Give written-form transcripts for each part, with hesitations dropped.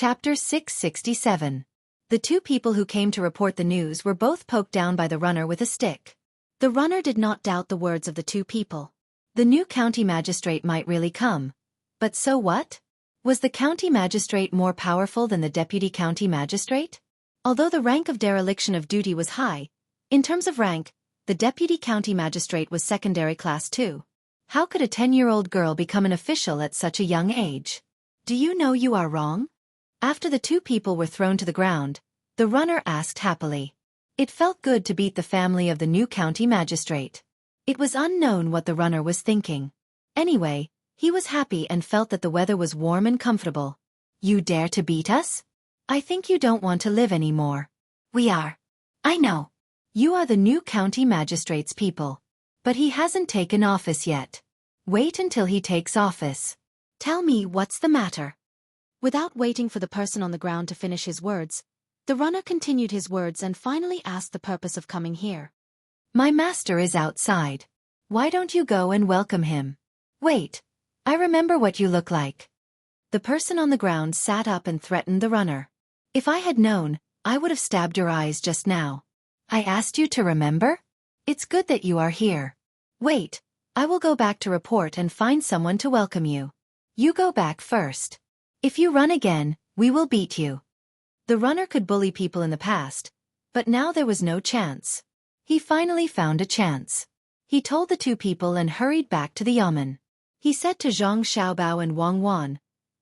Chapter 667. The two people who came to report the news were both poked down by the runner with a stick. The runner did not doubt the words of the two people. The new county magistrate might really come. But so what? Was the county magistrate more powerful than the deputy county magistrate? Although the rank of dereliction of duty was high, in terms of rank, the deputy county magistrate was secondary class too. How could a 10-year-old girl become an official at such a young age? Do you know you are wrong? After the two people were thrown to the ground, the runner asked happily. It felt good to beat the family of the new county magistrate. It was unknown what the runner was thinking. Anyway, he was happy and felt that the weather was warm and comfortable. You dare to beat us? I think you don't want to live anymore. We are. I know. You are the new county magistrate's people. But he hasn't taken office yet. Wait until he takes office. Tell me what's the matter. Without waiting for the person on the ground to finish his words, the runner continued his words and finally asked the purpose of coming here. My master is outside. Why don't you go and welcome him? Wait, I remember what you look like. The person on the ground sat up and threatened the runner. If I had known, I would have stabbed your eyes just now. I asked you to remember? It's good that you are here. Wait, I will go back to report and find someone to welcome you. You go back first. If you run again, we will beat you. The runner could bully people in the past, but now there was no chance. He finally found a chance. He told the two people and hurried back to the yamen. He said to Zhang Xiaobao and Wang Wan,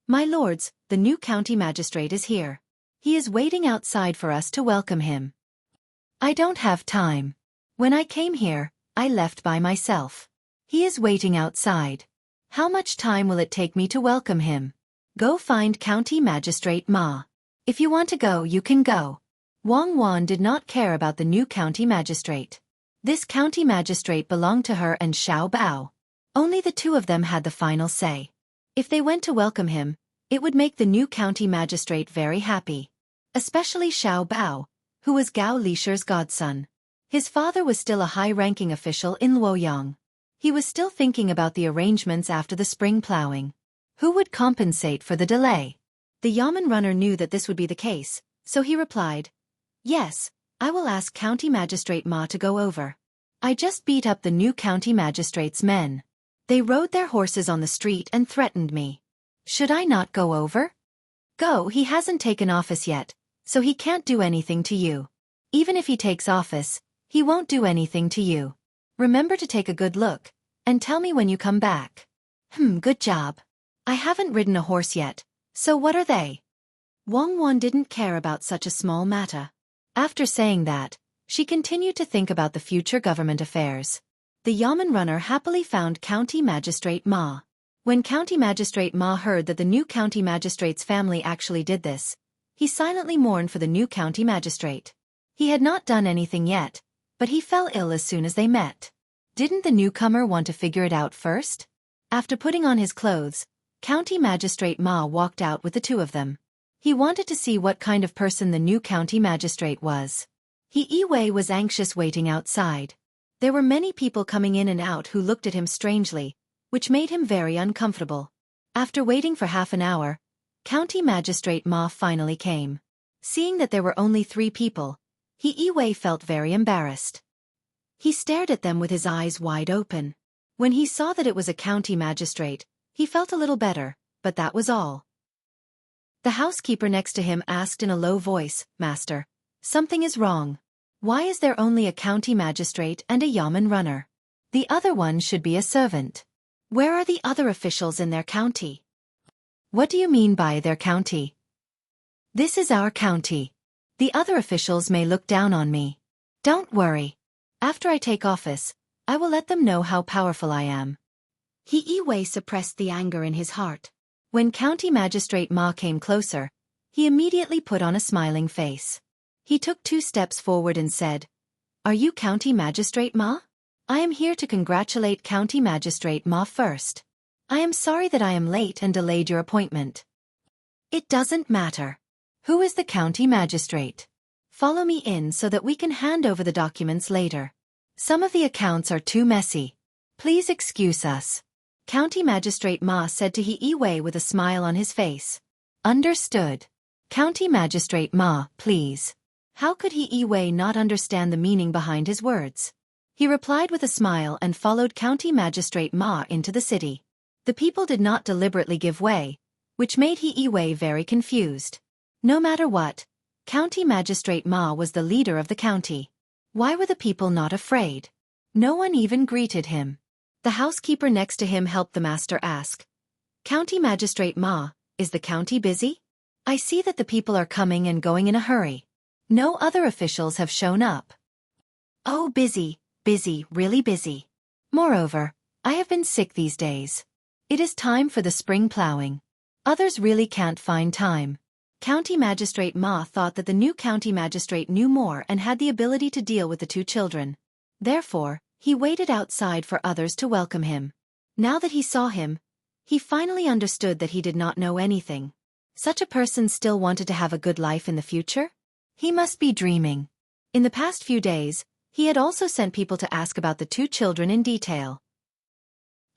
My lords, the new county magistrate is here. He is waiting outside for us to welcome him. I don't have time. When I came here, I left by myself. He is waiting outside. How much time will it take me to welcome him? Go find County Magistrate Ma. If you want to go, you can go. Wang Wan did not care about the new county magistrate. This county magistrate belonged to her and Xiao Bao. Only the two of them had the final say. If they went to welcome him, it would make the new county magistrate very happy. Especially Xiao Bao, who was Gao Lisher's godson. His father was still a high-ranking official in Luoyang. He was still thinking about the arrangements after the spring plowing. Who would compensate for the delay? The yamen runner knew that this would be the case, so he replied, Yes, I will ask County Magistrate Ma to go over. I just beat up the new county magistrate's men. They rode their horses on the street and threatened me. Should I not go over? Go, he hasn't taken office yet, so he can't do anything to you. Even if he takes office, he won't do anything to you. Remember to take a good look, and tell me when you come back. Good job. I haven't ridden a horse yet, so what are they? Wang Wan didn't care about such a small matter. After saying that, she continued to think about the future government affairs. The yamen runner happily found County Magistrate Ma. When County Magistrate Ma heard that the new county magistrate's family actually did this, he silently mourned for the new county magistrate. He had not done anything yet, but he fell ill as soon as they met. Didn't the newcomer want to figure it out first? After putting on his clothes, County Magistrate Ma walked out with the two of them. He wanted to see what kind of person the new county magistrate was. He was anxious waiting outside. There were many people coming in and out who looked at him strangely, which made him very uncomfortable. After waiting for half an hour, County Magistrate Ma finally came. Seeing that there were only 3 people, He felt very embarrassed. He stared at them with his eyes wide open. When he saw that it was a county magistrate, he felt a little better, but that was all. The housekeeper next to him asked in a low voice, Master, something is wrong. Why is there only a county magistrate and a yamen runner? The other one should be a servant. Where are the other officials in their county? What do you mean by their county? This is our county. The other officials may look down on me. Don't worry. After I take office, I will let them know how powerful I am. He suppressed the anger in his heart. When County Magistrate Ma came closer, he immediately put on a smiling face. He took 2 steps forward and said, Are you County Magistrate Ma? I am here to congratulate County Magistrate Ma first. I am sorry that I am late and delayed your appointment. It doesn't matter. Who is the county magistrate? Follow me in so that we can hand over the documents later. Some of the accounts are too messy. Please excuse us. County Magistrate Ma said to He with a smile on his face. Understood. County Magistrate Ma, please. How could Yi not understand the meaning behind his words? He replied with a smile and followed County Magistrate Ma into the city. The people did not deliberately give way, which made Yi very confused. No matter what, County Magistrate Ma was the leader of the county. Why were the people not afraid? No one even greeted him. The housekeeper next to him helped the master ask, County Magistrate Ma, is the county busy? I see that the people are coming and going in a hurry. No other officials have shown up. Oh, busy, really busy. Moreover, I have been sick these days. It is time for the spring plowing. Others really can't find time. County Magistrate Ma thought that the new county magistrate knew more and had the ability to deal with the two children. Therefore, he waited outside for others to welcome him. Now that he saw him, he finally understood that he did not know anything. Such a person still wanted to have a good life in the future? He must be dreaming. In the past few days, he had also sent people to ask about the two children in detail.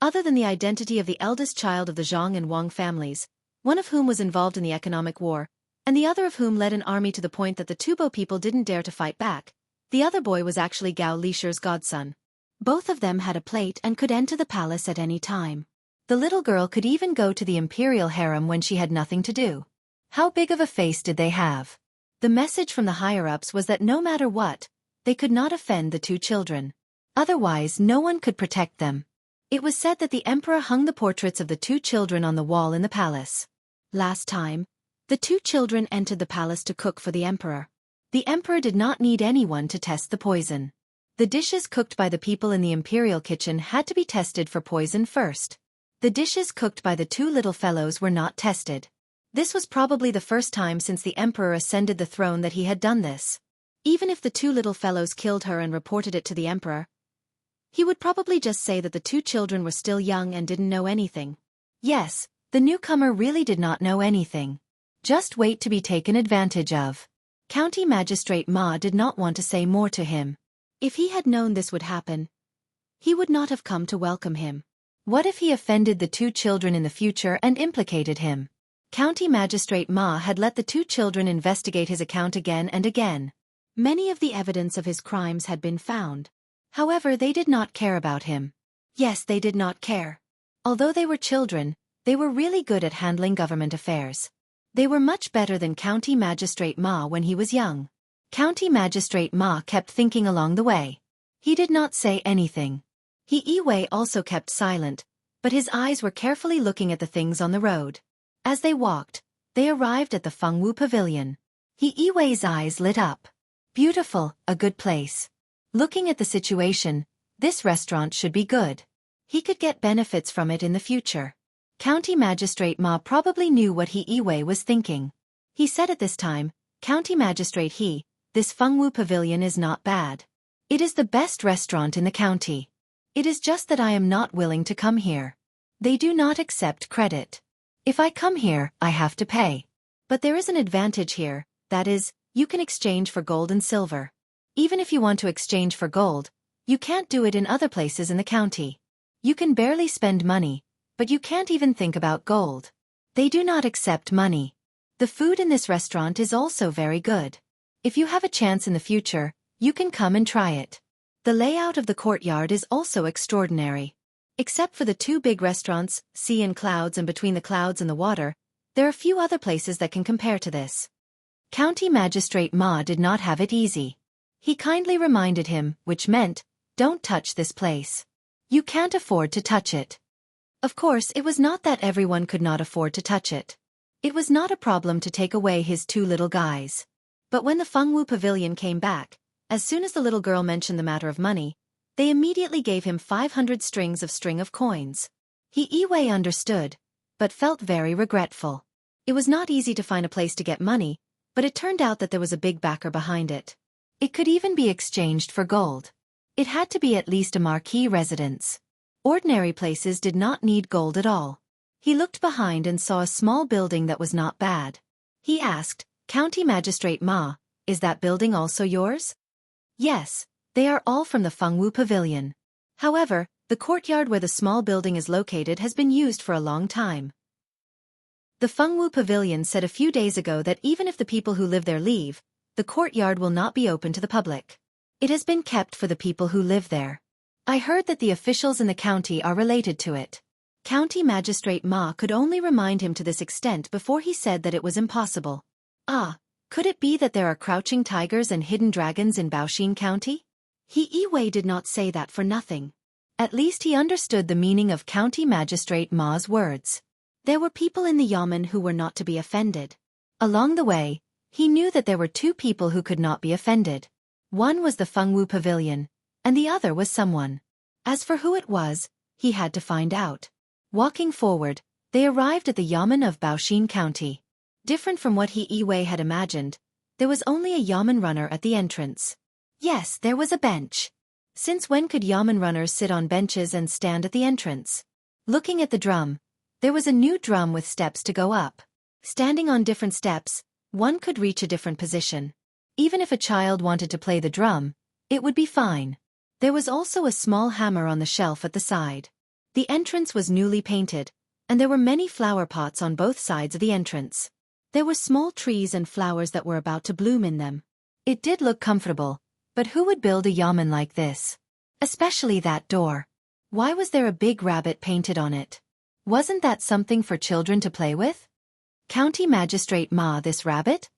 Other than the identity of the eldest child of the Zhang and Wang families, one of whom was involved in the economic war, and the other of whom led an army to the point that the Tubo people didn't dare to fight back, the other boy was actually Gao Lisher's godson. Both of them had a plate and could enter the palace at any time. The little girl could even go to the imperial harem when she had nothing to do. How big of a face did they have? The message from the higher-ups was that no matter what, they could not offend the two children. Otherwise, no one could protect them. It was said that the emperor hung the portraits of the two children on the wall in the palace. Last time, the two children entered the palace to cook for the emperor. The emperor did not need anyone to test the poison. The dishes cooked by the people in the imperial kitchen had to be tested for poison first. The dishes cooked by the two little fellows were not tested. This was probably the first time since the emperor ascended the throne that he had done this. Even if the two little fellows killed her and reported it to the emperor, he would probably just say that the two children were still young and didn't know anything. Yes, the newcomer really did not know anything. Just wait to be taken advantage of. County Magistrate Ma did not want to say more to him. If he had known this would happen, he would not have come to welcome him. What if he offended the two children in the future and implicated him? County Magistrate Ma had let the two children investigate his account again and again. Many of the evidence of his crimes had been found. However, they did not care about him. Yes, they did not care. Although they were children, they were really good at handling government affairs. They were much better than County Magistrate Ma when he was young. County Magistrate Ma kept thinking along the way. He did not say anything. Yi also kept silent, but his eyes were carefully looking at the things on the road. As they walked, they arrived at the Fengwu Pavilion. Yi's eyes lit up. Beautiful, a good place. Looking at the situation, this restaurant should be good. He could get benefits from it in the future. County Magistrate Ma probably knew what Yi was thinking. He said at this time, County Magistrate He, this Fengwu Pavilion is not bad. It is the best restaurant in the county. It is just that I am not willing to come here. They do not accept credit. If I come here, I have to pay. But there is an advantage here, that is, you can exchange for gold and silver. Even if you want to exchange for gold, you can't do it in other places in the county. You can barely spend money, but you can't even think about gold. They do not accept money. The food in this restaurant is also very good. If you have a chance in the future, you can come and try it. The layout of the courtyard is also extraordinary. Except for the two big restaurants, Sea and Clouds, and Between the Clouds and the Water, there are few other places that can compare to this. County Magistrate Ma did not have it easy. He kindly reminded him, which meant, don't touch this place. You can't afford to touch it. Of course, it was not that everyone could not afford to touch it. It was not a problem to take away his two little guys. But when the Fengwu Pavilion came back, as soon as the little girl mentioned the matter of money, they immediately gave him 500 strings of coins. Yi understood, but felt very regretful. It was not easy to find a place to get money, but it turned out that there was a big backer behind it. It could even be exchanged for gold. It had to be at least a marquee residence. Ordinary places did not need gold at all. He looked behind and saw a small building that was not bad. He asked, County Magistrate Ma, is that building also yours? Yes, they are all from the Fengwu Pavilion. However, the courtyard where the small building is located has been used for a long time. The Fengwu Pavilion said a few days ago that even if the people who live there leave, the courtyard will not be open to the public. It has been kept for the people who live there. I heard that the officials in the county are related to it. County Magistrate Ma could only remind him to this extent before he said that it was impossible. Ah, could it be that there are crouching tigers and hidden dragons in Baoxin County? He Wei did not say that for nothing. At least he understood the meaning of County Magistrate Ma's words. There were people in the yamen who were not to be offended. Along the way, he knew that there were two people who could not be offended. One was the Fengwu Pavilion, and the other was someone. As for who it was, he had to find out. Walking forward, they arrived at the yamen of Baoxin County. Different from what He Wei had imagined, there was only a yamen runner at the entrance. Yes, there was a bench. Since when could yamen runners sit on benches and stand at the entrance? Looking at the drum, there was a new drum with steps to go up. Standing on different steps, one could reach a different position. Even if a child wanted to play the drum, it would be fine. There was also a small hammer on the shelf at the side. The entrance was newly painted, and there were many flower pots on both sides of the entrance. There were small trees and flowers that were about to bloom in them. It did look comfortable, but who would build a yamen like this? Especially that door. Why was there a big rabbit painted on it? Wasn't that something for children to play with? County Magistrate Ma, this rabbit?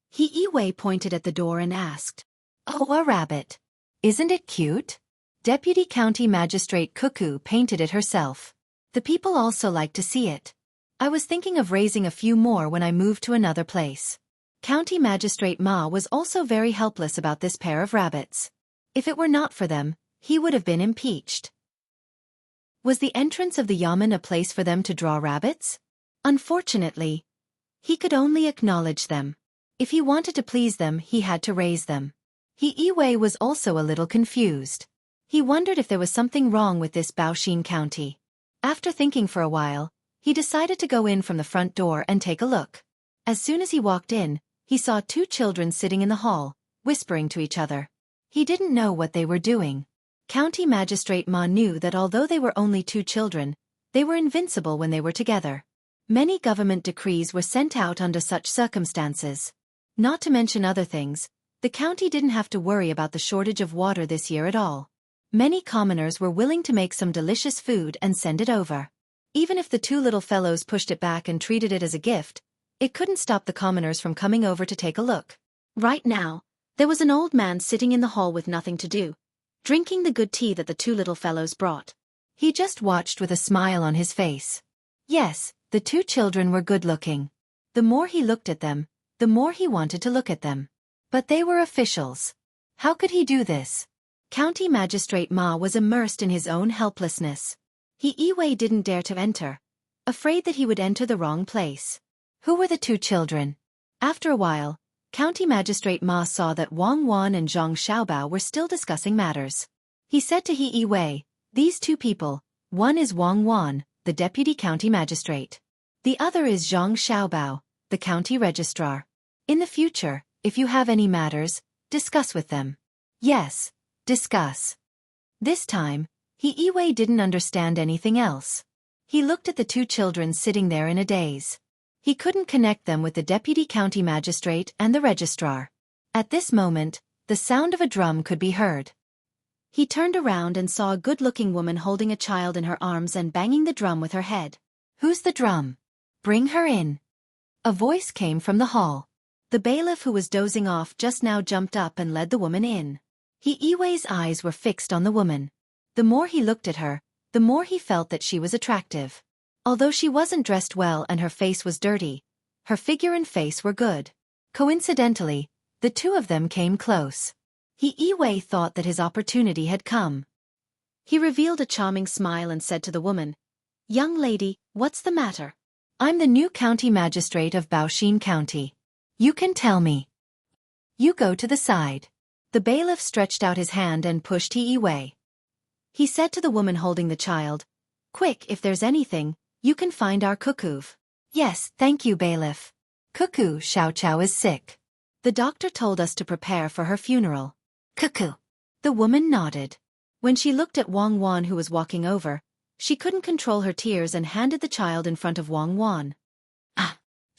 He Wei pointed at the door and asked. Oh, a rabbit. Isn't it cute? Deputy County Magistrate Xueqi painted it herself. The people also like to see it. I was thinking of raising a few more when I moved to another place. County Magistrate Ma was also very helpless about this pair of rabbits. If it were not for them, he would have been impeached. Was the entrance of the yamen a place for them to draw rabbits? Unfortunately, he could only acknowledge them. If he wanted to please them, he had to raise them. He Wei was also a little confused. He wondered if there was something wrong with this Baoxin County. After thinking for a while, he decided to go in from the front door and take a look. As soon as he walked in, he saw two children sitting in the hall, whispering to each other. He didn't know what they were doing. County Magistrate Ma knew that although they were only two children, they were invincible when they were together. Many government decrees were sent out under such circumstances. Not to mention other things, the county didn't have to worry about the shortage of water this year at all. Many commoners were willing to make some delicious food and send it over. Even if the two little fellows pushed it back and treated it as a gift, it couldn't stop the commoners from coming over to take a look. Right now, there was an old man sitting in the hall with nothing to do, drinking the good tea that the two little fellows brought. He just watched with a smile on his face. Yes, the two children were good-looking. The more he looked at them, the more he wanted to look at them. But they were officials. How could he do this? County Magistrate Ma was immersed in his own helplessness. He Wei didn't dare to enter, afraid that he would enter the wrong place. Who were the two children? After a while, County Magistrate Ma saw that Wang Wan and Zhang Xiaobao were still discussing matters. He said to He Wei, these two people, one is Wang Wan, the Deputy County Magistrate. The other is Zhang Xiaobao, the County Registrar. In the future, if you have any matters, discuss with them. Yes, discuss. This time, He Wei didn't understand anything else. He looked at the two children sitting there in a daze. He couldn't connect them with the Deputy County Magistrate and the Registrar. At this moment, the sound of a drum could be heard. He turned around and saw a good-looking woman holding a child in her arms and banging the drum with her head. Who's the drum? Bring her in. A voice came from the hall. The bailiff who was dozing off just now jumped up and led the woman in. He Wei's eyes were fixed on the woman. The more he looked at her, the more he felt that she was attractive. Although she wasn't dressed well and her face was dirty, her figure and face were good. Coincidentally, the two of them came close. He Wei thought that his opportunity had come. He revealed a charming smile and said to the woman, "Young lady, what's the matter? I'm the new county magistrate of Baoxin County. You can tell me." "You go to the side." The bailiff stretched out his hand and pushed He Wei. He said to the woman holding the child, "Quick, if there's anything, you can find our Xueqi." "Yes, thank you, bailiff. Xueqi Xiaoqiao is sick. The doctor told us to prepare for her funeral." "Xueqi." The woman nodded. When she looked at Wang Wan who was walking over, she couldn't control her tears and handed the child in front of Wang Wan.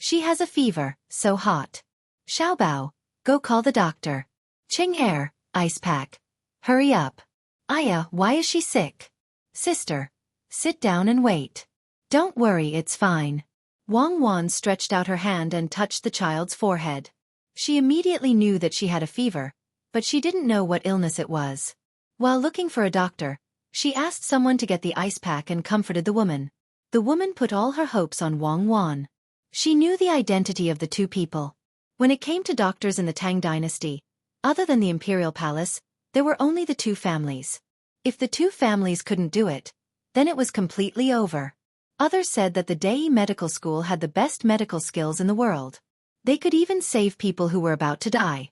She has a fever, so hot. Xiaobao, go call the doctor. Qing Air, ice pack. Hurry up. Aya, why is she sick? Sister, sit down and wait. Don't worry, it's fine. Wang Wan stretched out her hand and touched the child's forehead. She immediately knew that she had a fever, but she didn't know what illness it was. While looking for a doctor, she asked someone to get the ice pack and comforted the woman. The woman put all her hopes on Wang Wan. She knew the identity of the two people. When it came to doctors in the Tang dynasty, other than the imperial palace, there were only the two families. If the two families couldn't do it, then it was completely over. Others said that the Dei Medical School had the best medical skills in the world. They could even save people who were about to die.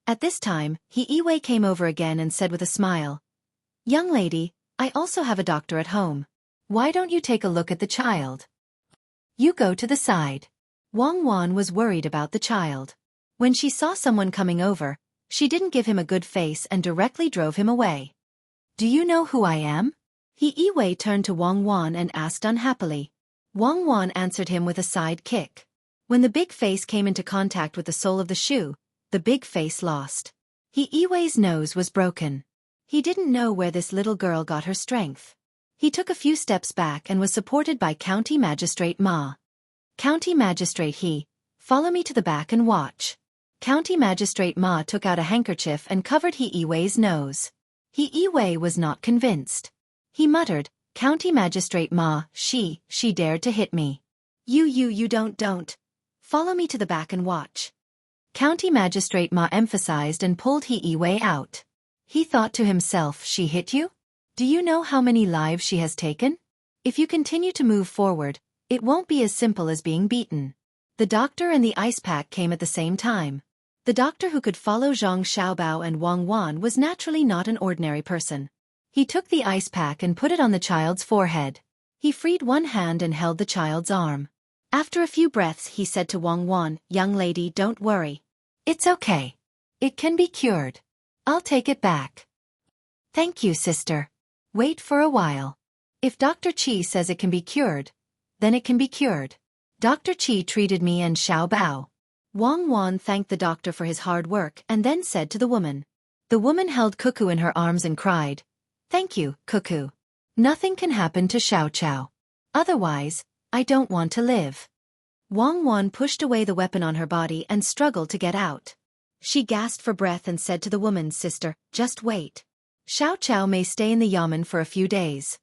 At this time, He-Wei came over again and said with a smile, "Young lady, I also have a doctor at home. Why don't you take a look at the child? You go to the side." Wang Wan was worried about the child. When she saw someone coming over, she didn't give him a good face and directly drove him away. "Do you know who I am?" He-Wei turned to Wang Wan and asked unhappily. Wang Wan answered him with a side kick. When the big face came into contact with the sole of the shoe, the big face lost. He-Wei's nose was broken. He didn't know where this little girl got her strength. He took a few steps back and was supported by County Magistrate Ma. "County Magistrate He, follow me to the back and watch." County Magistrate Ma took out a handkerchief and covered He-Wei's nose. He-Wei was not convinced. He muttered, "County Magistrate Ma, she dared to hit me. You don't. Follow me to the back and watch." County Magistrate Ma emphasized and pulled He-Wei out. He thought to himself, "She hit you? Do you know how many lives she has taken? If you continue to move forward, it won't be as simple as being beaten." The doctor and the ice pack came at the same time. The doctor who could follow Zhang Xiaobao and Wang Wan was naturally not an ordinary person. He took the ice pack and put it on the child's forehead. He freed one hand and held the child's arm. After a few breaths he said to Wang Wan, "Young lady, don't worry. It's okay. It can be cured. I'll take it back." "Thank you, sister. Wait for a while. If Dr. Qi says it can be cured, then it can be cured. Dr. Qi treated me and Xiaobao." Wang Wan thanked the doctor for his hard work and then said to the woman. The woman held Cuckoo in her arms and cried, "Thank you, Cuckoo. Nothing can happen to Xiao Chao. Otherwise, I don't want to live." Wang Wan pushed away the weapon on her body and struggled to get out. She gasped for breath and said to the woman, "Sister, just wait. Xiao Chao may stay in the yamen for a few days.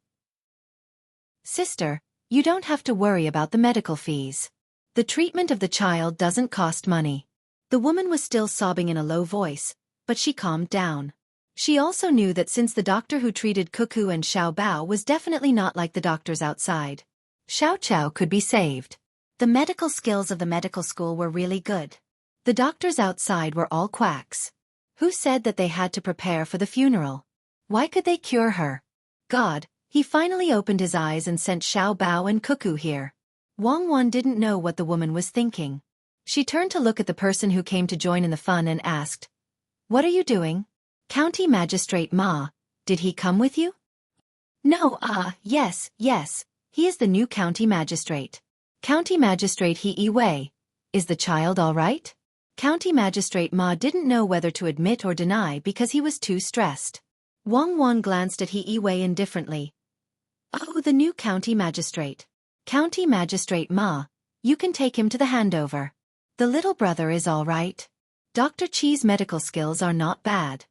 Sister, you don't have to worry about the medical fees. The treatment of the child doesn't cost money." The woman was still sobbing in a low voice, but she calmed down. She also knew that since the doctor who treated Cuckoo and Xiaobao was definitely not like the doctors outside, Xiao Chao could be saved. The medical skills of the medical school were really good. The doctors outside were all quacks. Who said that they had to prepare for the funeral? Why could they cure her? God, he finally opened his eyes and sent Xiaobao and Cuckoo here. Wang Wan didn't know what the woman was thinking. She turned to look at the person who came to join in the fun and asked, "What are you doing? County Magistrate Ma, did he come with you?" "No, yes, he is the new county magistrate. County Magistrate He-Wei, is the child all right?" County Magistrate Ma didn't know whether to admit or deny because he was too stressed. Wang Wan glanced at He-Wei indifferently. "Oh, the new county magistrate. County Magistrate Ma, you can take him to the handover. The little brother is all right. Dr. Qi's medical skills are not bad."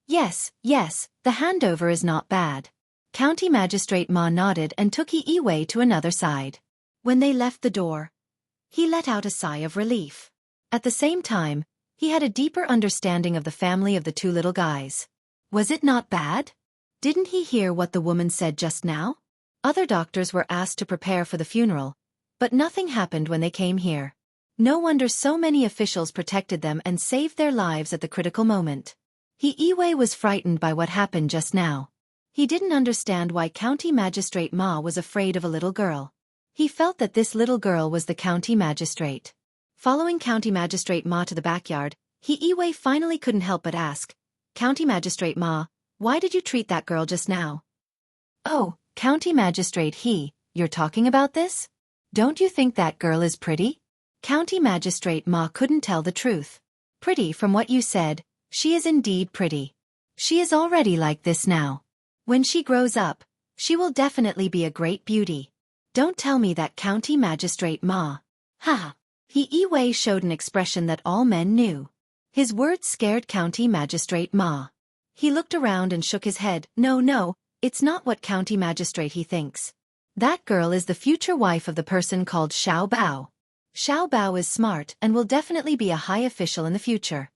Yes, the handover is not bad." County Magistrate Ma nodded and took He-Wei to another side. When they left the door, he let out a sigh of relief. At the same time, he had a deeper understanding of the family of the two little guys. Was it not bad? Didn't he hear what the woman said just now? Other doctors were asked to prepare for the funeral, but nothing happened when they came here. No wonder so many officials protected them and saved their lives at the critical moment. He-Wei was frightened by what happened just now. He didn't understand why County Magistrate Ma was afraid of a little girl. He felt that this little girl was the county magistrate. Following County Magistrate Ma to the backyard, He-Wei finally couldn't help but ask, "County Magistrate Ma, why did you treat that girl just now?" "Oh, County Magistrate He, you're talking about this? Don't you think that girl is pretty? County Magistrate Ma couldn't tell the truth. Pretty from what you said, she is indeed pretty. She is already like this now. When she grows up, she will definitely be a great beauty. Don't tell me that, County Magistrate Ma. Ha! Yi showed an expression that all men knew. His words scared County Magistrate Ma. He looked around and shook his head. No, it's not what County Magistrate he thinks. That girl is the future wife of the person called Xiao Bao. Xiao Bao is smart and will definitely be a high official in the future.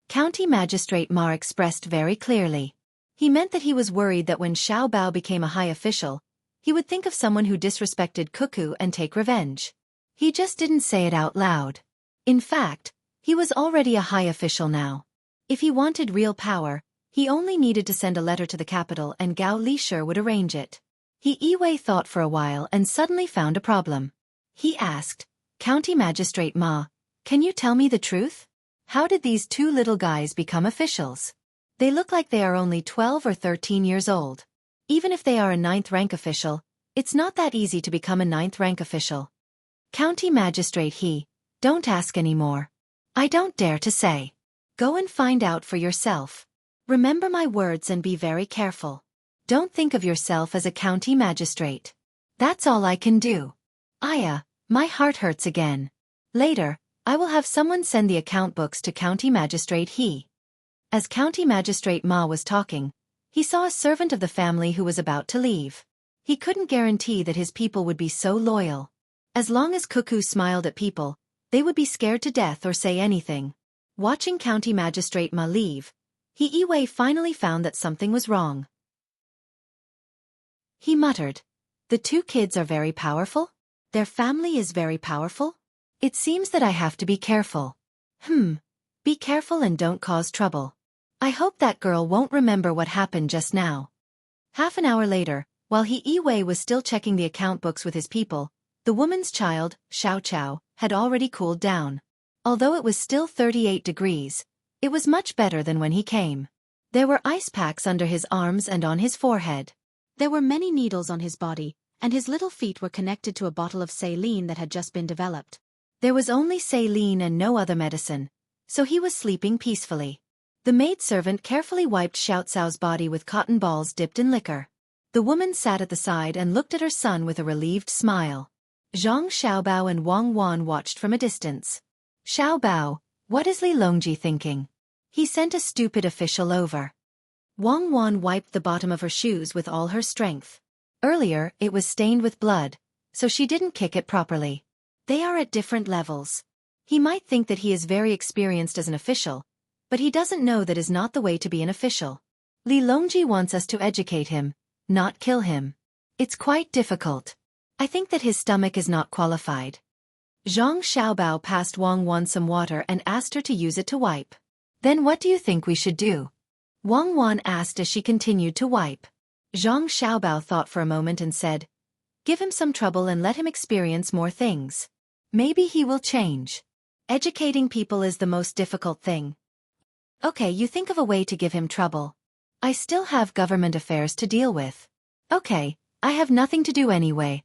County Magistrate Ma expressed very clearly. He meant that he was worried that when Xiao Bao became a high official, he would think of someone who disrespected Cuckoo and take revenge. He just didn't say it out loud. In fact, he was already a high official now. If he wanted real power, he only needed to send a letter to the capital and Gao Lisher would arrange it. Yi thought for a while and suddenly found a problem. He asked, County Magistrate Ma, can you tell me the truth? How did these two little guys become officials? They look like they are only 12 or 13 years old. Even if they are a 9th rank official, it's not that easy to become a 9th rank official. County Magistrate don't ask any more. I don't dare to say. Go and find out for yourself. Remember my words and be very careful. Don't think of yourself as a county magistrate. That's all I can do. Aya, my heart hurts again. Later, I will have someone send the account books to County Magistrate As County Magistrate Ma was talking, he saw a servant of the family who was about to leave. He couldn't guarantee that his people would be so loyal. As long as Cuckoo smiled at people, they would be scared to death or say anything. Watching County Magistrate Ma leave, Yi finally found that something was wrong. He muttered, the two kids are very powerful? Their family is very powerful? It seems that I have to be careful. Be careful and don't cause trouble. I hope that girl won't remember what happened just now. Half an hour later, while Yi was still checking the account books with his people, the woman's child, Xiao Chao, had already cooled down. Although it was still 38 degrees, it was much better than when he came. There were ice packs under his arms and on his forehead. There were many needles on his body, and his little feet were connected to a bottle of saline that had just been developed. There was only saline and no other medicine, so he was sleeping peacefully. The maidservant carefully wiped Xiao Cao's body with cotton balls dipped in liquor. The woman sat at the side and looked at her son with a relieved smile. Zhang Xiaobao and Wang Wan watched from a distance. Xiaobao, what is Li Longji thinking? He sent a stupid official over. Wang Wan wiped the bottom of her shoes with all her strength. Earlier, it was stained with blood, so she didn't kick it properly. They are at different levels. He might think that he is very experienced as an official, but he doesn't know that is not the way to be an official. Li Longji wants us to educate him, not kill him. It's quite difficult. I think that his stomach is not qualified. Zhang Xiaobao passed Wang Wan some water and asked her to use it to wipe. Then what do you think we should do? Wang Wan asked as she continued to wipe. Zhang Xiaobao thought for a moment and said, give him some trouble and let him experience more things. Maybe he will change. Educating people is the most difficult thing. Okay, you think of a way to give him trouble. I still have government affairs to deal with. Okay, I have nothing to do anyway.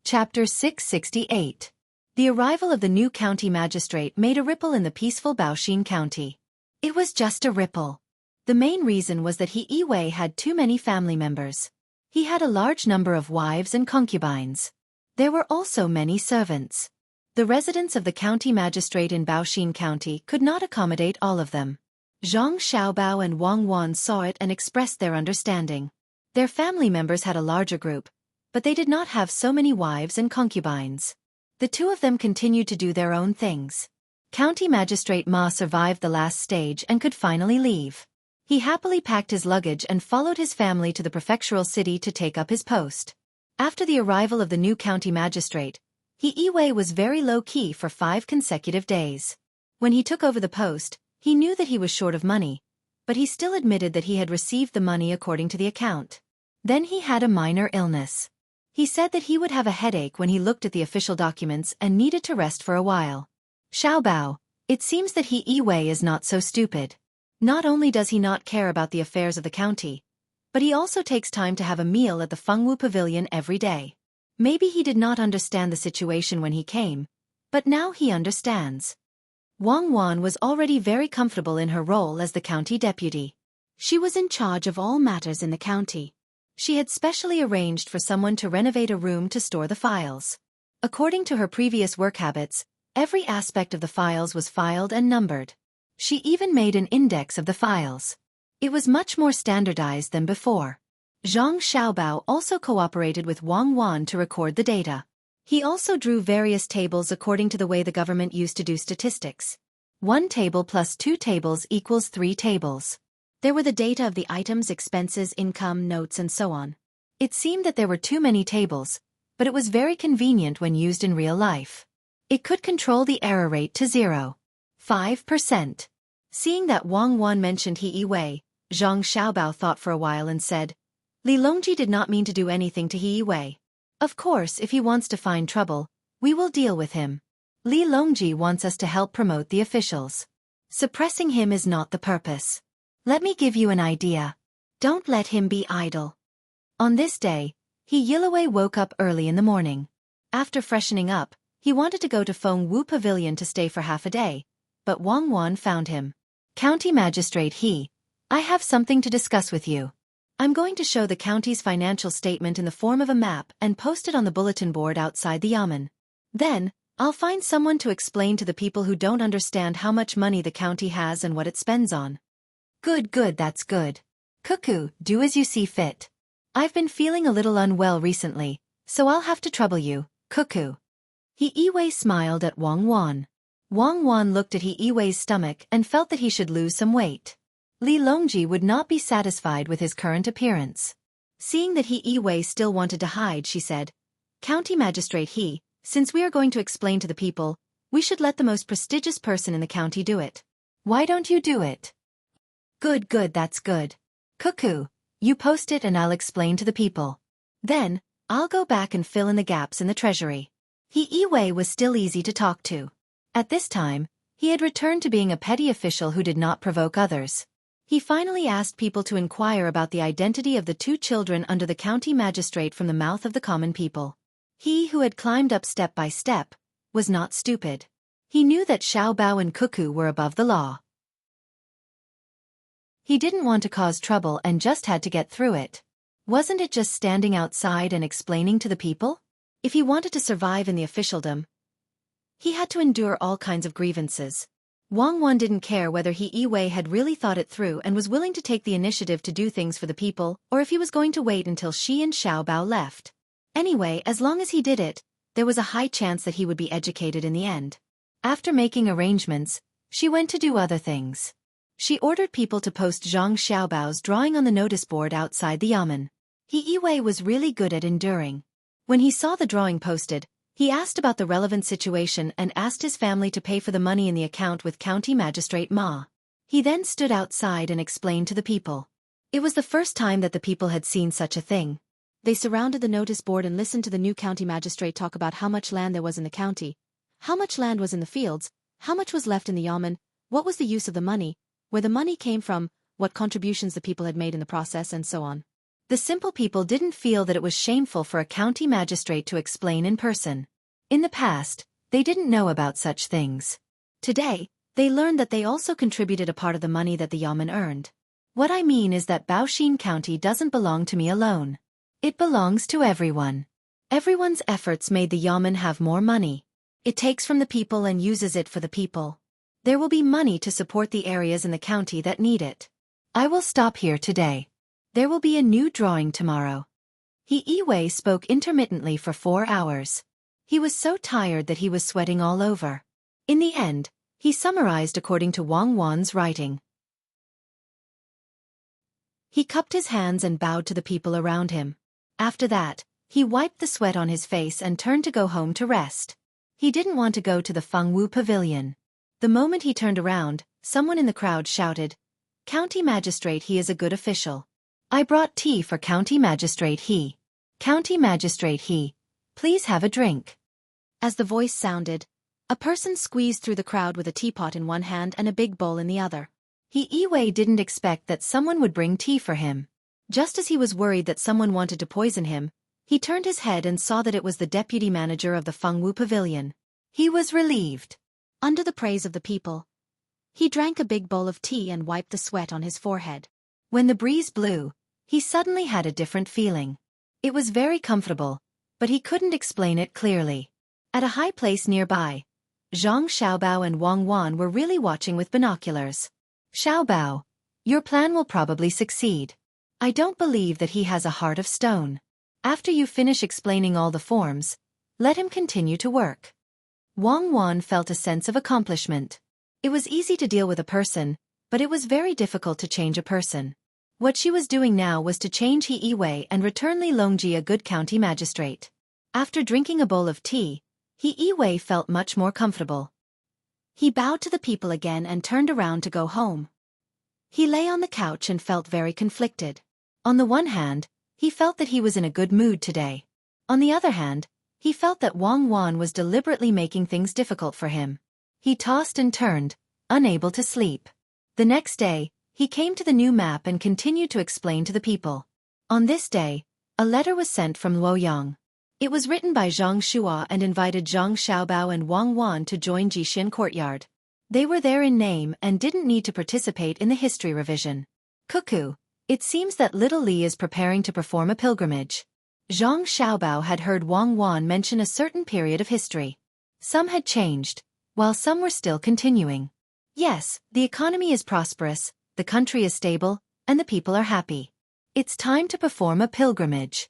Chapter 668. The arrival of the new county magistrate made a ripple in the peaceful Baoxin County. It was just a ripple. The main reason was that Yi had too many family members. He had a large number of wives and concubines. There were also many servants. The residents of the county magistrate in Baoxin County could not accommodate all of them. Zhang Xiaobao and Wang Wan saw it and expressed their understanding. Their family members had a larger group, but they did not have so many wives and concubines. The two of them continued to do their own things. County Magistrate Ma survived the last stage and could finally leave. He happily packed his luggage and followed his family to the prefectural city to take up his post. After the arrival of the new county magistrate, Yi was very low-key for 5 consecutive days. When he took over the post, he knew that he was short of money, but he still admitted that he had received the money according to the account. Then he had a minor illness. He said that he would have a headache when he looked at the official documents and needed to rest for a while. Xiaobao, it seems that Yi is not so stupid. Not only does he not care about the affairs of the county, but he also takes time to have a meal at the Fengwu Pavilion every day. Maybe he did not understand the situation when he came, but now he understands. Wang Wan was already very comfortable in her role as the county deputy. She was in charge of all matters in the county. She had specially arranged for someone to renovate a room to store the files. According to her previous work habits, every aspect of the files was filed and numbered. She even made an index of the files. It was much more standardized than before. Zhang Xiaobao also cooperated with Wang Wan to record the data. He also drew various tables according to the way the government used to do statistics. 1 table plus 2 tables equals 3 tables. There were the data of the items, expenses, income, notes, and so on. It seemed that there were too many tables, but it was very convenient when used in real life. It could control the error rate to 0.5%. Seeing that Wang Wan mentioned He Yiwei, Zhang Xiaobao thought for a while and said, Li Longji did not mean to do anything to He Yiwei. Of course, if he wants to find trouble, we will deal with him. Li Longji wants us to help promote the officials. Suppressing him is not the purpose. Let me give you an idea. Don't let him be idle. On this day, He Yiwei woke up early in the morning. After freshening up, he wanted to go to Fengwu Pavilion to stay for half a day, but Wang Wan found him. County Magistrate I have something to discuss with you. I'm going to show the county's financial statement in the form of a map and post it on the bulletin board outside the yamen. Then, I'll find someone to explain to the people who don't understand how much money the county has and what it spends on. Good, that's good. Cuckoo, do as you see fit. I've been feeling a little unwell recently, so I'll have to trouble you, Cuckoo. He Yiwei smiled at Wang Wan. Wang Wan looked at He Yiwei's stomach and felt that he should lose some weight. Li Longji would not be satisfied with his current appearance. Seeing that He Yiwei still wanted to hide, she said, County Magistrate since we are going to explain to the people, we should let the most prestigious person in the county do it. Why don't you do it? Good, that's good. Cuckoo, you post it and I'll explain to the people. Then, I'll go back and fill in the gaps in the treasury. He Yiwei was still easy to talk to. At this time, he had returned to being a petty official who did not provoke others. He finally asked people to inquire about the identity of the 2 children under the county magistrate from the mouth of the common people. He who had climbed up step by step was not stupid. He knew that Xiaobao and Cuckoo were above the law. He didn't want to cause trouble and just had to get through it. Wasn't it just standing outside and explaining to the people? If he wanted to survive in the officialdom, he had to endure all kinds of grievances. Wang Wan didn't care whether He Yiwei had really thought it through and was willing to take the initiative to do things for the people, or if he was going to wait until she and Xiaobao left. Anyway, as long as he did it, there was a high chance that he would be educated in the end. After making arrangements, she went to do other things. She ordered people to post Zhang Xiaobao's drawing on the notice board outside the yamen. He Yiwei was really good at enduring. When he saw the drawing posted, he asked about the relevant situation and asked his family to pay for the money in the account with County Magistrate Ma. He then stood outside and explained to the people. It was the first time that the people had seen such a thing. They surrounded the notice board and listened to the new county magistrate talk about how much land there was in the county, how much land was in the fields, how much was left in the yamen, what was the use of the money, where the money came from, what contributions the people had made in the process, and so on. The simple people didn't feel that it was shameful for a county magistrate to explain in person. In the past, they didn't know about such things. Today, they learned that they also contributed a part of the money that the yamen earned. What I mean is that Baoxin County doesn't belong to me alone. It belongs to everyone. Everyone's efforts made the yamen have more money. It takes from the people and uses it for the people. There will be money to support the areas in the county that need it. I will stop here today. There will be a new drawing tomorrow. He Yiwei spoke intermittently for 4 hours. He was so tired that he was sweating all over. In the end, he summarized according to Wang Wan's writing. He cupped his hands and bowed to the people around him. After that, he wiped the sweat on his face and turned to go home to rest. He didn't want to go to the Fengwu Pavilion. The moment he turned around, someone in the crowd shouted, "County Magistrate, he is a good official. I brought tea for County Magistrate he. County Magistrate he. Please have a drink." As the voice sounded, a person squeezed through the crowd with a teapot in one hand and a big bowl in the other. He Yiwei didn't expect that someone would bring tea for him. Just as he was worried that someone wanted to poison him, he turned his head and saw that it was the deputy manager of the Fengwu Pavilion. He was relieved. Under the praise of the people, he drank a big bowl of tea and wiped the sweat on his forehead. When the breeze blew, he suddenly had a different feeling. It was very comfortable, but he couldn't explain it clearly. At a high place nearby, Zhang Xiaobao and Wang Wan were really watching with binoculars. Xiaobao, your plan will probably succeed. I don't believe that he has a heart of stone. After you finish explaining all the forms, let him continue to work. Wang Wan felt a sense of accomplishment. It was easy to deal with a person, but it was very difficult to change a person. What she was doing now was to change He Yiwei and return Li Longji a good county magistrate. After drinking a bowl of tea, He Yiwei felt much more comfortable. He bowed to the people again and turned around to go home. He lay on the couch and felt very conflicted. On the one hand, he felt that he was in a good mood today. On the other hand, he felt that Wang Wan was deliberately making things difficult for him. He tossed and turned, unable to sleep. The next day, he came to the new map and continued to explain to the people. On this day, a letter was sent from Luoyang. It was written by Zhang Shua and invited Zhang Xiaobao and Wang Wan to join Jixin Courtyard. They were there in name and didn't need to participate in the history revision. Cuckoo, it seems that little Li is preparing to perform a pilgrimage. Zhang Xiaobao had heard Wang Wan mention a certain period of history. Some had changed, while some were still continuing. Yes, the economy is prosperous, the country is stable, and the people are happy. It's time to perform a pilgrimage.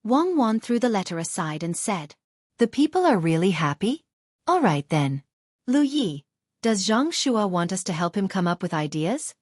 Wang Wan threw the letter aside and said, "The people are really happy? All right then. Lu Yi, does Zhang Shua want us to help him come up with ideas?"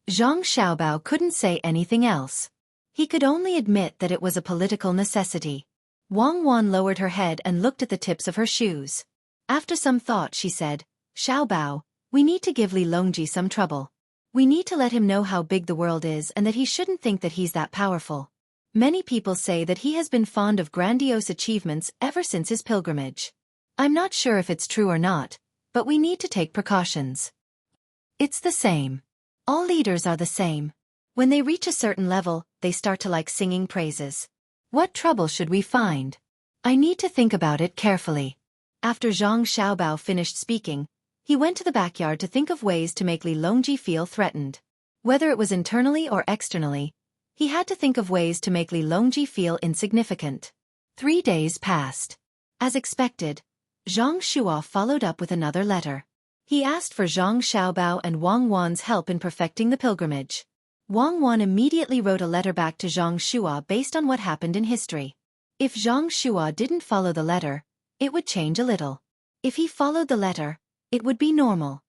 Zhang Xiaobao couldn't say anything else. He could only admit that it was a political necessity. Wang Wan lowered her head and looked at the tips of her shoes. After some thought she said, "Xiaobao, we need to give Li Longji some trouble. We need to let him know how big the world is and that he shouldn't think that he's that powerful. Many people say that he has been fond of grandiose achievements ever since his pilgrimage. I'm not sure if it's true or not, but we need to take precautions. It's the same. All leaders are the same. When they reach a certain level, they start to like singing praises. What trouble should we find? I need to think about it carefully." After Zhang Xiaobao finished speaking, he went to the backyard to think of ways to make Li Longji feel threatened. Whether it was internally or externally, he had to think of ways to make Li Longji feel insignificant. 3 days passed. As expected, Zhang Shua followed up with another letter. He asked for Zhang Xiaobao and Wang Wan's help in perfecting the pilgrimage. Wang Wan immediately wrote a letter back to Zhang Shua based on what happened in history. If Zhang Shua didn't follow the letter, it would change a little. If he followed the letter, it would be normal.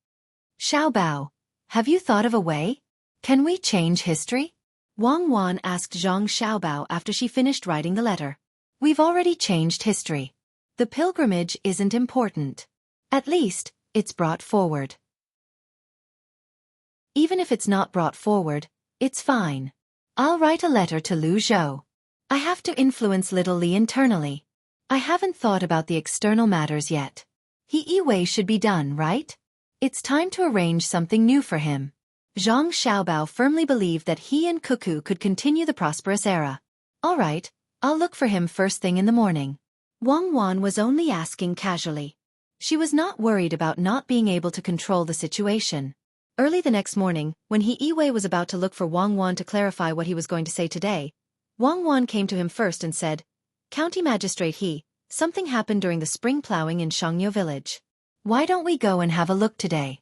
"Xiaobao, have you thought of a way? Can we change history?" Wang Wan asked Zhang Xiaobao after she finished writing the letter. "We've already changed history. The pilgrimage isn't important. At least, it's brought forward. Even if it's not brought forward, it's fine. I'll write a letter to Lu Zhou. I have to influence little Li internally. I haven't thought about the external matters yet. He Yiwei should be done, right? It's time to arrange something new for him." Zhang Xiaobao firmly believed that he and Cuckoo could continue the prosperous era. "All right, I'll look for him first thing in the morning." Wang Wan was only asking casually. She was not worried about not being able to control the situation. Early the next morning, when He Yiwei was about to look for Wang Wan to clarify what he was going to say today, Wang Wan came to him first and said, "County Magistrate He, something happened during the spring plowing in Shangyo village. Why don't we go and have a look today?"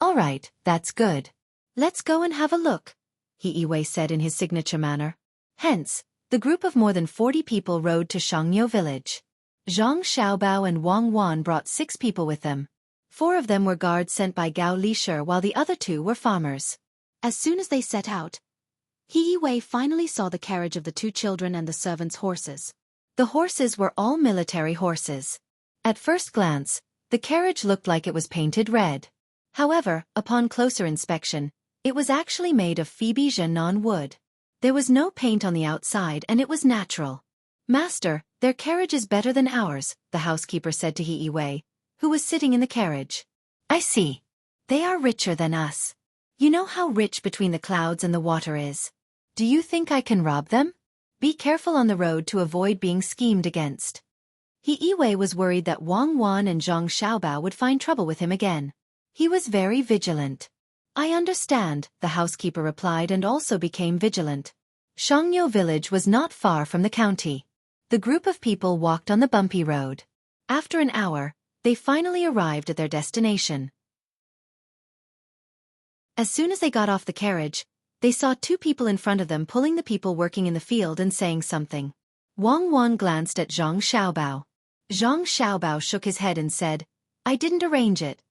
"All right, that's good. Let's go and have a look," He Yiwei said in his signature manner. Hence, the group of more than 40 people rode to Shangyo village. Zhang Xiaobao and Wang Wan brought 6 people with them. 4 of them were guards sent by Gao Lishir while the other 2 were farmers. As soon as they set out, He Yiwei finally saw the carriage of the 2 children and the servants' horses. The horses were all military horses. At first glance, the carriage looked like it was painted red. However, upon closer inspection, it was actually made of Phoebe Zhenan wood. There was no paint on the outside and it was natural. "Master, their carriage is better than ours," the housekeeper said to He Yiwei, who was sitting in the carriage. "I see. They are richer than us. You know how rich between the clouds and the water is. Do you think I can rob them? Be careful on the road to avoid being schemed against. He Yiwei was worried that Wang Wan and Zhang Xiaobao would find trouble with him again. He was very vigilant. I understand, the housekeeper replied and also became vigilant. Shangyo village was not far from the county. The group of people walked on the bumpy road. After an hour, they finally arrived at their destination. As soon as they got off the carriage, they saw two people in front of them pulling the people working in the field and saying something. Wang Wan glanced at Zhang Xiaobao. Zhang Xiaobao shook his head and said, I didn't arrange it.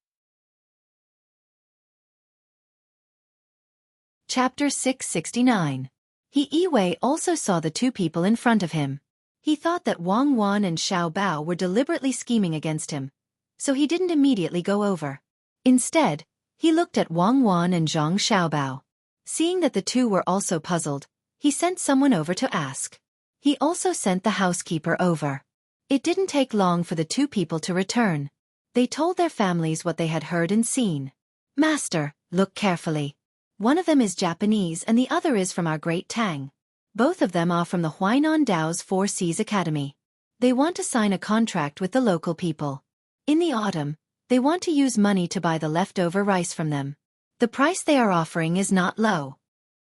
Chapter 669. He Yiwei also saw the two people in front of him. He thought that Wang Wan and Xiao Bao were deliberately scheming against him, so he didn't immediately go over. Instead, he looked at Wang Wan and Zhang Xiaobao. Seeing that the two were also puzzled, he sent someone over to ask. He also sent the housekeeper over. It didn't take long for the two people to return. They told their families what they had heard and seen. Master, look carefully. One of them is Japanese and the other is from our great Tang. Both of them are from the Huainan Dao's Four Seas Academy. They want to sign a contract with the local people. In the autumn, they want to use money to buy the leftover rice from them. The price they are offering is not low.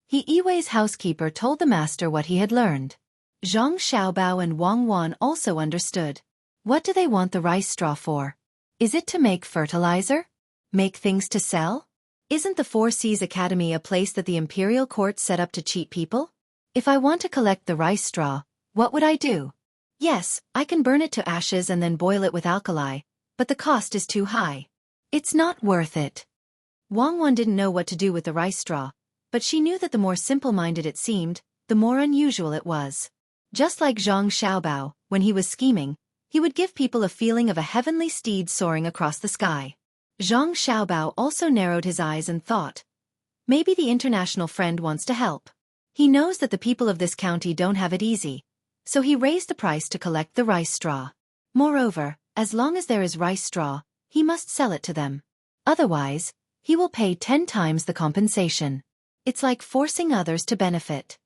He Yiwei's housekeeper told the master what he had learned. Zhang Xiaobao and Wang Wan also understood. What do they want the rice straw for? Is it to make fertilizer? Make things to sell? Isn't the Four Seas Academy a place that the imperial court set up to cheat people? If I want to collect the rice straw, what would I do? Yes, I can burn it to ashes and then boil it with alkali, but the cost is too high. It's not worth it. Wang Wan didn't know what to do with the rice straw, but she knew that the more simple-minded it seemed, the more unusual it was. Just like Zhang Xiaobao, when he was scheming, he would give people a feeling of a heavenly steed soaring across the sky. Zhang Xiaobao also narrowed his eyes and thought, maybe the international friend wants to help. He knows that the people of this county don't have it easy, so he raised the price to collect the rice straw. Moreover, as long as there is rice straw, he must sell it to them. Otherwise, he will pay 10 times the compensation. It's like forcing others to benefit.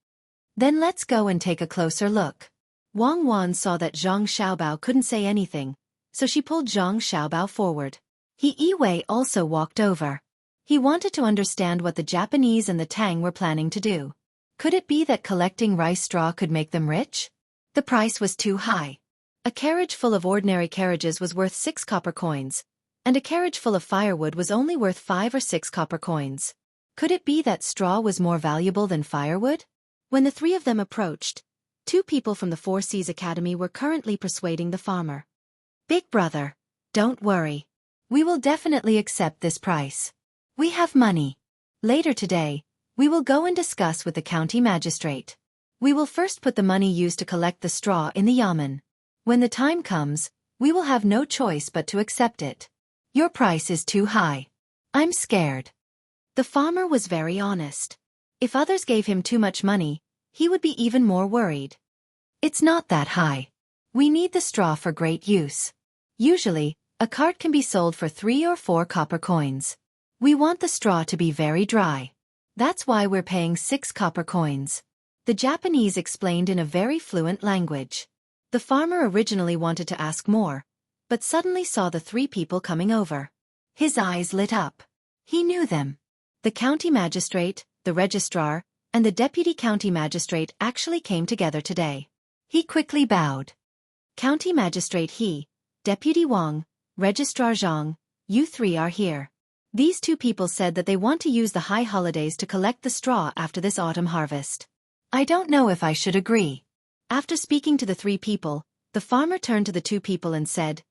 Then let's go and take a closer look. Wang Wan saw that Zhang Xiaobao couldn't say anything, so she pulled Zhang Xiaobao forward. He Yiwei also walked over. He wanted to understand what the Japanese and the Tang were planning to do. Could it be that collecting rice straw could make them rich? The price was too high. A carriage full of ordinary carriages was worth 6 copper coins, and a carriage full of firewood was only worth 5 or 6 copper coins. Could it be that straw was more valuable than firewood? When the three of them approached, two people from the Four Seas Academy were currently persuading the farmer. Big brother, don't worry. We will definitely accept this price. We have money. Later today, we will go and discuss with the county magistrate. We will first put the money used to collect the straw in the yamen. When the time comes, we will have no choice but to accept it. Your price is too high. I'm scared. The farmer was very honest. If others gave him too much money, he would be even more worried. It's not that high. We need the straw for great use. Usually, a cart can be sold for 3 or 4 copper coins. We want the straw to be very dry. That's why we're paying 6 copper coins. The Japanese explained in a very fluent language. The farmer originally wanted to ask more, but suddenly saw the 3 people coming over. His eyes lit up. He knew them. The county magistrate, the registrar, and the deputy county magistrate actually came together today. He quickly bowed. County magistrate He, deputy Wang, registrar Zhang, you 3 are here. These 2 people said that they want to use the high holidays to collect the straw after this autumn harvest. I don't know if I should agree. After speaking to the 3 people, the farmer turned to the 2 people and said,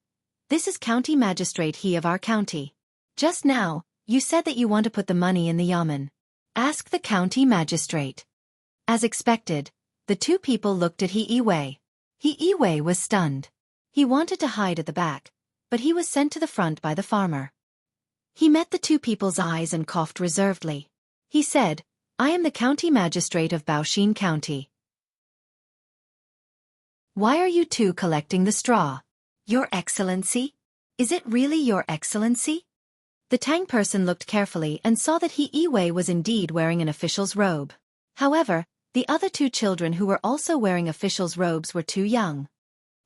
This is county magistrate He of our county. Just now, you said that you want to put the money in the yamen. Ask the county magistrate. As expected, the 2 people looked at He Yiwei. He Yiwei was stunned. He wanted to hide at the back, but he was sent to the front by the farmer. He met the 2 people's eyes and coughed reservedly. He said, I am the county magistrate of Baoxin County. Why are you 2 collecting the straw? Your Excellency? Is it really Your Excellency? The Tang person looked carefully and saw that He Yiwei was indeed wearing an official's robe. However, The other two children who were also wearing officials' robes were too young.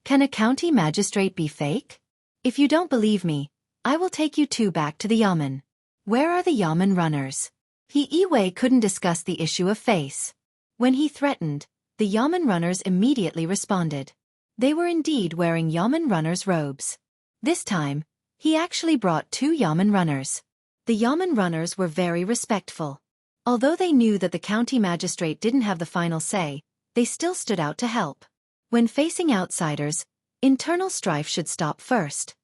Can a county magistrate be fake? If you don't believe me, I will take you two back to the yamen. Where are the yamen runners? He couldn't discuss the issue of face. When he threatened, the yamen runners immediately responded. They were indeed wearing yamen runners' robes. This time, he actually brought two yamen runners. The yamen runners were very respectful. Although they knew that the county magistrate didn't have the final say, they still stood out to help. When facing outsiders, internal strife should stop first.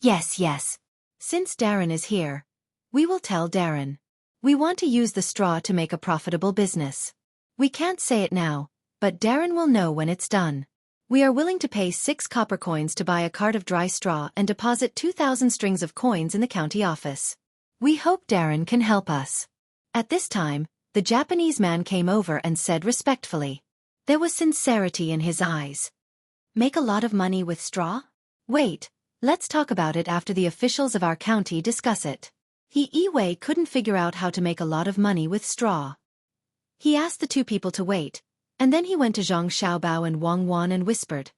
Yes. Since Darren is here, we will tell Darren. We want to use the straw to make a profitable business. We can't say it now, but Darren will know when it's done. We are willing to pay 6 copper coins to buy a cart of dry straw and deposit 2,000 strings of coins in the county office. We hope Darren can help us. At this time, the Japanese man came over and said respectfully. There was sincerity in his eyes. Make a lot of money with straw? Wait, let's talk about it after the officials of our county discuss it. He couldn't figure out how to make a lot of money with straw. He asked the two people to wait, and then he went to Zhang Xiaobao and Wang Wan and whispered.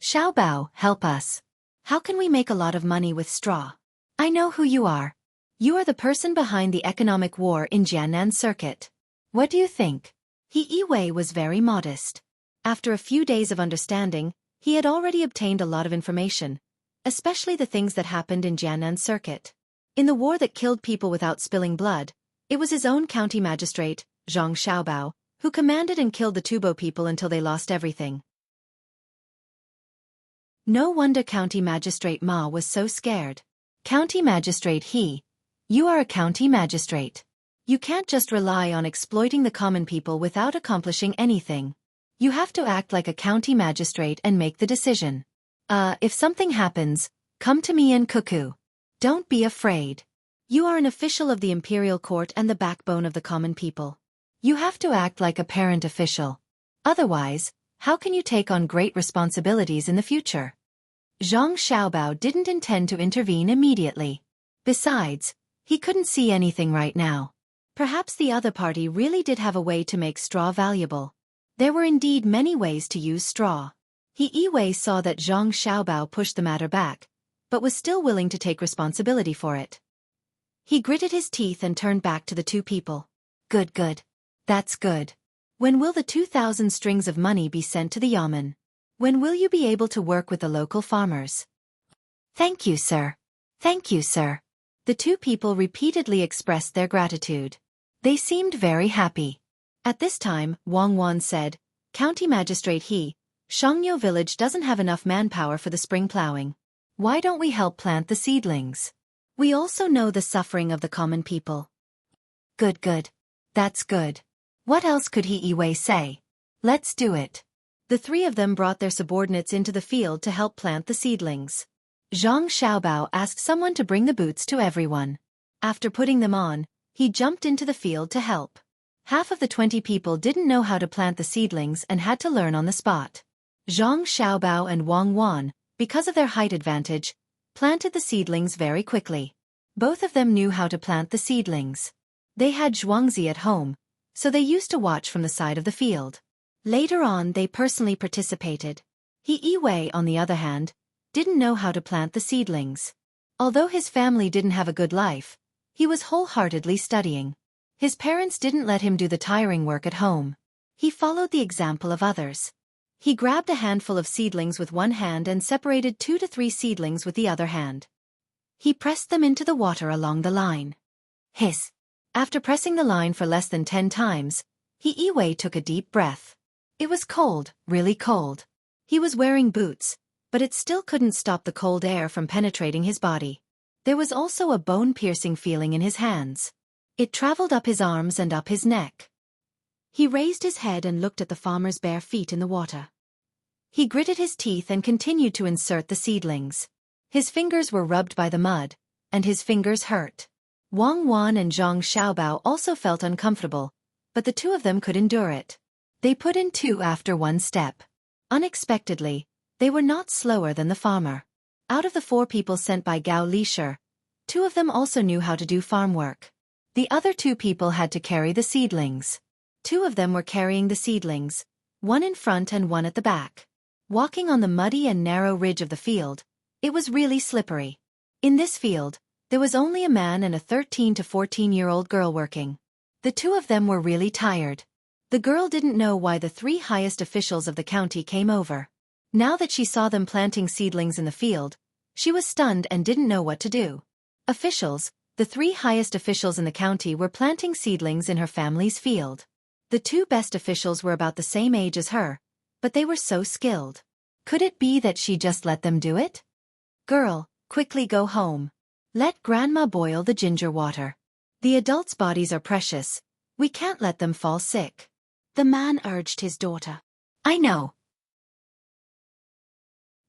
Xiaobao, help us. How can we make a lot of money with straw? I know who you are. You are the person behind the economic war in Jiannan Circuit. What do you think? He was very modest. After a few days of understanding, he had already obtained a lot of information, especially the things that happened in Jiannan Circuit. In the war that killed people without spilling blood, it was his own county magistrate, Zhang Xiaobao, who commanded and killed the Tubo people until they lost everything. No wonder County Magistrate Ma was so scared. County Magistrate you are a county magistrate. You can't just rely on exploiting the common people without accomplishing anything. You have to act like a county magistrate and make the decision. If something happens, come to me and cuckoo. Don't be afraid. You are an official of the imperial court and the backbone of the common people. You have to act like a parent official. Otherwise, how can you take on great responsibilities in the future? Zhang Xiaobao didn't intend to intervene immediately. Besides, he couldn't see anything right now. Perhaps the other party really did have a way to make straw valuable. There were indeed many ways to use straw. He saw that Zhang Xiaobao pushed the matter back, but was still willing to take responsibility for it. He gritted his teeth and turned back to the two people. Good. That's good. When will the 2,000 strings of money be sent to the yamen? When will you be able to work with the local farmers? Thank you, sir. The two people repeatedly expressed their gratitude. They seemed very happy. At this time, Wang Wan said, County Magistrate Shangyo village doesn't have enough manpower for the spring plowing. Why don't we help plant the seedlings? We also know the suffering of the common people. Good. That's good. What else could He say? Let's do it. The three of them brought their subordinates into the field to help plant the seedlings. Zhang Xiaobao asked someone to bring the boots to everyone. After putting them on, he jumped into the field to help. Half of the 20 people didn't know how to plant the seedlings and had to learn on the spot. Zhang Xiaobao and Wang Wan, because of their height advantage, planted the seedlings very quickly. Both of them knew how to plant the seedlings. They had Zhuangzi at home, so they used to watch from the side of the field. Later on they personally participated. He on the other hand, didn't know how to plant the seedlings. Although his family didn't have a good life, he was wholeheartedly studying. His parents didn't let him do the tiring work at home. He followed the example of others. He grabbed a handful of seedlings with one hand and separated 2 to 3 seedlings with the other hand. He pressed them into the water along the line. Hiss. After pressing the line for less than 10 times, He took a deep breath. It was cold, really cold. He was wearing boots, but it still couldn't stop the cold air from penetrating his body. There was also a bone-piercing feeling in his hands. It traveled up his arms and up his neck. He raised his head and looked at the farmer's bare feet in the water. He gritted his teeth and continued to insert the seedlings. His fingers were rubbed by the mud, and his fingers hurt. Wang Wan and Zhang Xiaobao also felt uncomfortable, but the two of them could endure it. They put in 2 after 1 step. Unexpectedly, they were not slower than the farmer. Out of the 4 people sent by Gao Lisher, 2 of them also knew how to do farm work. The other 2 people had to carry the seedlings. Two of them were carrying the seedlings, one in front and one at the back. Walking on the muddy and narrow ridge of the field, it was really slippery. In this field, there was only a man and a 13 to 14-year-old girl working. The two of them were really tired. The girl didn't know why the three highest officials of the county came over. Now that she saw them planting seedlings in the field, she was stunned and didn't know what to do. Officials, the three highest officials in the county were planting seedlings in her family's field. The two best officials were about the same age as her, but they were so skilled. Could it be that she just let them do it? Girl, quickly go home. Let Grandma boil the ginger water. The adults' bodies are precious. We can't let them fall sick. The man urged his daughter. I know.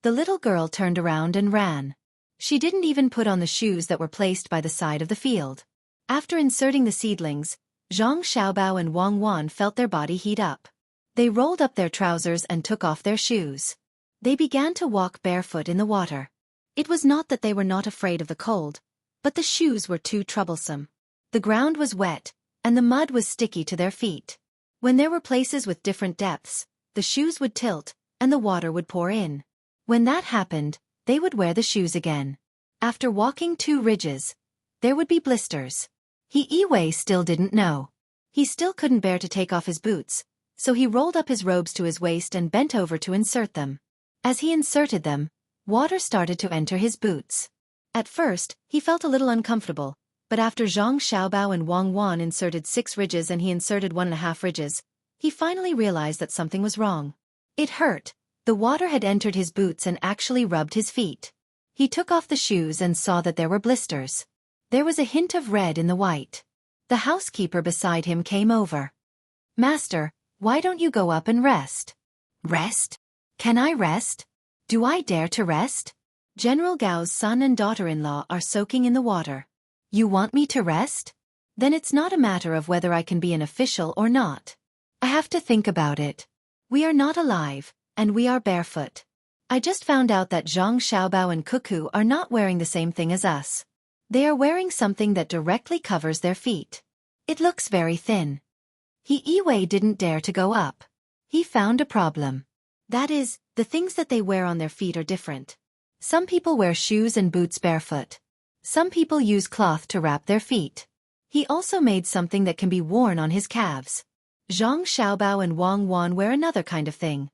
The little girl turned around and ran. She didn't even put on the shoes that were placed by the side of the field. After inserting the seedlings, Zhang Xiaobao and Wang Wan felt their body heat up. They rolled up their trousers and took off their shoes. They began to walk barefoot in the water. It was not that they were not afraid of the cold, but the shoes were too troublesome. The ground was wet, and the mud was sticky to their feet. When there were places with different depths, the shoes would tilt, and the water would pour in. When that happened, they would wear the shoes again. After walking 2 ridges, there would be blisters. He still didn't know. He still couldn't bear to take off his boots, so he rolled up his robes to his waist and bent over to insert them. As he inserted them, water started to enter his boots. At first, he felt a little uncomfortable, but after Zhang Xiaobao and Wang Wan inserted 6 ridges and he inserted 1.5 ridges, he finally realized that something was wrong. It hurt. The water had entered his boots and actually rubbed his feet. He took off the shoes and saw that there were blisters. There was a hint of red in the white. The housekeeper beside him came over. Master, why don't you go up and rest? Rest? Can I rest? Do I dare to rest? General Gao's son and daughter-in-law are soaking in the water. You want me to rest? Then it's not a matter of whether I can be an official or not. I have to think about it. We are not alive, and we are barefoot. I just found out that Zhang Xiaobao and Xueqi are not wearing the same thing as us. They are wearing something that directly covers their feet. It looks very thin. He didn't dare to go up. He found a problem. That is, the things that they wear on their feet are different. Some people wear shoes and boots barefoot. Some people use cloth to wrap their feet. He also made something that can be worn on his calves. Zhang Xiaobao and Wang Wan wear another kind of thing.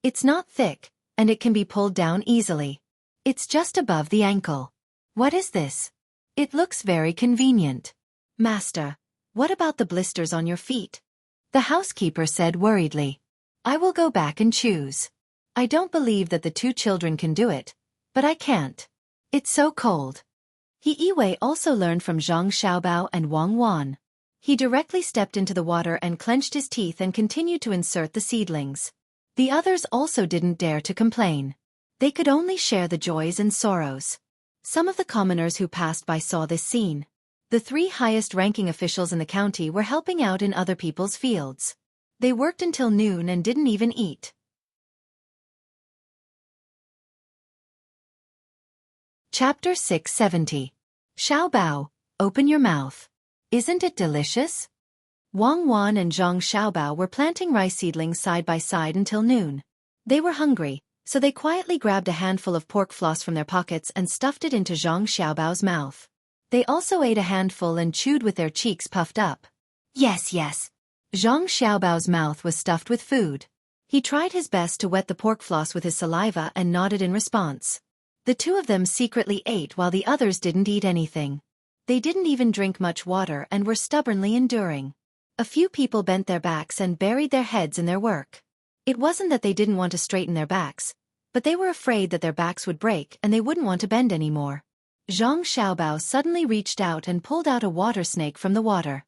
It's not thick, and it can be pulled down easily. It's just above the ankle. What is this? It looks very convenient. Master, what about the blisters on your feet? The housekeeper said worriedly. I will go back and choose. I don't believe that the 2 children can do it, but I can't. It's so cold. He also learned from Zhang Xiaobao and Wang Wan. He directly stepped into the water and clenched his teeth and continued to insert the seedlings. The others also didn't dare to complain. They could only share the joys and sorrows. Some of the commoners who passed by saw this scene. The 3 highest-ranking officials in the county were helping out in other people's fields. They worked until noon and didn't even eat. Chapter 670. Xiaobao, open your mouth. Isn't it delicious? Wang Wan and Zhang Xiaobao were planting rice seedlings side by side until noon. They were hungry, so they quietly grabbed a handful of pork floss from their pockets and stuffed it into Zhang Xiaobao's mouth. They also ate a handful and chewed with their cheeks puffed up. Yes. Zhang Xiaobao's mouth was stuffed with food. He tried his best to wet the pork floss with his saliva and nodded in response. The 2 of them secretly ate while the others didn't eat anything. They didn't even drink much water and were stubbornly enduring. A few people bent their backs and buried their heads in their work. It wasn't that they didn't want to straighten their backs, but they were afraid that their backs would break and they wouldn't want to bend anymore. Zhang Xiaobao suddenly reached out and pulled out a water snake from the water.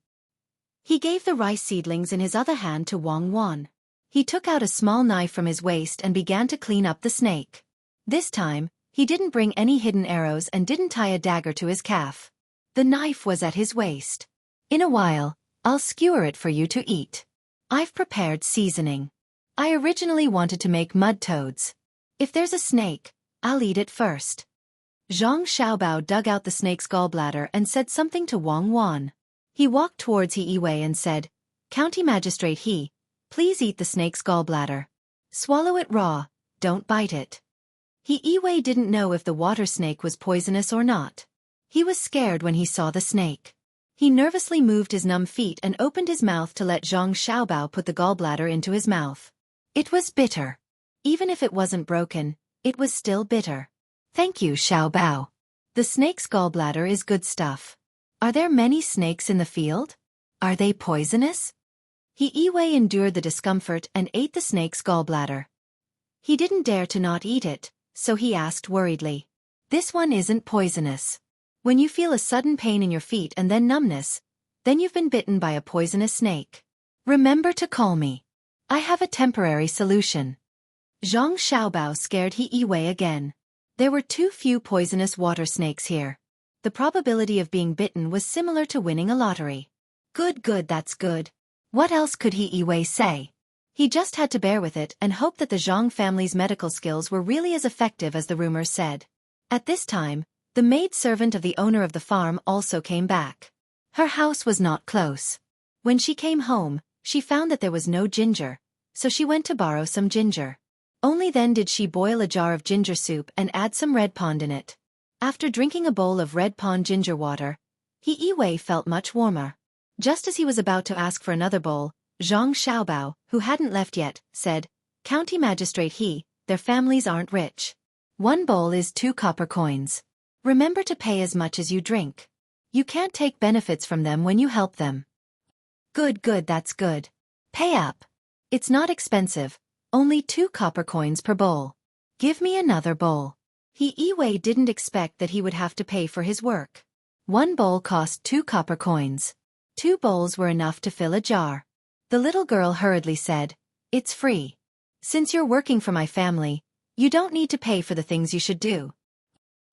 He gave the rice seedlings in his other hand to Wang Wan. He took out a small knife from his waist and began to clean up the snake. This time, he didn't bring any hidden arrows and didn't tie a dagger to his calf. The knife was at his waist. In a while, I'll skewer it for you to eat. I've prepared seasoning. I originally wanted to make mud toads. If there's a snake, I'll eat it first. Zhang Xiaobao dug out the snake's gallbladder and said something to Wang Wan. He walked towards He Wei and said, "County Magistrate He, please eat the snake's gallbladder. Swallow it raw, don't bite it." He Wei didn't know if the water snake was poisonous or not. He was scared when he saw the snake. He nervously moved his numb feet and opened his mouth to let Zhang Xiaobao put the gallbladder into his mouth. It was bitter. Even if it wasn't broken, it was still bitter. "Thank you, Xiaobao. The snake's gallbladder is good stuff. Are there many snakes in the field? Are they poisonous?" He Wei endured the discomfort and ate the snake's gallbladder. He didn't dare to not eat it, so he asked worriedly. "This one isn't poisonous. When you feel a sudden pain in your feet and then numbness, then you've been bitten by a poisonous snake. Remember to call me. I have a temporary solution." Zhang Xiaobao scared He Wei again. There were too few poisonous water snakes here. The probability of being bitten was similar to winning a lottery. Good, that's good. What else could He Wei say? He just had to bear with it and hope that the Zhang family's medical skills were really as effective as the rumors said. At this time, the maid-servant of the owner of the farm also came back. Her house was not close. When she came home, she found that there was no ginger, so she went to borrow some ginger. Only then did she boil a jar of ginger soup and add some red pond in it. After drinking a bowl of red pond ginger water, He Wei felt much warmer. Just as he was about to ask for another bowl, Zhang Xiaobao, who hadn't left yet, said, "County Magistrate He, their families aren't rich. 1 bowl is 2 copper coins. Remember to pay as much as you drink. You can't take benefits from them when you help them." Good, that's good. Pay up. It's not expensive, only 2 copper coins per bowl. Give me another bowl. He Wei didn't expect that he would have to pay for his work. 1 bowl cost 2 copper coins. 2 bowls were enough to fill a jar. The little girl hurriedly said, "It's free. Since you're working for my family, you don't need to pay for the things you should do."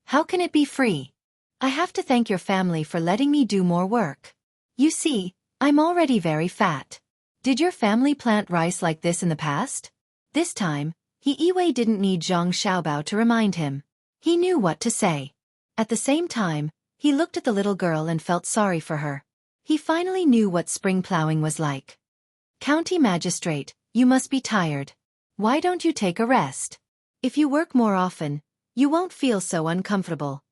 "How can it be free? I have to thank your family for letting me do more work. You see, I'm already very fat. Did your family plant rice like this in the past?" This time, He Wei didn't need Zhang Xiaobao to remind him. He knew what to say. At the same time, he looked at the little girl and felt sorry for her. He finally knew what spring plowing was like. "County Magistrate, you must be tired. Why don't you take a rest? If you work more often, you won't feel so uncomfortable."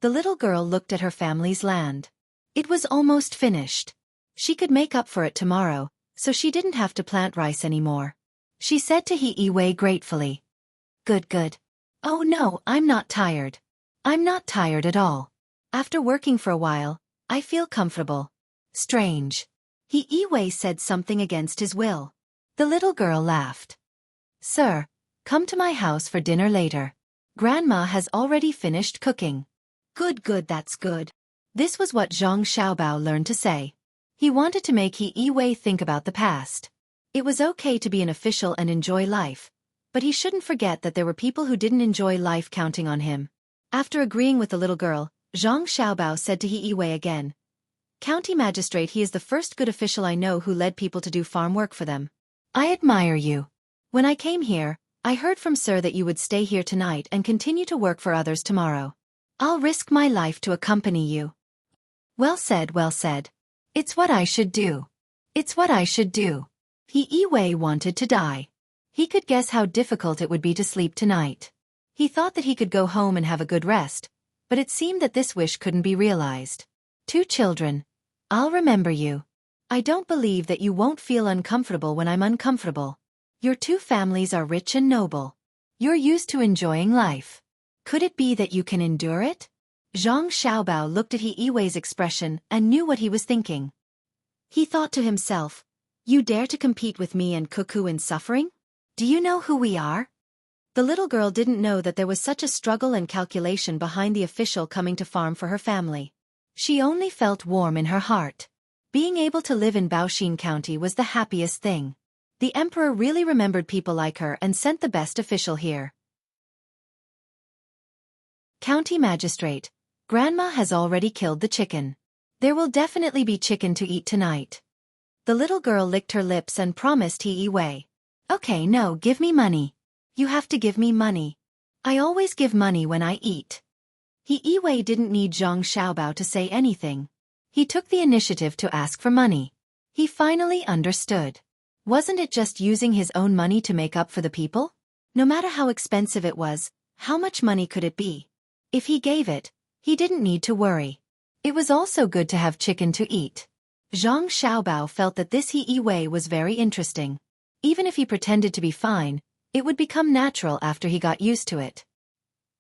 The little girl looked at her family's land. It was almost finished. She could make up for it tomorrow, so she didn't have to plant rice anymore. She said to He Wei gratefully, Good. Oh no, I'm not tired. I'm not tired at all. After working for a while, I feel comfortable." Strange. He Wei said something against his will. The little girl laughed. "Sir, come to my house for dinner later. Grandma has already finished cooking." Good, that's good. This was what Zhang Xiaobao learned to say. He wanted to make He Wei think about the past. It was okay to be an official and enjoy life, but he shouldn't forget that there were people who didn't enjoy life counting on him. After agreeing with the little girl, Zhang Xiaobao said to He Wei again, "County Magistrate, he is the first good official I know who led people to do farm work for them. I admire you. When I came here, I heard from Sir that you would stay here tonight and continue to work for others tomorrow. I'll risk my life to accompany you." Well said. It's what I should do. He Wei wanted to die. He could guess how difficult it would be to sleep tonight. He thought that he could go home and have a good rest, but it seemed that this wish couldn't be realized. "2 children. I'll remember you. I don't believe that you won't feel uncomfortable when I'm uncomfortable. Your 2 families are rich and noble. You're used to enjoying life. Could it be that you can endure it?" Zhang Xiaobao looked at He Wei's expression and knew what he was thinking. He thought to himself, "You dare to compete with me and Cuckoo in suffering? Do you know who we are?" The little girl didn't know that there was such a struggle and calculation behind the official coming to farm for her family. She only felt warm in her heart. Being able to live in Baoxin County was the happiest thing. The emperor really remembered people like her and sent the best official here. "County Magistrate, Grandma has already killed the chicken. There will definitely be chicken to eat tonight." The little girl licked her lips and promised He Wei. "Okay, no, give me money. You have to give me money. I always give money when I eat." He Yiwei didn't need Zhang Xiaobao to say anything. He took the initiative to ask for money. He finally understood. Wasn't it just using his own money to make up for the people? No matter how expensive it was, how much money could it be? If he gave it, he didn't need to worry. It was also good to have chicken to eat. Zhang Xiaobao felt that this He Yiwei was very interesting. Even if he pretended to be fine, it would become natural after he got used to it.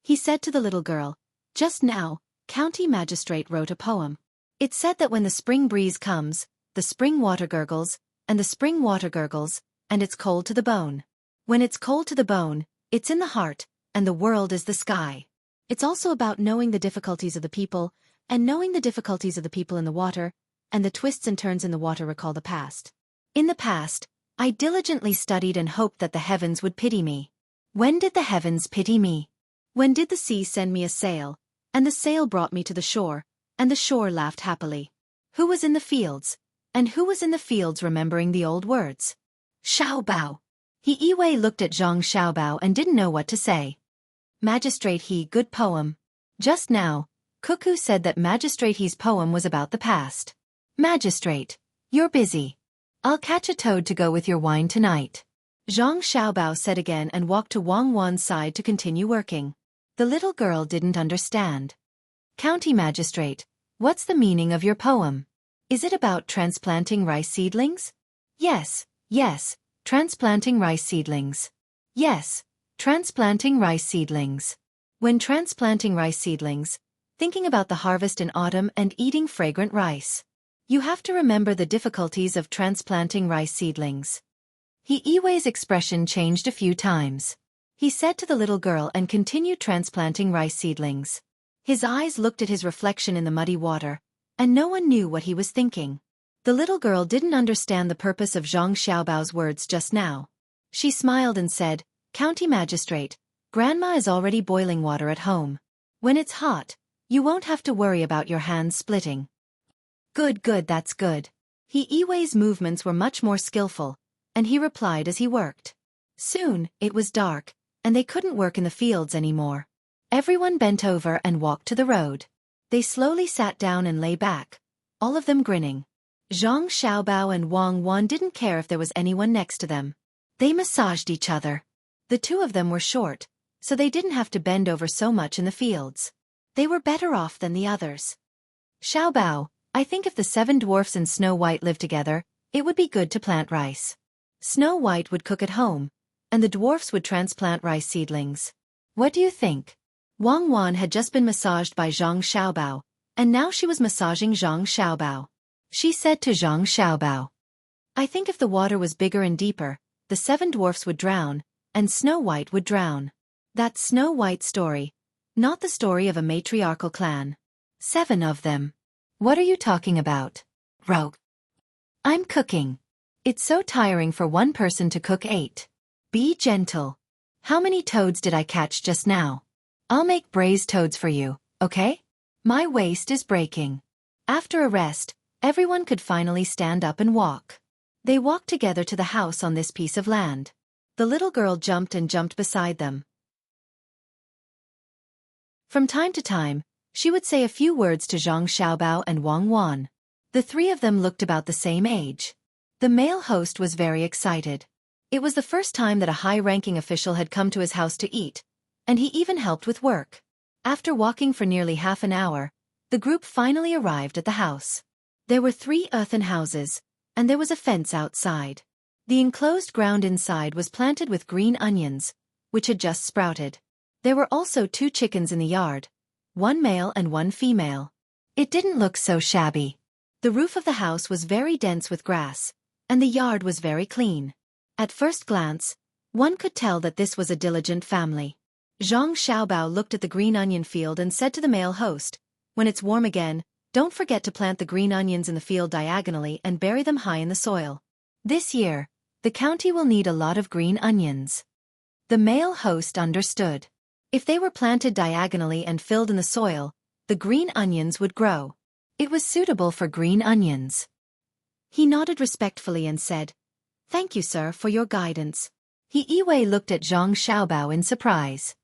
He said to the little girl, "Just now, County Magistrate wrote a poem. It said that when the spring breeze comes, the spring water gurgles, and the spring water gurgles, and it's cold to the bone. When it's cold to the bone, it's in the heart, and the world is the sky. It's also about knowing the difficulties of the people, and knowing the difficulties of the people in the water, and the twists and turns in the water recall the past. In the past, I diligently studied and hoped that the heavens would pity me. When did the heavens pity me? When did the sea send me a sail, and the sail brought me to the shore, and the shore laughed happily? Who was in the fields? And who was in the fields remembering the old words? Xiaobao." He Yiwei looked at Zhang Xiaobao and didn't know what to say. Magistrate He, good poem. Just now, Cuckoo said that Magistrate He's poem was about the past. Magistrate, you're busy. I'll catch a toad to go with your wine tonight. Zhang Xiaobao said again and walked to Wang Wan's side to continue working. The little girl didn't understand. County Magistrate, what's the meaning of your poem? Is it about transplanting rice seedlings? Yes, transplanting rice seedlings. Yes, transplanting rice seedlings. When transplanting rice seedlings, thinking about the harvest in autumn and eating fragrant rice. You have to remember the difficulties of transplanting rice seedlings. He Yiwei's expression changed a few times. He said to the little girl and continued transplanting rice seedlings. His eyes looked at his reflection in the muddy water, and no one knew what he was thinking. The little girl didn't understand the purpose of Zhang Xiaobao's words just now. She smiled and said, "County Magistrate, Grandma is already boiling water at home. When it's hot, you won't have to worry about your hands splitting." Good, that's good. He Yiwei's movements were much more skillful, and he replied as he worked. Soon, it was dark, and they couldn't work in the fields anymore. Everyone bent over and walked to the road. They slowly sat down and lay back, all of them grinning. Zhang Xiaobao and Wang Wan didn't care if there was anyone next to them. They massaged each other. The two of them were short, so they didn't have to bend over so much in the fields. They were better off than the others. Xiaobao, I think if the 7 dwarfs and Snow White lived together, it would be good to plant rice. Snow White would cook at home, and the dwarfs would transplant rice seedlings. What do you think? Wang Wan had just been massaged by Zhang Xiaobao, and now she was massaging Zhang Xiaobao. She said to Zhang Xiaobao, I think if the water was bigger and deeper, the 7 dwarfs would drown, and Snow White would drown. That's Snow White's story, not the story of a matriarchal clan. 7 of them. What are you talking about? Rogue. I'm cooking. It's so tiring for one person to cook 8. Be gentle. How many toads did I catch just now? I'll make braised toads for you, okay? My waist is breaking. After a rest, everyone could finally stand up and walk. They walked together to the house on this piece of land. The little girl jumped and jumped beside them. From time to time, she would say a few words to Zhang Xiaobao and Wang Wan. The 3 of them looked about the same age. The male host was very excited. It was the first time that a high-ranking official had come to his house to eat, and he even helped with work. After walking for nearly half an hour, the group finally arrived at the house. There were 3 earthen houses, and there was a fence outside. The enclosed ground inside was planted with green onions, which had just sprouted. There were also 2 chickens in the yard, 1 male and 1 female. It didn't look so shabby. The roof of the house was very dense with grass, and the yard was very clean. At first glance, one could tell that this was a diligent family. Zhang Xiaobao looked at the green onion field and said to the male host, when it's warm again, don't forget to plant the green onions in the field diagonally and bury them high in the soil. This year, the county will need a lot of green onions. The male host understood. If they were planted diagonally and filled in the soil, the green onions would grow. It was suitable for green onions. He nodded respectfully and said, Thank you, sir, for your guidance. He Yiwei looked at Zhang Xiaobao in surprise.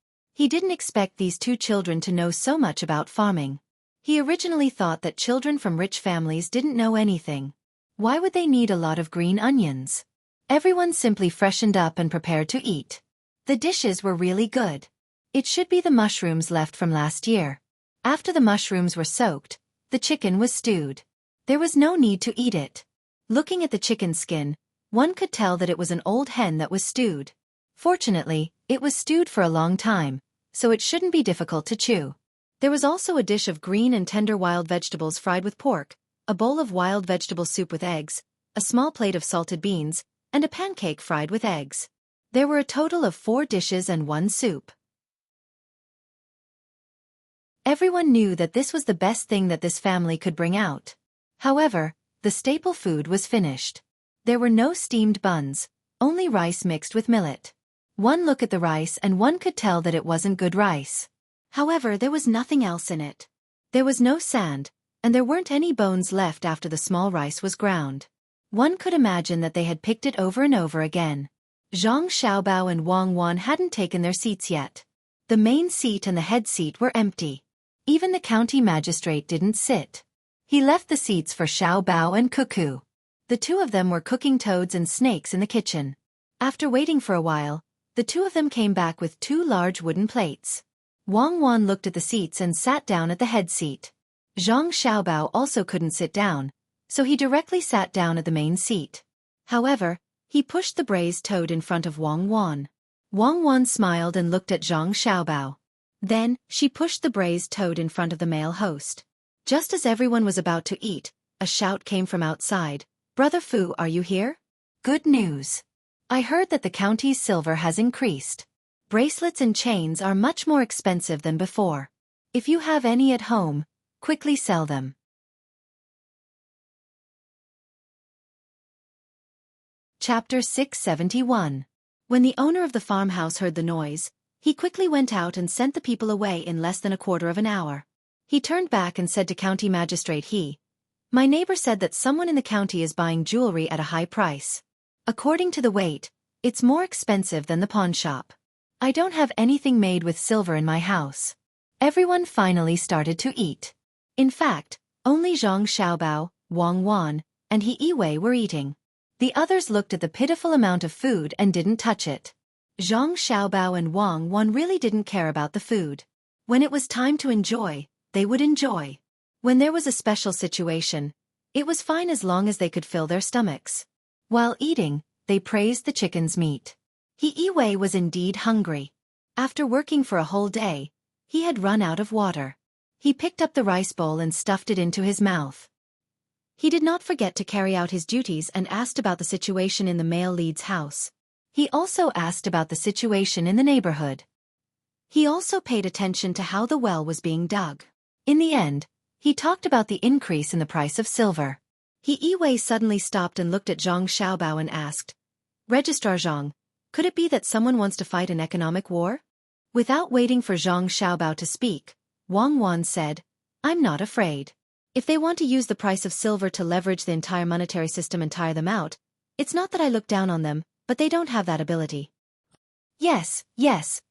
He didn't expect these two children to know so much about farming. He originally thought that children from rich families didn't know anything. Why would they need a lot of green onions? Everyone simply freshened up and prepared to eat. The dishes were really good. It should be the mushrooms left from last year. After the mushrooms were soaked, the chicken was stewed. There was no need to eat it. Looking at the chicken skin, one could tell that it was an old hen that was stewed. Fortunately, it was stewed for a long time, so it shouldn't be difficult to chew. There was also a dish of green and tender wild vegetables fried with pork, a bowl of wild vegetable soup with eggs, a small plate of salted beans, and a pancake fried with eggs. There were a total of 4 dishes and 1 soup. Everyone knew that this was the best thing that this family could bring out. However, the staple food was finished. There were no steamed buns, only rice mixed with millet. One look at the rice and one could tell that it wasn't good rice. However, there was nothing else in it. There was no sand, and there weren't any bones left after the small rice was ground. One could imagine that they had picked it over and over again. Zhang Xiaobao and Wang Wan hadn't taken their seats yet. The main seat and the head seat were empty. Even the county magistrate didn't sit. He left the seats for Xiaobao and Cuckoo. The two of them were cooking toads and snakes in the kitchen. After waiting for a while, the two of them came back with 2 large wooden plates. Wang Wan looked at the seats and sat down at the head seat. Zhang Xiaobao also couldn't sit down, so he directly sat down at the main seat. However, he pushed the braised toad in front of Wang Wan. Wang Wan smiled and looked at Zhang Xiaobao. Then, she pushed the braised toad in front of the male host. Just as everyone was about to eat, a shout came from outside. "Brother Fu, are you here? Good news. I heard that the county's silver has increased. Bracelets and chains are much more expensive than before. If you have any at home, quickly sell them." Chapter 671. When the owner of the farmhouse heard the noise, he quickly went out and sent the people away in less than a quarter of an hour. He turned back and said to County Magistrate My neighbor said that someone in the county is buying jewelry at a high price. According to the weight, it's more expensive than the pawn shop. I don't have anything made with silver in my house. Everyone finally started to eat. In fact, only Zhang Xiaobao, Wang Wan, and He Yiwei were eating. The others looked at the pitiful amount of food and didn't touch it. Zhang Xiaobao and Wang Wan really didn't care about the food. When it was time to enjoy, they would enjoy. When there was a special situation, it was fine as long as they could fill their stomachs. While eating, they praised the chicken's meat. He Yiwei was indeed hungry. After working for a whole day, he had run out of water. He picked up the rice bowl and stuffed it into his mouth. He did not forget to carry out his duties and asked about the situation in the male lead's house. He also asked about the situation in the neighborhood. He also paid attention to how the well was being dug. In the end, he talked about the increase in the price of silver. He Yiwei suddenly stopped and looked at Zhang Xiaobao and asked, "Registrar Zhang, could it be that someone wants to fight an economic war?" Without waiting for Zhang Xiaobao to speak, Wang Wan said, "I'm not afraid. If they want to use the price of silver to leverage the entire monetary system and tire them out, it's not that I look down on them, but they don't have that ability." Yes,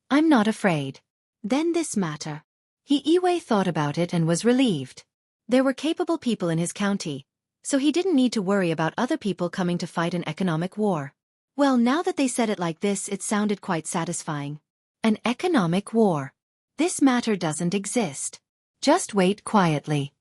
I'm not afraid. Then this matter. He Yiwei thought about it and was relieved. There were capable people in his county, so he didn't need to worry about other people coming to fight an economic war. Well, now that they said it like this, it sounded quite satisfying. An economic war. This matter doesn't exist. Just wait quietly.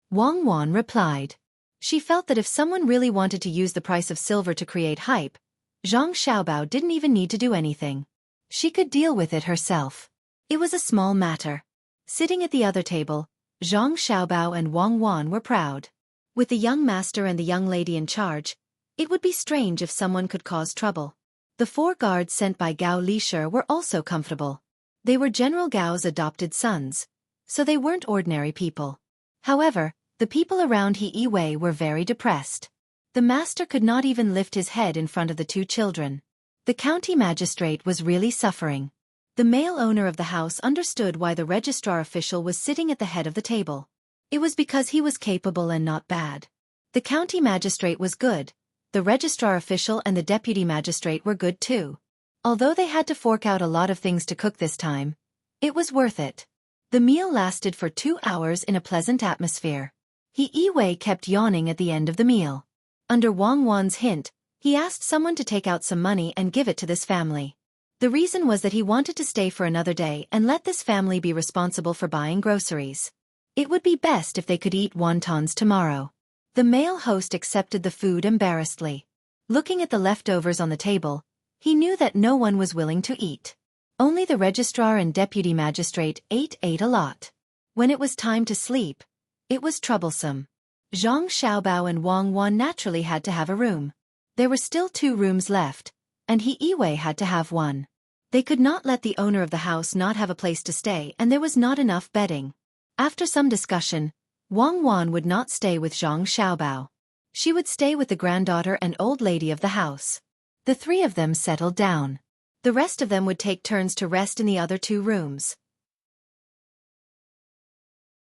Wang Wan replied. She felt that if someone really wanted to use the price of silver to create hype, Zhang Xiaobao didn't even need to do anything. She could deal with it herself. It was a small matter. Sitting at the other table, Zhang Xiaobao and Wang Wan were proud. With the young master and the young lady in charge, it would be strange if someone could cause trouble. The 4 guards sent by Gao Lisher were also comfortable. They were General Gao's adopted sons, so they weren't ordinary people. However, the people around He Yiwei were very depressed. The master could not even lift his head in front of the 2 children. The county magistrate was really suffering. The male owner of the house understood why the registrar official was sitting at the head of the table. It was because he was capable and not bad. The county magistrate was good. The registrar official and the deputy magistrate were good too. Although they had to fork out a lot of things to cook this time, It was worth it. The meal lasted for 2 hours in a pleasant atmosphere. He Yi kept yawning at the end of the meal. Under Wang Wan's hint, he asked someone to take out some money and give it to this family. The reason was that he wanted to stay for another day and let this family be responsible for buying groceries. It would be best if they could eat wontons tomorrow. The male host accepted the food embarrassedly. Looking at the leftovers on the table, he knew that no one was willing to eat. Only the registrar and deputy magistrate ate a lot. When it was time to sleep, it was troublesome. Zhang Xiaobao and Wang Wan naturally had to have a room. There were still 2 rooms left, and He Yiwei had to have one. They could not let the owner of the house not have a place to stay, and there was not enough bedding. After some discussion, Wang Wan would not stay with Zhang Xiaobao. She would stay with the granddaughter and old lady of the house. The 3 of them settled down. The rest of them would take turns to rest in the other 2 rooms.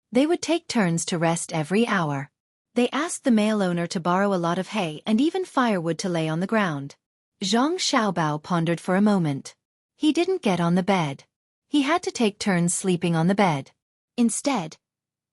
They would take turns to rest every hour. They asked the male owner to borrow a lot of hay and even firewood to lay on the ground. Zhang Xiaobao pondered for a moment. He didn't get on the bed. He had to take turns sleeping on the bed. Instead,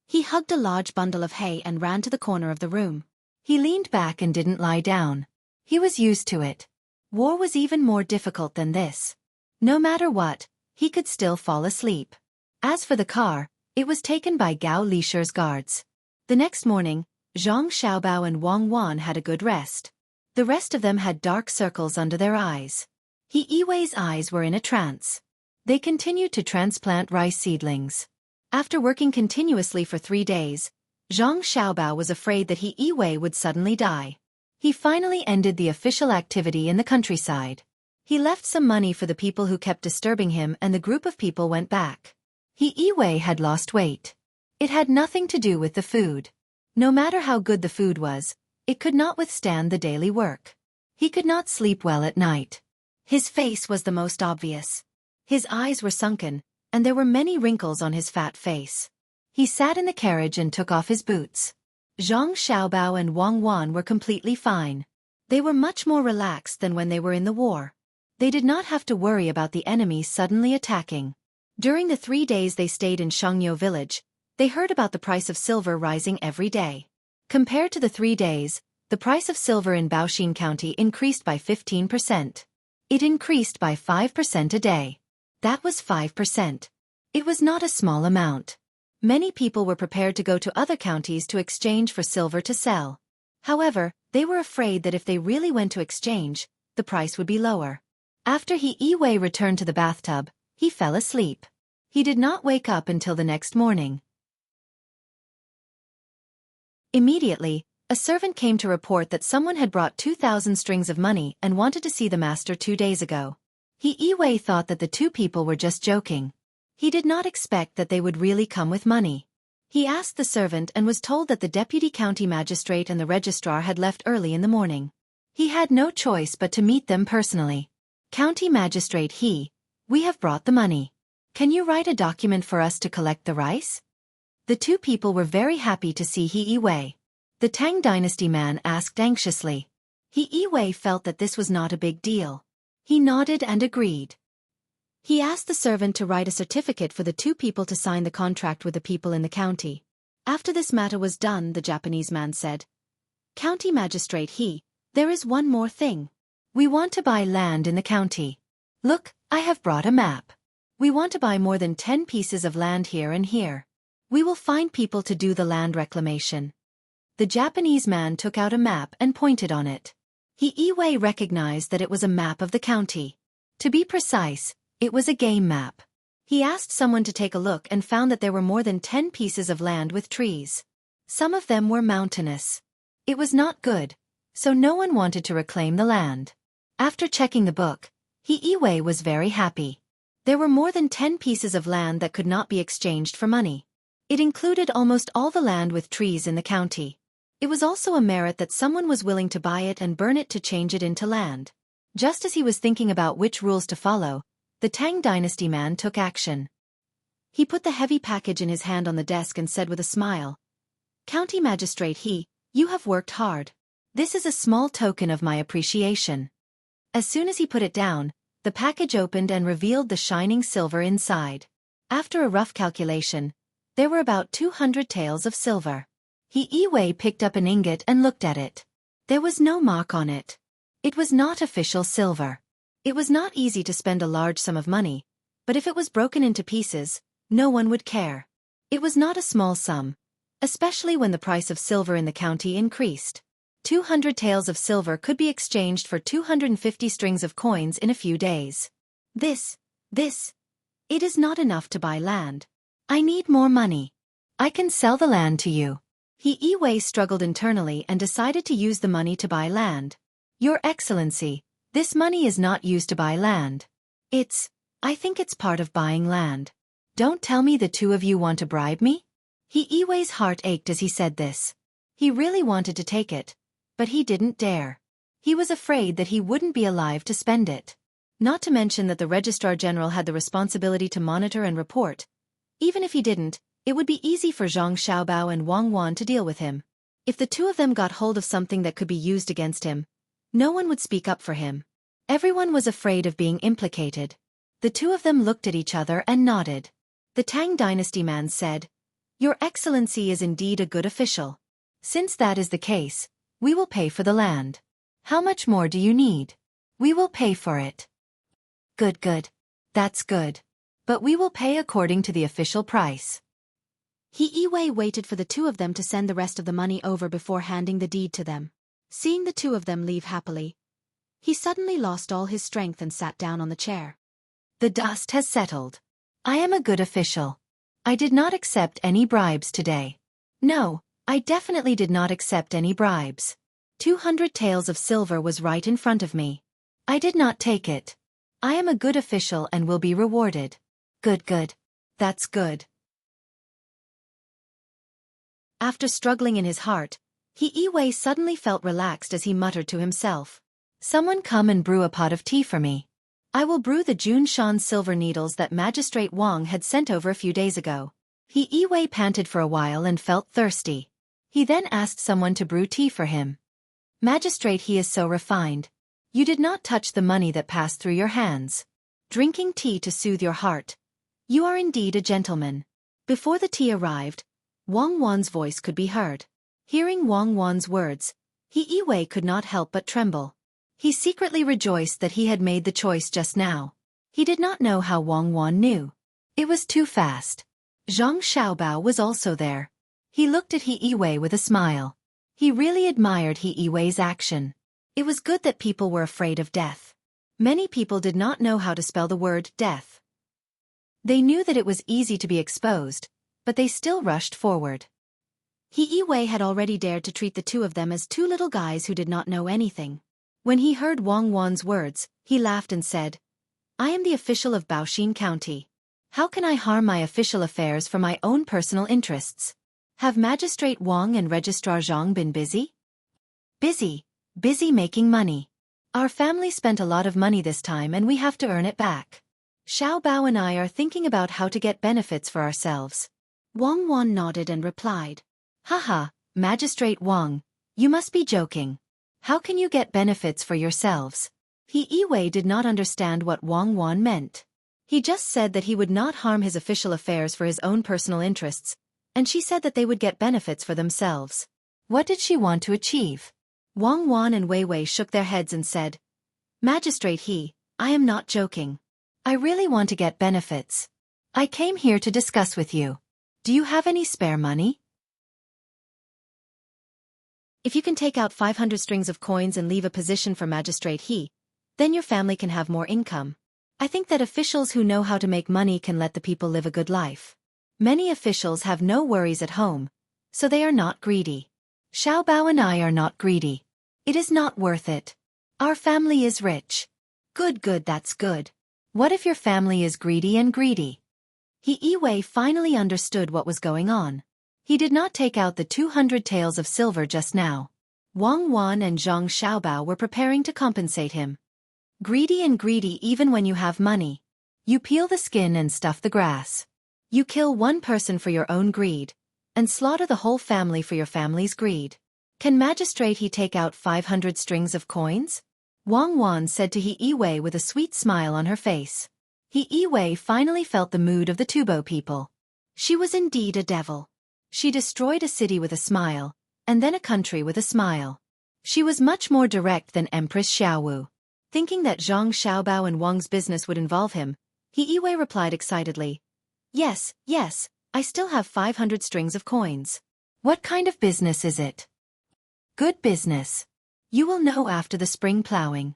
he hugged a large bundle of hay and ran to the corner of the room. He leaned back and didn't lie down. He was used to it. War was even more difficult than this. No matter what, he could still fall asleep. As for the car, it was taken by Gao Lisher's guards. The next morning, Zhang Xiaobao and Wang Wan had a good rest. The rest of them had dark circles under their eyes. He Yiwei's eyes were in a trance. They continued to transplant rice seedlings. After working continuously for 3 days, Zhang Xiaobao was afraid that He Yiwei would suddenly die. He finally ended the official activity in the countryside. He left some money for the people who kept disturbing him, and the group of people went back. He Yiwei had lost weight. It had nothing to do with the food. No matter how good the food was, it could not withstand the daily work. He could not sleep well at night. His face was the most obvious. His eyes were sunken, and there were many wrinkles on his fat face. He sat in the carriage and took off his boots. Zhang Xiaobao and Wang Wan were completely fine. They were much more relaxed than when they were in the war. They did not have to worry about the enemy suddenly attacking. During the 3 days they stayed in Shengyo village, they heard about the price of silver rising every day. Compared to the 3 days, the price of silver in Baoxin County increased by 15%. It increased by 5% a day. That was 5%. It was not a small amount. Many people were prepared to go to other counties to exchange for silver to sell. However, they were afraid that if they really went to exchange, the price would be lower. After He Yiwei returned to the bathtub, he fell asleep. He did not wake up until the next morning. Immediately, a servant came to report that someone had brought 2,000 strings of money and wanted to see the master 2 days ago. He Yiwei thought that the 2 people were just joking. He did not expect that they would really come with money. He asked the servant and was told that the deputy county magistrate and the registrar had left early in the morning. He had no choice but to meet them personally. County magistrate we have brought the money. Can you write a document for us to collect the rice? The 2 people were very happy to see He Yiwei. The Tang dynasty man asked anxiously. He Yiwei felt that this was not a big deal. He nodded and agreed. He asked the servant to write a certificate for the 2 people to sign the contract with the people in the county. After this matter was done, the Japanese man said, "County magistrate there is one more thing. We want to buy land in the county. Look, I have brought a map. We want to buy more than 10 pieces of land here and here. We will find people to do the land reclamation." The Japanese man took out a map and pointed on it. He Yiwei recognized that it was a map of the county. To be precise, it was a game map. He asked someone to take a look and found that there were more than 10 pieces of land with trees. Some of them were mountainous. It was not good, so no one wanted to reclaim the land. After checking the book, He Yiwei was very happy. There were more than 10 pieces of land that could not be exchanged for money. It included almost all the land with trees in the county. It was also a merit that someone was willing to buy it and burn it to change it into land. Just as he was thinking about which rules to follow, the Tang dynasty man took action. He put the heavy package in his hand on the desk and said with a smile, "County magistrate you have worked hard. This is a small token of my appreciation." As soon as he put it down, the package opened and revealed the shining silver inside. After a rough calculation, there were about 200 taels of silver. He Yiwei picked up an ingot and looked at it. There was no mark on it. It was not official silver. It was not easy to spend a large sum of money, but if it was broken into pieces, no one would care. It was not a small sum, especially when the price of silver in the county increased. 200 taels of silver could be exchanged for 250 strings of coins in a few days. It is not enough to buy land. I need more money. I can sell the land to you. He Yiwei struggled internally and decided to use the money to buy land. Your Excellency, this money is not used to buy land. I think it's part of buying land. Don't tell me the two of you want to bribe me? He Yiwei's heart ached as he said this. He really wanted to take it, but he didn't dare. He was afraid that he wouldn't be alive to spend it. Not to mention that the Registrar General had the responsibility to monitor and report. Even if he didn't, it would be easy for Zhang Xiaobao and Wang Wan to deal with him. If the two of them got hold of something that could be used against him, no one would speak up for him. Everyone was afraid of being implicated. The two of them looked at each other and nodded. The Tang dynasty man said, "Your Excellency is indeed a good official. Since that is the case, we will pay for the land. How much more do you need? We will pay for it." Good. That's good. But we will pay according to the official price. He Yiwei waited for the two of them to send the rest of the money over before handing the deed to them. Seeing the two of them leave happily, he suddenly lost all his strength and sat down on the chair. The dust has settled. I am a good official. I did not accept any bribes today. No, I definitely did not accept any bribes. 200 taels of silver was right in front of me. I did not take it. I am a good official and will be rewarded. Good. That's good. After struggling in his heart, He Yiwei suddenly felt relaxed as he muttered to himself. Someone come and brew a pot of tea for me. I will brew the Junshan silver needles that Magistrate Wang had sent over a few days ago. He Yiwei panted for a while and felt thirsty. He then asked someone to brew tea for him. Magistrate, he is so refined. You did not touch the money that passed through your hands. Drinking tea to soothe your heart. You are indeed a gentleman. Before the tea arrived, Wang Wan's voice could be heard. Hearing Wang Wan's words, He Yiwei could not help but tremble. He secretly rejoiced that he had made the choice just now. He did not know how Wang Wan knew. It was too fast. Zhang Xiaobao was also there. He looked at He Yiwei with a smile. He really admired He Yiwei's action. It was good that people were afraid of death. Many people did not know how to spell the word death. They knew that it was easy to be exposed, but they still rushed forward. He Yiwei had already dared to treat the two of them as two little guys who did not know anything. When he heard Wang Wan's words, he laughed and said, I am the official of Baoxin County. How can I harm my official affairs for my own personal interests? Have Magistrate Wang and Registrar Zhang been busy? Busy making money. Our family spent a lot of money this time and we have to earn it back. Xiao Bao and I are thinking about how to get benefits for ourselves. Wang Wan nodded and replied, Haha, Magistrate Wang, you must be joking. How can you get benefits for yourselves? He Yiwei did not understand what Wang Wan meant. He just said that he would not harm his official affairs for his own personal interests, and she said that they would get benefits for themselves. What did she want to achieve? Wang Wan and Wei Wei shook their heads and said, Magistrate I am not joking. I really want to get benefits. I came here to discuss with you. Do you have any spare money? If you can take out 500 strings of coins and leave a position for Magistrate then your family can have more income. I think that officials who know how to make money can let the people live a good life. Many officials have no worries at home, so they are not greedy. Xiao Bao and I are not greedy. It is not worth it. Our family is rich. Good, that's good. What if your family is greedy and greedy? He Yiwei finally understood what was going on. He did not take out the 200 taels of silver just now. Wang Wan and Zhang Xiaobao were preparing to compensate him. Greedy and greedy even when you have money. You peel the skin and stuff the grass. You kill one person for your own greed, and slaughter the whole family for your family's greed. Can Magistrate take out 500 strings of coins? Wang Wan said to He Yiwei with a sweet smile on her face. He Yiwei finally felt the mood of the Tubo people. She was indeed a devil. She destroyed a city with a smile, and then a country with a smile. She was much more direct than Empress Xiaowu. Thinking that Zhang Xiaobao and Wang's business would involve him, He Yiwei replied excitedly, "Yes, yes, I still have 500 strings of coins. What kind of business is it?" "Good business. You will know after the spring plowing."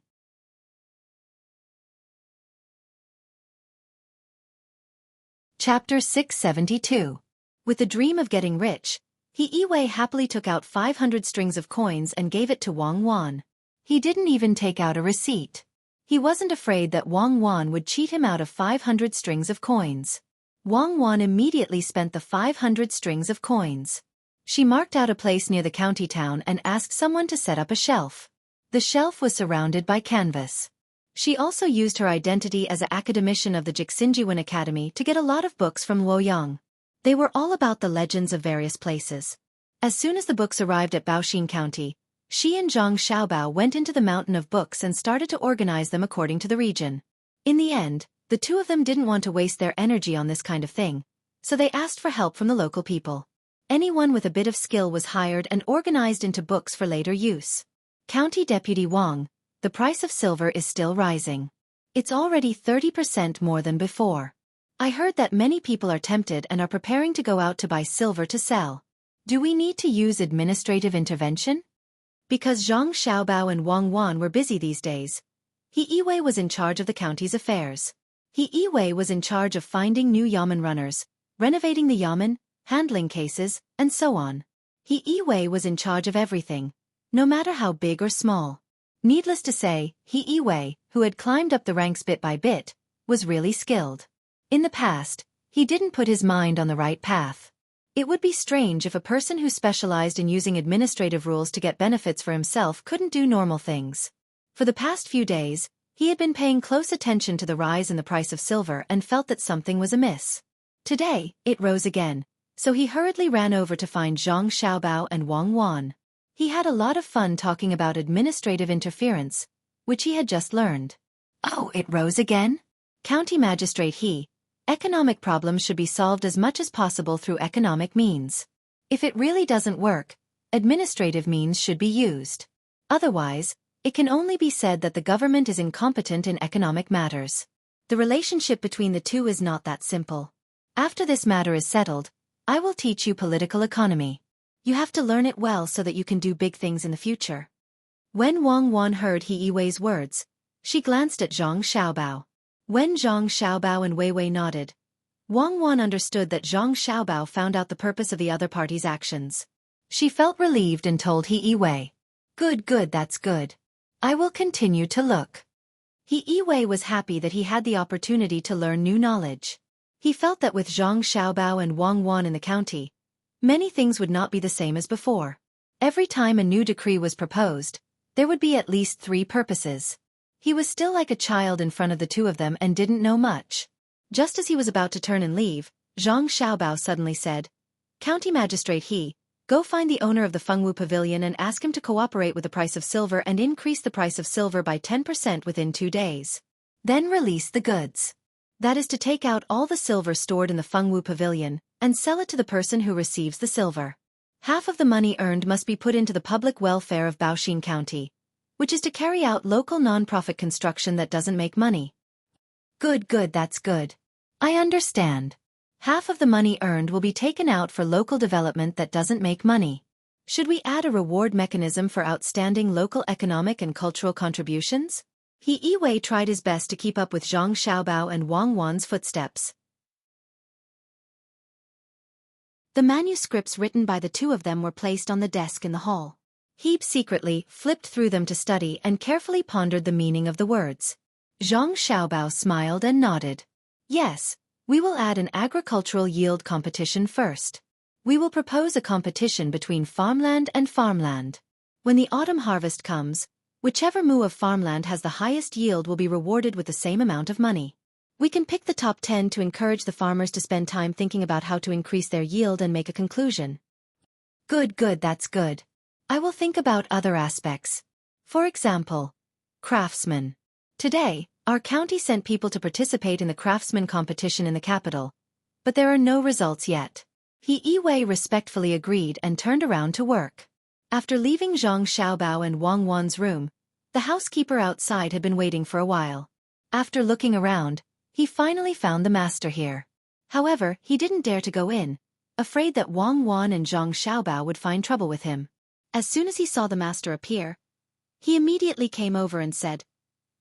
Chapter 672. With the dream of getting rich, He Yiwei happily took out 500 strings of coins and gave it to Wang Wan. He didn't even take out a receipt. He wasn't afraid that Wang Wan would cheat him out of 500 strings of coins. Wang Wan immediately spent the 500 strings of coins. She marked out a place near the county town and asked someone to set up a shelf. The shelf was surrounded by canvas. She also used her identity as an academician of the Jixinjiwan Academy to get a lot of books from Luoyang. They were all about the legends of various places. As soon as the books arrived at Baoxin County, she and Zhang Xiaobao went into the mountain of books and started to organize them according to the region. In the end, the two of them didn't want to waste their energy on this kind of thing, so they asked for help from the local people. Anyone with a bit of skill was hired and organized into books for later use. County Deputy Wang, the price of silver is still rising. It's already 30% more than before. I heard that many people are tempted and are preparing to go out to buy silver to sell. Do we need to use administrative intervention? Because Zhang Xiaobao and Wang Wan were busy these days, He Yiwei was in charge of the county's affairs. He Yiwei was in charge of finding new yamen runners, renovating the yamen, handling cases, and so on. He Yiwei was in charge of everything, no matter how big or small. Needless to say, He Yiwei, who had climbed up the ranks bit by bit, was really skilled. In the past, he didn't put his mind on the right path. It would be strange if a person who specialized in using administrative rules to get benefits for himself couldn't do normal things. For the past few days, he had been paying close attention to the rise in the price of silver and felt that something was amiss. Today, it rose again, so he hurriedly ran over to find Zhang Xiaobao and Wang Wan. He had a lot of fun talking about administrative interference, which he had just learned. "Oh, it rose again? County Magistrate He, economic problems should be solved as much as possible through economic means. If it really doesn't work, administrative means should be used. Otherwise, it can only be said that the government is incompetent in economic matters. The relationship between the two is not that simple. After this matter is settled, I will teach you political economy. You have to learn it well so that you can do big things in the future." When Wang Wan heard He Yiwei's words, she glanced at Zhang Xiaobao. When Zhang Xiaobao and Wei Wei nodded, Wang Wan understood that Zhang Xiaobao found out the purpose of the other party's actions. She felt relieved and told He Yiwei, Good, that's good. I will continue to look." He Yiwei was happy that he had the opportunity to learn new knowledge. He felt that with Zhang Xiaobao and Wang Wan in the county, many things would not be the same as before. Every time a new decree was proposed, there would be at least 3 purposes. He was still like a child in front of the two of them and didn't know much. Just as he was about to turn and leave, Zhang Xiaobao suddenly said, "County Magistrate He, go find the owner of the Fengwu Pavilion and ask him to cooperate with the price of silver and increase the price of silver by 10% within 2 days. Then release the goods. That is to take out all the silver stored in the Fengwu Pavilion and sell it to the person who receives the silver. Half of the money earned must be put into the public welfare of Baoxin County, which is to carry out local non-profit construction that doesn't make money." Good, that's good. I understand. Half of the money earned will be taken out for local development that doesn't make money. Should we add a reward mechanism for outstanding local economic and cultural contributions? He Yiwei tried his best to keep up with Zhang Xiaobao and Wang Wan's footsteps. The manuscripts written by the two of them were placed on the desk in the hall. He secretly flipped through them to study and carefully pondered the meaning of the words. Zhang Xiaobao smiled and nodded. "Yes, we will add an agricultural yield competition first. We will propose a competition between farmland and farmland. When the autumn harvest comes, whichever mu of farmland has the highest yield will be rewarded with the same amount of money. We can pick the top 10 to encourage the farmers to spend time thinking about how to increase their yield and make a conclusion." Good, that's good. I will think about other aspects. For example, craftsmen. Today, Our county sent people to participate in the craftsman competition in the capital, but there are no results yet. He Yiwei respectfully agreed and turned around to work. After leaving Zhang Xiaobao and Wang Wan's room, the housekeeper outside had been waiting for a while. After looking around, he finally found the master here. However, he didn't dare to go in, afraid that Wang Wan and Zhang Xiaobao would find trouble with him. As soon as he saw the master appear, he immediately came over and said,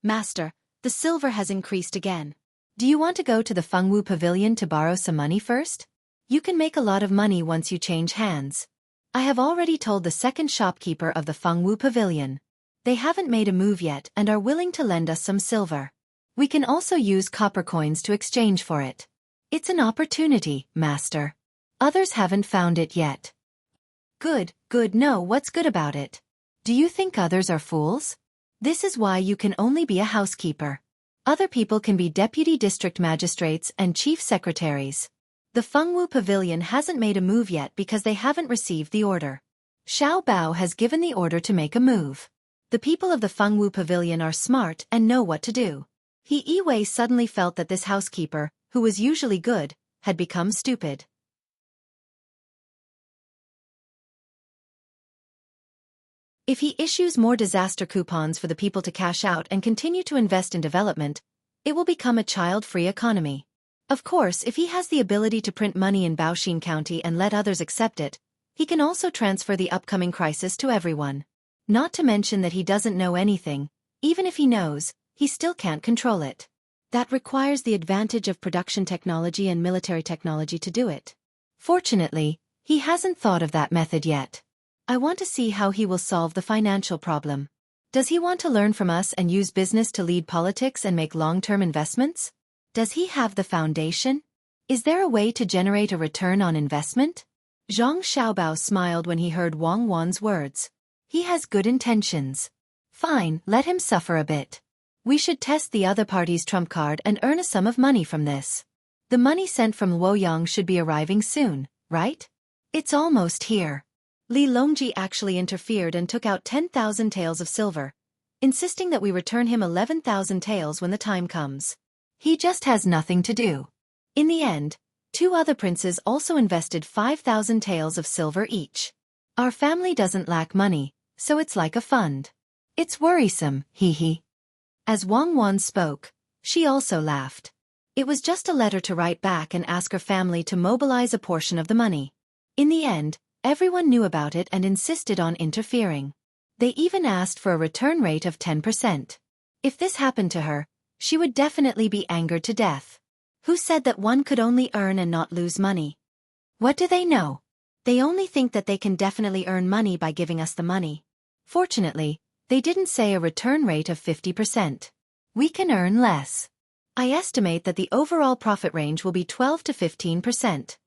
"Master, the silver has increased again. Do you want to go to the Fengwu Pavilion to borrow some money first? You can make a lot of money once you change hands. I have already told the second shopkeeper of the Fengwu Pavilion. They haven't made a move yet and are willing to lend us some silver. We can also use copper coins to exchange for it. It's an opportunity, master. Others haven't found it yet." Good, no, what's good about it? Do you think others are fools? This is why you can only be a housekeeper. Other people can be deputy district magistrates and chief secretaries. The Fengwu Pavilion hasn't made a move yet because they haven't received the order. Xiao Bao has given the order to make a move. The people of the Fengwu Pavilion are smart and know what to do. He Yiwei suddenly felt that this housekeeper, who was usually good, had become stupid. If he issues more disaster coupons for the people to cash out and continue to invest in development, it will become a child-free economy. Of course, if he has the ability to print money in Baoxin County and let others accept it, he can also transfer the upcoming crisis to everyone. Not to mention that he doesn't know anything. Even if he knows, he still can't control it. That requires the advantage of production technology and military technology to do it. Fortunately, he hasn't thought of that method yet. I want to see how he will solve the financial problem. Does he want to learn from us and use business to lead politics and make long-term investments? Does he have the foundation? Is there a way to generate a return on investment? Zhang Xiaobao smiled when he heard Wang Wan's words. He has good intentions. Fine, let him suffer a bit. We should test the other party's trump card and earn a sum of money from this. The money sent from Luoyang should be arriving soon, right? It's almost here. Li Longji actually interfered and took out 10,000 taels of silver, insisting that we return him 11,000 taels when the time comes. He just has nothing to do. In the end, two other princes also invested 5,000 taels of silver each. Our family doesn't lack money, so it's like a fund. It's worrisome, hee. As Wang Wan spoke, she also laughed. It was just a letter to write back and ask her family to mobilize a portion of the money. In the end, everyone knew about it and insisted on interfering. They even asked for a return rate of 10%. If this happened to her, she would definitely be angered to death. Who said that one could only earn and not lose money? What do they know? They only think that they can definitely earn money by giving us the money. Fortunately, they didn't say a return rate of 50%. We can earn less. I estimate that the overall profit range will be 12 to 15%.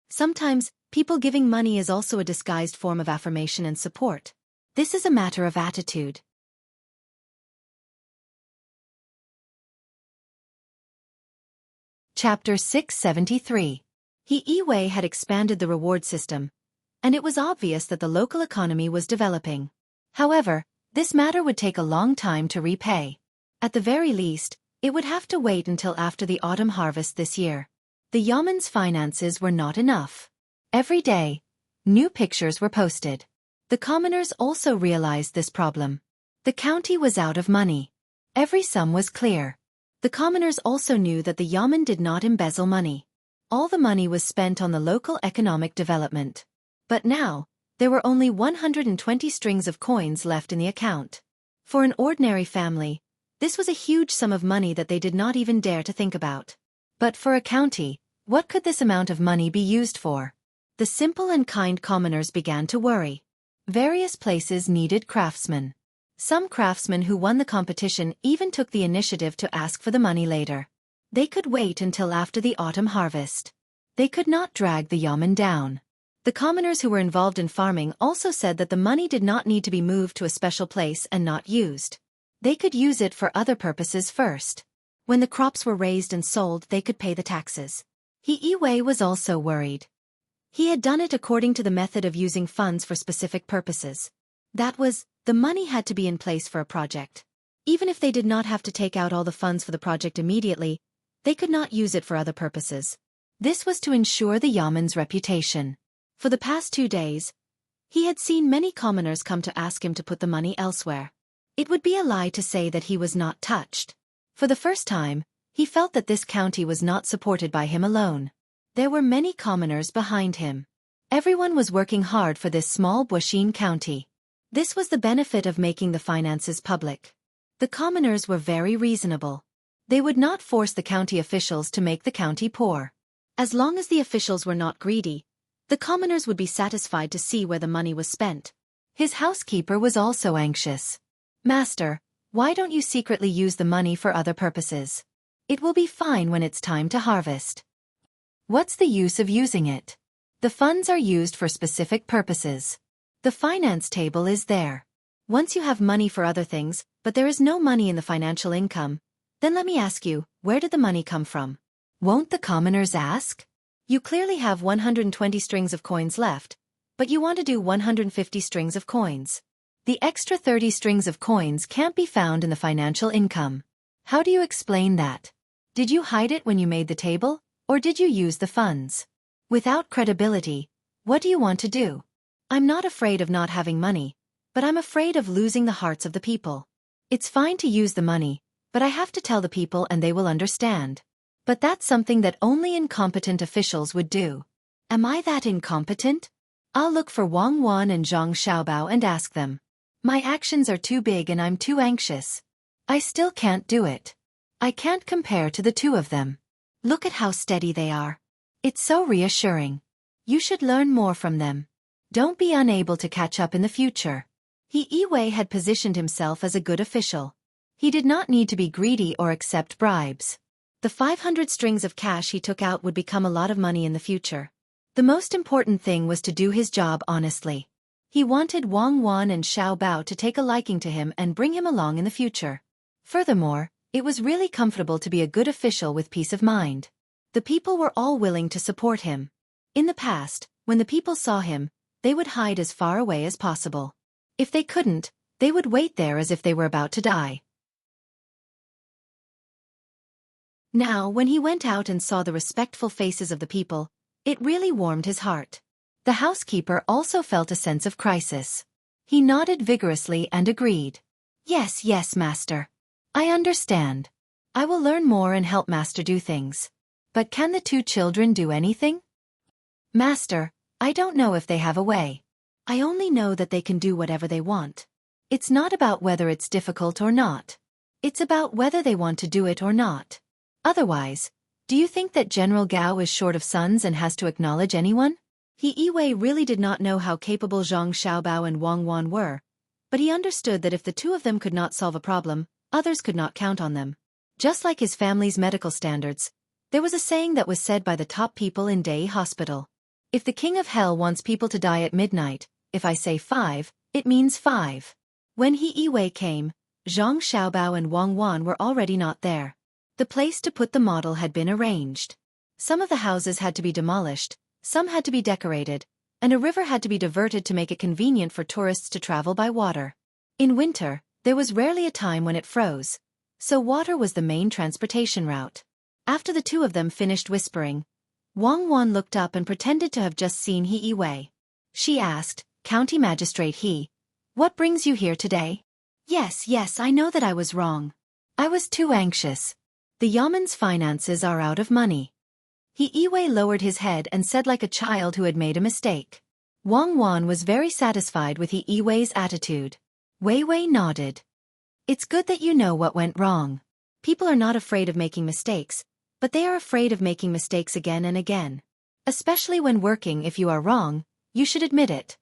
Sometimes, people giving money is also a disguised form of affirmation and support. This is a matter of attitude. Chapter 673. He Yiwei had expanded the reward system, and it was obvious that the local economy was developing. However, this matter would take a long time to repay. At the very least, it would have to wait until after the autumn harvest this year. The Yamen's finances were not enough. Every day, new pictures were posted. The commoners also realized this problem. The county was out of money. Every sum was clear. The commoners also knew that the Yamen did not embezzle money. All the money was spent on the local economic development. But now, there were only 120 strings of coins left in the account. For an ordinary family, this was a huge sum of money that they did not even dare to think about. But for a county, what could this amount of money be used for? The simple and kind commoners began to worry. Various places needed craftsmen. Some craftsmen who won the competition even took the initiative to ask for the money later. They could wait until after the autumn harvest. They could not drag the Yamen down. The commoners who were involved in farming also said that the money did not need to be moved to a special place and not used. They could use it for other purposes first. When the crops were raised and sold, they could pay the taxes. He Yiwei was also worried. He had done it according to the method of using funds for specific purposes. That was, The money had to be in place for a project. Even if they did not have to take out all the funds for the project immediately, they could not use it for other purposes. This was to ensure the Yaman's reputation. For the past 2 days, he had seen many commoners come to ask him to put the money elsewhere. It would be a lie to say that he was not touched. For the first time, he felt that this county was not supported by him alone. There were many commoners behind him. Everyone was working hard for this small Buishin county. This was the benefit of making the finances public. The commoners were very reasonable. They would not force the county officials to make the county poor. As long as the officials were not greedy, the commoners would be satisfied to see where the money was spent. His housekeeper was also anxious. "Master, why don't you secretly use the money for other purposes? It will be fine when it's time to harvest." "What's the use of using it? The funds are used for specific purposes. The finance table is there. Once you have money for other things, but there is no money in the financial income, then let me ask you, where did the money come from?" Won't the commoners ask? "You clearly have 120 strings of coins left, but you want to do 150 strings of coins. The extra 30 strings of coins can't be found in the financial income. How do you explain that? Did you hide it when you made the table, or did you use the funds? Without credibility, what do you want to do?" "I'm not afraid of not having money, but I'm afraid of losing the hearts of the people. It's fine to use the money, but I have to tell the people and they will understand. But that's something that only incompetent officials would do. Am I that incompetent? I'll look for Wang Wan and Zhang Xiaobao and ask them. My actions are too big and I'm too anxious. I still can't do it. I can't compare to the two of them. Look at how steady they are. It's so reassuring. You should learn more from them. Don't be unable to catch up in the future." Yiwei had positioned himself as a good official. He did not need to be greedy or accept bribes. The 500 strings of cash he took out would become a lot of money in the future. The most important thing was to do his job honestly. He wanted Wang Wan and Xiao Bao to take a liking to him and bring him along in the future. Furthermore, it was really comfortable to be a good official with peace of mind. The people were all willing to support him. In the past, when the people saw him, they would hide as far away as possible. If they couldn't, they would wait there as if they were about to die. Now, when he went out and saw the respectful faces of the people, it really warmed his heart. The housekeeper also felt a sense of crisis. He nodded vigorously and agreed. "Yes, yes, master. I understand. I will learn more and help master do things. But can the 2 children do anything?" "Master, I don't know if they have a way. I only know that they can do whatever they want. It's not about whether it's difficult or not. It's about whether they want to do it or not. Otherwise, do you think that General Gao is short of sons and has to acknowledge anyone?" Yiwei really did not know how capable Zhang Xiaobao and Wang Wan were, but he understood that if the 2 of them could not solve a problem, others could not count on them. Just like his family's medical standards, there was a saying that was said by the top people in Dei Hospital. "If the king of hell wants people to die at midnight, if I say 5, it means 5. When Yiwei came, Zhang Xiaobao and Wang Wan were already not there. The place to put the model had been arranged. Some of the houses had to be demolished, some had to be decorated, and a river had to be diverted to make it convenient for tourists to travel by water. In winter, there was rarely a time when it froze, so water was the main transportation route. After the 2 of them finished whispering, Wang Wan looked up and pretended to have just seen Yiwei. She asked, "County Magistrate He, what brings you here today?" Yes, I know that I was wrong. I was too anxious. The Yaman's finances are out of money." Yiwei lowered his head and said like a child who had made a mistake. Wang Wan was very satisfied with Yiwei's attitude. Wei nodded. "It's good that you know what went wrong. People are not afraid of making mistakes, but they are afraid of making mistakes again and again. Especially when working, if you are wrong, you should admit it."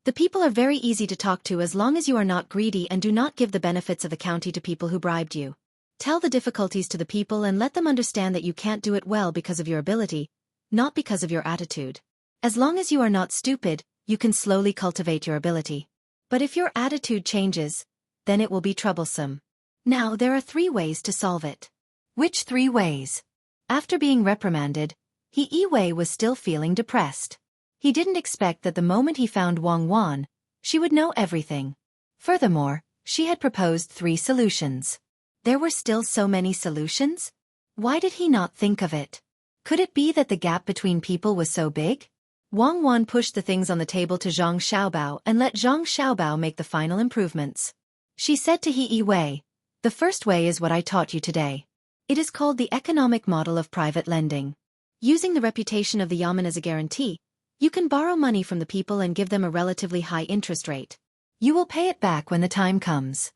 The people are very easy to talk to as long as you are not greedy and do not give the benefits of the county to people who bribed you. Tell the difficulties to the people and let them understand that you can't do it well because of your ability, not because of your attitude. As long as you are not stupid, you can slowly cultivate your ability. But if your attitude changes, then it will be troublesome. Now there are 3 ways to solve it. Which 3 ways? After being reprimanded, Yiwei was still feeling depressed. He didn't expect that the moment he found Wang Wan, she would know everything. Furthermore, she had proposed 3 solutions. There were still so many solutions? Why did he not think of it? Could it be that the gap between people was so big? Wang Wan pushed the things on the table to Zhang Xiaobao and let Zhang Xiaobao make the final improvements. She said to He Yi-wei, "The first way is what I taught you today. It is called the economic model of private lending. Using the reputation of the yamen as a guarantee, you can borrow money from the people and give them a relatively high interest rate. You will pay it back when the time comes."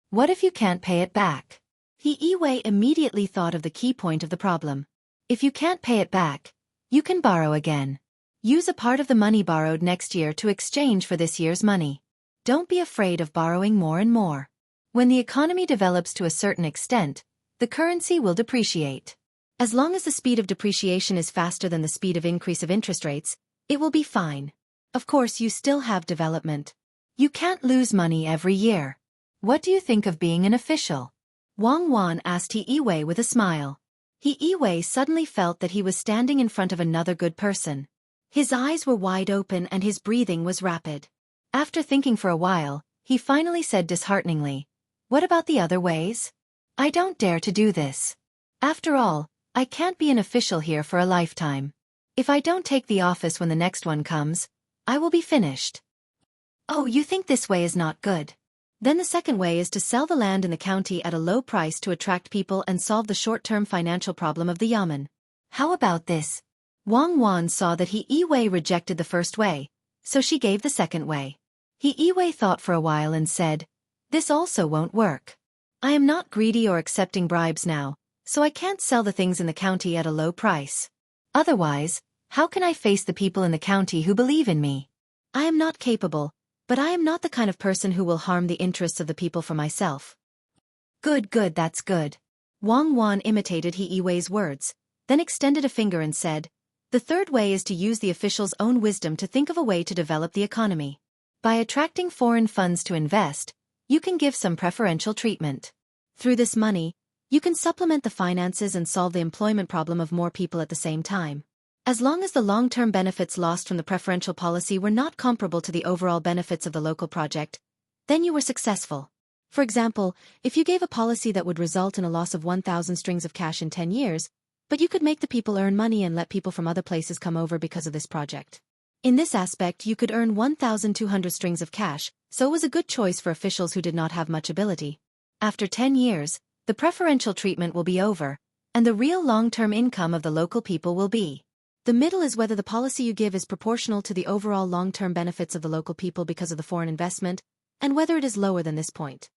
What if you can't pay it back? He Yi-wei immediately thought of the key point of the problem. If you can't pay it back, you can borrow again. Use a part of the money borrowed next year to exchange for this year's money. Don't be afraid of borrowing more and more. When the economy develops to a certain extent, the currency will depreciate. As long as the speed of depreciation is faster than the speed of increase of interest rates, it will be fine. Of course, you still have development. You can't lose money every year. What do you think of being an official? Wang Wan asked He Yi-wei with a smile. He Yi-wei suddenly felt that he was standing in front of another good person. His eyes were wide open and his breathing was rapid. After thinking for a while, he finally said dishearteningly, "What about the other ways? I don't dare to do this. After all, I can't be an official here for a lifetime. If I don't take the office when the next one comes, I will be finished." "Oh, you think this way is not good? Then the second way is to sell the land in the county at a low price to attract people and solve the short-term financial problem of the yamen. How about this?" Wang Wan saw that He Yi-wei rejected the first way, so she gave the second way. He Yi-wei thought for a while and said, "This also won't work. I am not greedy or accepting bribes now, so I can't sell the things in the county at a low price. Otherwise, how can I face the people in the county who believe in me? I am not capable, but I am not the kind of person who will harm the interests of the people for myself." Good, that's good. Wang Wan imitated He Yi-wei's words, then extended a finger and said, "The third way is to use the official's own wisdom to think of a way to develop the economy. By attracting foreign funds to invest, you can give some preferential treatment. Through this money, you can supplement the finances and solve the employment problem of more people at the same time. As long as the long-term benefits lost from the preferential policy were not comparable to the overall benefits of the local project, then you were successful. For example, if you gave a policy that would result in a loss of 1,000 strings of cash in 10 years, but you could make the people earn money and let people from other places come over because of this project. In this aspect, you could earn 1,200 strings of cash, so it was a good choice for officials who did not have much ability. After 10 years, the preferential treatment will be over, and the real long-term income of the local people will be. The middle is whether the policy you give is proportional to the overall long-term benefits of the local people because of the foreign investment, and whether it is lower than this point."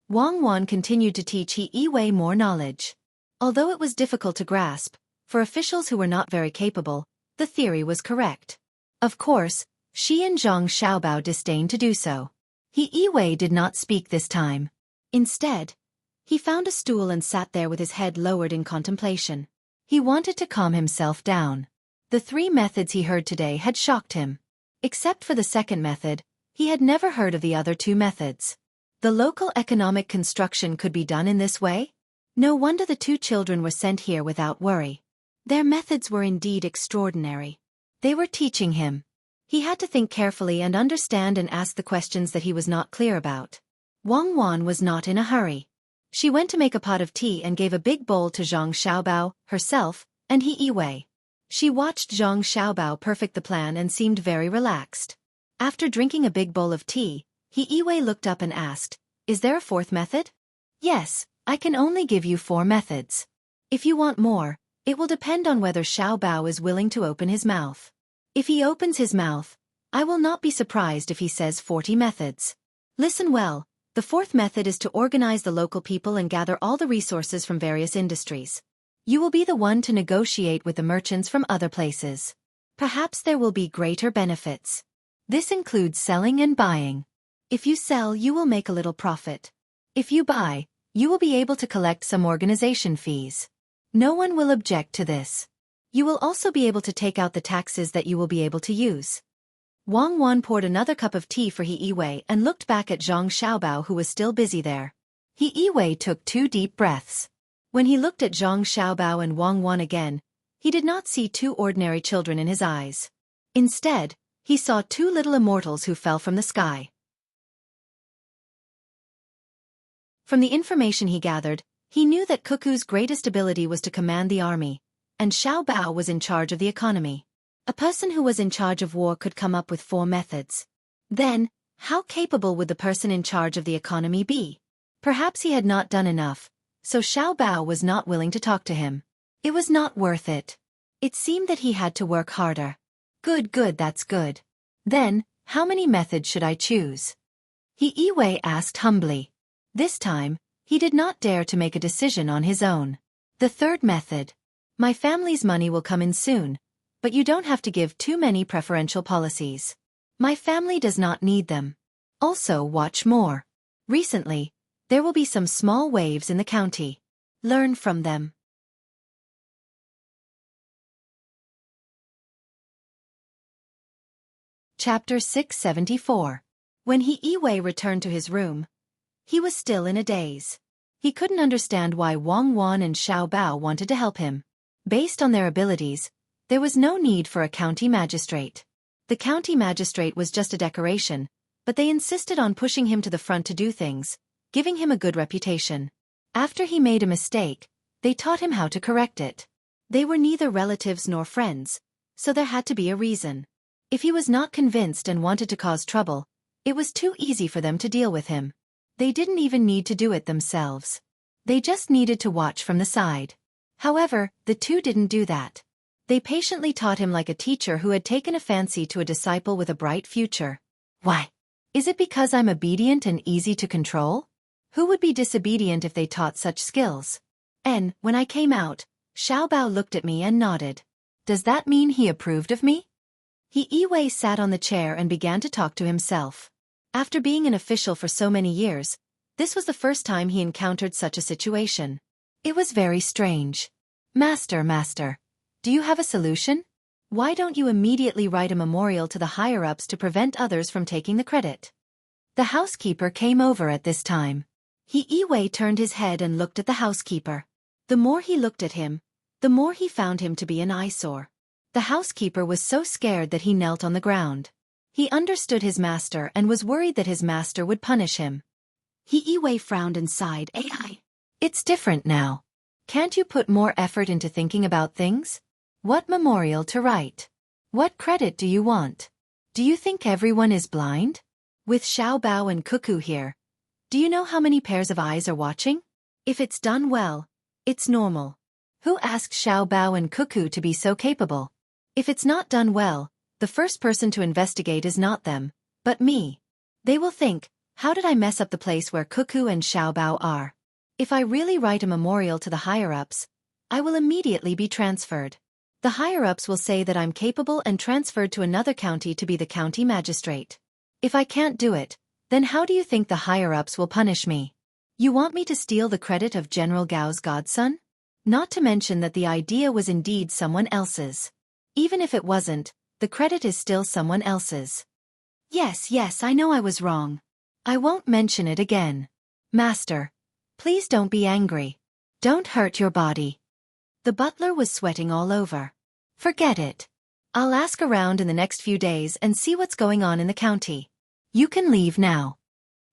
Wang Wan continued to teach He Yi-wei more knowledge. Although it was difficult to grasp, for officials who were not very capable, the theory was correct. Of course, she and Zhang Xiaobao disdained to do so. He Yi-wei did not speak this time. Instead, he found a stool and sat there with his head lowered in contemplation. He wanted to calm himself down. The 3 methods he heard today had shocked him. Except for the second method, he had never heard of the other 2 methods. The local economic construction could be done in this way? No wonder the 2 children were sent here without worry. Their methods were indeed extraordinary. They were teaching him. He had to think carefully and understand and ask the questions that he was not clear about. Wang Wan was not in a hurry. She went to make a pot of tea and gave a big bowl to Zhang Xiaobao, herself, and He Yi-wei. She watched Zhang Xiaobao perfect the plan and seemed very relaxed. After drinking a big bowl of tea, He Yi-wei looked up and asked, "Is there a 4th method?" "Yes, I can only give you 4 methods. If you want more, it will depend on whether Xiaobao is willing to open his mouth. If he opens his mouth, I will not be surprised if he says 40 methods. Listen well, the 4th method is to organize the local people and gather all the resources from various industries. You will be the one to negotiate with the merchants from other places. Perhaps there will be greater benefits. This includes selling and buying. If you sell, you will make a little profit. If you buy, you will be able to collect some organization fees. No one will object to this. You will also be able to take out the taxes that you will be able to use." Wang Wan poured another cup of tea for He Yi-wei and looked back at Zhang Xiaobao, who was still busy there. He Yi-wei took 2 deep breaths. When he looked at Zhang Xiaobao and Wang Wan again, He did not see two ordinary children in his eyes. Instead, he saw two little immortals who fell from the sky. From the information he gathered, he knew that Xueqi's greatest ability was to command the army, and Xiao Bao was in charge of the economy. A person who was in charge of war could come up with 4 methods. Then, how capable would the person in charge of the economy be? Perhaps he had not done enough, so Xiao Bao was not willing to talk to him. It was not worth it. It seemed that he had to work harder. Good, that's good. Then, how many methods should I choose? Xueqi asked humbly. This time, he did not dare to make a decision on his own. The third method. My family's money will come in soon, but you don't have to give too many preferential policies. My family does not need them. Also watch more. Recently, there will be some small waves in the county. Learn from them. Chapter 674. When Xueqi returned to his room, he was still in a daze. He couldn't understand why Wang Wan and Xiao Bao wanted to help him. Based on their abilities, there was no need for a county magistrate. The county magistrate was just a decoration, but they insisted on pushing him to the front to do things, giving him a good reputation. After he made a mistake, they taught him how to correct it. They were neither relatives nor friends, so there had to be a reason. If he was not convinced and wanted to cause trouble, it was too easy for them to deal with him. They didn't even need to do it themselves. They just needed to watch from the side. However, the two didn't do that. They patiently taught him like a teacher who had taken a fancy to a disciple with a bright future. Why? Is it because I'm obedient and easy to control? Who would be disobedient if they taught such skills? And, when I came out, Xiao Bao looked at me and nodded. Does that mean he approved of me? Xueqi sat on the chair and began to talk to himself. After being an official for so many years, this was the first time he encountered such a situation. It was very strange. Master, do you have a solution? Why don't you immediately write a memorial to the higher-ups to prevent others from taking the credit? The housekeeper came over at this time. Xueqi turned his head and looked at the housekeeper. The more he looked at him, the more he found him to be an eyesore. The housekeeper was so scared that he knelt on the ground. He understood his master and was worried that his master would punish him. Xueqi frowned and sighed. It's different now. Can't you put more effort into thinking about things? What memorial to write? What credit do you want? Do you think everyone is blind? With Xiao Bao and Xueqi here, do you know how many pairs of eyes are watching? If it's done well, it's normal. Who asked Xiao Bao and Xueqi to be so capable? If it's not done well, the first person to investigate is not them, but me. They will think, how did I mess up the place where Xueqi and Xiao Bao are? If I really write a memorial to the higher-ups, I will immediately be transferred. The higher-ups will say that I'm capable and transferred to another county to be the county magistrate. If I can't do it, then how do you think the higher-ups will punish me? You want me to steal the credit of General Gao's godson? Not to mention that the idea was indeed someone else's. Even if it wasn't, the credit is still someone else's. Yes, I know I was wrong. I won't mention it again. Master, please don't be angry. Don't hurt your body. The butler was sweating all over. Forget it. I'll ask around in the next few days and see what's going on in the county. You can leave now.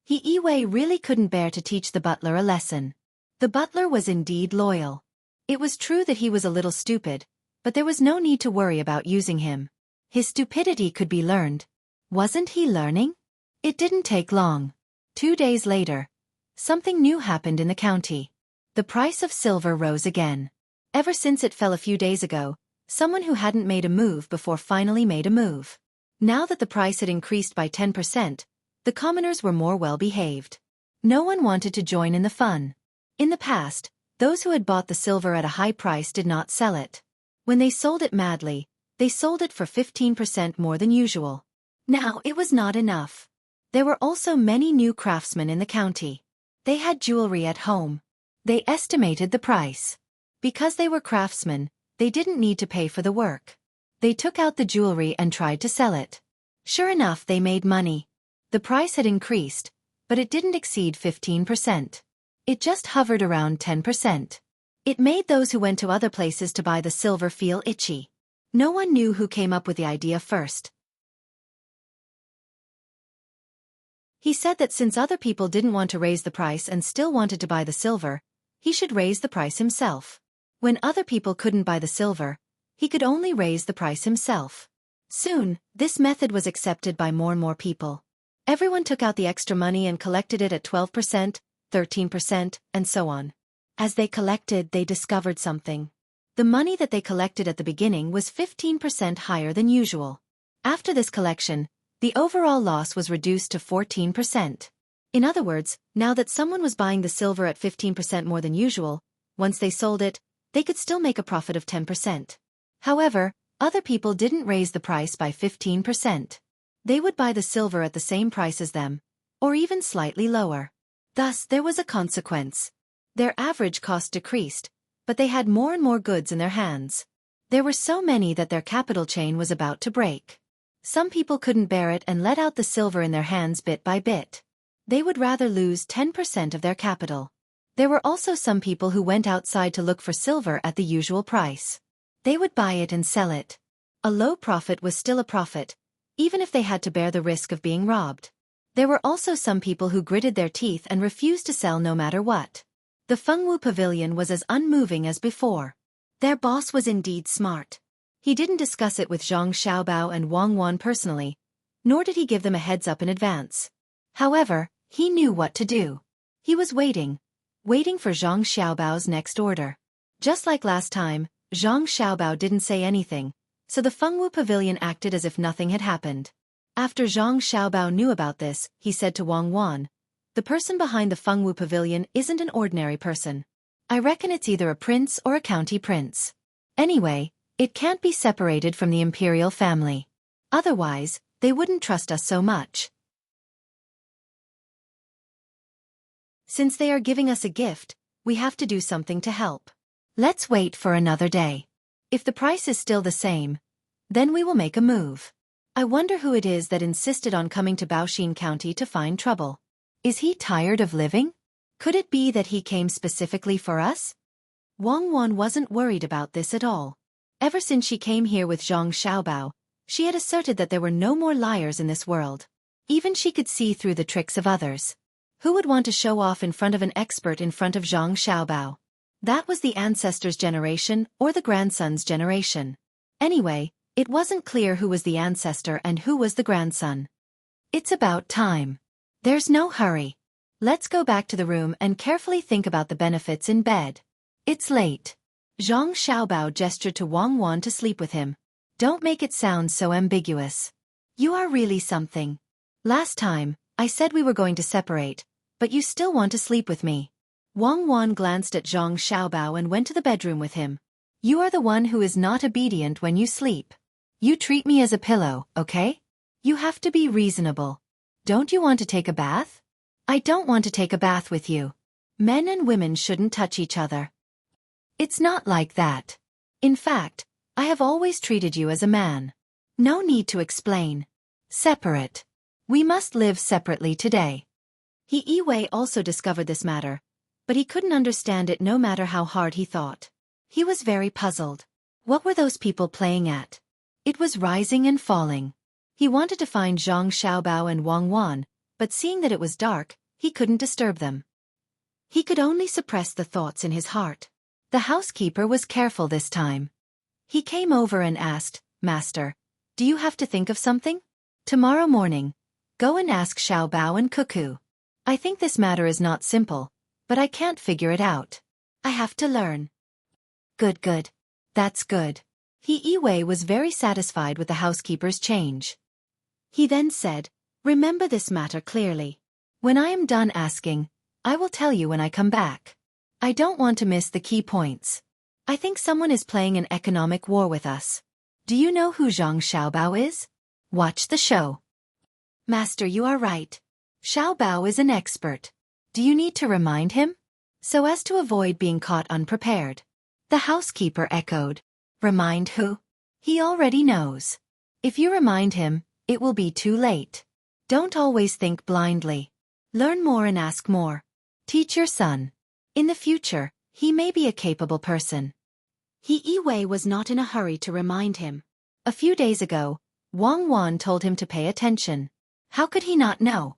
Xueqi really couldn't bear to teach the butler a lesson. The butler was indeed loyal. It was true that he was a little stupid, but there was no need to worry about using him. His stupidity could be learned. Wasn't he learning? It didn't take long. 2 days later, something new happened in the county. The price of silver rose again. Ever since it fell a few days ago, someone who hadn't made a move before finally made a move. Now that the price had increased by 10%, the commoners were more well-behaved. No one wanted to join in the fun. In the past, those who had bought the silver at a high price did not sell it. When they sold it madly, they sold it for 15% more than usual. Now it was not enough. There were also many new craftsmen in the county. They had jewelry at home. They estimated the price. Because they were craftsmen, they didn't need to pay for the work. They took out the jewelry and tried to sell it. Sure enough, they made money. The price had increased, but it didn't exceed 15%. It just hovered around 10%. It made those who went to other places to buy the silver feel itchy. No one knew who came up with the idea first. He said that since other people didn't want to raise the price and still wanted to buy the silver, he should raise the price himself. When other people couldn't buy the silver, he could only raise the price himself. Soon, this method was accepted by more and more people. Everyone took out the extra money and collected it at 12%, 13%, and so on. As they collected, they discovered something. The money that they collected at the beginning was 15% higher than usual. After this collection, the overall loss was reduced to 14%. In other words, now that someone was buying the silver at 15% more than usual, once they sold it, they could still make a profit of 10%. However, other people didn't raise the price by 15%. They would buy the silver at the same price as them, or even slightly lower. Thus, there was a consequence. Their average cost decreased, but they had more and more goods in their hands. There were so many that their capital chain was about to break. Some people couldn't bear it and let out the silver in their hands bit by bit. They would rather lose 10% of their capital. There were also some people who went outside to look for silver at the usual price. They would buy it and sell it. A low profit was still a profit, even if they had to bear the risk of being robbed. There were also some people who gritted their teeth and refused to sell no matter what. The Fengwu Pavilion was as unmoving as before. Their boss was indeed smart. He didn't discuss it with Zhang Xiaobao and Wang Wan personally, nor did he give them a heads up in advance. However, he knew what to do. He was waiting for Zhang Xiaobao's next order. Just like last time, Zhang Xiaobao didn't say anything, so the Fengwu Pavilion acted as if nothing had happened. After Zhang Xiaobao knew about this, he said to Wang Wan, "The person behind the Fengwu Pavilion isn't an ordinary person. I reckon it's either a prince or a county prince. Anyway, it can't be separated from the imperial family. Otherwise, they wouldn't trust us so much. Since they are giving us a gift, we have to do something to help. Let's wait for another day. If the price is still the same, then we will make a move. I wonder who it is that insisted on coming to Baoxin County to find trouble. Is he tired of living? Could it be that he came specifically for us?" Wang Wan wasn't worried about this at all. Ever since she came here with Zhang Xiaobao, she had asserted that there were no more liars in this world. Even she could see through the tricks of others. Who would want to show off in front of an expert in front of Zhang Xiaobao? That was the ancestor's generation or the grandson's generation. Anyway, it wasn't clear who was the ancestor and who was the grandson. It's about time. There's no hurry. Let's go back to the room and carefully think about the benefits in bed. It's late. Zhang Xiaobao gestured to Wang Wan to sleep with him. Don't make it sound so ambiguous. You are really something. Last time, I said we were going to separate, but you still want to sleep with me. Wang Wan glanced at Zhang Xiaobao and went to the bedroom with him. You are the one who is not obedient when you sleep. You treat me as a pillow, okay? You have to be reasonable. Don't you want to take a bath? I don't want to take a bath with you. Men and women shouldn't touch each other. It's not like that. In fact, I have always treated you as a man. No need to explain. Separate. We must live separately today. He Wei also discovered this matter, but he couldn't understand it no matter how hard he thought. He was very puzzled. What were those people playing at? It was rising and falling. He wanted to find Zhang Xiaobao and Wang Wan, but seeing that it was dark, he couldn't disturb them. He could only suppress the thoughts in his heart. The housekeeper was careful this time. He came over and asked, "Master, do you have to think of something? Tomorrow morning, go and ask Xiaobao and Cuckoo. I think this matter is not simple, but I can't figure it out. I have to learn." Good. That's good. He Wei was very satisfied with the housekeeper's change. He then said, "Remember this matter clearly. When I am done asking, I will tell you when I come back. I don't want to miss the key points. I think someone is playing an economic war with us. Do you know who Zhang Xiaobao is? Watch the show." "Master, you are right. Xiaobao is an expert. Do you need to remind him?" So as to avoid being caught unprepared. The housekeeper echoed. "Remind who? He already knows. If you remind him, it will be too late. Don't always think blindly. Learn more and ask more. Teach your son. In the future, He may be a capable person. He Yiwei was not in a hurry to remind him. A few days ago, Wang Wan told him to pay attention. How could he not know?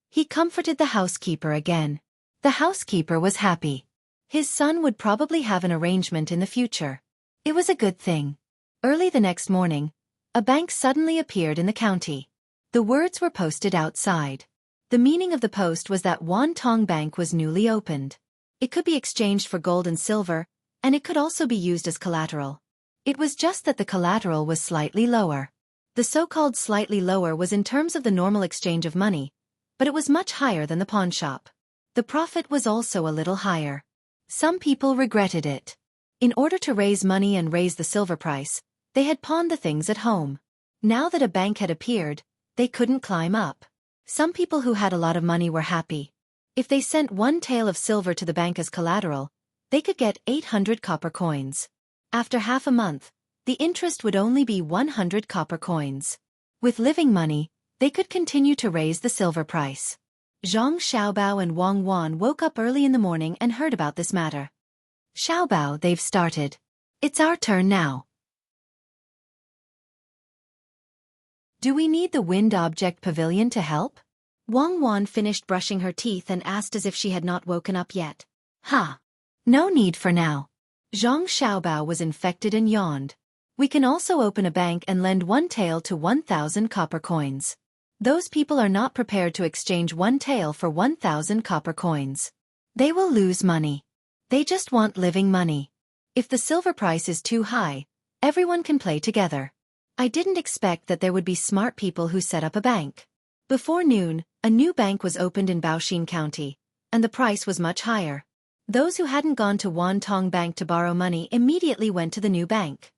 He comforted the housekeeper again. The housekeeper was happy. His son would probably have an arrangement in the future. It was a good thing. Early the next morning, a bank suddenly appeared in the county. The words were posted outside. The meaning of the post was that Tang Bank was newly opened. It could be exchanged for gold and silver, and it could also be used as collateral. It was just that the collateral was slightly lower. The so-called slightly lower was in terms of the normal exchange of money, but it was much higher than the pawnshop. The profit was also a little higher. Some people regretted it. In order to raise money and raise the silver price, they had pawned the things at home. Now that a bank had appeared, they couldn't climb up. Some people who had a lot of money were happy. If they sent 1 tael of silver to the bank as collateral, they could get 800 copper coins. After half a month, the interest would only be 100 copper coins. With living money, they could continue to raise the silver price. Zhang Xiaobao and Wang Wan woke up early in the morning and heard about this matter. Xiaobao, they've started. It's our turn now. Do we need the wind object pavilion to help? Wang Wan finished brushing her teeth and asked as if she had not woken up yet. No need for now. Zhang Xiaobao was infected and yawned. We can also open a bank and lend 1 tael to 1,000 copper coins. Those people are not prepared to exchange 1 tael for 1,000 copper coins. They will lose money. They just want living money. If the silver price is too high, everyone can play together. I didn't expect that there would be smart people who set up a bank. Before noon, a new bank was opened in Baoxin County, and the price was much higher. Those who hadn't gone to Tang Bank to borrow money immediately went to the new bank.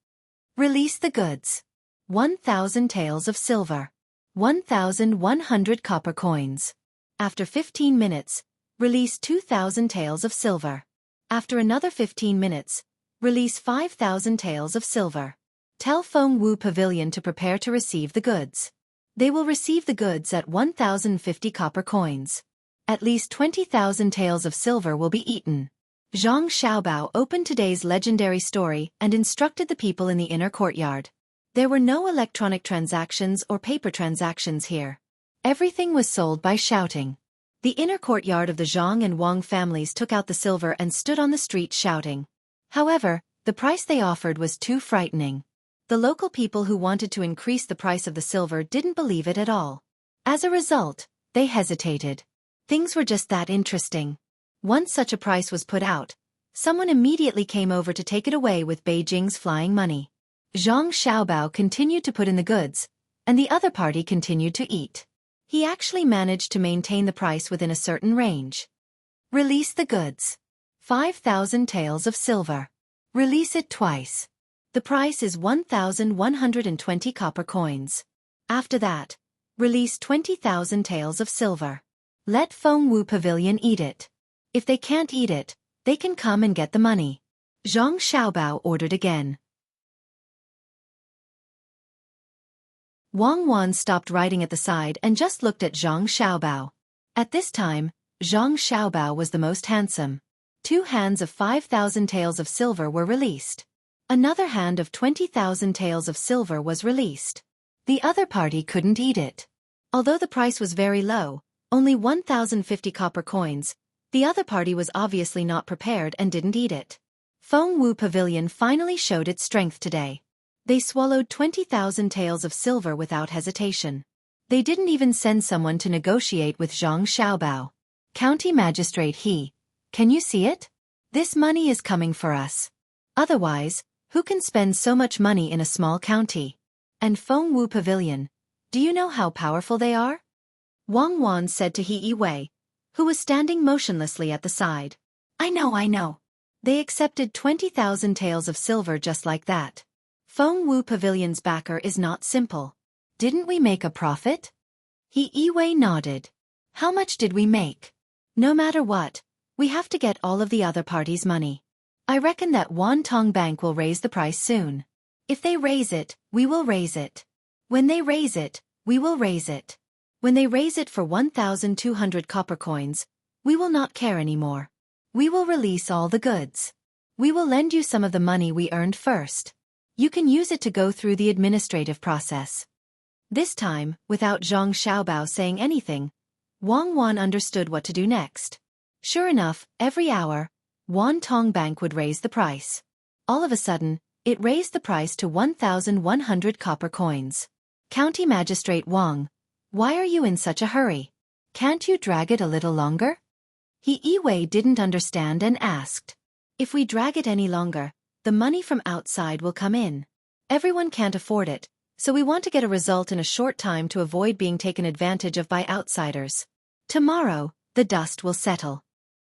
Release the goods. 1,000 taels of silver. 1,100 copper coins. After 15 minutes, release 2,000 taels of silver. After another 15 minutes, release 5,000 taels of silver. Tell Feng Wu Pavilion to prepare to receive the goods. They will receive the goods at 1,050 copper coins. At least 20,000 taels of silver will be eaten. Zhang Xiaobao opened today's legendary story and instructed the people in the inner courtyard. There were no electronic transactions or paper transactions here. Everything was sold by shouting. The inner courtyard of the Zhang and Wang families took out the silver and stood on the street shouting. However, the price they offered was too frightening. The local people who wanted to increase the price of the silver didn't believe it at all. As a result, they hesitated. Things were just that interesting. Once such a price was put out, someone immediately came over to take it away with Beijing's flying money. Zhang Xiaobao continued to put in the goods, and the other party continued to eat. He actually managed to maintain the price within a certain range. Release the goods. 5,000 taels of silver. Release it twice. The price is 1,120 copper coins. After that, release 20,000 taels of silver. Let Feng Wu Pavilion eat it. If they can't eat it, they can come and get the money. Zhang Xiaobao ordered again. Wang Wan stopped writing at the side and just looked at Zhang Xiaobao. At this time, Zhang Xiaobao was the most handsome. 2 hands of 5,000 taels of silver were released. Another hand of 20,000 taels of silver was released. The other party couldn't eat it. Although the price was very low, only 1,050 copper coins, the other party was obviously not prepared and didn't eat it. Feng Wu Pavilion finally showed its strength today. They swallowed 20,000 taels of silver without hesitation. They didn't even send someone to negotiate with Zhang Xiaobao. County Magistrate He, can you see it? This money is coming for us. Otherwise, who can spend so much money in a small county? And Feng Wu Pavilion, do you know how powerful they are? Wang Wan said to He Yiwei, who was standing motionlessly at the side. I know. They accepted 20,000 taels of silver just like that. Feng Wu Pavilion's backer is not simple. Didn't we make a profit? He Yiwei nodded. How much did we make? No matter what, we have to get all of the other parties' money. I reckon that Tang Bank will raise the price soon. If they raise it, we will raise it. When they raise it, we will raise it. When they raise it for 1,200 copper coins, we will not care anymore. We will release all the goods. We will lend you some of the money we earned first. You can use it to go through the administrative process. This time, without Zhang Xiaobao saying anything, Wang Wan understood what to do next. Sure enough, every hour, Tang Bank would raise the price. All of a sudden, it raised the price to 1,100 copper coins. County Magistrate Wang, why are you in such a hurry? Can't you drag it a little longer? He Yiwei didn't understand and asked. If we drag it any longer, the money from outside will come in. Everyone can't afford it, so we want to get a result in a short time to avoid being taken advantage of by outsiders. Tomorrow, the dust will settle.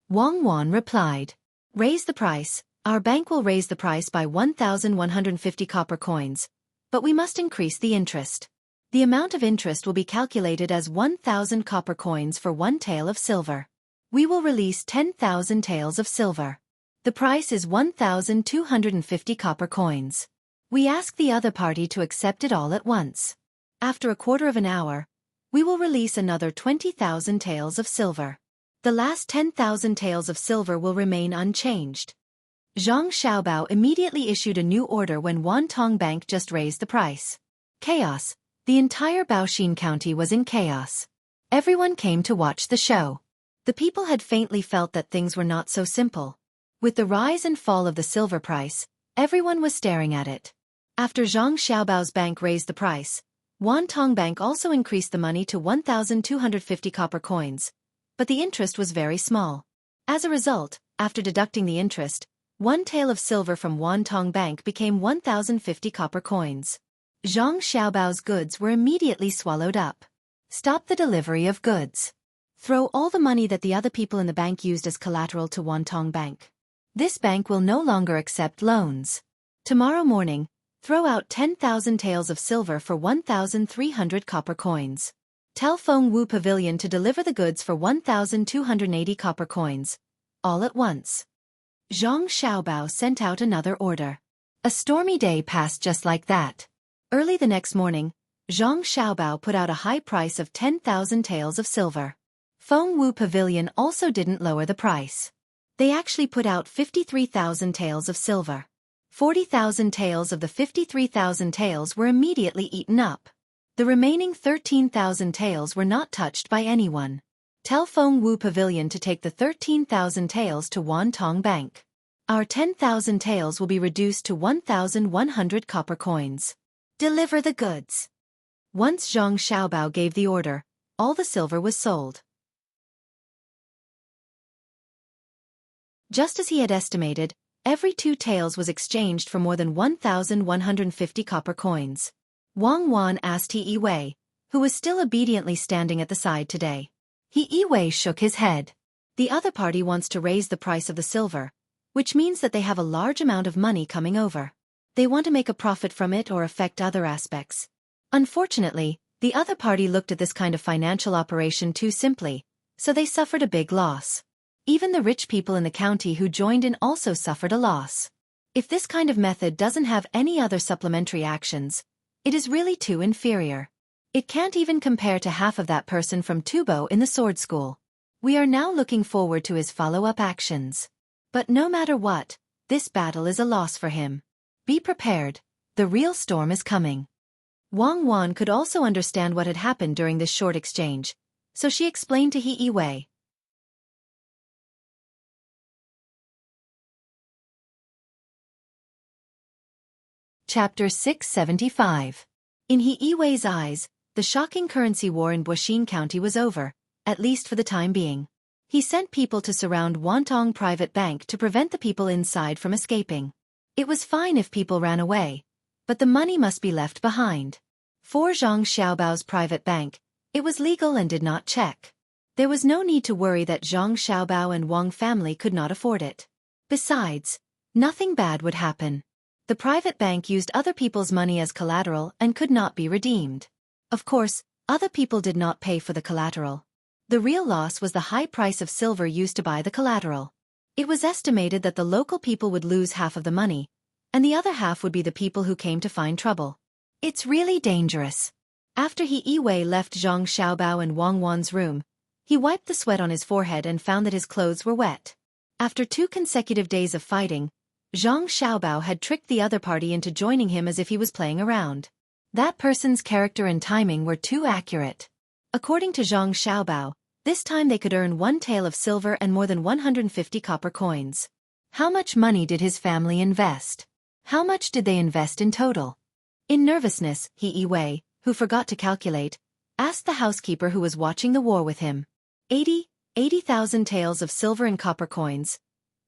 Wang Wan replied. Raise the price. Our bank will raise the price by 1,150 copper coins, but we must increase the interest. The amount of interest will be calculated as 1,000 copper coins for 1 tael of silver. We will release 10,000 taels of silver. The price is 1,250 copper coins. We ask the other party to accept it all at once. After a quarter of an hour, we will release another 20,000 taels of silver. The last 10,000 taels of silver will remain unchanged. Zhang Xiaobao immediately issued a new order when Tang Bank just raised the price. Chaos. The entire Baoxin County was in chaos. Everyone came to watch the show. The people had faintly felt that things were not so simple. With the rise and fall of the silver price, everyone was staring at it. After Zhang Xiaobao's bank raised the price, Tang Bank also increased the money to 1,250 copper coins, but the interest was very small. As a result, after deducting the interest, 1 tael of silver from Tang Bank became 1,050 copper coins. Zhang Xiaobao's goods were immediately swallowed up. Stop the delivery of goods. Throw all the money that the other people in the bank used as collateral to Tang Bank. This bank will no longer accept loans. Tomorrow morning, throw out 10,000 taels of silver for 1,300 copper coins. Tell Feng Wu Pavilion to deliver the goods for 1,280 copper coins, all at once. Zhang Xiaobao sent out another order. A stormy day passed just like that. Early the next morning, Zhang Xiaobao put out a high price of 10,000 taels of silver. Feng Wu Pavilion also didn't lower the price. They actually put out 53,000 taels of silver. 40,000 taels of the 53,000 taels were immediately eaten up. The remaining 13,000 taels were not touched by anyone. Tell Feng Wu Pavilion to take the 13,000 taels to Tang Bank. Our 10,000 taels will be reduced to 1,100 copper coins. Deliver the goods. Once Zhang Xiaobao gave the order, all the silver was sold. Just as he had estimated, every 2 taels was exchanged for more than 1,150 copper coins. Wang Wan asked He Yiwei, who was still obediently standing at the side today. He Yiwei shook his head. The other party wants to raise the price of the silver, which means that they have a large amount of money coming over. They want to make a profit from it or affect other aspects. Unfortunately, the other party looked at this kind of financial operation too simply, so they suffered a big loss. Even the rich people in the county who joined in also suffered a loss. If this kind of method doesn't have any other supplementary actions, it is really too inferior. It can't even compare to half of that person from Tubo in the sword school. We are now looking forward to his follow-up actions. But no matter what, this battle is a loss for him. Be prepared, the real storm is coming. Wang Wan could also understand what had happened during this short exchange, so she explained to He Yiwei. Chapter 675. In He Yiwei's eyes, the shocking currency war in Baoxin County was over, at least for the time being. He sent people to surround Tang Private Bank to prevent the people inside from escaping. It was fine if people ran away, but the money must be left behind. For Zhang Xiaobao's private bank, it was legal and did not check. There was no need to worry that Zhang Xiaobao and Wang family could not afford it. Besides, nothing bad would happen. The private bank used other people's money as collateral and could not be redeemed. Of course, other people did not pay for the collateral. The real loss was the high price of silver used to buy the collateral. It was estimated that the local people would lose half of the money, and the other half would be the people who came to find trouble. It's really dangerous. After He Yiwei left Zhang Xiaobao and Wang Wan's room, he wiped the sweat on his forehead and found that his clothes were wet. After 2 consecutive days of fighting, Zhang Xiaobao had tricked the other party into joining him as if he was playing around. That person's character and timing were too accurate. According to Zhang Xiaobao, this time they could earn 1 tael of silver and more than 150 copper coins. How much money did his family invest? How much did they invest in total? In nervousness, He Wei, who forgot to calculate, asked the housekeeper who was watching the war with him. 80,000 taels of silver and copper coins.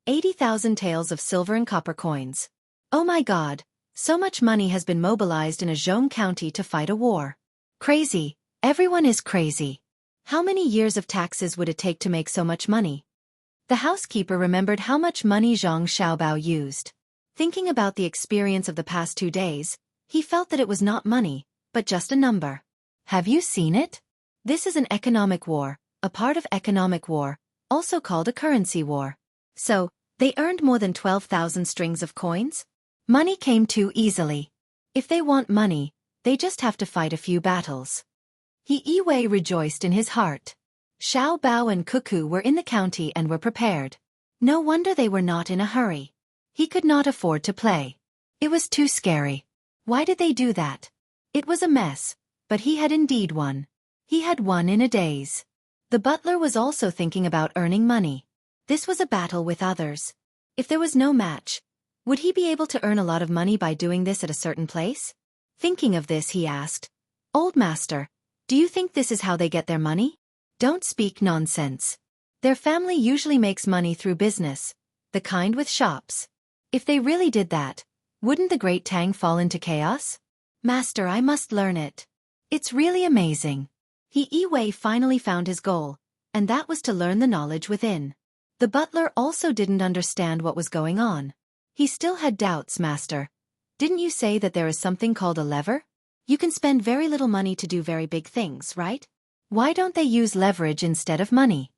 80,000 taels of silver and copper coins. Oh my God, so much money has been mobilized in a Zhong county to fight a war. Crazy, everyone is crazy. How many years of taxes would it take to make so much money? The housekeeper remembered how much money Zhang Xiaobao used. Thinking about the experience of the past 2 days, he felt that it was not money, but just a number. Have you seen it? This is an economic war, a part of economic war, also called a currency war. So, they earned more than 12,000 strings of coins? Money came too easily. If they want money, they just have to fight a few battles. He Wei rejoiced in his heart. Xiao Bao and Cuckoo were in the county and were prepared. No wonder they were not in a hurry. He could not afford to play. It was too scary. Why did they do that? It was a mess, but he had indeed won. He had won in a daze. The butler was also thinking about earning money. This was a battle with others. If there was no match, would he be able to earn a lot of money by doing this at a certain place? Thinking of this, he asked, "Old master, do you think this is how they get their money?" Don't speak nonsense. Their family usually makes money through business, the kind with shops. If they really did that, wouldn't the great Tang fall into chaos? Master, I must learn it. It's really amazing. He Wei finally found his goal, and that was to learn the knowledge within. The butler also didn't understand what was going on. He still had doubts, master. Didn't you say that there is something called a lever? You can spend very little money to do very big things, right? Why don't they use leverage instead of money?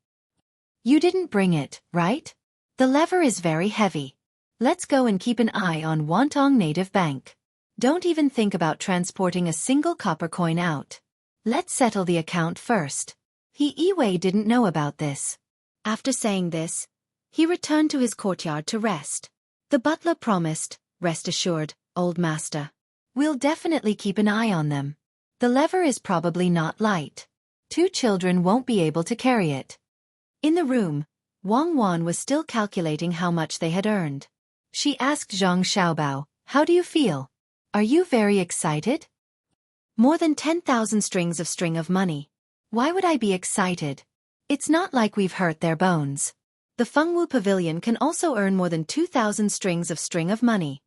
You didn't bring it, right? The lever is very heavy. Let's go and keep an eye on Wantong Native Bank. Don't even think about transporting a single copper coin out. Let's settle the account first. He Wei didn't know about this. After saying this, he returned to his courtyard to rest. The butler promised, "Rest assured, old master. We'll definitely keep an eye on them. The lever is probably not light. 2 children won't be able to carry it." In the room, Wang Wan was still calculating how much they had earned. She asked Zhang Xiaobao, "How do you feel? Are you very excited?" More than 10,000 strings of money. Why would I be excited? It's not like we've hurt their bones. The Fengwu Pavilion can also earn more than 2,000 strings of money.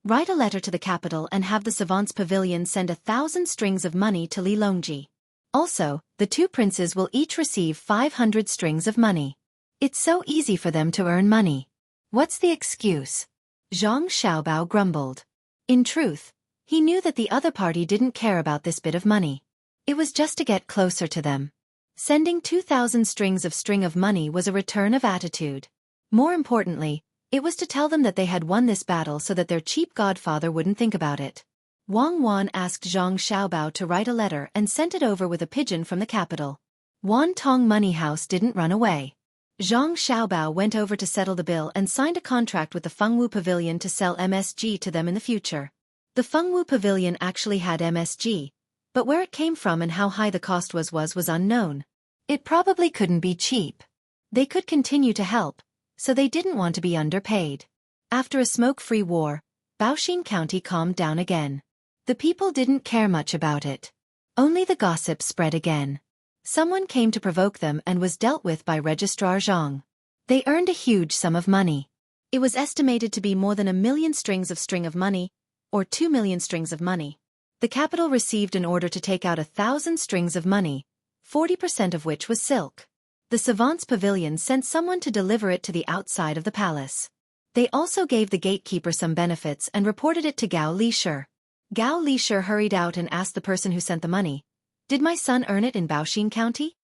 Write a letter to the capital and have the Savants Pavilion send 1,000 strings of money to Li Longji. Also, the 2 princes will each receive 500 strings of money. It's so easy for them to earn money. What's the excuse? Zhang Xiaobao grumbled. In truth, he knew that the other party didn't care about this bit of money. It was just to get closer to them. Sending 2,000 strings of money was a return of attitude. More importantly, it was to tell them that they had won this battle so that their cheap godfather wouldn't think about it. Wang Wan asked Zhang Xiaobao to write a letter and sent it over with a pigeon from the capital. Wantong Money House didn't run away. Zhang Xiaobao went over to settle the bill and signed a contract with the Fengwu Pavilion to sell MSG to them in the future. The Fengwu Pavilion actually had MSG, but where it came from and how high the cost was unknown. It probably couldn't be cheap. They could continue to help, so they didn't want to be underpaid. After a smoke-free war, Baoxin County calmed down again. The people didn't care much about it. Only the gossip spread again. Someone came to provoke them and was dealt with by Registrar Zhang. They earned a huge sum of money. It was estimated to be more than 1,000,000 strings of money, or 2,000,000 strings of money. The capital received an order to take out 1,000 strings of money, 40% of which was silk. The Savants Pavilion sent someone to deliver it to the outside of the palace. They also gave the gatekeeper some benefits and reported it to Gao Lishur. Gao Lishur hurried out and asked the person who sent the money, "Did my son earn it in Baoxin County?"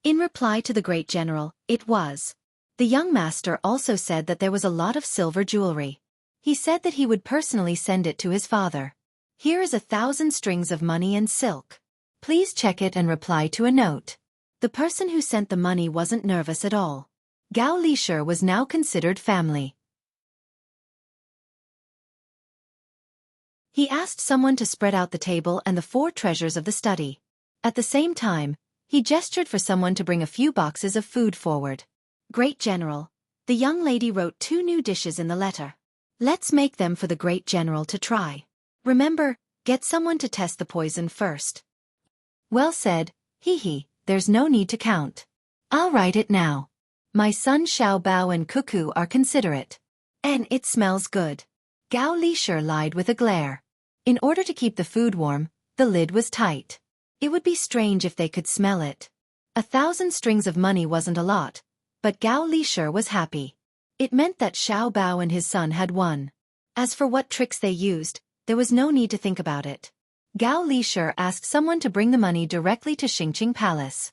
In reply to the great general, it was. The young master also said that there was a lot of silver jewelry. He said that he would personally send it to his father. Here is 1,000 strings of money and silk. Please check it and reply to a note. The person who sent the money wasn't nervous at all. Gao Lisher was now considered family. He asked someone to spread out the table and the 4 treasures of the study. At the same time, he gestured for someone to bring a few boxes of food forward. Great General. The young lady wrote 2 new dishes in the letter. Let's make them for the Great General to try. Remember, get someone to test the poison first. Well said, hee, there's no need to count. I'll write it now. My son Xiao Bao and Cuckoo are considerate. And it smells good. Gao Lisher lied with a glare. In order to keep the food warm, the lid was tight. It would be strange if they could smell it. 1,000 strings of money wasn't a lot, but Gao Lisher was happy. It meant that Xiao Bao and his son had won. As for what tricks they used, there was no need to think about it. Gao Lisher asked someone to bring the money directly to Xingqing Palace.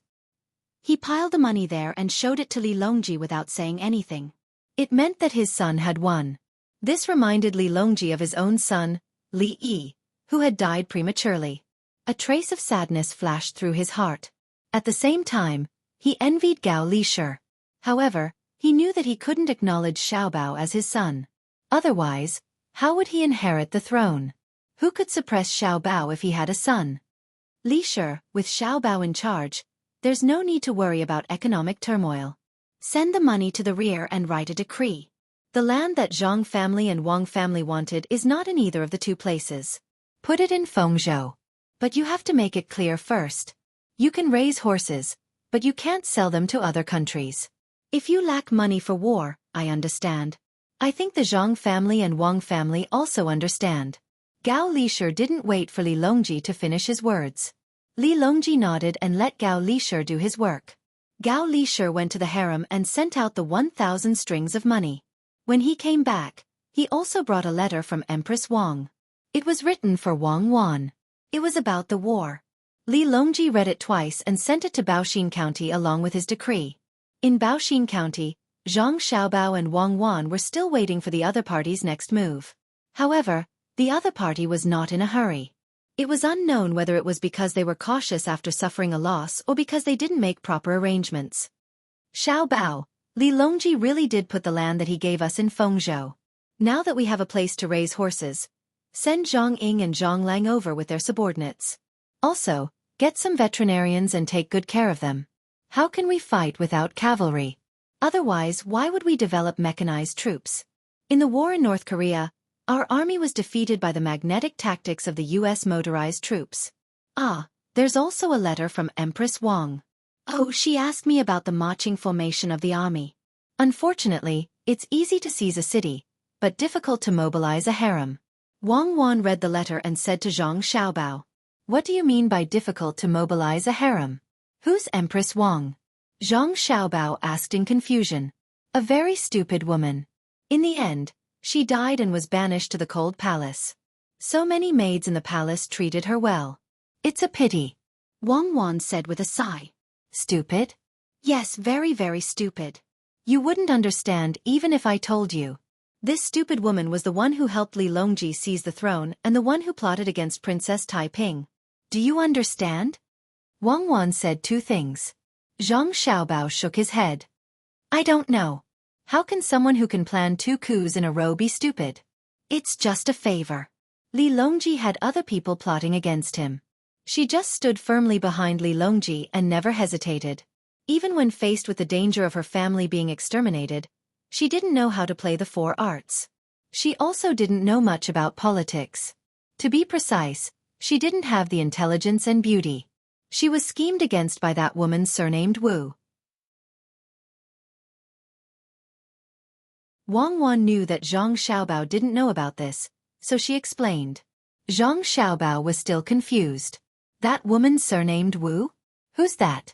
He piled the money there and showed it to Li Longji without saying anything. It meant that his son had won. This reminded Li Longji of his own son, Li Yi, who had died prematurely. A trace of sadness flashed through his heart. At the same time, he envied Gao Lisher. However, he knew that he couldn't acknowledge Xiao Bao as his son. Otherwise, how would he inherit the throne? Who could suppress Xiao Bao if he had a son? Lisher, with Xiao Bao in charge, there's no need to worry about economic turmoil. Send the money to the rear and write a decree. The land that Zhang family and Wang family wanted is not in either of the 2 places. Put it in Fengzhou. But you have to make it clear first. You can raise horses, but you can't sell them to other countries. If you lack money for war, I understand. I think the Zhang family and Wang family also understand. Gao Lisher didn't wait for Li Longji to finish his words. Li Longji nodded and let Gao Lisher do his work. Gao Lisher went to the harem and sent out the 1,000 strings of money. When he came back, he also brought a letter from Empress Wang. It was written for Wang Wan. It was about the war. Li Longji read it twice and sent it to Baoxin County along with his decree. In Baoxin County, Zhang Xiaobao and Wang Wan were still waiting for the other party's next move. However, the other party was not in a hurry. It was unknown whether it was because they were cautious after suffering a loss or because they didn't make proper arrangements. Xiaobao, Li Longji really did put the land that he gave us in Fengzhou. Now that we have a place to raise horses, send Zhang Ying and Zhang Lang over with their subordinates. Also, get some veterinarians and take good care of them. How can we fight without cavalry? Otherwise, why would we develop mechanized troops? In the war in North Korea, our army was defeated by the magnetic tactics of the U.S. motorized troops. There's also a letter from Empress Wang. Oh, she asked me about the marching formation of the army. Unfortunately, it's easy to seize a city, but difficult to mobilize a harem. Wang Wan read the letter and said to Zhang Xiaobao, "What do you mean by difficult to mobilize a harem? Who's Empress Wang?" Zhang Xiaobao asked in confusion. A very stupid woman. In the end, she died and was banished to the cold palace. So many maids in the palace treated her well. It's a pity. Wang Wan said with a sigh. Stupid? Yes, very, very stupid. You wouldn't understand even if I told you. This stupid woman was the one who helped Li Longji seize the throne and the one who plotted against Princess Taiping. Do you understand? Wang Wan said 2 things. Zhang Xiaobao shook his head. I don't know. How can someone who can plan 2 coups in a row be stupid? It's just a favor. Li Longji had other people plotting against him. She just stood firmly behind Li Longji and never hesitated. Even when faced with the danger of her family being exterminated, she didn't know how to play the 4 arts. She also didn't know much about politics. To be precise, she didn't have the intelligence and beauty. She was schemed against by that woman surnamed Wu. Wang Wan knew that Zhang Xiaobao didn't know about this, so she explained. Zhang Xiaobao was still confused. That woman surnamed Wu? Who's that?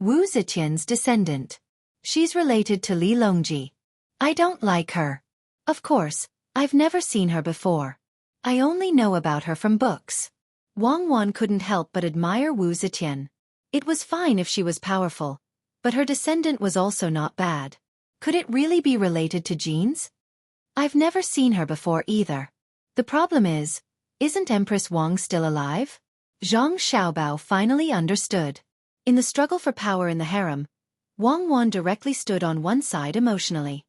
Wu Zetian's descendant. She's related to Li Longji. I don't like her. Of course, I've never seen her before. I only know about her from books. Wang Wan couldn't help but admire Wu Zetian. It was fine if she was powerful, but her descendant was also not bad. Could it really be related to genes? I've never seen her before either. The problem isn't Empress Wang still alive? Zhang Xiaobao finally understood. In the struggle for power in the harem, Wang Wan directly stood on one side emotionally.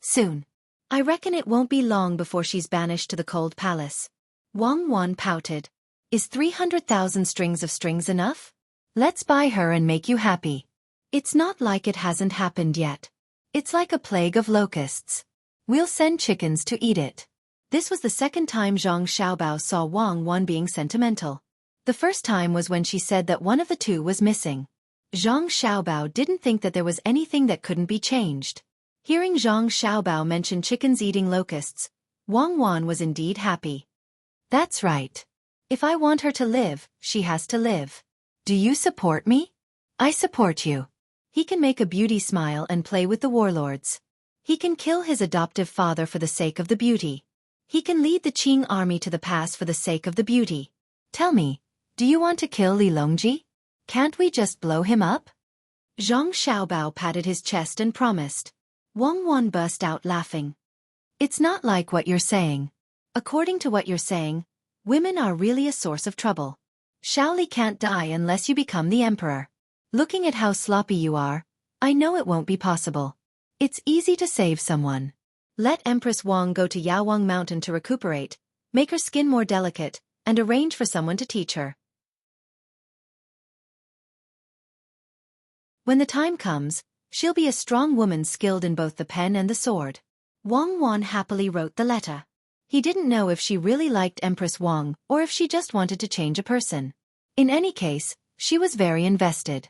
Soon. I reckon it won't be long before she's banished to the cold palace. Wang Wan pouted. Is 300,000 strings of strings enough? Let's buy her and make you happy. It's not like it hasn't happened yet. It's like a plague of locusts. We'll send chickens to eat it. This was the second time Zhang Xiaobao saw Wang Wan being sentimental. The first time was when she said that one of the two was missing. Zhang Xiaobao didn't think that there was anything that couldn't be changed. Hearing Zhang Xiaobao mention chickens eating locusts, Wang Wan was indeed happy. That's right. If I want her to live, she has to live. Do you support me? I support you. He can make a beauty smile and play with the warlords. He can kill his adoptive father for the sake of the beauty. He can lead the Qing army to the pass for the sake of the beauty. Tell me, do you want to kill Li Longji? Can't we just blow him up? Zhang Xiaobao patted his chest and promised. Wang Wan burst out laughing. It's not like what you're saying. According to what you're saying, women are really a source of trouble. Shaoli can't die unless you become the emperor. Looking at how sloppy you are, I know it won't be possible. It's easy to save someone. Let Empress Wang go to Yaowang Mountain to recuperate, make her skin more delicate, and arrange for someone to teach her. When the time comes, she'll be a strong woman skilled in both the pen and the sword. Wang Wan happily wrote the letter. He didn't know if she really liked Empress Wang or if she just wanted to change a person. In any case, she was very invested.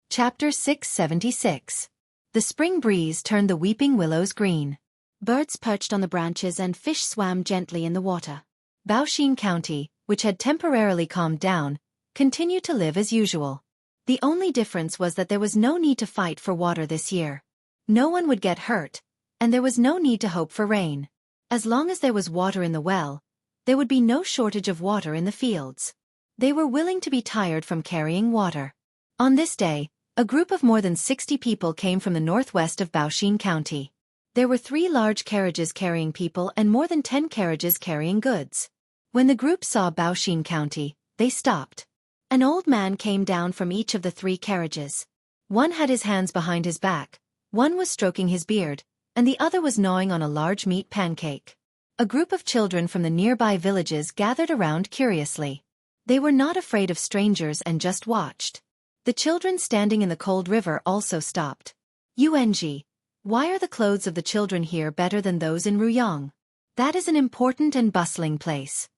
Chapter 676. The spring breeze turned the weeping willows green. Birds perched on the branches and fish swam gently in the water. Baoxin County, which had temporarily calmed down, continued to live as usual. The only difference was that there was no need to fight for water this year. No one would get hurt, and there was no need to hope for rain. As long as there was water in the well, there would be no shortage of water in the fields. They were willing to be tired from carrying water. On this day, a group of more than 60 people came from the northwest of Baoxin County. There were 3 large carriages carrying people and more than 10 carriages carrying goods. When the group saw Baoxin County, they stopped. An old man came down from each of the 3 carriages. One had his hands behind his back, one was stroking his beard, and the other was gnawing on a large meat pancake. A group of children from the nearby villages gathered around curiously. They were not afraid of strangers and just watched. The children standing in the cold river also stopped. Yuanji, why are the clothes of the children here better than those in Ruyang? That is an important and bustling place.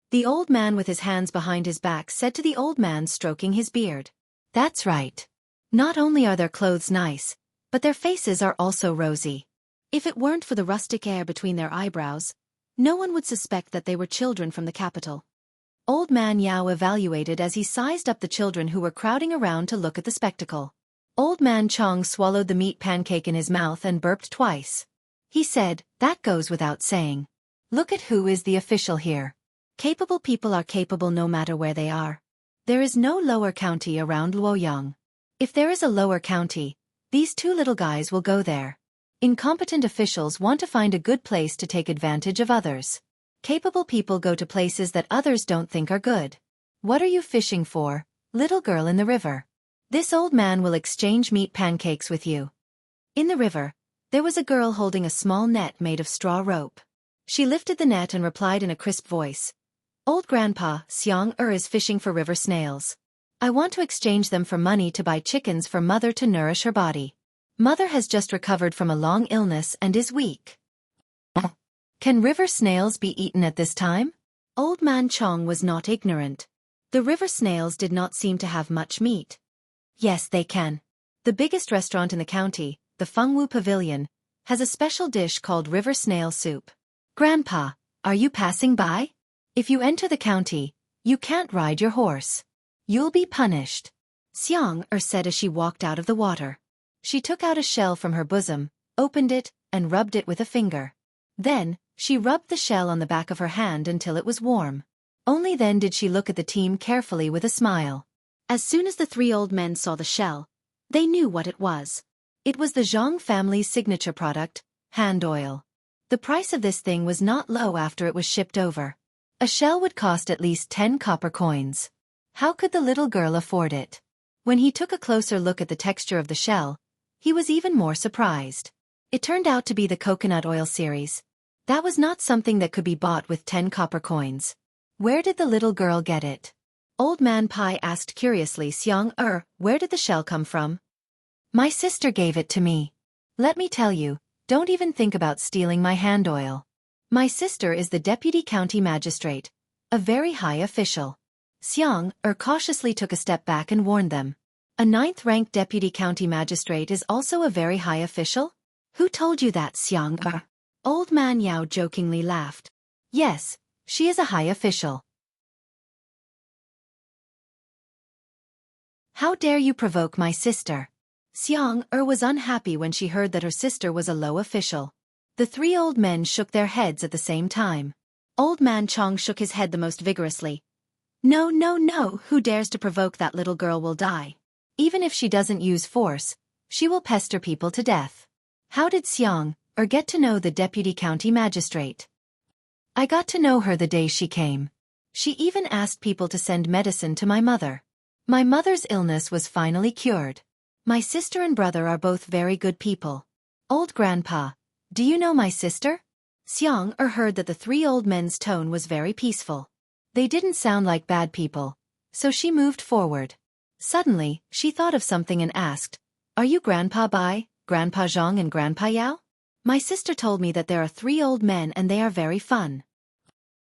The old man with his hands behind his back said to the old man stroking his beard. That's right. Not only are their clothes nice, but their faces are also rosy. If it weren't for the rustic air between their eyebrows, no one would suspect that they were children from the capital. Old man Yao evaluated as he sized up the children who were crowding around to look at the spectacle. Old man Chong swallowed the meat pancake in his mouth and burped twice. He said, that goes without saying. Look at who is the official here. Capable people are capable no matter where they are. There is no lower county around Luoyang. If there is a lower county, these 2 little guys will go there. Incompetent officials want to find a good place to take advantage of others. Capable people go to places that others don't think are good. What are you fishing for, little girl in the river? This old man will exchange meat pancakes with you. In the river, there was a girl holding a small net made of straw rope. She lifted the net and replied in a crisp voice. Old Grandpa Xiang is fishing for river snails. I want to exchange them for money to buy chickens for Mother to nourish her body. Mother has just recovered from a long illness and is weak. Can river snails be eaten at this time? Old man Chong was not ignorant. The river snails did not seem to have much meat. Yes, they can. The biggest restaurant in the county, the Fengwu Pavilion, has a special dish called river snail soup. Grandpa, are you passing by? If you enter the county, you can't ride your horse. You'll be punished. Xiang said as she walked out of the water. She took out a shell from her bosom, opened it, and rubbed it with a finger. Then, she rubbed the shell on the back of her hand until it was warm. Only then did she look at the team carefully with a smile. As soon as the 3 old men saw the shell, they knew what it was. It was the Zhang family's signature product, hand oil. The price of this thing was not low after it was shipped over. A shell would cost at least 10 copper coins. How could the little girl afford it? When he took a closer look at the texture of the shell, he was even more surprised. It turned out to be the coconut oil series. That was not something that could be bought with 10 copper coins. Where did the little girl get it? Old Man Pai asked curiously. Where did the shell come from? My sister gave it to me. Let me tell you, don't even think about stealing my hand oil. My sister is the deputy county magistrate, a very high official. Cautiously took a step back and warned them. A 9th-ranked deputy county magistrate is also a very high official? Who told you that, Xiang? Old Man Yao jokingly laughed. Yes, she is a high official. How dare you provoke my sister? Xiang was unhappy when she heard that her sister was a low official. The 3 old men shook their heads at the same time. Old Man Chong shook his head the most vigorously. No, who dares to provoke that little girl will die. Even if she doesn't use force, she will pester people to death. How did Xiang get to know the deputy county magistrate? I got to know her the day she came. She even asked people to send medicine to my mother. My mother's illness was finally cured. My sister and brother are both very good people. Old Grandpa, do you know my sister? Xiang heard that the 3 old men's tone was very peaceful. They didn't sound like bad people, so she moved forward. Suddenly, she thought of something and asked, Are you Grandpa Bai, Grandpa Zhang and Grandpa Yao? My sister told me that there are 3 old men and they are very fun.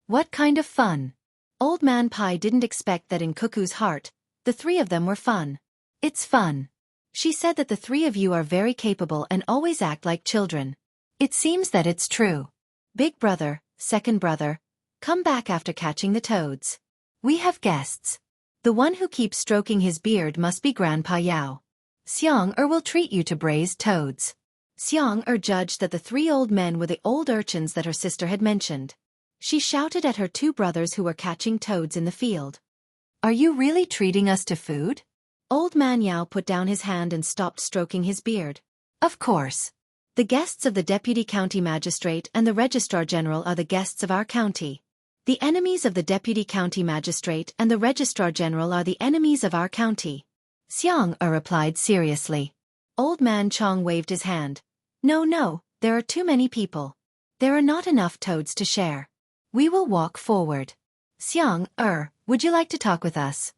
What kind of fun? Old Man Pai didn't expect that in Cuckoo's heart, the 3 of them were fun. It's fun. She said that the 3 of you are very capable and always act like children. It seems that it's true. Big brother, second brother, come back after catching the toads. We have guests. The one who keeps stroking his beard must be Grandpa Yao. Xiang will treat you to braised toads. Xiang judged that the 3 old men were the old urchins that her sister had mentioned. She shouted at her 2 brothers who were catching toads in the field. Are you really treating us to food? Old Man Yao put down his hand and stopped stroking his beard. Of course. The guests of the deputy county magistrate and the registrar general are the guests of our county. The enemies of the deputy county magistrate and the registrar general are the enemies of our county. Xiang replied seriously. Old Man Chong waved his hand. No, there are too many people. There are not enough toads to share. We will walk forward. Xiang would you like to talk with us?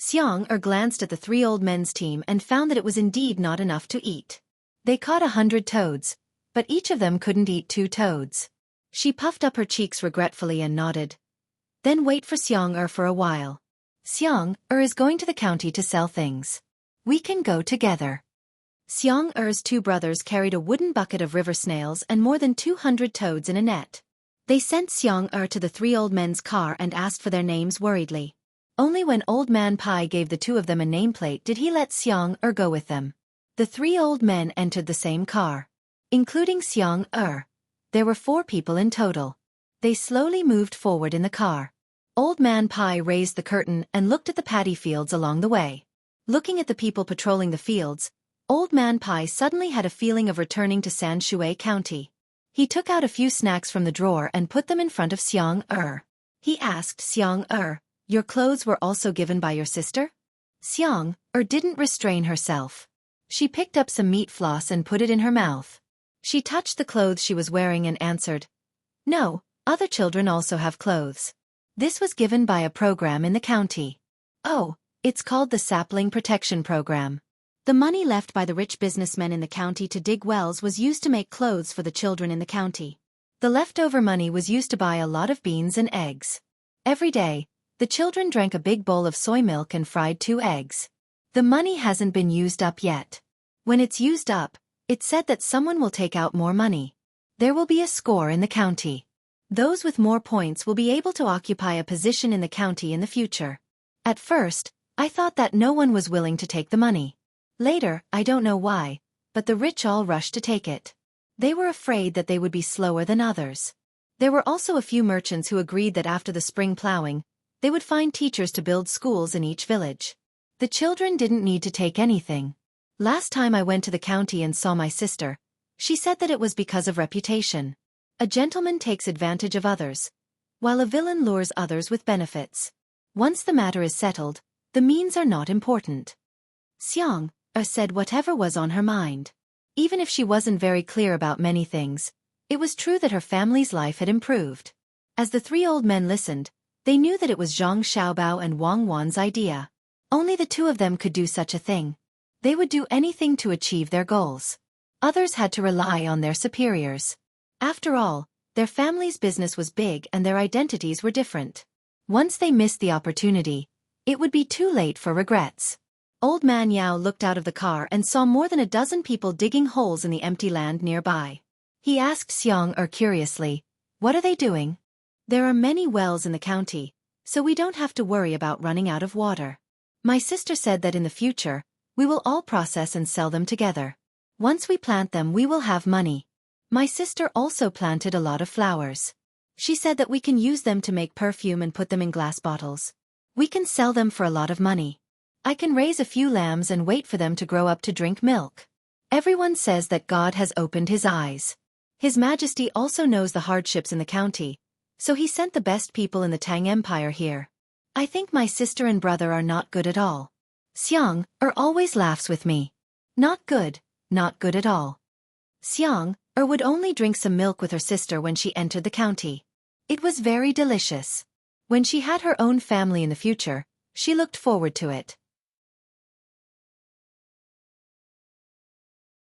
Xiang glanced at the 3 old men's team and found that it was indeed not enough to eat. They caught 100 toads, but each of them couldn't eat 2 toads. She puffed up her cheeks regretfully and nodded. Then wait for Xiang for a while. Xiang is going to the county to sell things. We can go together. Xiang 2 brothers carried a wooden bucket of river snails and more than 200 toads in a net. They sent Xiang to the 3 old men's car and asked for their names worriedly. Only when Old Man Pai gave the 2 of them a nameplate did he let Xiang go with them. The 3 old men entered the same car. Including Xiang there were 4 people in total. They slowly moved forward in the car. Old Man Pai raised the curtain and looked at the paddy fields along the way. Looking at the people patrolling the fields, Old Man Pai suddenly had a feeling of returning to Xueqi County. He took out a few snacks from the drawer and put them in front of Xiang He asked Xiang Your clothes were also given by your sister? Xiang didn't restrain herself. She picked up some meat floss and put it in her mouth. She touched the clothes she was wearing and answered, No, other children also have clothes. This was given by a program in the county. Oh, it's called the Sapling Protection Program. The money left by the rich businessmen in the county to dig wells was used to make clothes for the children in the county. The leftover money was used to buy a lot of beans and eggs. Every day, the children drank a big bowl of soy milk and fried 2 eggs. The money hasn't been used up yet. When it's used up, it's said that someone will take out more money. There will be a score in the county. Those with more points will be able to occupy a position in the county in the future. At first, I thought that no one was willing to take the money. Later, I don't know why, but the rich all rushed to take it. They were afraid that they would be slower than others. There were also a few merchants who agreed that after the spring plowing, they would find teachers to build schools in each village. The children didn't need to take anything. Last time I went to the county and saw my sister, she said that it was because of reputation. A gentleman takes advantage of others, while a villain lures others with benefits. Once the matter is settled, the means are not important. Xueqi said whatever was on her mind. Even if she wasn't very clear about many things, it was true that her family's life had improved. As the three old men listened, they knew that it was Zhang Xiaobao and Wang Wan's idea. Only the two of them could do such a thing. They would do anything to achieve their goals. Others had to rely on their superiors. After all, their family's business was big and their identities were different. Once they missed the opportunity, it would be too late for regrets. Old Man Yao looked out of the car and saw more than a dozen people digging holes in the empty land nearby. He asked Xueqi curiously, "What are they doing?" "There are many wells in the county, so we don't have to worry about running out of water. My sister said that in the future, we will all process and sell them together. Once we plant them, we will have money." My sister also planted a lot of flowers. She said that we can use them to make perfume and put them in glass bottles. We can sell them for a lot of money. I can raise a few lambs and wait for them to grow up to drink milk. Everyone says that God has opened his eyes. His Majesty also knows the hardships in the county, so he sent the best people in the Tang Empire here. I think my sister and brother are not good at all. Xueqi always laughs with me. Not good at all. Xueqi would only drink some milk with her sister when she entered the county. It was very delicious. When she had her own family in the future, she looked forward to it.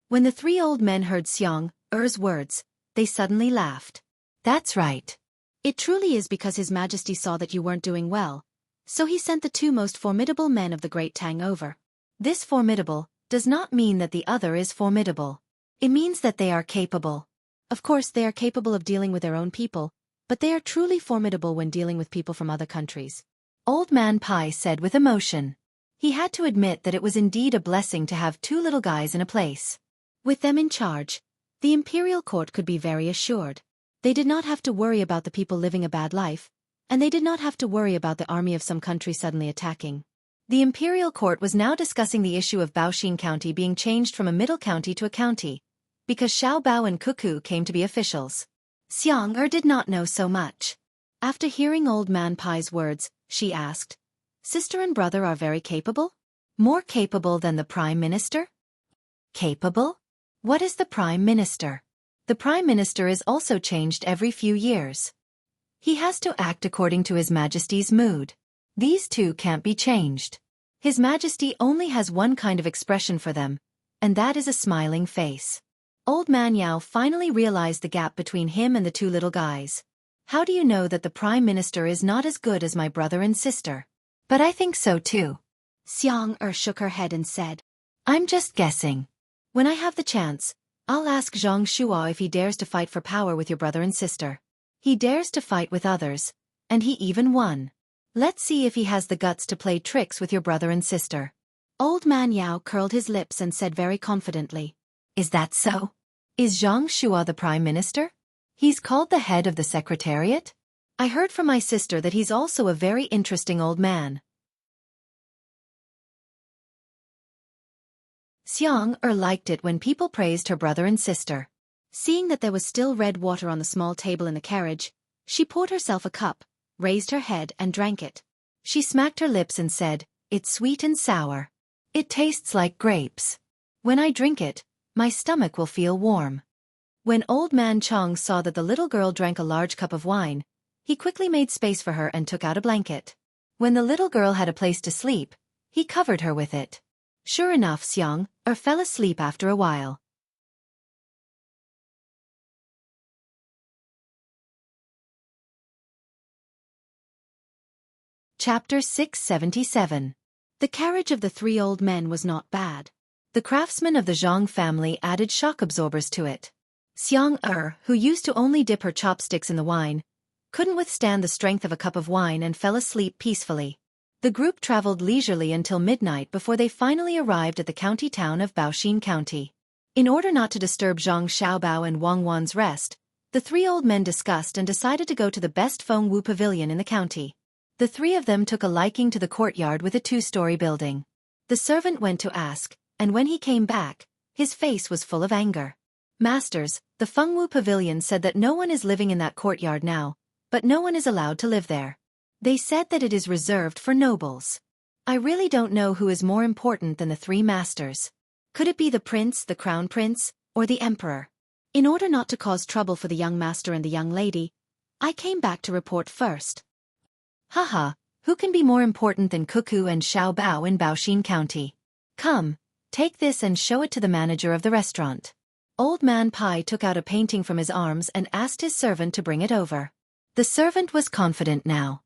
When the three old men heard Xueqi's words, they suddenly laughed. "That's right. It truly is because His Majesty saw that you weren't doing well, so he sent the two most formidable men of the Great Tang over. This formidable does not mean that the other is formidable. It means that they are capable. Of course, they are capable of dealing with their own people, but they are truly formidable when dealing with people from other countries." Old Man Pai said with emotion. He had to admit that it was indeed a blessing to have two little guys in a place. With them in charge, the imperial court could be very assured. They did not have to worry about the people living a bad life, and they did not have to worry about the army of some country suddenly attacking. The imperial court was now discussing the issue of Baoxin County being changed from a middle county to a county, because Xiaobao and Xueqi came to be officials. Xueqi did not know so much. After hearing Old Man Pai's words, she asked, "Sister and brother are very capable? More capable than the Prime Minister?" "Capable? What is the Prime Minister?" "The Prime Minister is also changed every few years. He has to act according to His Majesty's mood. These two can't be changed. His Majesty only has one kind of expression for them, and that is a smiling face." Old Man Yao finally realized the gap between him and the two little guys. "How do you know that the Prime Minister is not as good as my brother and sister?" "But I think so too." Xueqi shook her head and said, "I'm just guessing. When I have the chance, I'll ask Zhang Shuo if he dares to fight for power with your brother and sister. He dares to fight with others, and he even won. Let's see if he has the guts to play tricks with your brother and sister." Old Man Yao curled his lips and said very confidently, "Is that so? Is Zhang Shuo the Prime Minister? He's called the head of the Secretariat? I heard from my sister that he's also a very interesting old man." Xueqi liked it when people praised her brother and sister. Seeing that there was still red water on the small table in the carriage, she poured herself a cup, raised her head and drank it. She smacked her lips and said, "It's sweet and sour. It tastes like grapes. When I drink it, my stomach will feel warm." When Old Man Chong saw that the little girl drank a large cup of wine, he quickly made space for her and took out a blanket. When the little girl had a place to sleep, he covered her with it. Sure enough, Xueqi fell asleep after a while. Chapter 677. The carriage of the three old men was not bad. The craftsmen of the Zhang family added shock absorbers to it. Xueqi, who used to only dip her chopsticks in the wine, couldn't withstand the strength of a cup of wine and fell asleep peacefully. The group traveled leisurely until midnight before they finally arrived at the county town of Baoxin County. In order not to disturb Zhang Xiaobao and Wang Wan's rest, the three old men discussed and decided to go to the best Feng Wu pavilion in the county. The three of them took a liking to the courtyard with a two-story building. The servant went to ask, and when he came back, his face was full of anger. Masters, the Fengwu Pavilion said that no one is living in that courtyard now, but no one is allowed to live there. They said that it is reserved for nobles. I really don't know who is more important than the three masters. Could it be the prince, the crown prince, or the emperor? In order not to cause trouble for the young master and the young lady, I came back to report first. Haha, who can be more important than Xueqi and Xiaobao in Baoxin County? Come, take this and show it to the manager of the restaurant. Old Man Pai took out a painting from his arms and asked his servant to bring it over. The servant was confident now.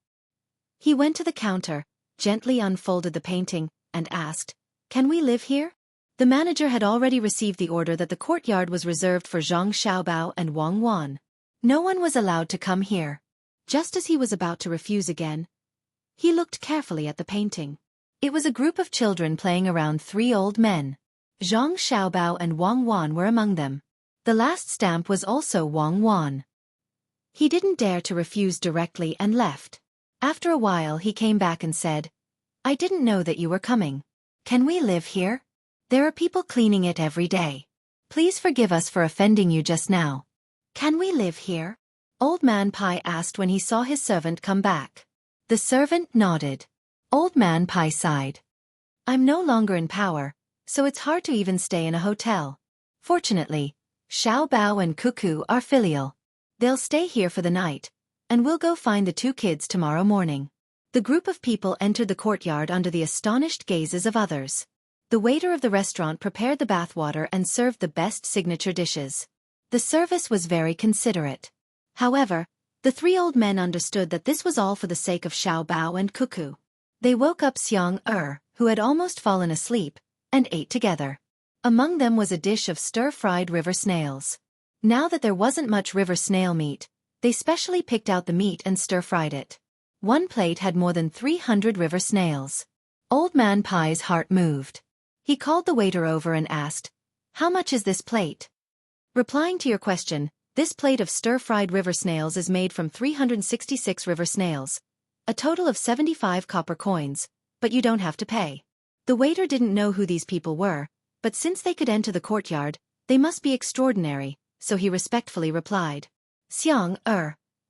He went to the counter, gently unfolded the painting, and asked, "Can we live here?" The manager had already received the order that the courtyard was reserved for Zhang Xiaobao and Wang Wan. No one was allowed to come here. Just as he was about to refuse again, he looked carefully at the painting. It was a group of children playing around three old men. Zhang Xiaobao and Wang Wan were among them. The last stamp was also Wang Wan. He didn't dare to refuse directly and left. After a while he came back and said, "I didn't know that you were coming. Can we live here? There are people cleaning it every day. Please forgive us for offending you just now. Can we live here?" Old Man Pai asked when he saw his servant come back. The servant nodded. Old Man Pai sighed. "I'm no longer in power, so it's hard to even stay in a hotel. Fortunately, Xiaobao and Xueqi are filial. They'll stay here for the night, and we'll go find the two kids tomorrow morning." The group of people entered the courtyard under the astonished gazes of others. The waiter of the restaurant prepared the bathwater and served the best signature dishes. The service was very considerate. However, the three old men understood that this was all for the sake of Xiaobao and Xueqi. They woke up Xiang, who had almost fallen asleep, and ate together. Among them was a dish of stir-fried river snails. Now that there wasn't much river snail meat, they specially picked out the meat and stir-fried it. One plate had more than 300 river snails. Old Man Pai's heart moved. He called the waiter over and asked, "How much is this plate?" Replying to your question, this plate of stir-fried river snails is made from 366 river snails, a total of 75 copper coins, but you don't have to pay. The waiter didn't know who these people were, but since they could enter the courtyard, they must be extraordinary, so he respectfully replied, "Xiang,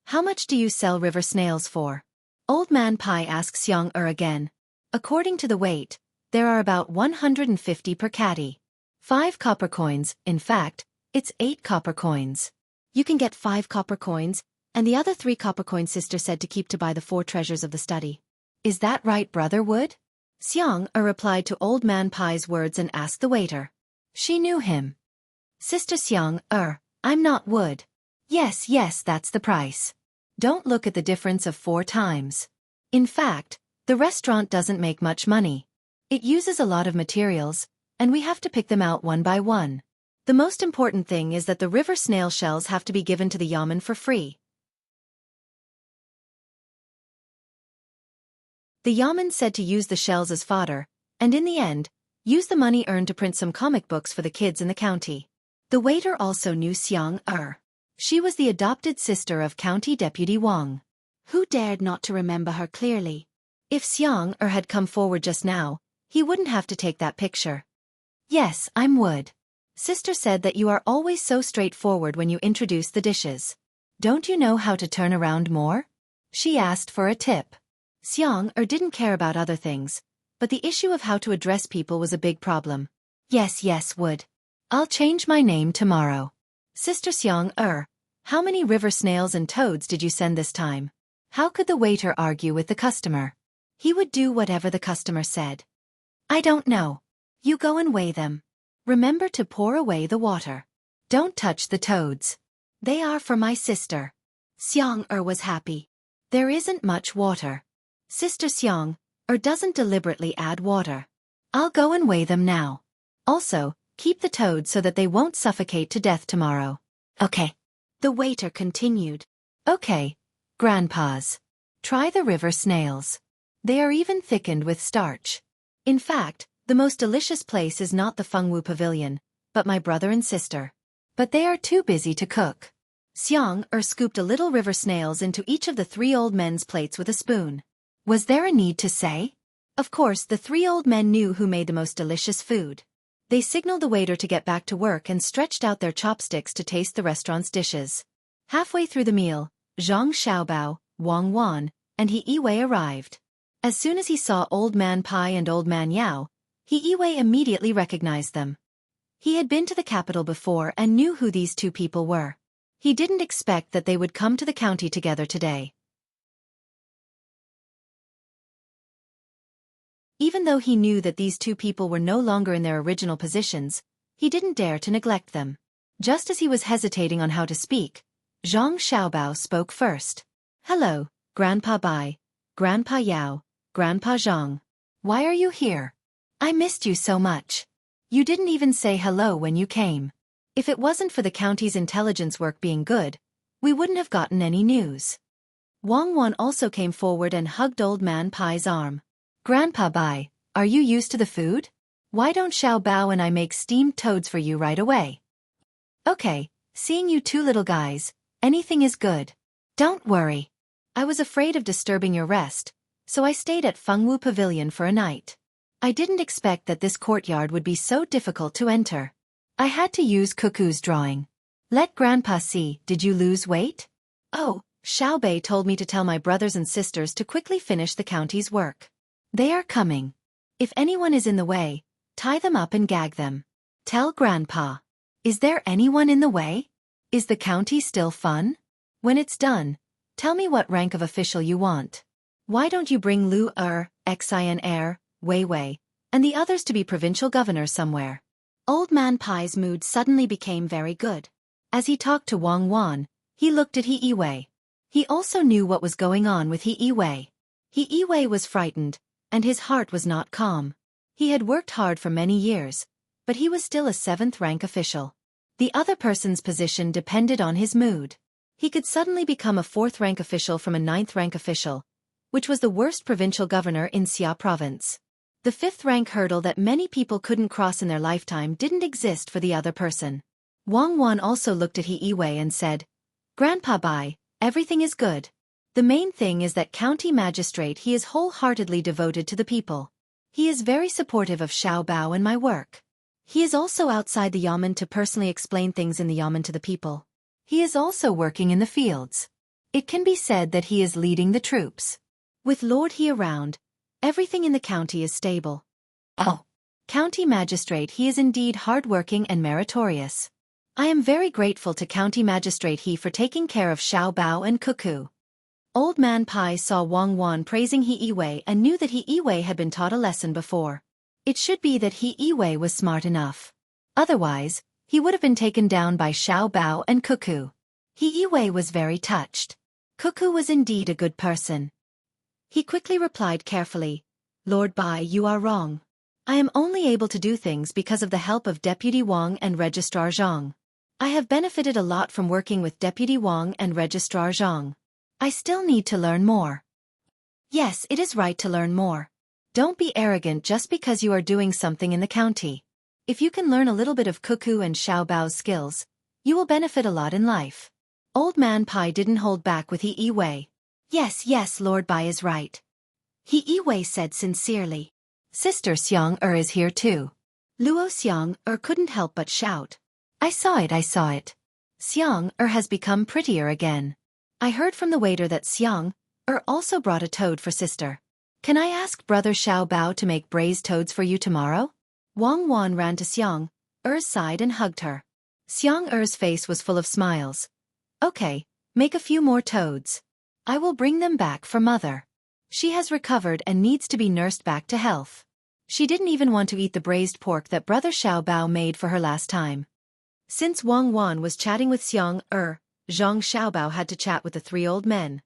how much do you sell river snails for?" Old Man Pai asked Xiang again. According to the weight, there are about 150 per caddy. 5 copper coins, in fact, it's 8 copper coins. You can get 5 copper coins, and the other 3 copper coins sister said to keep to buy the 4 treasures of the study. Is that right, Brother Wood? Xiang replied to Old Man Pai's words and asked the waiter. She knew him. Sister Xiang, I'm not Wood. Yes, that's the price. Don't look at the difference of 4 times. In fact, the restaurant doesn't make much money. It uses a lot of materials, and we have to pick them out one by one. The most important thing is that the river snail shells have to be given to the yamen for free. The yamen said to use the shells as fodder, and in the end, use the money earned to print some comic books for the kids in the county. The waiter also knew Xiang. She was the adopted sister of County Deputy Wang. Who dared not to remember her clearly? If Xiang had come forward just now, he wouldn't have to take that picture. Yes, I'm Wood. Sister said that you are always so straightforward when you introduce the dishes. Don't you know how to turn around more? She asked for a tip. Xiang didn't care about other things, but the issue of how to address people was a big problem. Yes, Wood. I'll change my name tomorrow. Sister Xiang, how many river snails and toads did you send this time? How could the waiter argue with the customer? He would do whatever the customer said. I don't know. You go and weigh them. Remember to pour away the water. Don't touch the toads. They are for my sister. Xiang was happy. There isn't much water. Sister Xiang doesn't deliberately add water. I'll go and weigh them now. Also, keep the toads so that they won't suffocate to death tomorrow. Okay. The waiter continued. Okay, grandpas. Try the river snails. They are even thickened with starch. In fact, the most delicious place is not the Fengwu Pavilion, but my brother and sister. But they are too busy to cook. Xiang scooped a little river snails into each of the 3 old men's plates with a spoon. Was there a need to say? Of course, the 3 old men knew who made the most delicious food. They signaled the waiter to get back to work and stretched out their chopsticks to taste the restaurant's dishes. Halfway through the meal, Zhang Xiaobao, Wang Wan, and He Yiwei arrived. As soon as he saw Old Man Pai and Old Man Yao, He Yiwei immediately recognized them. He had been to the capital before and knew who these two people were. He didn't expect that they would come to the county together today. Even though he knew that these two people were no longer in their original positions, he didn't dare to neglect them. Just as he was hesitating on how to speak, Zhang Xiaobao spoke first. "Hello, Grandpa Bai, Grandpa Yao, Grandpa Zhang. Why are you here? I missed you so much. You didn't even say hello when you came. If it wasn't for the county's intelligence work being good, we wouldn't have gotten any news." Wang Wan also came forward and hugged Old Man Pai's arm. "Grandpa Bai, are you used to the food? Why don't Xiao Bao and I make steamed toads for you right away?" "Okay, seeing you two little guys, anything is good. Don't worry. I was afraid of disturbing your rest, so I stayed at Fengwu Pavilion for a night. I didn't expect that this courtyard would be so difficult to enter. I had to use Cuckoo's drawing. Let Grandpa see, did you lose weight? Oh, Xiao Bei told me to tell my brothers and sisters to quickly finish the county's work. They are coming. If anyone is in the way, tie them up and gag them. Tell Grandpa. Is there anyone in the way? Is the county still fun? When it's done, tell me what rank of official you want. Why don't you bring Lu Xin Wei Wei, and the others to be provincial governors somewhere?" Old Man Pai's mood suddenly became very good. As he talked to Wang Wan, he looked at He Yiwei. He also knew what was going on with He Yiwei. He Yiwei was frightened, and his heart was not calm. He had worked hard for many years, but he was still a 7th-rank official. The other person's position depended on his mood. He could suddenly become a 4th-rank official from a 9th-rank official, which was the worst provincial governor in Xia province. The 5th-rank hurdle that many people couldn't cross in their lifetime didn't exist for the other person. Wang Wan also looked at He Yiwei and said, "Grandpa Bai, everything is good. The main thing is that county magistrate he is wholeheartedly devoted to the people. He is very supportive of Xiao Bao and my work. He is also outside the yamen to personally explain things in the yamen to the people. He is also working in the fields. It can be said that he is leading the troops. With Lord He around, everything in the county is stable. Oh, county magistrate he is indeed hardworking and meritorious. I am very grateful to County Magistrate He for taking care of Xiao Bao and Cuckoo." Old Man Pai saw Wang Wan praising He Yiwei and knew that He Yiwei had been taught a lesson before. It should be that He Yiwei was smart enough. Otherwise, he would have been taken down by Xiao Bao and Cuckoo. He Yiwei was very touched. Cuckoo was indeed a good person. He quickly replied carefully, "Lord Bai, you are wrong. I am only able to do things because of the help of Deputy Wang and Registrar Zhang. I have benefited a lot from working with Deputy Wang and Registrar Zhang. I still need to learn more." Yes, it is right to learn more. Don't be arrogant just because you are doing something in the county. If you can learn a little bit of Cuckoo and Xiao Bao's skills, you will benefit a lot in life. Old Man Pai didn't hold back with He Yiwei. Yes, Lord Bai is right. He Yiwei said sincerely. Sister Xiang is here too. Luo Xiang couldn't help but shout. I saw it. Xiang has become prettier again. I heard from the waiter that Xiang also brought a toad for sister. Can I ask Brother Xiao Bao to make braised toads for you tomorrow? Wang Wan ran to Xiang side and hugged her. Xiang face was full of smiles. Okay, make a few more toads. I will bring them back for mother. She has recovered and needs to be nursed back to health. She didn't even want to eat the braised pork that Brother Xiao Bao made for her last time. Since Wang Wan was chatting with Xiang Zhang Xiaobao had to chat with the 3 old men.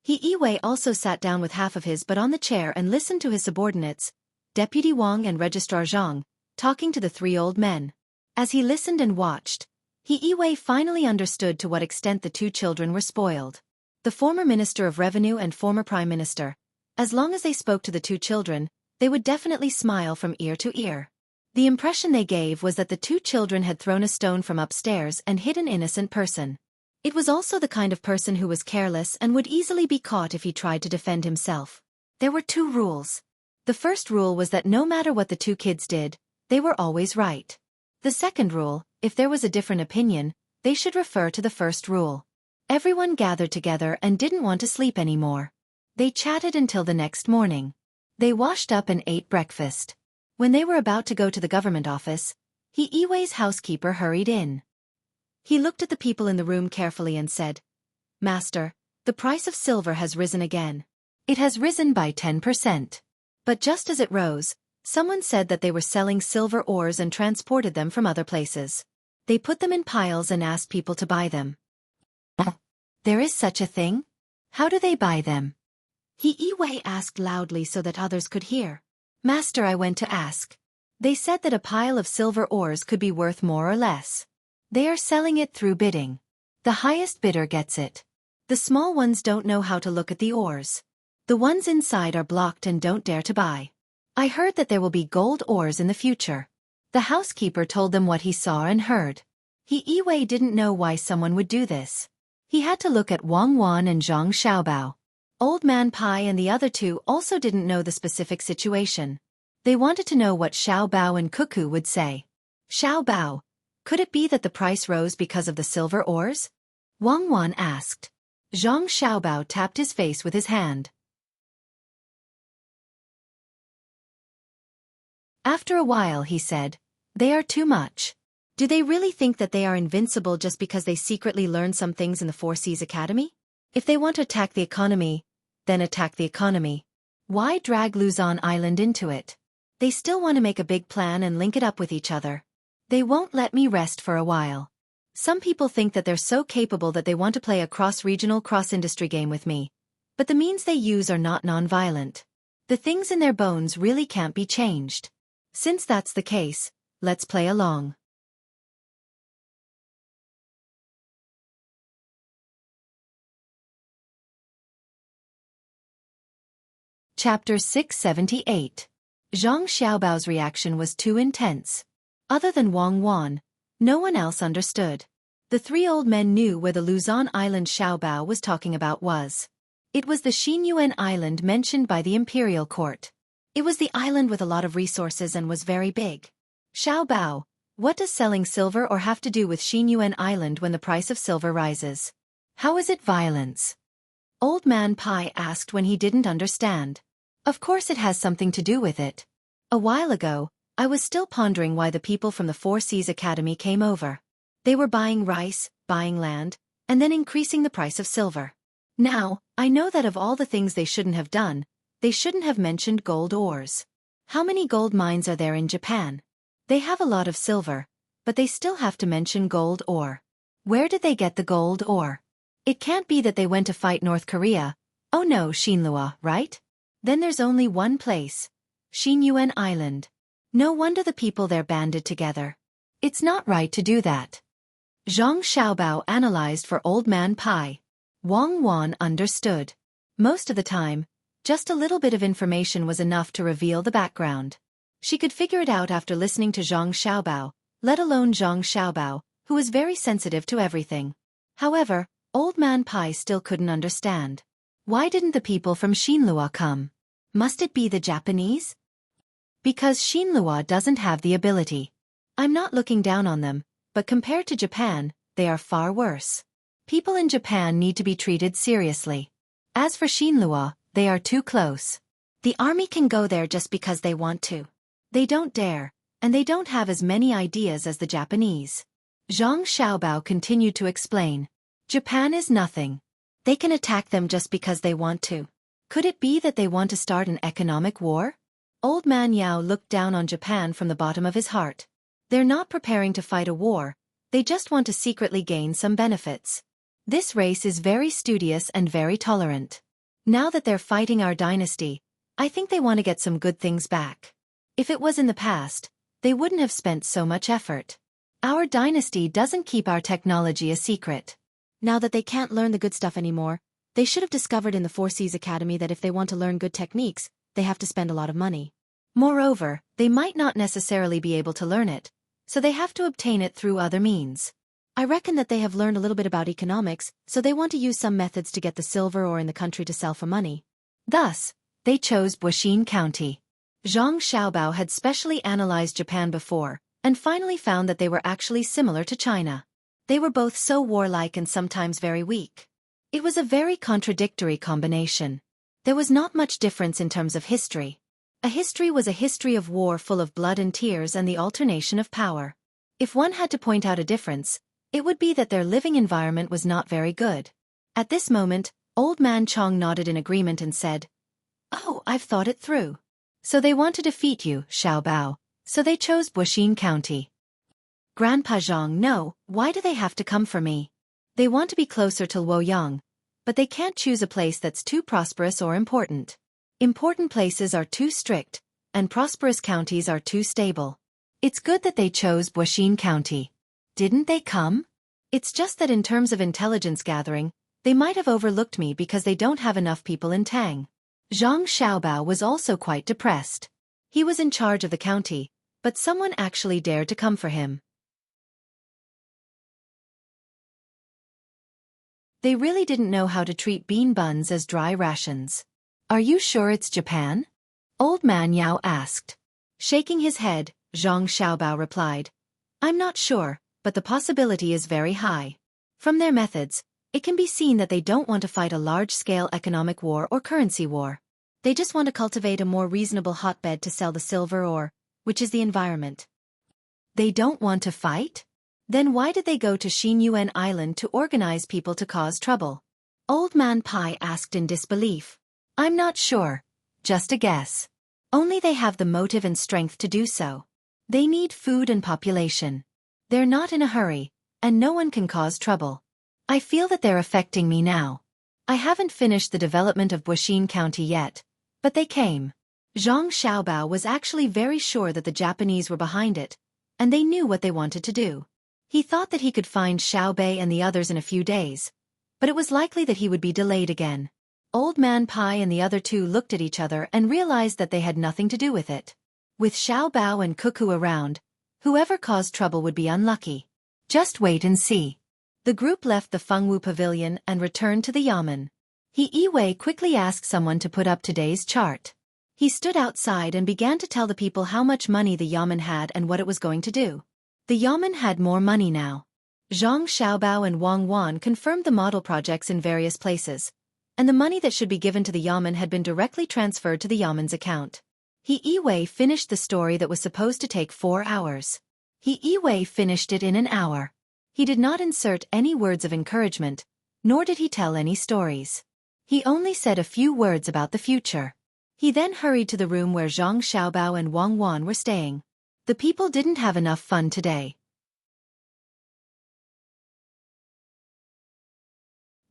He Yiwei also sat down with half of his butt on the chair and listened to his subordinates, Deputy Wang and Registrar Zhang, talking to the 3 old men. As he listened and watched, He Yiwei finally understood to what extent the 2 children were spoiled. The former Minister of Revenue and former Prime Minister, as long as they spoke to the 2 children, they would definitely smile from ear to ear. The impression they gave was that the 2 children had thrown a stone from upstairs and hit an innocent person. It was also the kind of person who was careless and would easily be caught if he tried to defend himself. There were 2 rules. The first rule was that no matter what the two kids did, they were always right. The second rule, if there was a different opinion, they should refer to the first rule. Everyone gathered together and didn't want to sleep anymore. They chatted until the next morning. They washed up and ate breakfast. When they were about to go to the government office, Xueqi's housekeeper hurried in. He looked at the people in the room carefully and said, "Master, the price of silver has risen again. It has risen by 10%. But just as it rose, someone said that they were selling silver ores and transported them from other places. They put them in piles and asked people to buy them." "There is such a thing? How do they buy them?" Xueqi asked loudly so that others could hear. "Master, I went to ask. They said that a pile of silver ores could be worth more or less. They are selling it through bidding. The highest bidder gets it. The small ones don't know how to look at the ores. The ones inside are blocked and don't dare to buy. I heard that there will be gold ores in the future." The housekeeper told them what he saw and heard. Xueqi didn't know why someone would do this. He had to look at Wang Wan and Zhang Xiaobao. Old Man Pai and the other two also didn't know the specific situation. They wanted to know what Xiaobao and Cuckoo would say. "Xiaobao, could it be that the price rose because of the silver ores?" Wang Wan asked. Zhang Xiaobao tapped his face with his hand. After a while he said, "They are too much. Do they really think that they are invincible just because they secretly learn some things in the Four Seas Academy? If they want to attack the economy, then attack the economy. Why drag Luzon Island into it? They still want to make a big plan and link it up with each other. They won't let me rest for a while. Some people think that they're so capable that they want to play a cross-regional cross-industry game with me. But the means they use are not non-violent. The things in their bones really can't be changed. Since that's the case, let's play along." Chapter 678. Zhang Xiaobao's reaction was too intense. Other than Wang Wan, no one else understood. The three old men knew where the Luzon Island Xiaobao was talking about was. It was the Xinyuan Island mentioned by the imperial court. It was the island with a lot of resources and was very big. "Xiaobao, what does selling silver or have to do with Xinyuan Island when the price of silver rises? How is it violence?" Old Man Pai asked when he didn't understand. "Of course it has something to do with it. A while ago, I was still pondering why the people from the Four Seas Academy came over. They were buying rice, buying land, and then increasing the price of silver. Now, I know that of all the things they shouldn't have done, they shouldn't have mentioned gold ores. How many gold mines are there in Japan? They have a lot of silver, but they still have to mention gold ore. Where did they get the gold ore? It can't be that they went to fight North Korea. Oh no, Shinlua, right? Then there's only one place. Xinyuan Island. No wonder the people there banded together. It's not right to do that." Zhang Xiaobao analyzed for Old Man Pai. Wang Wan understood. Most of the time, just a little bit of information was enough to reveal the background. She could figure it out after listening to Zhang Xiaobao, let alone Zhang Xiaobao, who was very sensitive to everything. However, Old Man Pai still couldn't understand. Why didn't the people from Shinlua come? Must it be the Japanese? Because Shinlua doesn't have the ability. I'm not looking down on them, but compared to Japan, they are far worse. People in Japan need to be treated seriously. As for Shinlua, they are too close. The army can go there just because they want to. They don't dare, and they don't have as many ideas as the Japanese. Zhang Xiaobao continued to explain. Japan is nothing. They can attack them just because they want to. Could it be that they want to start an economic war? Old Man Yao looked down on Japan from the bottom of his heart. They're not preparing to fight a war, they just want to secretly gain some benefits. This race is very studious and very tolerant. Now that they're fighting our dynasty, I think they want to get some good things back. If it was in the past, they wouldn't have spent so much effort. Our dynasty doesn't keep our technology a secret. Now that they can't learn the good stuff anymore, they should have discovered in the Four Seas Academy that if they want to learn good techniques, they have to spend a lot of money. Moreover, they might not necessarily be able to learn it, so they have to obtain it through other means. I reckon that they have learned a little bit about economics, so they want to use some methods to get the silver ore in the country to sell for money. Thus, they chose Buishin County. Zhang Xiaobao had specially analyzed Japan before, and finally found that they were actually similar to China. They were both so warlike and sometimes very weak. It was a very contradictory combination. There was not much difference in terms of history. A history was a history of war full of blood and tears and the alternation of power. If one had to point out a difference, it would be that their living environment was not very good. At this moment, Old Man Chong nodded in agreement and said, "Oh, I've thought it through. So they want to defeat you, Xiaobao. So they chose Buxin County." Grandpa Zhang, no, why do they have to come for me? They want to be closer to Luoyang, but they can't choose a place that's too prosperous or important. Important places are too strict, and prosperous counties are too stable. It's good that they chose Buxin County. Didn't they come? It's just that in terms of intelligence gathering, they might have overlooked me because they don't have enough people in Tang. Zhang Xiaobao was also quite depressed. He was in charge of the county, but someone actually dared to come for him. They really didn't know how to treat bean buns as dry rations. "Are you sure it's Japan?" Old Man Yao asked. Shaking his head, Zhang Xiaobao replied, "I'm not sure, but the possibility is very high. From their methods, it can be seen that they don't want to fight a large-scale economic war or currency war. They just want to cultivate a more reasonable hotbed to sell the silver ore, which is the environment." They don't want to fight? Then why did they go to Xinyuan Island to organize people to cause trouble? Old Man Pai asked in disbelief. "I'm not sure. Just a guess. Only they have the motive and strength to do so. They need food and population. They're not in a hurry, and no one can cause trouble. I feel that they're affecting me now. I haven't finished the development of Buxin County yet, but they came." Zhang Xiaobao was actually very sure that the Japanese were behind it, and they knew what they wanted to do. He thought that he could find Xiao Bei and the others in a few days, but it was likely that he would be delayed again. Old Man Pai and the other two looked at each other and realized that they had nothing to do with it. With Xiao Bao and Cuckoo around, whoever caused trouble would be unlucky. Just wait and see. The group left the Fengwu Pavilion and returned to the yamen. Yi quickly asked someone to put up today's chart. He stood outside and began to tell the people how much money the yamen had and what it was going to do. The yamen had more money now. Zhang Xiaobao and Wang Wan confirmed the model projects in various places, and the money that should be given to the yamen had been directly transferred to the yamen's account. Yi finished the story that was supposed to take 4 hours. Yi finished it in an hour. He did not insert any words of encouragement, nor did he tell any stories. He only said a few words about the future. He then hurried to the room where Zhang Xiaobao and Wang Wan were staying. The people didn't have enough fun today.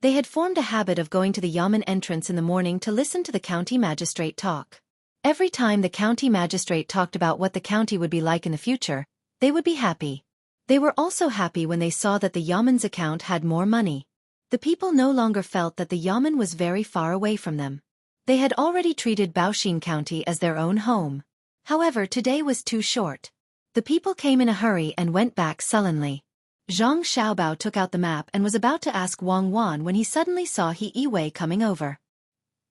They had formed a habit of going to the yamen entrance in the morning to listen to the county magistrate talk. Every time the county magistrate talked about what the county would be like in the future, they would be happy. They were also happy when they saw that the yamen's account had more money. The people no longer felt that the yamen was very far away from them. They had already treated Baoxin County as their own home. However, today was too short. The people came in a hurry and went back sullenly. Zhang Xiaobao took out the map and was about to ask Wang Wan when he suddenly saw Yi coming over.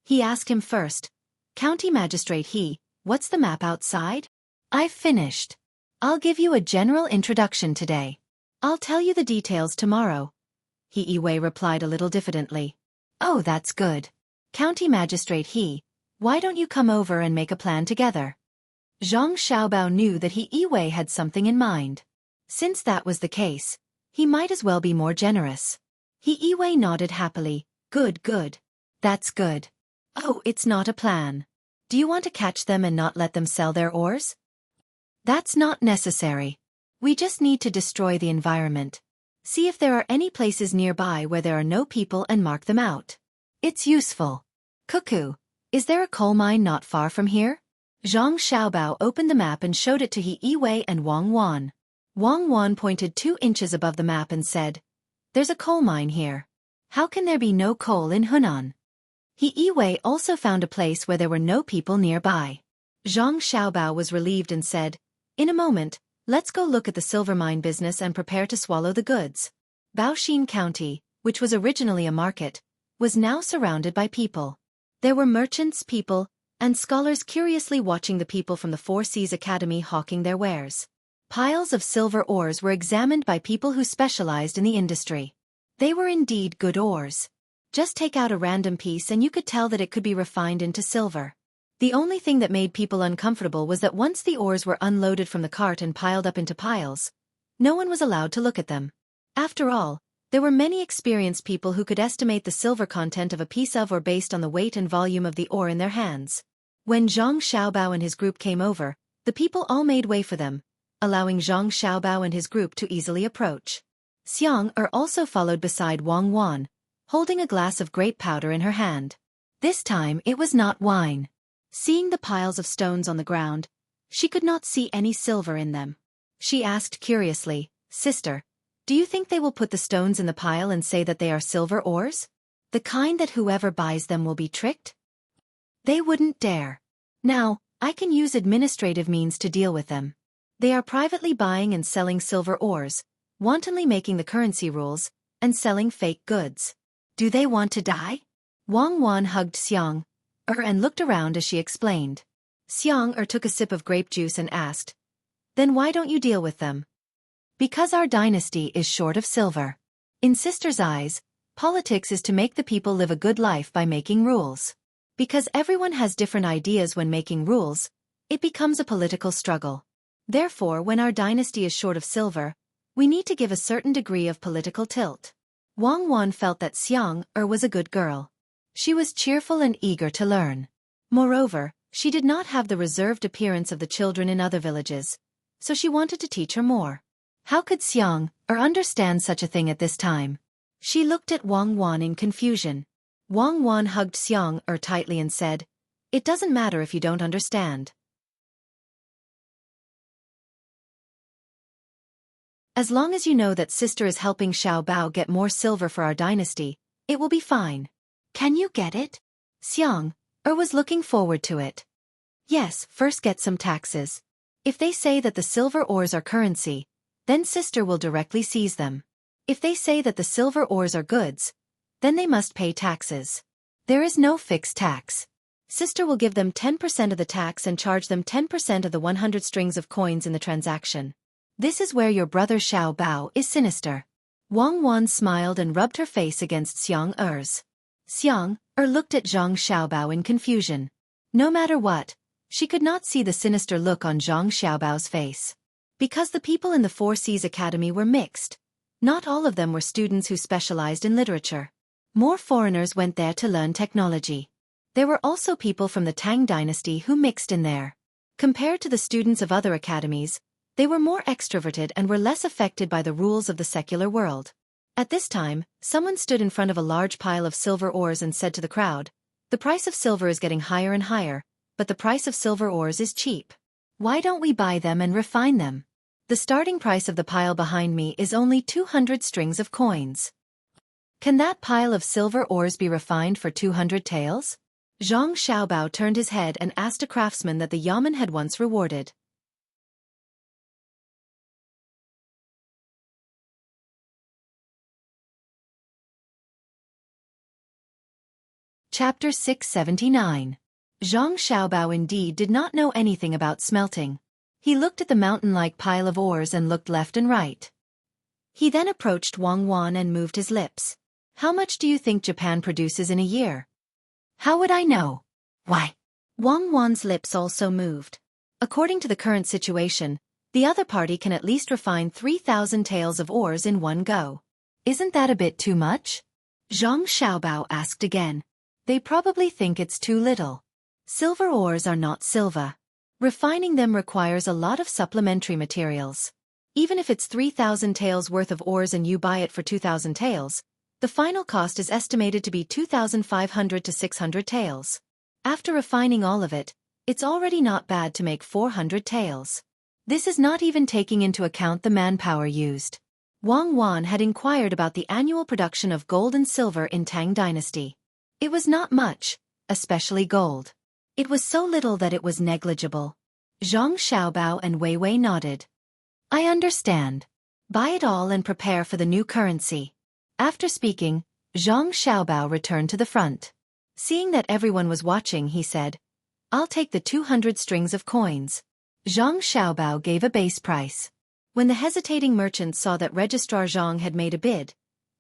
He asked him first, "County Magistrate He, what's the map outside?" "I've finished. I'll give you a general introduction today. I'll tell you the details tomorrow." Yi replied a little diffidently. "Oh, that's good. County Magistrate He, why don't you come over and make a plan together?" Zhang Xiaobao knew that Yi had something in mind. Since that was the case, he might as well be more generous. Yi nodded happily. Good, good. That's good. Oh, it's not a plan. Do you want to catch them and not let them sell their ores? That's not necessary. We just need to destroy the environment. See if there are any places nearby where there are no people and mark them out. It's useful. Cuckoo, is there a coal mine not far from here? Zhang Xiaobao opened the map and showed it to Yi and Wang Wan. Wang Wan pointed 2 inches above the map and said, "There's a coal mine here. How can there be no coal in Hunan?" Yi also found a place where there were no people nearby. Zhang Xiaobao was relieved and said, "In a moment, let's go look at the silver mine business and prepare to swallow the goods." Baoxin County, which was originally a market, was now surrounded by people. There were merchants, people, and scholars curiously watching the people from the Four Seas Academy hawking their wares. Piles of silver ores were examined by people who specialized in the industry. They were indeed good ores. Just take out a random piece and you could tell that it could be refined into silver. The only thing that made people uncomfortable was that once the ores were unloaded from the cart and piled up into piles, no one was allowed to look at them. After all, there were many experienced people who could estimate the silver content of a piece of ore based on the weight and volume of the ore in their hands. When Zhang Xiaobao and his group came over, the people all made way for them, allowing Zhang Xiaobao and his group to easily approach. Xiang also followed beside Wang Wan, holding a glass of grape powder in her hand. This time it was not wine. Seeing the piles of stones on the ground, she could not see any silver in them. She asked curiously, "Sister, do you think they will put the stones in the pile and say that they are silver ores? The kind that whoever buys them will be tricked? They wouldn't dare. Now, I can use administrative means to deal with them. They are privately buying and selling silver ores, wantonly making the currency rules, and selling fake goods. Do they want to die?" Wang Wan hugged Xiang and looked around as she explained. Xiang took a sip of grape juice and asked, "Then why don't you deal with them?" "Because our dynasty is short of silver. In sister's eyes, politics is to make the people live a good life by making rules. Because everyone has different ideas when making rules, it becomes a political struggle. Therefore, when our dynasty is short of silver, we need to give a certain degree of political tilt." Wang Wan felt that Xiang was a good girl. She was cheerful and eager to learn. Moreover, she did not have the reserved appearance of the children in other villages, so she wanted to teach her more. How could Xiang understand such a thing at this time? She looked at Wang Wan in confusion. Wang Wan hugged Xiang tightly and said, "It doesn't matter if you don't understand. As long as you know that sister is helping Xiao Bao get more silver for our dynasty, it will be fine. Can you get it?" Xiang was looking forward to it. "Yes, first get some taxes. If they say that the silver ores are currency, then sister will directly seize them. If they say that the silver ores are goods, then they must pay taxes. There is no fixed tax. Sister will give them 10% of the tax and charge them 10% of the 100 strings of coins in the transaction. This is where your brother Xiao Bao is sinister." Wang Wan smiled and rubbed her face against Xiang's. Xiang looked at Zhang Xiaobao in confusion. No matter what, she could not see the sinister look on Zhang Xiaobao's face. Because the people in the Four Seas Academy were mixed. Not all of them were students who specialized in literature. More foreigners went there to learn technology. There were also people from the Tang dynasty who mixed in there. Compared to the students of other academies, they were more extroverted and were less affected by the rules of the secular world. At this time, someone stood in front of a large pile of silver ores and said to the crowd, "The price of silver is getting higher and higher, but the price of silver ores is cheap. Why don't we buy them and refine them? The starting price of the pile behind me is only 200 strings of coins. Can that pile of silver ores be refined for 200 taels?" Zhang Xiaobao turned his head and asked a craftsman that the Yamen had once rewarded. Chapter 679. Zhang Xiaobao indeed did not know anything about smelting. He looked at the mountain-like pile of ores and looked left and right. He then approached Wang Wan and moved his lips. "How much do you think Japan produces in a year?" "How would I know?" "Why?" Wang Wan's lips also moved. According to the current situation, the other party can at least refine 3,000 taels of ores in one go. "Isn't that a bit too much?" Zhang Xiaobao asked again. "They probably think it's too little. Silver ores are not silver. Refining them requires a lot of supplementary materials. Even if it's 3,000 taels worth of ores and you buy it for 2,000 taels, the final cost is estimated to be 2,500 to 600 taels. After refining all of it, it's already not bad to make 400 taels. This is not even taking into account the manpower used." Wang Wan had inquired about the annual production of gold and silver in Tang dynasty. It was not much, especially gold. It was so little that it was negligible. Zhang Xiaobao and Wei Wei nodded. "I understand. Buy it all and prepare for the new currency." After speaking, Zhang Xiaobao returned to the front. Seeing that everyone was watching, he said, I'll take the 200 strings of coins. Zhang Xiaobao gave a base price. When the hesitating merchants saw that Registrar Zhang had made a bid,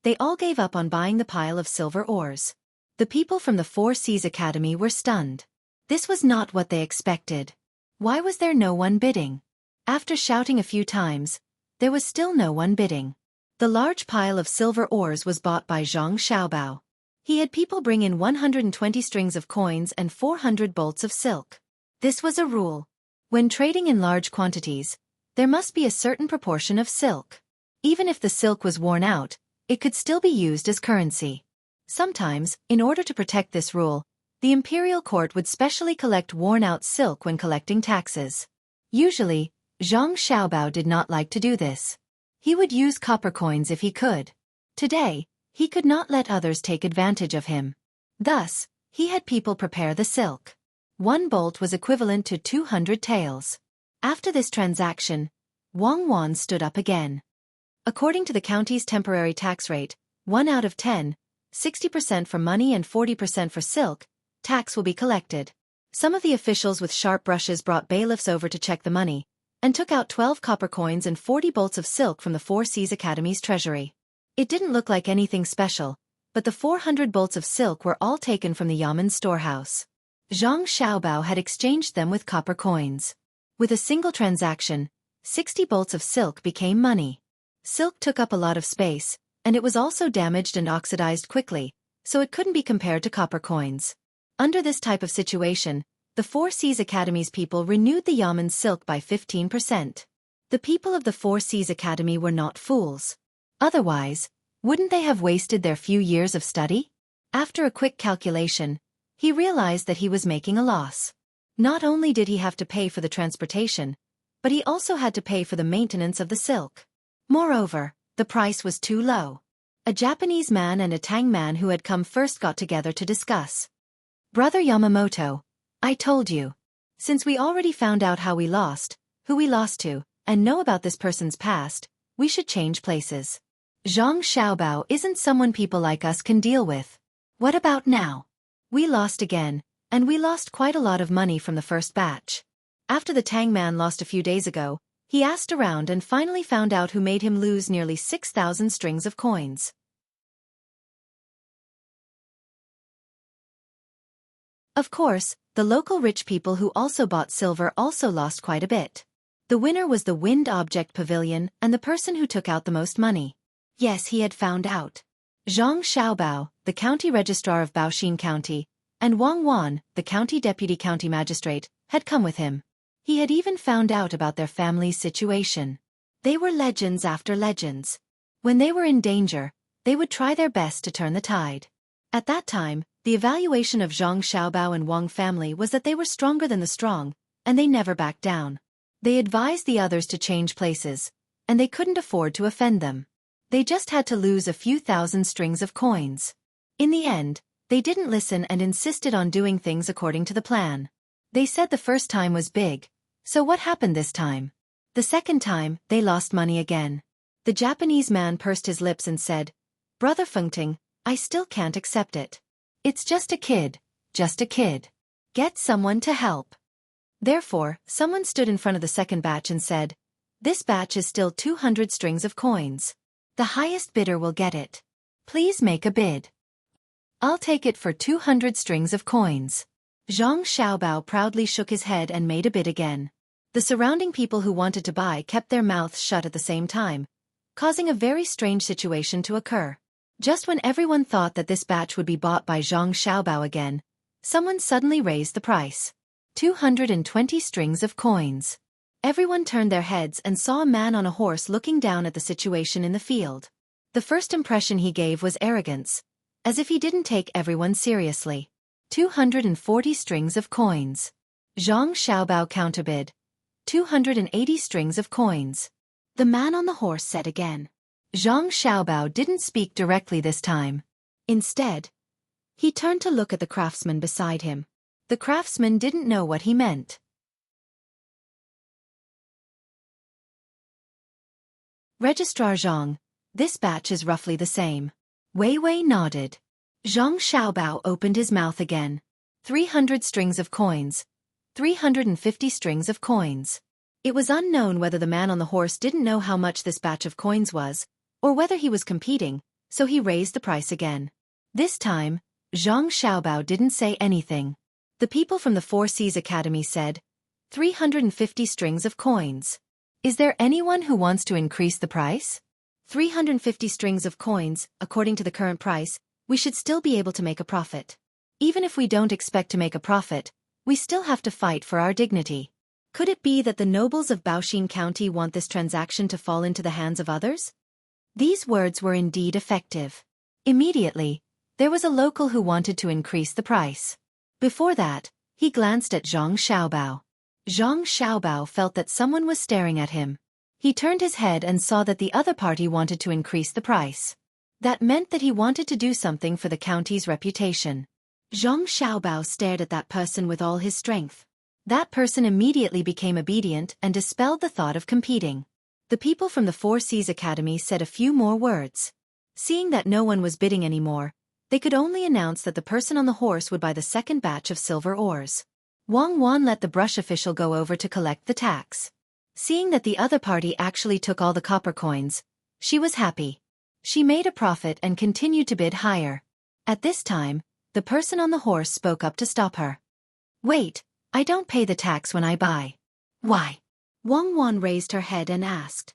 they all gave up on buying the pile of silver ores. The people from the Four Seas Academy were stunned. This was not what they expected. Why was there no one bidding? After shouting a few times, there was still no one bidding. The large pile of silver ores was bought by Zhang Xiaobao. He had people bring in 120 strings of coins and 400 bolts of silk. This was a rule. When trading in large quantities, there must be a certain proportion of silk. Even if the silk was worn out, it could still be used as currency. Sometimes, in order to protect this rule, the imperial court would specially collect worn-out silk when collecting taxes. Usually, Zhang Xiaobao did not like to do this. He would use copper coins if he could. Today, he could not let others take advantage of him. Thus, he had people prepare the silk. One bolt was equivalent to 200 taels. After this transaction, Wang Wan stood up again. According to the county's temporary tax rate, 1 out of 10, 60% for money and 40% for silk, tax will be collected. Some of the officials with sharp brushes brought bailiffs over to check the money, and took out 12 copper coins and 40 bolts of silk from the Four Seas Academy's treasury. It didn't look like anything special, but the 400 bolts of silk were all taken from the Yamen storehouse. Zhang Xiaobao had exchanged them with copper coins. With a single transaction, 60 bolts of silk became money. Silk took up a lot of space, and it was also damaged and oxidized quickly, so it couldn't be compared to copper coins. Under this type of situation, the Four Seas Academy's people renewed the Yamen's silk by 15%. The people of the Four Seas Academy were not fools. Otherwise, wouldn't they have wasted their few years of study? After a quick calculation, he realized that he was making a loss. Not only did he have to pay for the transportation, but he also had to pay for the maintenance of the silk. Moreover, the price was too low. A Japanese man and a Tang man who had come first got together to discuss. Brother Yamamoto, I told you. Since we already found out how we lost, who we lost to, and know about this person's past, we should change places. Zhang Xiaobao isn't someone people like us can deal with. What about now? We lost again, and we lost quite a lot of money from the first batch. After the Tang man lost a few days ago, he asked around and finally found out who made him lose nearly 6,000 strings of coins. Of course, the local rich people who also bought silver also lost quite a bit. The winner was the Wind Object Pavilion and the person who took out the most money. Yes, he had found out. Zhang Xiaobao, the county registrar of Baoxin County, and Wang Wan, the county deputy county magistrate, had come with him. He had even found out about their family's situation. They were legends after legends. When they were in danger, they would try their best to turn the tide. At that time, the evaluation of Zhang Xiaobao and Wang family was that they were stronger than the strong, and they never backed down. They advised the others to change places, and they couldn't afford to offend them. They just had to lose a few thousand strings of coins. In the end, they didn't listen and insisted on doing things according to the plan. They said the first time was big, so what happened this time? The second time, they lost money again. The Japanese man pursed his lips and said, Brother Fengting, I still can't accept it. It's just a kid, just a kid. Get someone to help. Therefore, someone stood in front of the second batch and said, This batch is still 200 strings of coins. The highest bidder will get it. Please make a bid. I'll take it for 200 strings of coins. Zhang Xiaobao proudly shook his head and made a bid again. The surrounding people who wanted to buy kept their mouths shut at the same time, causing a very strange situation to occur. Just when everyone thought that this batch would be bought by Zhang Xiaobao again, someone suddenly raised the price. 220 strings of coins. Everyone turned their heads and saw a man on a horse looking down at the situation in the field. The first impression he gave was arrogance, as if he didn't take everyone seriously. 240 strings of coins. Zhang Xiaobao counterbid. 280 strings of coins. The man on the horse said again. Zhang Xiaobao didn't speak directly this time. Instead, he turned to look at the craftsman beside him. The craftsman didn't know what he meant. Registrar Zhang, this batch is roughly the same. Wei Wei nodded. Zhang Xiaobao opened his mouth again. 300 strings of coins, 350 strings of coins. It was unknown whether the man on the horse didn't know how much this batch of coins was, or whether he was competing, so he raised the price again. This time, Zhang Xiaobao didn't say anything. The people from the Four Seas Academy said, 350 strings of coins. Is there anyone who wants to increase the price? 350 strings of coins, according to the current price, we should still be able to make a profit. Even if we don't expect to make a profit, we still have to fight for our dignity. Could it be that the nobles of Baoxin County want this transaction to fall into the hands of others? These words were indeed effective. Immediately, there was a local who wanted to increase the price. Before that, he glanced at Zhang Xiaobao. Zhang Xiaobao felt that someone was staring at him. He turned his head and saw that the other party wanted to increase the price. That meant that he wanted to do something for the county's reputation. Zhang Xiaobao stared at that person with all his strength. That person immediately became obedient and dispelled the thought of competing. The people from the Four Seas Academy said a few more words. Seeing that no one was bidding anymore, they could only announce that the person on the horse would buy the second batch of silver ores. Wang Wan let the brush official go over to collect the tax. Seeing that the other party actually took all the copper coins, she was happy. She made a profit and continued to bid higher. At this time, the person on the horse spoke up to stop her. Wait, I don't pay the tax when I buy. Why? Wang Wan raised her head and asked.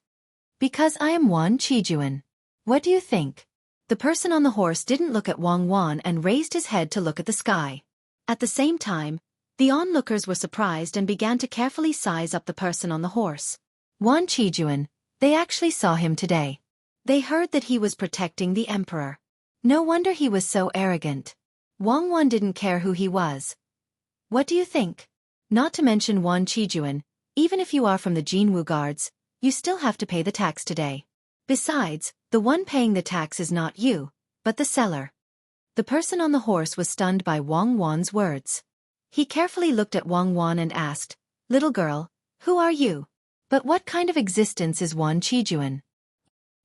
Because I am Wan Qijuan. What do you think? The person on the horse didn't look at Wang Wan and raised his head to look at the sky. At the same time, the onlookers were surprised and began to carefully size up the person on the horse. Wan Qijuan, they actually saw him today. They heard that he was protecting the emperor. No wonder he was so arrogant. Wang Wan didn't care who he was. What do you think? Not to mention Wan Qijuan, even if you are from the Jinwu Guards, you still have to pay the tax today. Besides, the one paying the tax is not you, but the seller. The person on the horse was stunned by Wang Wan's words. He carefully looked at Wang Wan and asked, Little girl, who are you? But what kind of existence is Wan Qijuan?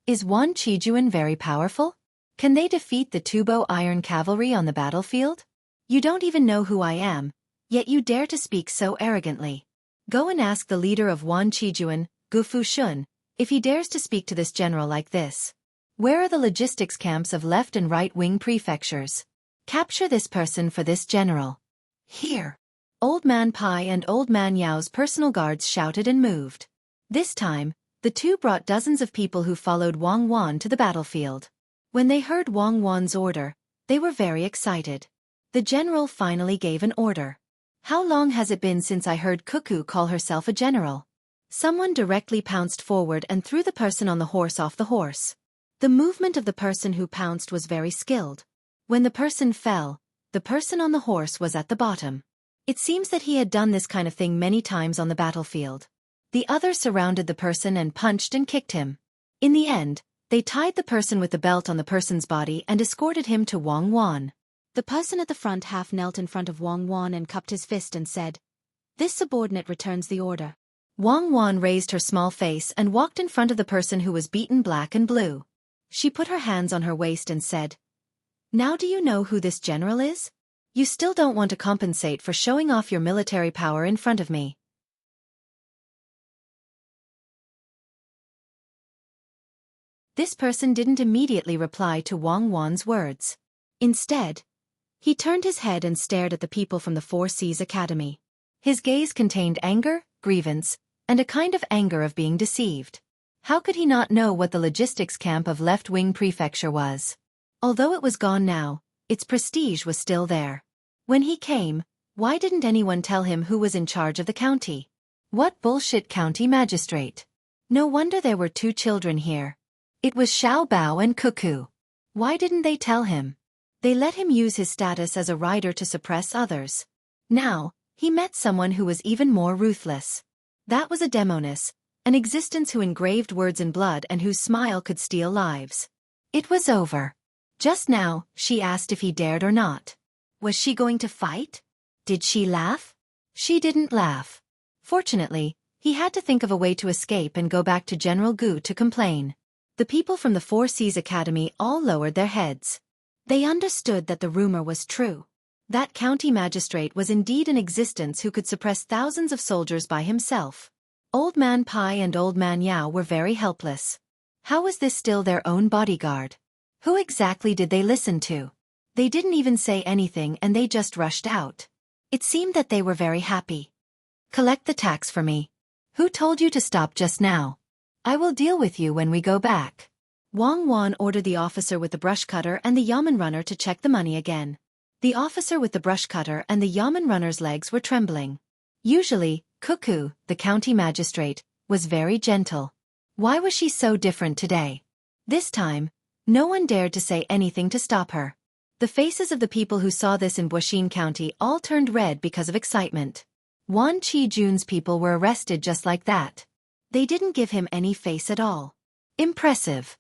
Is Wan Qijuan very powerful? Can they defeat the Tubo Iron Cavalry on the battlefield? You don't even know who I am, yet you dare to speak so arrogantly. Go and ask the leader of Wan Qijuan, Gu Fushun, if he dares to speak to this general like this. Where are the logistics camps of left and right wing prefectures? Capture this person for this general. Here. Old Man Pai and Old Man Yao's personal guards shouted and moved. This time, the two brought dozens of people who followed Wang Wan to the battlefield. When they heard Wang Wan's order, they were very excited. The general finally gave an order. How long has it been since I heard Cuckoo call herself a general? Someone directly pounced forward and threw the person on the horse off the horse. The movement of the person who pounced was very skilled. When the person fell, the person on the horse was at the bottom. It seems that he had done this kind of thing many times on the battlefield. The others surrounded the person and punched and kicked him. In the end, they tied the person with the belt on the person's body and escorted him to Wang Wan. The person at the front half knelt in front of Wang Wan and cupped his fist and said, This subordinate returns the order. Wang Wan raised her small face and walked in front of the person who was beaten black and blue. She put her hands on her waist and said, Now do you know who this general is? You still don't want to compensate for showing off your military power in front of me. This person didn't immediately reply to Wang Wan's words. Instead, he turned his head and stared at the people from the Four Seas Academy. His gaze contained anger, grievance, and a kind of anger of being deceived. How could he not know what the logistics camp of left-wing prefecture was? Although it was gone now, its prestige was still there. When he came, why didn't anyone tell him who was in charge of the county? What bullshit county magistrate? No wonder there were two children here. It was Xiao Bao and Cuckoo. Why didn't they tell him? They let him use his status as a rider to suppress others. Now, he met someone who was even more ruthless. That was a demoness, an existence who engraved words in blood and whose smile could steal lives. It was over. Just now, she asked if he dared or not. Was she going to fight? Did she laugh? She didn't laugh. Fortunately, he had to think of a way to escape and go back to General Gu to complain. The people from the Four Seas Academy all lowered their heads. They understood that the rumor was true. That county magistrate was indeed in existence who could suppress thousands of soldiers by himself. Old Man Pai and Old Man Yao were very helpless. How was this still their own bodyguard? Who exactly did they listen to? They didn't even say anything and they just rushed out. It seemed that they were very happy. Collect the tax for me. Who told you to stop just now? I will deal with you when we go back. Wang Wan ordered the officer with the brush cutter and the yamen runner to check the money again. The officer with the brush cutter and the yamen runner's legs were trembling. Usually, Xueqi, the county magistrate, was very gentle. Why was she so different today? This time, no one dared to say anything to stop her. The faces of the people who saw this in Buxin County all turned red because of excitement. Wan Qijun's people were arrested just like that. They didn't give him any face at all. Impressive.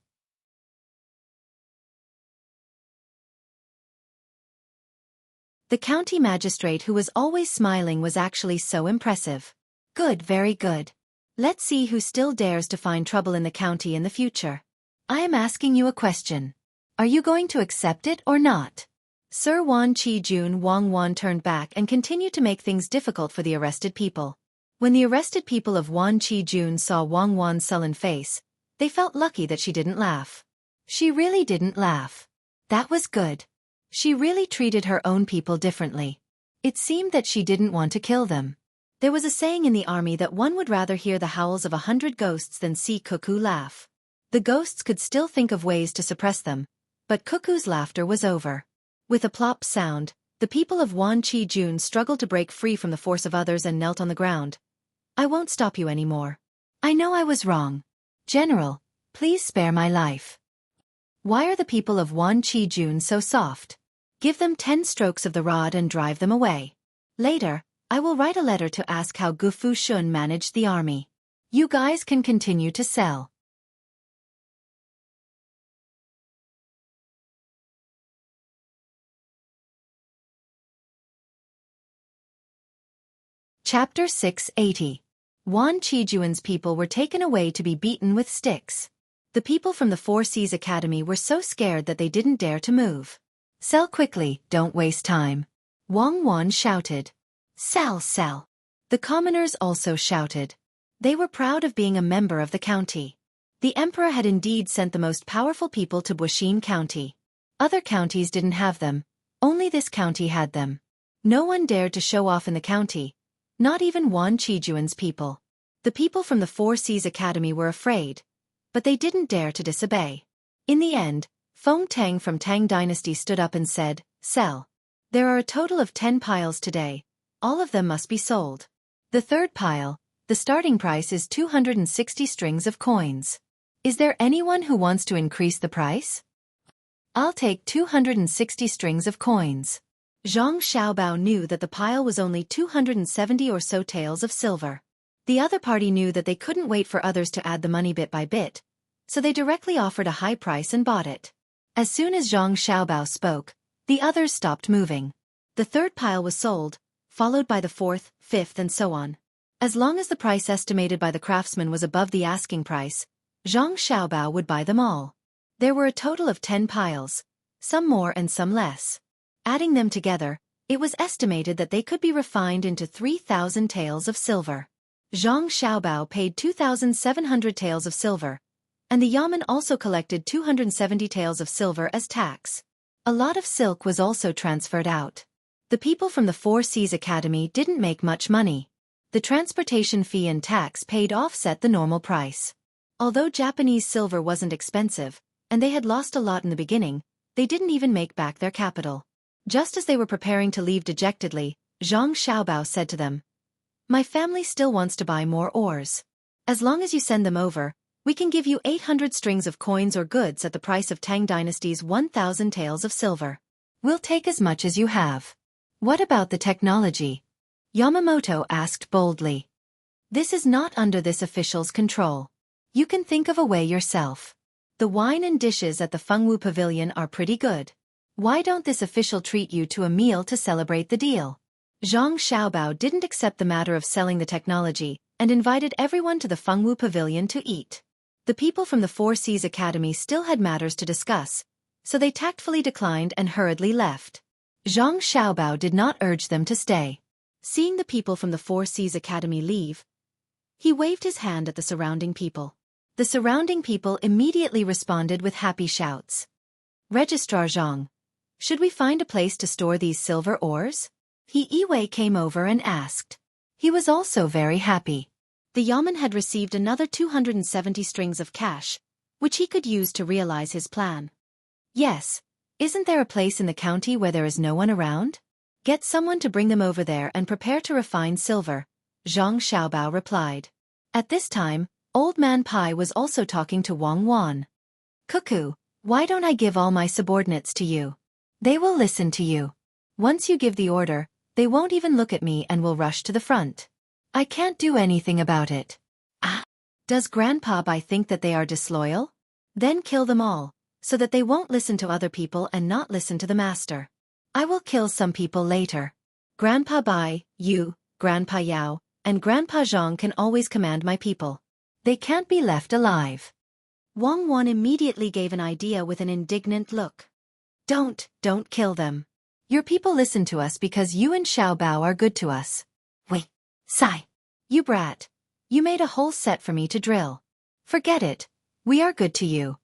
The county magistrate who was always smiling was actually so impressive. Good, very good. Let's see who still dares to find trouble in the county in the future. I am asking you a question. Are you going to accept it or not? Sir Wan Qijun Wang Wan turned back and continued to make things difficult for the arrested people. When the arrested people of Wan Qijun saw Wang Wan's sullen face, they felt lucky that she didn't laugh. She really didn't laugh. That was good. She really treated her own people differently. It seemed that she didn't want to kill them. There was a saying in the army that one would rather hear the howls of 100 ghosts than see Xueqi laugh. The ghosts could still think of ways to suppress them, but Xueqi's laughter was over. With a plop sound, the people of Wan Qijun struggled to break free from the force of others and knelt on the ground. I won't stop you anymore. I know I was wrong. General, please spare my life. Why are the people of Wan Qijun so soft? Give them 10 strokes of the rod and drive them away. Later, I will write a letter to ask how Gu Fushun managed the army. You guys can continue to sell. Chapter 680. Wan Qijun's people were taken away to be beaten with sticks. The people from the Four Seas Academy were so scared that they didn't dare to move. Sell quickly, don't waste time. Wang Wan shouted. Sell, sell. The commoners also shouted. They were proud of being a member of the county. The emperor had indeed sent the most powerful people to Buxin County. Other counties didn't have them. Only this county had them. No one dared to show off in the county. Not even Wan Qijun's people. The people from the Four Seas Academy were afraid, but they didn't dare to disobey. In the end, Feng Tang from Tang Dynasty stood up and said, Sell. There are a total of 10 piles today. All of them must be sold. The third pile, the starting price is 260 strings of coins. Is there anyone who wants to increase the price? I'll take 260 strings of coins. Zhang Xiaobao knew that the pile was only 270 or so taels of silver. The other party knew that they couldn't wait for others to add the money bit by bit, so they directly offered a high price and bought it. As soon as Zhang Xiaobao spoke, the others stopped moving. The third pile was sold, followed by the fourth, fifth and so on. As long as the price estimated by the craftsman was above the asking price, Zhang Xiaobao would buy them all. There were a total of 10 piles, some more and some less. Adding them together, it was estimated that they could be refined into 3,000 taels of silver. Zhang Xiaobao paid 2,700 taels of silver, and the yamen also collected 270 taels of silver as tax. A lot of silk was also transferred out. The people from the Four Seas Academy didn't make much money. The transportation fee and tax paid offset the normal price. Although Japanese silver wasn't expensive, and they had lost a lot in the beginning, they didn't even make back their capital. Just as they were preparing to leave dejectedly, Zhang Xiaobao said to them, My family still wants to buy more ores. As long as you send them over, we can give you 800 strings of coins or goods at the price of Tang Dynasty's 1,000 taels of silver. We'll take as much as you have. What about the technology? Yamamoto asked boldly. This is not under this official's control. You can think of a way yourself. The wine and dishes at the Fengwu Pavilion are pretty good. Why don't this official treat you to a meal to celebrate the deal? Zhang Xiaobao didn't accept the matter of selling the technology and invited everyone to the Fengwu Pavilion to eat. The people from the Four Seas Academy still had matters to discuss, so they tactfully declined and hurriedly left. Zhang Xiaobao did not urge them to stay. Seeing the people from the Four Seas Academy leave, he waved his hand at the surrounding people. The surrounding people immediately responded with happy shouts. Registrar Zhang, should we find a place to store these silver ores? He Yiwei came over and asked. He was also very happy. The Yamen had received another 270 strings of cash, which he could use to realize his plan. Yes, isn't there a place in the county where there is no one around? Get someone to bring them over there and prepare to refine silver, Zhang Xiaobao replied. At this time, Old Man Pai was also talking to Wang Wan. Cuckoo, why don't I give all my subordinates to you? They will listen to you. Once you give the order, they won't even look at me and will rush to the front. I can't do anything about it. Ah, does Grandpa Bai think that they are disloyal? Then kill them all, so that they won't listen to other people and not listen to the master. I will kill some people later. Grandpa Bai, you, Grandpa Yao, and Grandpa Zhang can always command my people. They can't be left alive. Wang Wan immediately gave an idea with an indignant look. Don't kill them. Your people listen to us because you and Xiaobao are good to us. Wait, Sai. You brat. You made a whole set for me to drill. Forget it. We are good to you.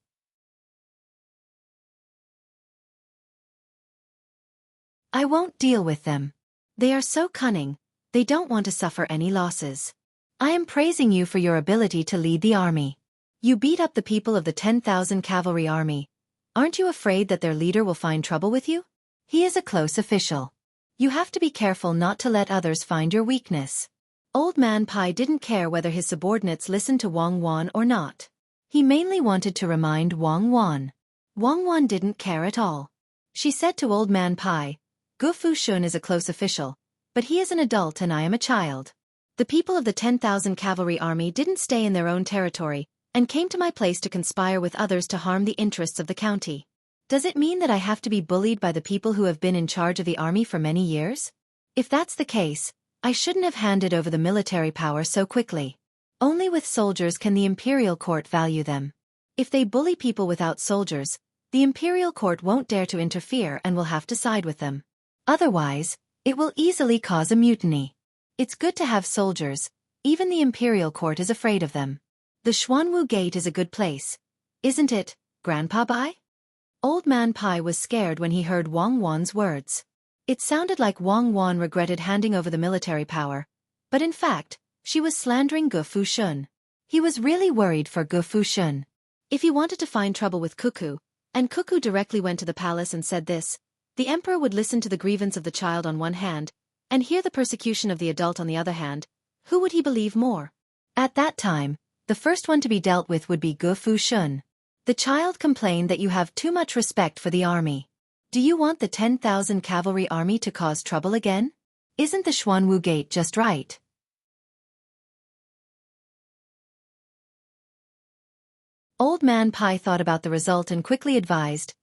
I won't deal with them. They are so cunning, they don't want to suffer any losses. I am praising you for your ability to lead the army. You beat up the people of the 10,000 cavalry army. Aren't you afraid that their leader will find trouble with you? He is a close official. You have to be careful not to let others find your weakness. Old Man Pai didn't care whether his subordinates listened to Wang Wan or not. He mainly wanted to remind Wang Wan. Wang Wan didn't care at all. She said to Old Man Pai, Gu Fushun is a close official, but he is an adult and I am a child. The people of the 10,000 cavalry army didn't stay in their own territory, and came to my place to conspire with others to harm the interests of the county. Does it mean that I have to be bullied by the people who have been in charge of the army for many years? If that's the case, I shouldn't have handed over the military power so quickly. Only with soldiers can the imperial court value them. If they bully people without soldiers, the imperial court won't dare to interfere and will have to side with them. Otherwise, it will easily cause a mutiny. It's good to have soldiers, even the imperial court is afraid of them. The Xuanwu Gate is a good place, isn't it, Grandpa Bai? Old Man Pai was scared when he heard Wang Wan's words. It sounded like Wang Wan regretted handing over the military power, but in fact, she was slandering Gu Fushun. He was really worried for Gu Fushun. If he wanted to find trouble with Cuckoo, and Cuckoo directly went to the palace and said this, the emperor would listen to the grievance of the child on one hand, and hear the persecution of the adult on the other hand. Who would he believe more? At that time, the first one to be dealt with would be Gu Fushun. The child complained that you have too much respect for the army. Do you want the 10,000 cavalry army to cause trouble again? Isn't the Xuanwu Gate just right? Old Man Pai thought about the result and quickly advised,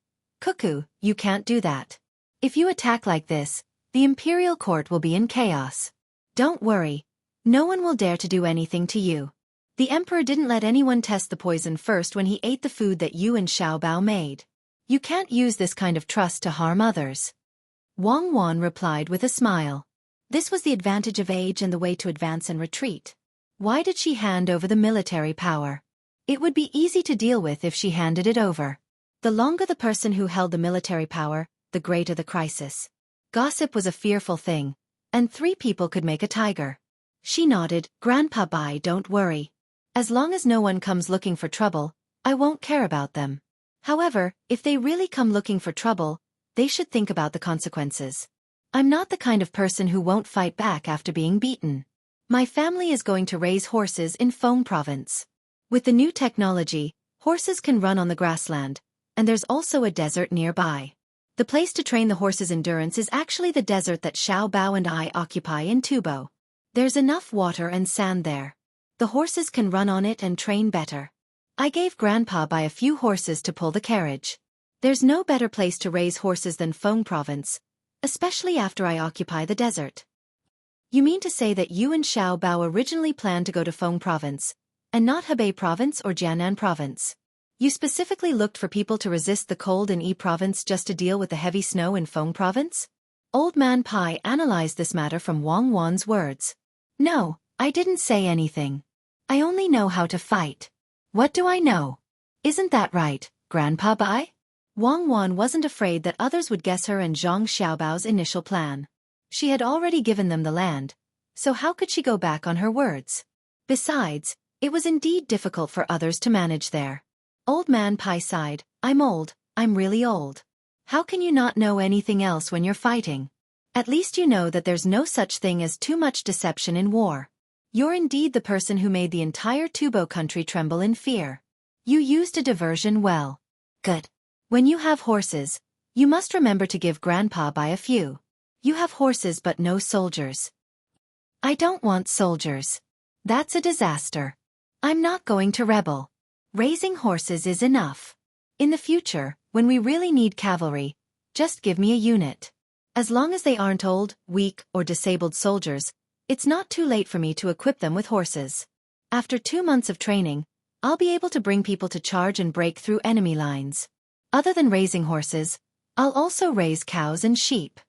Cuckoo, you can't do that. If you attack like this, the imperial court will be in chaos. Don't worry. No one will dare to do anything to you. The emperor didn't let anyone test the poison first when he ate the food that you and Xiaobao made. You can't use this kind of trust to harm others. Wang Wan replied with a smile. This was the advantage of age and the way to advance and retreat. Why did she hand over the military power? It would be easy to deal with if she handed it over. The longer the person who held the military power, the greater the crisis. Gossip was a fearful thing, and 3 people could make a tiger. She nodded, Grandpa Bai, don't worry. As long as no one comes looking for trouble, I won't care about them. However, if they really come looking for trouble, they should think about the consequences. I'm not the kind of person who won't fight back after being beaten. My family is going to raise horses in Feng province. With the new technology, horses can run on the grassland, and there's also a desert nearby. The place to train the horses' endurance is actually the desert that Xiaobao and I occupy in Tubo. There's enough water and sand there. The horses can run on it and train better. I gave Grandpa Bai a few horses to pull the carriage. There's no better place to raise horses than Feng province, especially after I occupy the desert. You mean to say that you and Xiaobao originally planned to go to Feng province, and not Hebei province or Jianan province? You specifically looked for people to resist the cold in Yi province just to deal with the heavy snow in Feng province? Old Man Pai analyzed this matter from Wang Wan's words. No, I didn't say anything. I only know how to fight. What do I know? Isn't that right, Grandpa Bai? Wang Wan wasn't afraid that others would guess her and Zhang Xiaobao's initial plan. She had already given them the land, so how could she go back on her words? Besides, it was indeed difficult for others to manage there. Old Man Pai sighed. I'm old, I'm really old. How can you not know anything else when you're fighting? At least you know that there's no such thing as too much deception in war. You're indeed the person who made the entire Tubo country tremble in fear. You used a diversion well. Good. When you have horses, you must remember to give Grandpa Bai a few. You have horses but no soldiers. I don't want soldiers. That's a disaster. I'm not going to rebel. Raising horses is enough. In the future, when we really need cavalry, just give me a unit. As long as they aren't old, weak, or disabled soldiers, it's not too late for me to equip them with horses. After 2 months of training, I'll be able to bring people to charge and break through enemy lines. Other than raising horses, I'll also raise cows and sheep.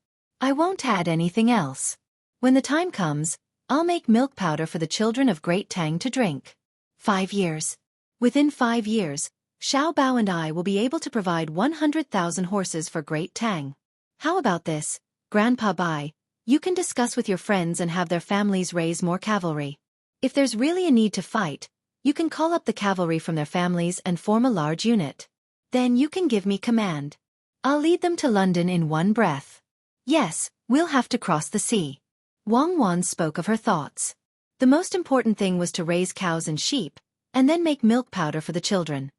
I won't add anything else. When the time comes, I'll make milk powder for the children of Great Tang to drink. 5 years. Within 5 years, Xiao Bao and I will be able to provide 100,000 horses for Great Tang. How about this, Grandpa Bai? You can discuss with your friends and have their families raise more cavalry. If there's really a need to fight, you can call up the cavalry from their families and form a large unit. Then you can give me command. I'll lead them to London in one breath. Yes, we'll have to cross the sea. Wang Wan spoke of her thoughts. The most important thing was to raise cows and sheep, and then make milk powder for the children.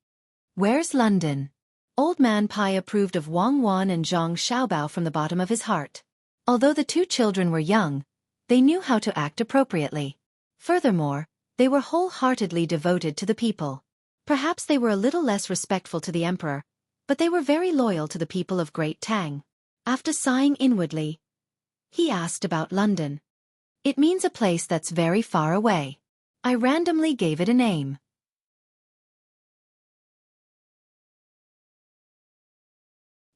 Where's London? Old Man Pai approved of Wang Wan and Zhang Xiaobao from the bottom of his heart. Although the 2 children were young, they knew how to act appropriately. Furthermore, they were wholeheartedly devoted to the people. Perhaps they were a little less respectful to the emperor, but they were very loyal to the people of Great Tang. After sighing inwardly, he asked about London. It means a place that's very far away. I randomly gave it a name.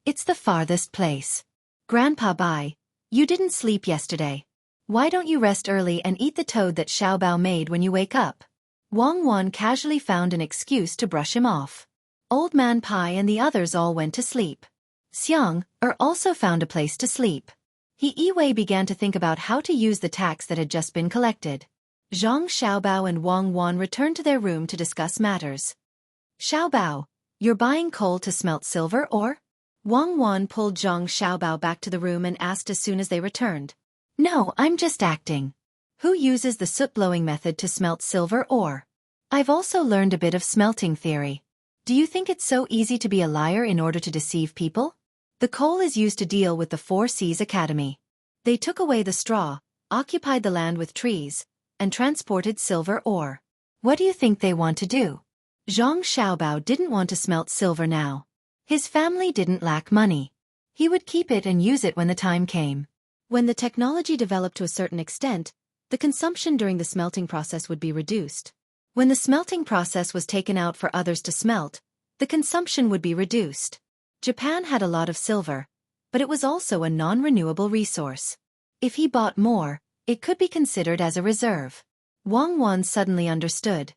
It's the farthest place. Grandpa Bai, you didn't sleep yesterday. Why don't you rest early and eat the toad that Xiao Bao made when you wake up? Wang Wan casually found an excuse to brush him off. Old Man Pai and the others all went to sleep. Xiang also found a place to sleep. Yi began to think about how to use the tax that had just been collected. Zhang Xiaobao and Wang Wan returned to their room to discuss matters. Xiaobao, you're buying coal to smelt silver ore? Wang Wan pulled Zhang Xiaobao back to the room and asked as soon as they returned. No, I'm just acting. Who uses the soot-blowing method to smelt silver ore? I've also learned a bit of smelting theory. Do you think it's so easy to be a liar in order to deceive people? The coal is used to deal with the 4 Seas Academy. They took away the straw, occupied the land with trees, and transported silver ore. What do you think they want to do? Zhang Xiaobao didn't want to smelt silver now. His family didn't lack money. He would keep it and use it when the time came. When the technology developed to a certain extent, the consumption during the smelting process would be reduced. When the smelting process was taken out for others to smelt, the consumption would be reduced. Japan had a lot of silver, but it was also a non-renewable resource. If he bought more, it could be considered as a reserve. Wang Wan suddenly understood.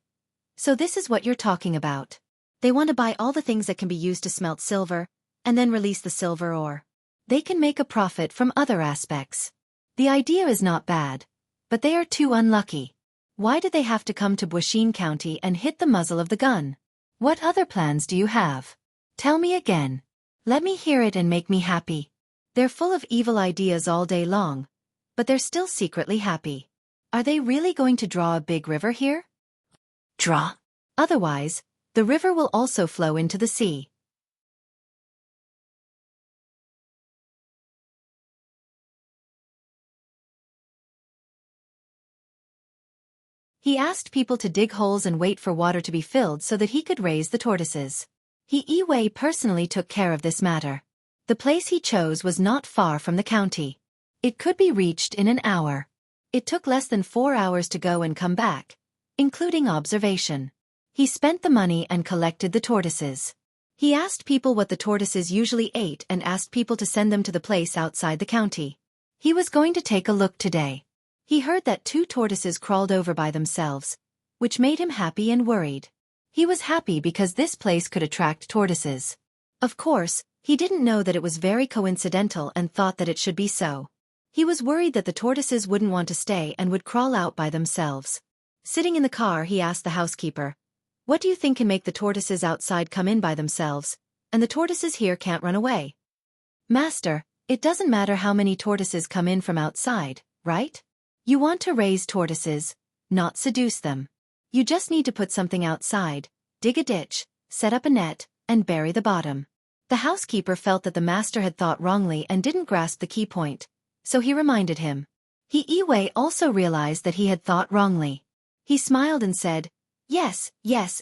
So this is what you're talking about. They want to buy all the things that can be used to smelt silver, and then release the silver ore. They can make a profit from other aspects. The idea is not bad, but they are too unlucky. Why did they have to come to Buixin County and hit the muzzle of the gun? What other plans do you have? Tell me again. Let me hear it and make me happy. They're full of evil ideas all day long, but they're still secretly happy. Are they really going to draw a big river here? Draw. Otherwise, the river will also flow into the sea. He asked people to dig holes and wait for water to be filled so that he could raise the tortoises. Yi personally took care of this matter. The place he chose was not far from the county. It could be reached in an hour. It took less than 4 hours to go and come back, including observation. He spent the money and collected the tortoises. He asked people what the tortoises usually ate and asked people to send them to the place outside the county. He was going to take a look today. He heard that 2 tortoises crawled over by themselves, which made him happy and worried. He was happy because this place could attract tortoises. Of course, he didn't know that it was very coincidental and thought that it should be so. He was worried that the tortoises wouldn't want to stay and would crawl out by themselves. Sitting in the car, he asked the housekeeper, "What do you think can make the tortoises outside come in by themselves, and the tortoises here can't run away?" "Master, it doesn't matter how many tortoises come in from outside, right? You want to raise tortoises, not seduce them. You just need to put something outside, dig a ditch, set up a net, and bury the bottom." The housekeeper felt that the master had thought wrongly and didn't grasp the key point, so he reminded him. Xueqi also realized that he had thought wrongly. He smiled and said, Yes,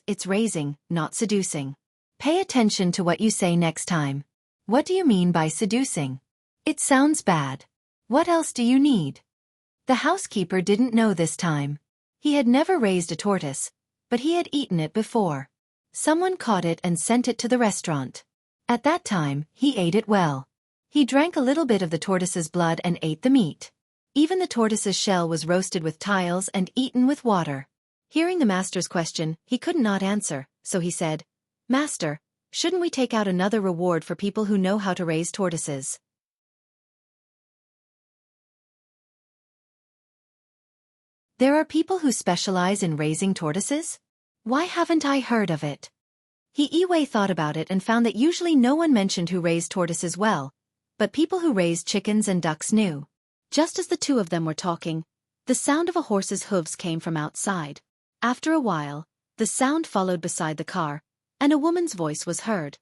it's raising, not seducing. Pay attention to what you say next time. What do you mean by seducing? It sounds bad. What else do you need?" The housekeeper didn't know this time. He had never raised a tortoise, but he had eaten it before. Someone caught it and sent it to the restaurant. At that time, he ate it well. He drank a little bit of the tortoise's blood and ate the meat. Even the tortoise's shell was roasted with tiles and eaten with water. Hearing the master's question, he could not answer, so he said, "Master, shouldn't we take out another reward for people who know how to raise tortoises?" There are people who specialize in raising tortoises? Why haven't I heard of it? Xueqi thought about it and found that usually no one mentioned who raised tortoises well, but people who raised chickens and ducks knew. Just as the 2 of them were talking, the sound of a horse's hooves came from outside. After a while, the sound followed beside the car, and a woman's voice was heard.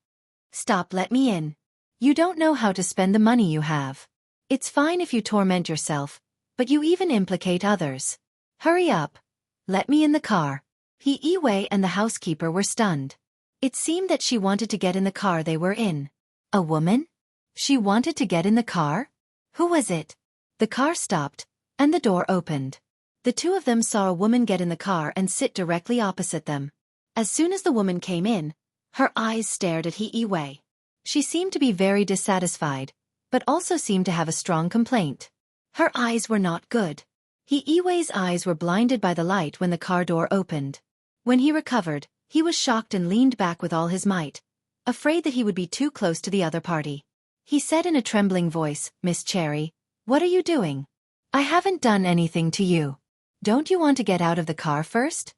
"Stop, let me in. You don't know how to spend the money you have. It's fine if you torment yourself, but you even implicate others. Hurry up. Let me in the car." Xueqi and the housekeeper were stunned. It seemed that she wanted to get in the car they were in. A woman? She wanted to get in the car? Who was it? The car stopped, and the door opened. The 2 of them saw a woman get in the car and sit directly opposite them. As soon as the woman came in, her eyes stared at Xueqi. She seemed to be very dissatisfied, but also seemed to have a strong complaint. Her eyes were not good. Xueqi's eyes were blinded by the light when the car door opened. When he recovered, he was shocked and leaned back with all his might, afraid that he would be too close to the other party. He said in a trembling voice, "Miss Cherry, what are you doing? I haven't done anything to you. Don't you want to get out of the car first?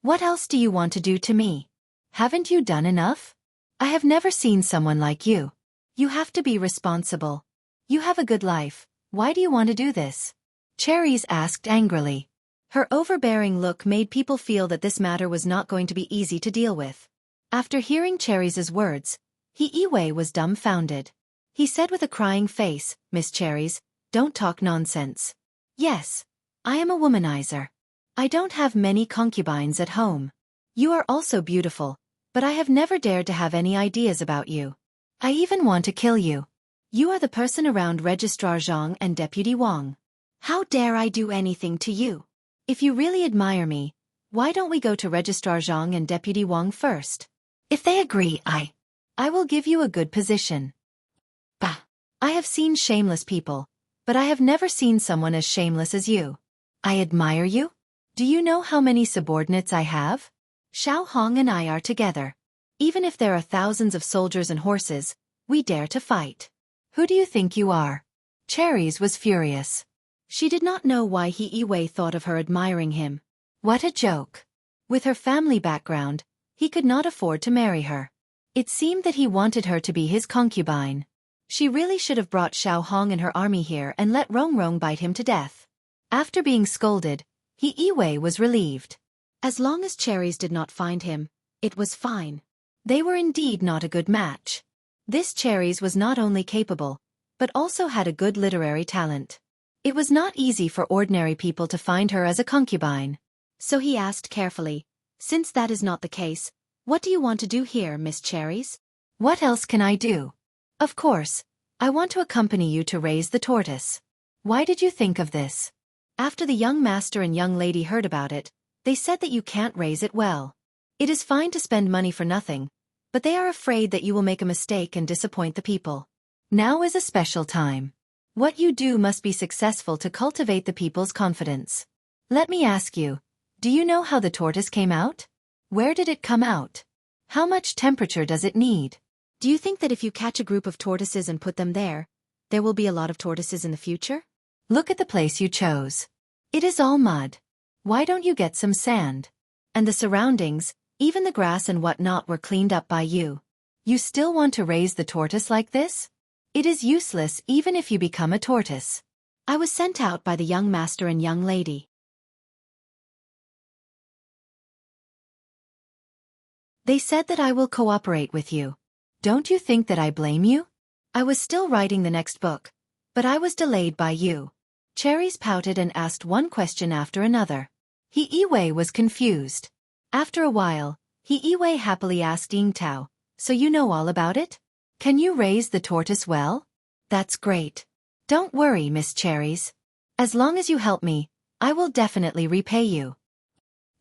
What else do you want to do to me? Haven't you done enough? I have never seen someone like you. You have to be responsible. You have a good life, why do you want to do this?" Cherries asked angrily. Her overbearing look made people feel that this matter was not going to be easy to deal with. After hearing Cherries' words, Xueqi was dumbfounded. He said with a crying face, "Miss Cherries, don't talk nonsense. Yes, I am a womanizer. I don't have many concubines at home. You are also beautiful, but I have never dared to have any ideas about you. I even want to kill you. You are the person around Registrar Zhang and Deputy Wang. How dare I do anything to you? If you really admire me, why don't we go to Registrar Zhang and Deputy Wang first? If they agree, I will give you a good position." Bah! I have seen shameless people, but I have never seen someone as shameless as you. I admire you? Do you know how many subordinates I have? Xiao Hong and I are together. Even if there are thousands of soldiers and horses, we dare to fight. Who do you think you are? Cherries was furious. She did not know why Xueqi thought of her admiring him. What a joke. With her family background, he could not afford to marry her. It seemed that he wanted her to be his concubine. She really should have brought Xiao Hong and her army here and let Rong Rong bite him to death. After being scolded, Xueqi was relieved. As long as Cherries did not find him, it was fine. They were indeed not a good match. This Cherries was not only capable, but also had a good literary talent. It was not easy for ordinary people to find her as a concubine. So he asked carefully, "Since that is not the case, what do you want to do here, Miss Cherries?" "What else can I do? Of course, I want to accompany you to raise the tortoise. Why did you think of this?" After the young master and young lady heard about it, they said that you can't raise it well. It is fine to spend money for nothing, but they are afraid that you will make a mistake and disappoint the people. Now is a special time. What you do must be successful to cultivate the people's confidence. Let me ask you, do you know how the tortoise came out? Where did it come out? How much temperature does it need? Do you think that if you catch a group of tortoises and put them there will be a lot of tortoises in the future? Look at the place you chose. It is all mud. Why don't you get some sand? And the surroundings, even the grass and whatnot were cleaned up by you. You still want to raise the tortoise like this? It is useless even if you become a tortoise. I was sent out by the young master and young lady. They said that I will cooperate with you. Don't you think that I blame you? I was still writing the next book, but I was delayed by you. Cherries pouted and asked one question after another. He-Iwei was confused. After a while, He-Iwei happily asked Ying-Tao, so you know all about it? Can you raise the tortoise well? That's great. Don't worry, Miss Cherries. As long as you help me, I will definitely repay you.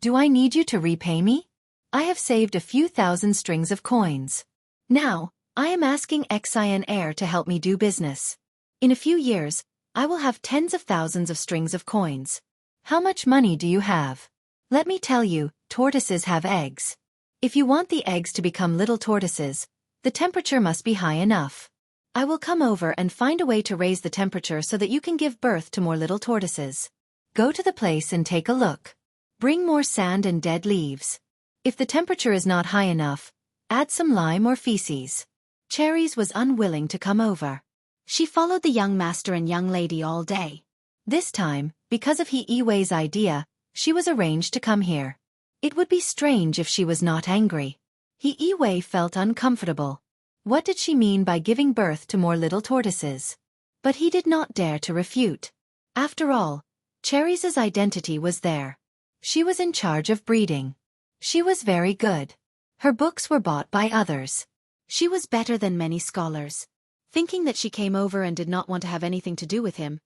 Do I need you to repay me? I have saved a few thousand strings of coins. Now, I am asking Xian Heir to help me do business. In a few years, I will have tens of thousands of strings of coins. How much money do you have? Let me tell you, tortoises have eggs. If you want the eggs to become little tortoises, the temperature must be high enough. I will come over and find a way to raise the temperature so that you can give birth to more little tortoises. Go to the place and take a look. Bring more sand and dead leaves. If the temperature is not high enough, add some lime or feces. Cherries was unwilling to come over. She followed the young master and young lady all day. This time, because of He-Iwei's idea, she was arranged to come here. It would be strange if she was not angry. He-Iwei felt uncomfortable. What did she mean by giving birth to more little tortoises? But he did not dare to refute. After all, Cherries' identity was there. She was in charge of breeding. She was very good. Her books were bought by others. She was better than many scholars. Thinking that she came over and did not want to have anything to do with him,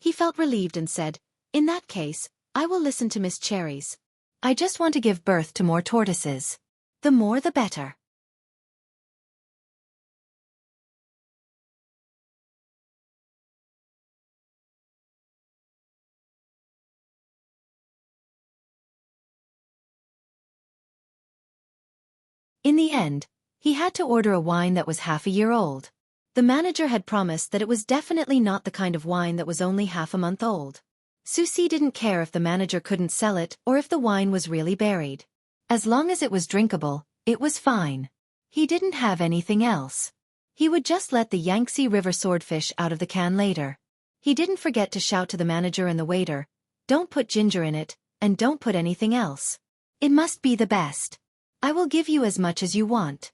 he felt relieved and said, "In that case, I will listen to Miss Cherries. I just want to give birth to more tortoises. The more the better." In the end, he had to order a wine that was half a year old. The manager had promised that it was definitely not the kind of wine that was only half a month old. Xueqi didn't care if the manager couldn't sell it or if the wine was really buried. As long as it was drinkable, it was fine. He didn't have anything else. He would just let the Yangtze River swordfish out of the can later. He didn't forget to shout to the manager and the waiter, "Don't put ginger in it, and don't put anything else. It must be the best. I will give you as much as you want."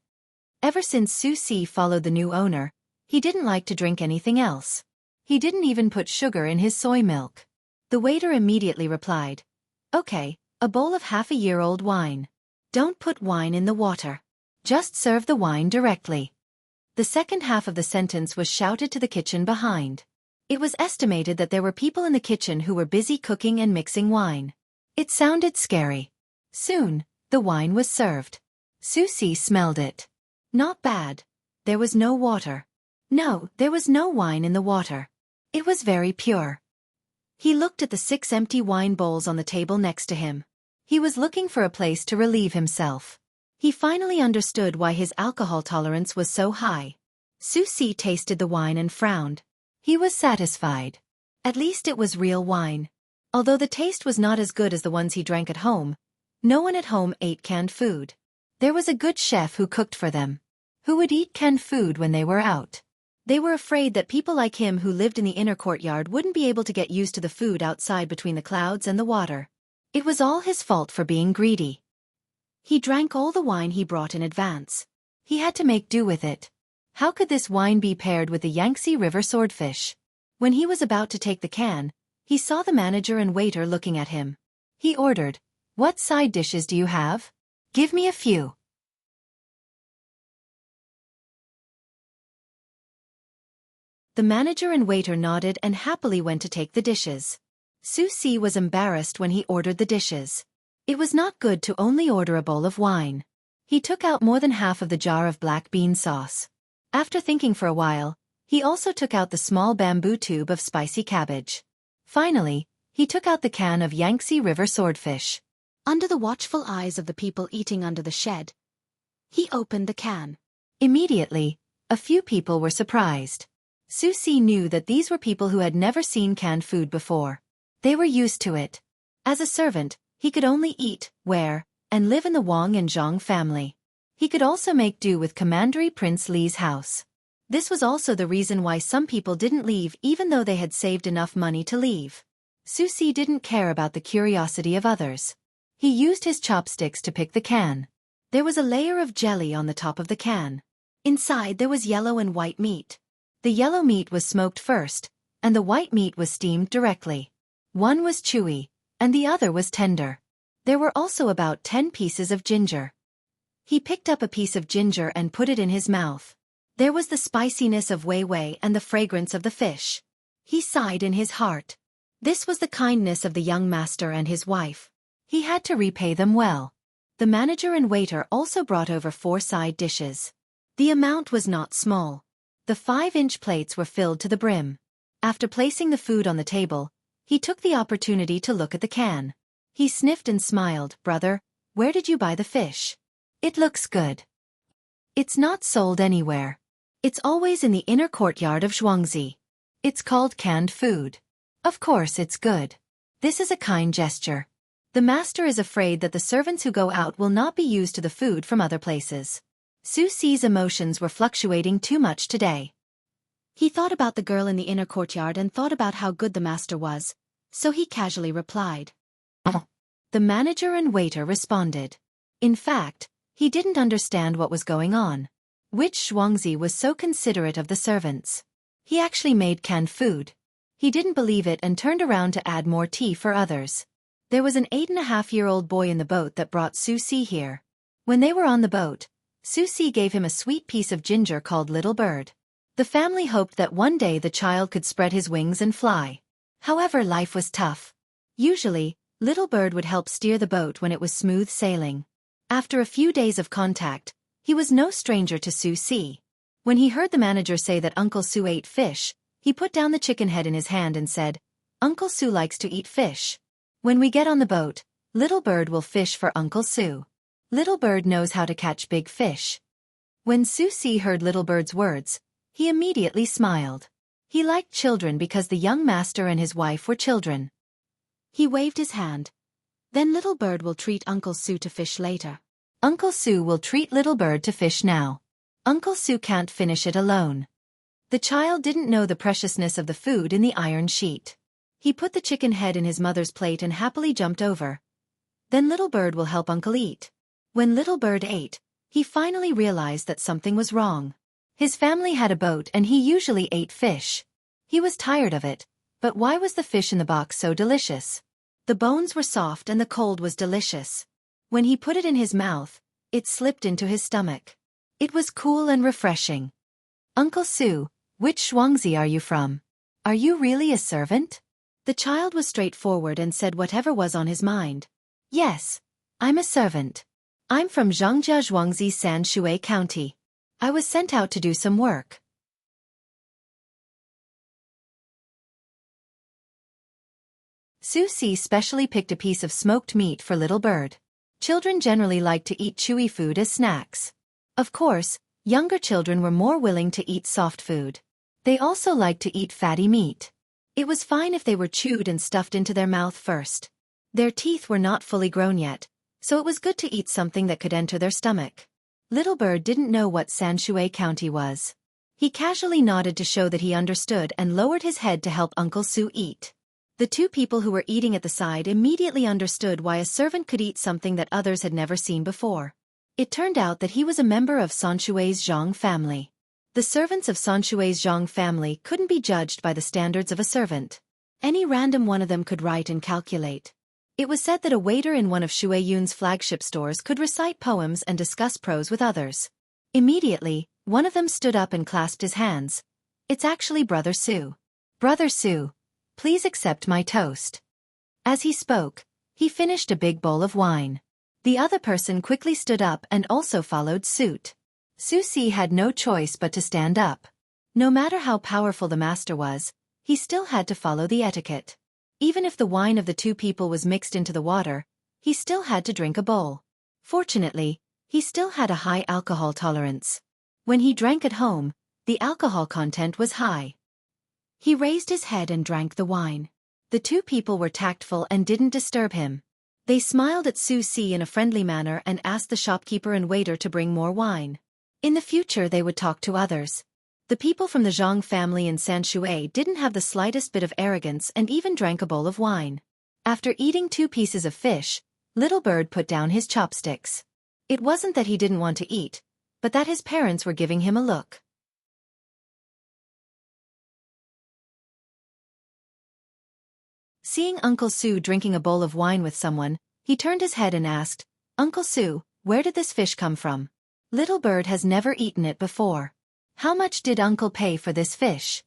Ever since Xueqi followed the new owner, he didn't like to drink anything else. He didn't even put sugar in his soy milk. The waiter immediately replied, "Okay, a bowl of half-a-year-old wine. Don't put wine in the water. Just serve the wine directly." The second half of the sentence was shouted to the kitchen behind. It was estimated that there were people in the kitchen who were busy cooking and mixing wine. It sounded scary. Soon, the wine was served. Xueqi smelled it. Not bad. There was no water. No, there was no wine in the water. It was very pure. He looked at the 6 empty wine bowls on the table next to him. He was looking for a place to relieve himself. He finally understood why his alcohol tolerance was so high. Xueqi tasted the wine and frowned. He was satisfied. At least it was real wine. Although the taste was not as good as the ones he drank at home, no one at home ate canned food. There was a good chef who cooked for them. Who would eat canned food when they were out? They were afraid that people like him who lived in the inner courtyard wouldn't be able to get used to the food outside between the clouds and the water. It was all his fault for being greedy. He drank all the wine he brought in advance. He had to make do with it. How could this wine be paired with the Yangtze River swordfish? When he was about to take the can, he saw the manager and waiter looking at him. He ordered, "What side dishes do you have? Give me a few." The manager and waiter nodded and happily went to take the dishes. Xueqi was embarrassed when he ordered the dishes. It was not good to only order a bowl of wine. He took out more than half of the jar of black bean sauce. After thinking for a while, He also took out the small bamboo tube of spicy cabbage. Finally, he took out the can of Yangtze River swordfish. Under the watchful eyes of the people eating under the shed, he opened the can. Immediately, a few people were surprised. Xueqi knew that these were people who had never seen canned food before. They were used to it. As a servant, he could only eat, wear, and live in the Wang and Zhang family. He could also make do with Commandery Prince Li's house. This was also the reason why some people didn't leave even though they had saved enough money to leave. Xueqi didn't care about the curiosity of others. He used his chopsticks to pick the can. There was a layer of jelly on the top of the can. Inside there was yellow and white meat. The yellow meat was smoked first, and the white meat was steamed directly. One was chewy, and the other was tender. There were also about 10 pieces of ginger. He picked up a piece of ginger and put it in his mouth. There was the spiciness of wei wei and the fragrance of the fish. He sighed in his heart. This was the kindness of the young master and his wife. He had to repay them well. The manager and waiter also brought over 4 side dishes. The amount was not small. The 5-inch plates were filled to the brim. After placing the food on the table, he took the opportunity to look at the can. He sniffed and smiled. "Brother, where did you buy the fish? It looks good." "It's not sold anywhere. It's always in the inner courtyard of Xueqi. It's called canned food. Of course it's good. This is a kind gesture. The master is afraid that the servants who go out will not be used to the food from other places." Xueqi's emotions were fluctuating too much today. He thought about the girl in the inner courtyard and thought about how good the master was, so he casually replied. The manager and waiter responded. In fact, he didn't understand what was going on. Which Xueqi was so considerate of the servants. He actually made canned food. He didn't believe it and turned around to add more tea for others. There was an 8.5-year-old boy in the boat that brought Xueqi here. When they were on the boat, Xueqi gave him a sweet piece of ginger called Little Bird. The family hoped that one day the child could spread his wings and fly. However, life was tough. Usually, Little Bird would help steer the boat when it was smooth sailing. After a few days of contact, he was no stranger to Xueqi. When he heard the manager say that Uncle Su ate fish, he put down the chicken head in his hand and said, "Uncle Su likes to eat fish. When we get on the boat, Little Bird will fish for Uncle Su. Little Bird knows how to catch big fish." When Xueqi heard Little Bird's words, he immediately smiled. He liked children because the young master and his wife were children. He waved his hand. "Then Little Bird will treat Uncle Su to fish later." Uncle Su will treat Little Bird to fish now. Uncle Su can't finish it alone. The child didn't know the preciousness of the food in the iron sheet. He put the chicken head in his mother's plate and happily jumped over. Then Little Bird will help Uncle eat. When Little Bird ate, he finally realized that something was wrong. His family had a boat and he usually ate fish. He was tired of it, but why was the fish in the box so delicious? The bones were soft and the cold was delicious. When he put it in his mouth, it slipped into his stomach. It was cool and refreshing. "Uncle Su, which Xueqi are you from? Are you really a servant?" The child was straightforward and said whatever was on his mind. "Yes, I'm a servant. I'm from Zhangjia Xueqi Sanshui County. I was sent out to do some work." Xueqi specially picked a piece of smoked meat for Little Bird. Children generally like to eat chewy food as snacks. Of course, younger children were more willing to eat soft food. They also liked to eat fatty meat. It was fine if they were chewed and stuffed into their mouth first. Their teeth were not fully grown yet, so it was good to eat something that could enter their stomach. Little Bird didn't know what Sanshui County was. He casually nodded to show that he understood and lowered his head to help Uncle Su eat. The 2 people who were eating at the side immediately understood why a servant could eat something that others had never seen before. It turned out that he was a member of Sanshui's Zhang family. The servants of Sanshui's Zhang family couldn't be judged by the standards of a servant. Any random one of them could write and calculate. It was said that a waiter in one of Shui Yun's flagship stores could recite poems and discuss prose with others. Immediately, one of them stood up and clasped his hands. "It's actually Brother Su. Brother Su, please accept my toast." As he spoke, he finished a big bowl of wine. The other person quickly stood up and also followed suit. Xueqi had no choice but to stand up. No matter how powerful the master was, he still had to follow the etiquette. Even if the wine of the two people was mixed into the water, he still had to drink a bowl. Fortunately, he still had a high alcohol tolerance. When he drank at home, the alcohol content was high. He raised his head and drank the wine. The two people were tactful and didn't disturb him. They smiled at Xueqi in a friendly manner and asked the shopkeeper and waiter to bring more wine. In the future they would talk to others. The people from the Zhang family in Xueqi didn't have the slightest bit of arrogance and even drank a bowl of wine. After eating 2 pieces of fish, Little Bird put down his chopsticks. It wasn't that he didn't want to eat, but that his parents were giving him a look. Seeing Uncle Su drinking a bowl of wine with someone, he turned his head and asked, "Uncle Su, where did this fish come from? Little Bird has never eaten it before. How much did Uncle pay for this fish?"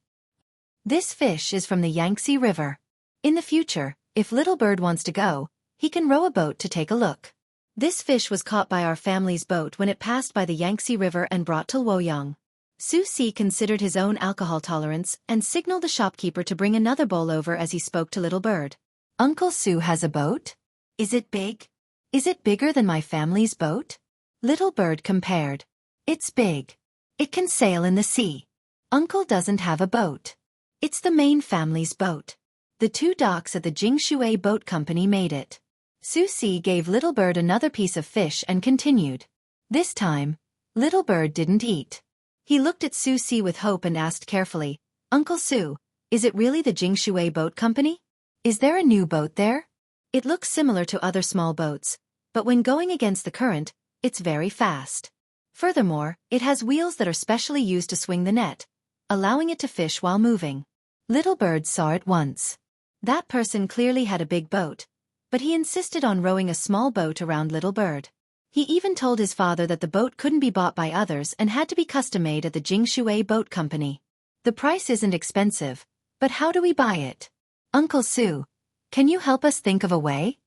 "This fish is from the Yangtze River. In the future, if Little Bird wants to go, he can row a boat to take a look. This fish was caught by our family's boat when it passed by the Yangtze River and brought to Luoyang." Xueqi considered his own alcohol tolerance and signaled the shopkeeper to bring another bowl over as he spoke to Little Bird. "Uncle Su has a boat? Is it big? Is it bigger than my family's boat?" Little Bird compared. "It's big. It can sail in the sea. Uncle doesn't have a boat. It's the main family's boat. The 2 docks at the Jingshui Boat Company made it." Xueqi gave Little Bird another piece of fish and continued. This time, Little Bird didn't eat. He looked at Xueqi with hope and asked carefully, "Uncle Su, is it really the Jingshui Boat Company? Is there a new boat there? It looks similar to other small boats, but when going against the current, it's very fast. Furthermore, it has wheels that are specially used to swing the net, allowing it to fish while moving." Little Bird saw at once. That person clearly had a big boat, but he insisted on rowing a small boat around Little Bird. He even told his father that the boat couldn't be bought by others and had to be custom-made at the Jingshui Boat Company. "The price isn't expensive, but how do we buy it? Uncle Su, can you help us think of a way?"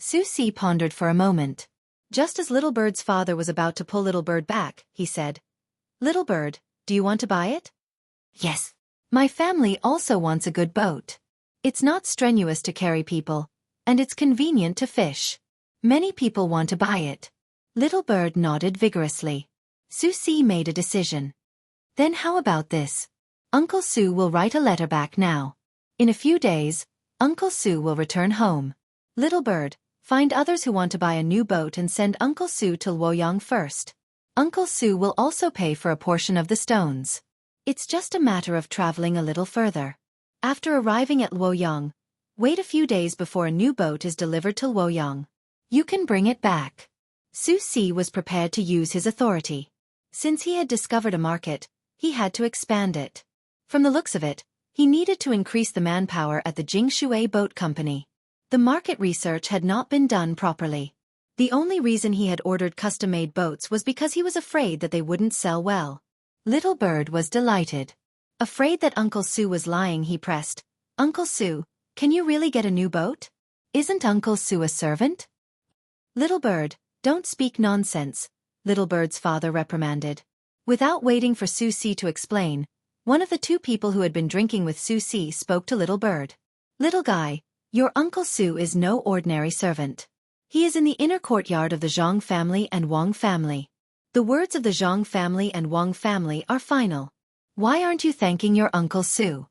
Xueqi pondered for a moment. Just as Little Bird's father was about to pull Little Bird back, he said, "Little Bird, do you want to buy it?" "Yes. My family also wants a good boat. It's not strenuous to carry people, and it's convenient to fish. Many people want to buy it." Little Bird nodded vigorously. Xueqi made a decision. "Then how about this? Uncle Su will write a letter back now. In a few days, Uncle Su will return home. Little Bird, find others who want to buy a new boat and send Uncle Su to Luoyang first. Uncle Su will also pay for a portion of the stones. It's just a matter of traveling a little further. After arriving at Luoyang, wait a few days before a new boat is delivered to Luoyang. You can bring it back." Xueqi was prepared to use his authority. Since he had discovered a market, he had to expand it. From the looks of it, he needed to increase the manpower at the Jingshui Boat Company. The market research had not been done properly. The only reason he had ordered custom-made boats was because he was afraid that they wouldn't sell well. Little Bird was delighted. Afraid that Uncle Su was lying, he pressed, "Uncle Su, can you really get a new boat? Isn't Uncle Su a servant?" "Little Bird, don't speak nonsense," Little Bird's father reprimanded. Without waiting for Xueqi to explain, one of the 2 people who had been drinking with Xueqi spoke to Little Bird. "Little guy, your Uncle Su is no ordinary servant. He is in the inner courtyard of the Zhang family and Wang family. The words of the Zhang family and Wang family are final. Why aren't you thanking your Uncle Su?"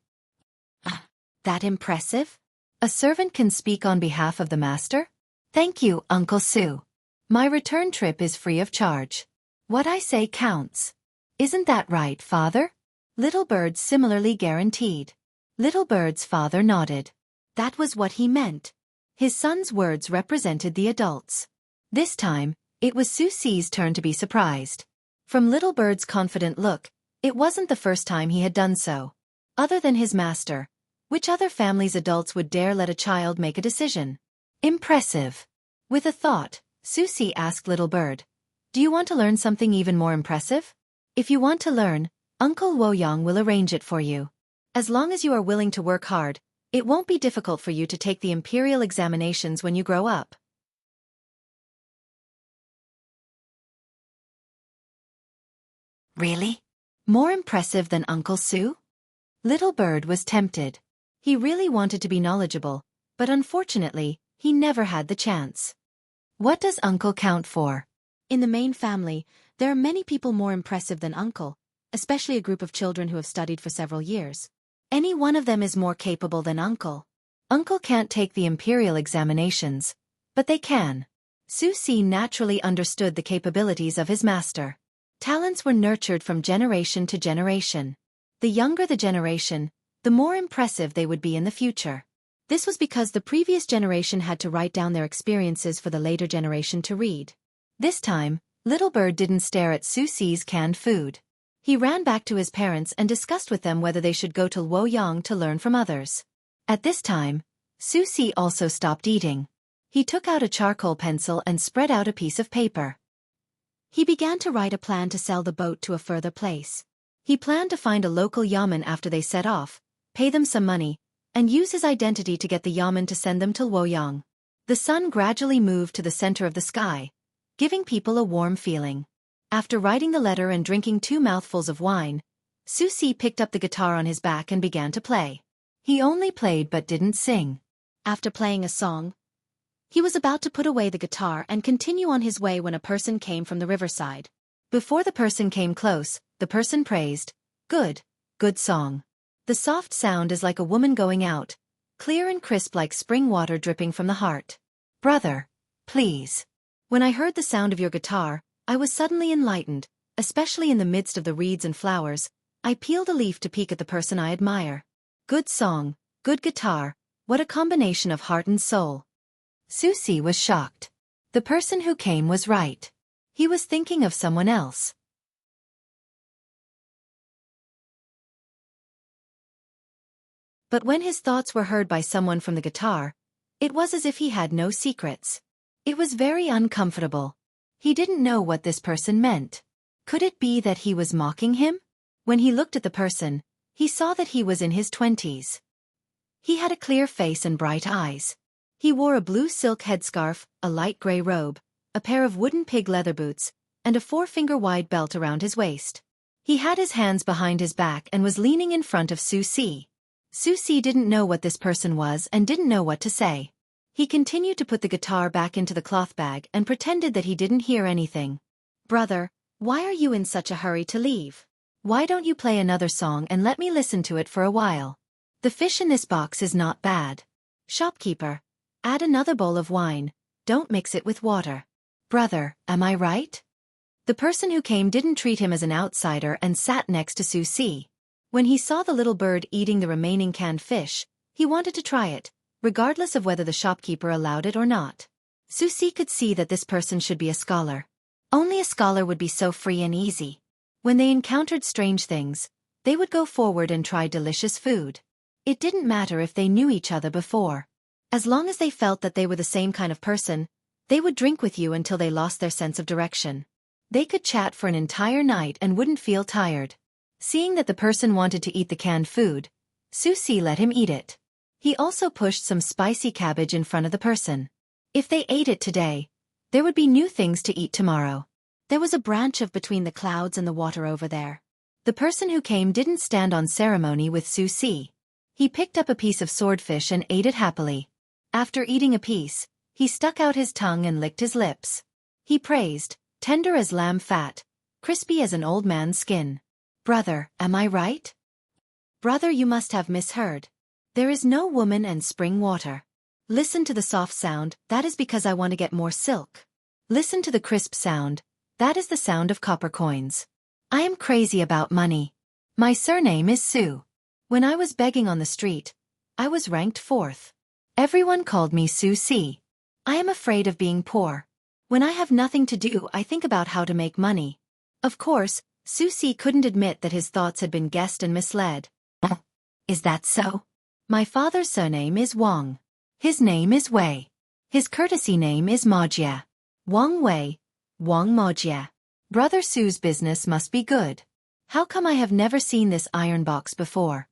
"That impressive? A servant can speak on behalf of the master? Thank you, Uncle Su. My return trip is free of charge. What I say counts. Isn't that right, father?" Little Bird similarly guaranteed. Little Bird's father nodded. That was what he meant. His son's words represented the adults. This time, it was Xueqi's turn to be surprised. From Little Bird's confident look, it wasn't the first time he had done so. Other than his master, which other family's adults would dare let a child make a decision? Impressive. With a thought, Xueqi asked Little Bird, "Do you want to learn something even more impressive? If you want to learn, Uncle Luoyang will arrange it for you. As long as you are willing to work hard, it won't be difficult for you to take the imperial examinations when you grow up." "Really? More impressive than Uncle Sue? Little Bird was tempted. He really wanted to be knowledgeable, but unfortunately, he never had the chance. What does Uncle count for? In the main family, there are many people more impressive than Uncle, especially a group of children who have studied for several years. Any one of them is more capable than Uncle. Uncle can't take the imperial examinations, but they can. Xueqi naturally understood the capabilities of his master. Talents were nurtured from generation to generation. The younger the generation, the more impressive they would be in the future. This was because the previous generation had to write down their experiences for the later generation to read. This time, Little Bird didn't stare at Xueqi's canned food. He ran back to his parents and discussed with them whether they should go to Luoyang to learn from others. At this time, Xueqi also stopped eating. He took out a charcoal pencil and spread out a piece of paper. He began to write a plan to sell the boat to a further place. He planned to find a local yamen after they set off, pay them some money, and use his identity to get the yamen to send them to Luoyang. The sun gradually moved to the center of the sky, giving people a warm feeling. After writing the letter and drinking 2 mouthfuls of wine, Xueqi picked up the guitar on his back and began to play. He only played but didn't sing. After playing a song, he was about to put away the guitar and continue on his way when a person came from the riverside. Before the person came close, the person praised, "Good, good song. The soft sound is like a woman going out, clear and crisp like spring water dripping from the heart. Brother, please." When I heard the sound of your guitar, I was suddenly enlightened, especially in the midst of the reeds and flowers. I peeled a leaf to peek at the person I admire. Good song, good guitar, what a combination of heart and soul. Xueqi was shocked. The person who came was right. He was thinking of someone else. But when his thoughts were heard by someone from the guitar, it was as if he had no secrets. It was very uncomfortable. He didn't know what this person meant. Could it be that he was mocking him? When he looked at the person, he saw that he was in his 20s. He had a clear face and bright eyes. He wore a blue silk headscarf, a light gray robe, a pair of wooden pig leather boots, and a 4-finger-wide belt around his waist. He had his hands behind his back and was leaning in front of Xueqi. Xueqi didn't know what this person was and didn't know what to say. He continued to put the guitar back into the cloth bag and pretended that he didn't hear anything. "Brother, why are you in such a hurry to leave? Why don't you play another song and let me listen to it for a while? The fish in this box is not bad. Shopkeeper, add another bowl of wine, don't mix it with water. Brother, am I right?" The person who came didn't treat him as an outsider and sat next to Xueqi. When he saw the little bird eating the remaining canned fish, he wanted to try it, regardless of whether the shopkeeper allowed it or not. Xueqi could see that this person should be a scholar. Only a scholar would be so free and easy. When they encountered strange things, they would go forward and try delicious food. It didn't matter if they knew each other before. As long as they felt that they were the same kind of person, they would drink with you until they lost their sense of direction. They could chat for an entire night and wouldn't feel tired. Seeing that the person wanted to eat the canned food, Xueqi let him eat it. He also pushed some spicy cabbage in front of the person. If they ate it today, there would be new things to eat tomorrow. There was a branch of between the clouds and the water over there. The person who came didn't stand on ceremony with Xueqi. He picked up a piece of swordfish and ate it happily. After eating a piece, he stuck out his tongue and licked his lips. He praised, "Tender as lamb fat, crispy as an old man's skin." Brother, am I right? Brother, you must have misheard. There is no woman and spring water. Listen to the soft sound, that is because I want to get more silk. Listen to the crisp sound, that is the sound of copper coins. I am crazy about money. My surname is Sue. When I was begging on the street, I was ranked 4th. Everyone called me Xueqi. I am afraid of being poor. When I have nothing to do, I think about how to make money. Of course, Xueqi couldn't admit that his thoughts had been guessed and misled. Is that so? My father's surname is Wang. His name is Wei. His courtesy name is Majia. Wang Wei, Wang Majia. Brother Sue's business must be good. How come I have never seen this iron box before?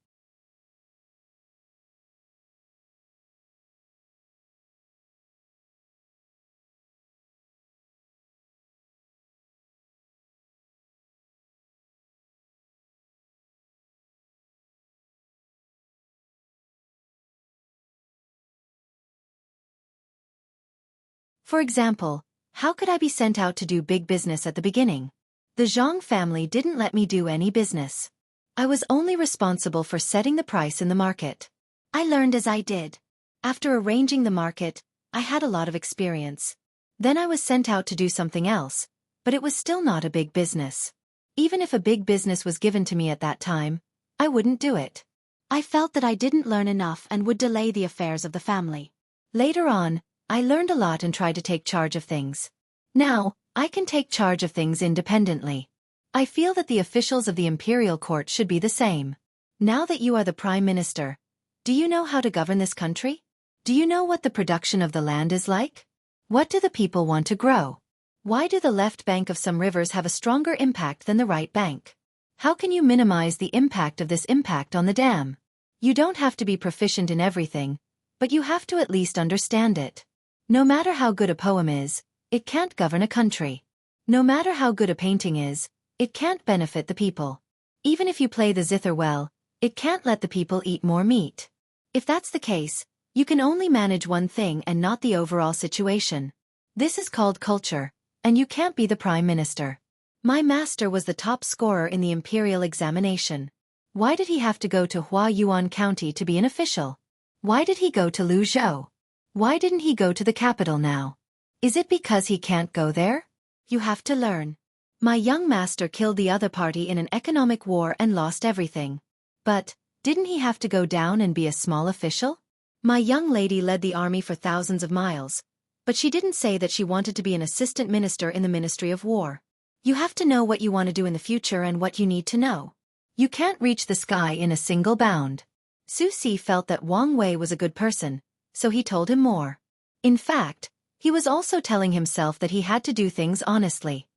For example, how could I be sent out to do big business at the beginning? The Zhang family didn't let me do any business. I was only responsible for setting the price in the market. I learned as I did. After arranging the market, I had a lot of experience. Then I was sent out to do something else, but it was still not a big business. Even if a big business was given to me at that time, I wouldn't do it. I felt that I didn't learn enough and would delay the affairs of the family. Later on, I learned a lot and tried to take charge of things. Now, I can take charge of things independently. I feel that the officials of the imperial court should be the same. Now that you are the prime minister, do you know how to govern this country? Do you know what the production of the land is like? What do the people want to grow? Why do the left bank of some rivers have a stronger impact than the right bank? How can you minimize the impact of this impact on the dam? You don't have to be proficient in everything, but you have to at least understand it. No matter how good a poem is, it can't govern a country. No matter how good a painting is, it can't benefit the people. Even if you play the zither well, it can't let the people eat more meat. If that's the case, you can only manage one thing and not the overall situation. This is called culture, and you can't be the prime minister. My master was the top scorer in the imperial examination. Why did he have to go to Huayuan County to be an official? Why did he go to Luzhou? Why didn't he go to the capital now? Is it because he can't go there? You have to learn. My young master killed the other party in an economic war and lost everything. But, didn't he have to go down and be a small official? My young lady led the army for thousands of miles, but she didn't say that she wanted to be an assistant minister in the Ministry of War. You have to know what you want to do in the future and what you need to know. You can't reach the sky in a single bound. Xueqi felt that Wang Wei was a good person, so he told him more. In fact, he was also telling himself that he had to do things honestly.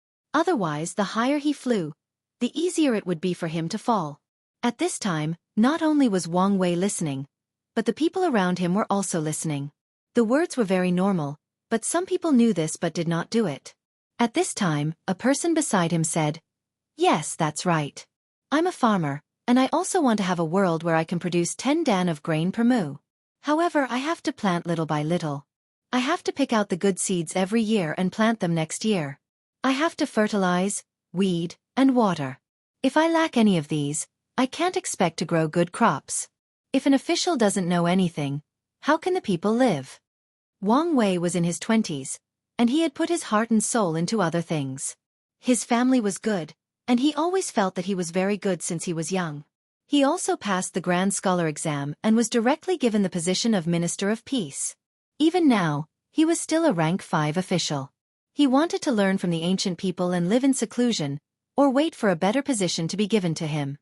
Otherwise, the higher he flew, the easier it would be for him to fall. At this time, not only was Wang Wei listening, but the people around him were also listening. The words were very normal, but some people knew this but did not do it. At this time, a person beside him said, "Yes, that's right. I'm a farmer, and I also want to have a world where I can produce 10 dan of grain per moo. However, I have to plant little by little. I have to pick out the good seeds every year and plant them next year. I have to fertilize, weed, and water. If I lack any of these, I can't expect to grow good crops. If an official doesn't know anything, how can the people live?" Wang Wei was in his 20s, and he had put his heart and soul into other things. His family was good, and he always felt that he was very good since he was young. He also passed the Grand Scholar exam and was directly given the position of Minister of Peace. Even now, he was still a rank 5 official. He wanted to learn from the ancient people and live in seclusion, or wait for a better position to be given to him.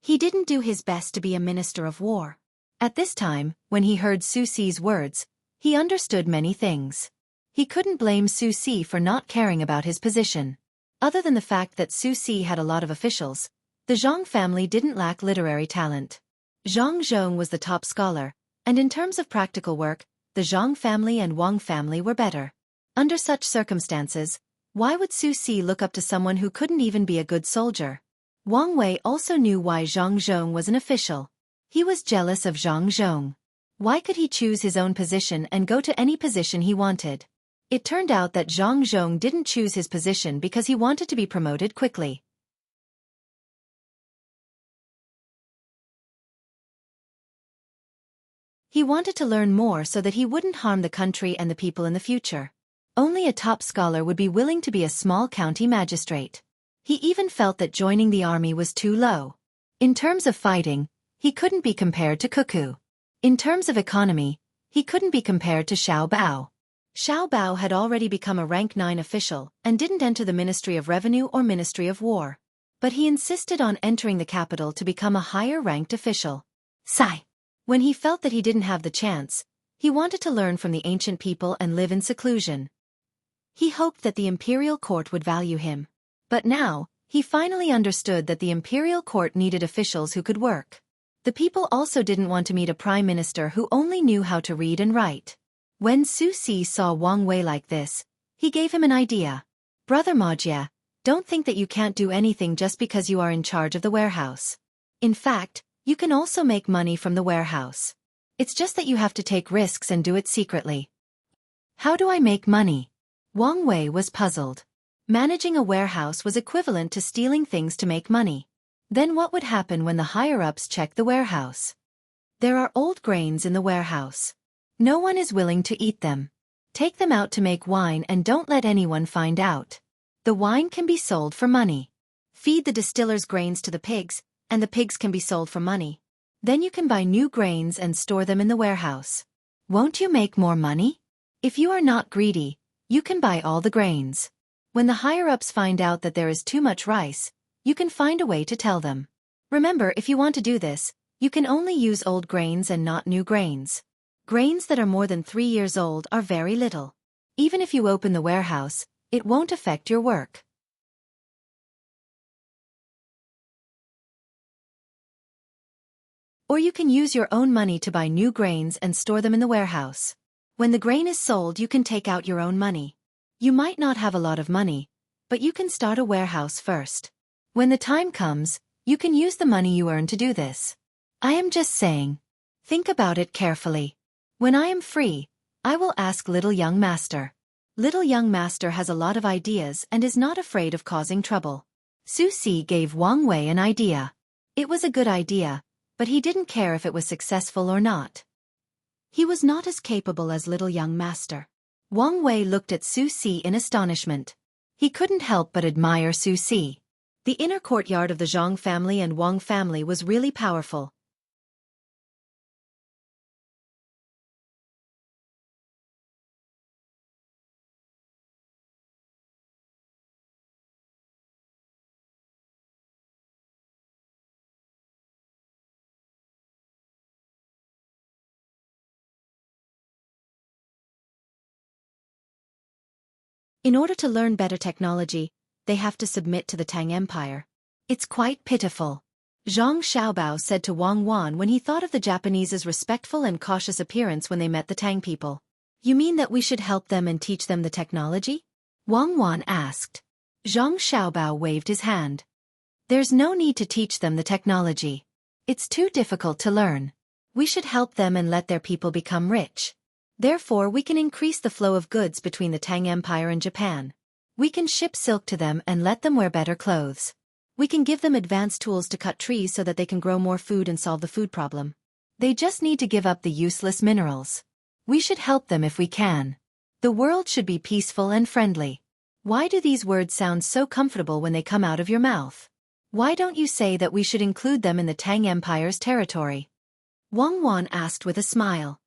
He didn't do his best to be a minister of war. At this time, when he heard Xueqi's words, he understood many things. He couldn't blame Xueqi for not caring about his position. Other than the fact that Xueqi had a lot of officials, the Zhang family didn't lack literary talent. Zhang Zhong was the top scholar, and in terms of practical work, the Zhang family and Wang family were better. Under such circumstances, why would Xueqi look up to someone who couldn't even be a good soldier? Wang Wei also knew why Zhang Zhong was an official. He was jealous of Zhang Zhong. Why could he choose his own position and go to any position he wanted? It turned out that Zhang Zhong didn't choose his position because he wanted to be promoted quickly. He wanted to learn more so that he wouldn't harm the country and the people in the future. Only a top scholar would be willing to be a small county magistrate. He even felt that joining the army was too low. In terms of fighting, he couldn't be compared to Xueqi. In terms of economy, he couldn't be compared to Xiao Bao. Xiao Bao had already become a rank 9 official and didn't enter the Ministry of Revenue or Ministry of War. But he insisted on entering the capital to become a higher-ranked official. Sigh. When he felt that he didn't have the chance, he wanted to learn from the ancient people and live in seclusion. He hoped that the imperial court would value him. But now, he finally understood that the imperial court needed officials who could work. The people also didn't want to meet a prime minister who only knew how to read and write. When Xueqi saw Wang Wei like this, he gave him an idea. "Brother Majia, don't think that you can't do anything just because you are in charge of the warehouse. In fact, you can also make money from the warehouse. It's just that you have to take risks and do it secretly. How do I make money? Wang Wei was puzzled. Managing a warehouse was equivalent to stealing things to make money. Then what would happen when the higher-ups check the warehouse? There are old grains in the warehouse. No one is willing to eat them. Take them out to make wine and don't let anyone find out. The wine can be sold for money. Feed the distiller's grains to the pigs, and the pigs can be sold for money. Then you can buy new grains and store them in the warehouse. Won't you make more money? If you are not greedy, you can buy all the grains. When the higher-ups find out that there is too much rice, you can find a way to tell them. Remember, if you want to do this, you can only use old grains and not new grains. Grains that are more than 3 years old are very little. Even if you open the warehouse, it won't affect your work. Or you can use your own money to buy new grains and store them in the warehouse. When the grain is sold, you can take out your own money. You might not have a lot of money, but you can start a warehouse first. When the time comes, you can use the money you earn to do this. I am just saying. Think about it carefully. When I am free, I will ask Little Young Master. Little Young Master has a lot of ideas and is not afraid of causing trouble. Xueqi gave Wang Wei an idea. It was a good idea, but he didn't care if it was successful or not. He was not as capable as Little Young Master. Wang Wei looked at Xueqi in astonishment. He couldn't help but admire Xueqi. The inner courtyard of the Zhang family and Wang family was really powerful. In order to learn better technology, they have to submit to the Tang Empire. It's quite pitiful. Zhang Xiaobao said to Wang Wan when he thought of the Japanese's respectful and cautious appearance when they met the Tang people. You mean that we should help them and teach them the technology? Wang Wan asked. Zhang Xiaobao waved his hand. There's no need to teach them the technology. It's too difficult to learn. We should help them and let their people become rich. Therefore, we can increase the flow of goods between the Tang Empire and Japan. We can ship silk to them and let them wear better clothes. We can give them advanced tools to cut trees so that they can grow more food and solve the food problem. They just need to give up the useless minerals. We should help them if we can. The world should be peaceful and friendly. Why do these words sound so comfortable when they come out of your mouth? Why don't you say that we should include them in the Tang Empire's territory? Wang Wan asked with a smile.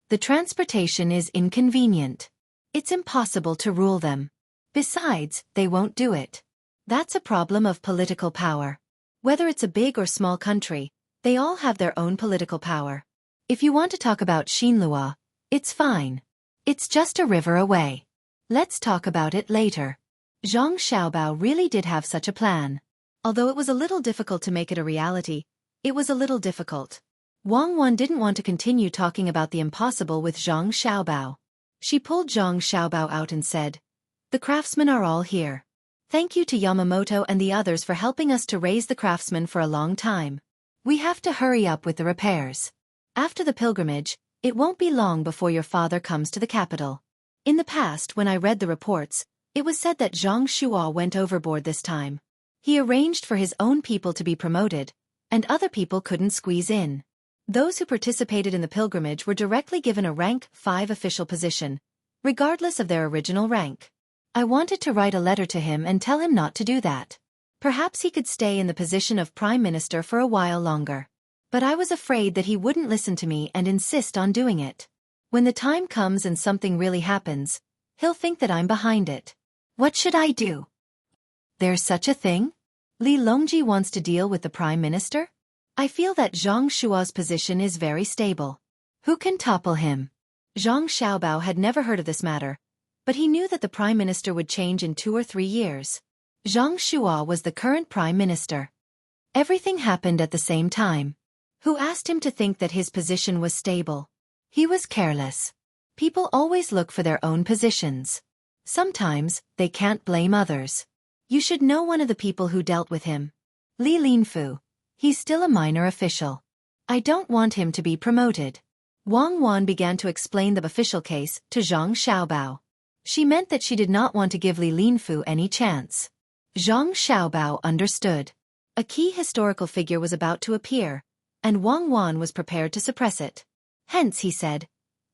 The transportation is inconvenient. It's impossible to rule them. Besides, they won't do it. That's a problem of political power. Whether it's a big or small country, they all have their own political power. If you want to talk about Xinlua, it's fine. It's just a river away. Let's talk about it later. Zhang Xiaobao really did have such a plan. Although it was a little difficult to make it a reality, it was a little difficult. Wang Wan didn't want to continue talking about the impossible with Zhang Xiaobao. She pulled Zhang Xiaobao out and said, "The craftsmen are all here. Thank you to Yamamoto and the others for helping us to raise the craftsmen for a long time. We have to hurry up with the repairs. After the pilgrimage, it won't be long before your father comes to the capital." In the past, when I read the reports, it was said that Zhang Shuo went overboard this time. He arranged for his own people to be promoted, and other people couldn't squeeze in. Those who participated in the pilgrimage were directly given a rank 5 official position, regardless of their original rank. I wanted to write a letter to him and tell him not to do that. Perhaps he could stay in the position of Prime Minister for a while longer. But I was afraid that he wouldn't listen to me and insist on doing it. When the time comes and something really happens, he'll think that I'm behind it. What should I do? There's such a thing? Li Longji wants to deal with the Prime Minister? I feel that Zhang Shuo's position is very stable. Who can topple him? Zhang Xiaobao had never heard of this matter, but he knew that the Prime Minister would change in 2 or 3 years. Zhang Shuo was the current Prime Minister. Everything happened at the same time. Who asked him to think that his position was stable? He was careless. People always look for their own positions. Sometimes, they can't blame others. You should know one of the people who dealt with him. Li Linfu. He's still a minor official. I don't want him to be promoted. Wang Wan began to explain the official case to Zhang Xiaobao. She meant that she did not want to give Li Linfu any chance. Zhang Xiaobao understood. A key historical figure was about to appear, and Wang Wan was prepared to suppress it. Hence, he said,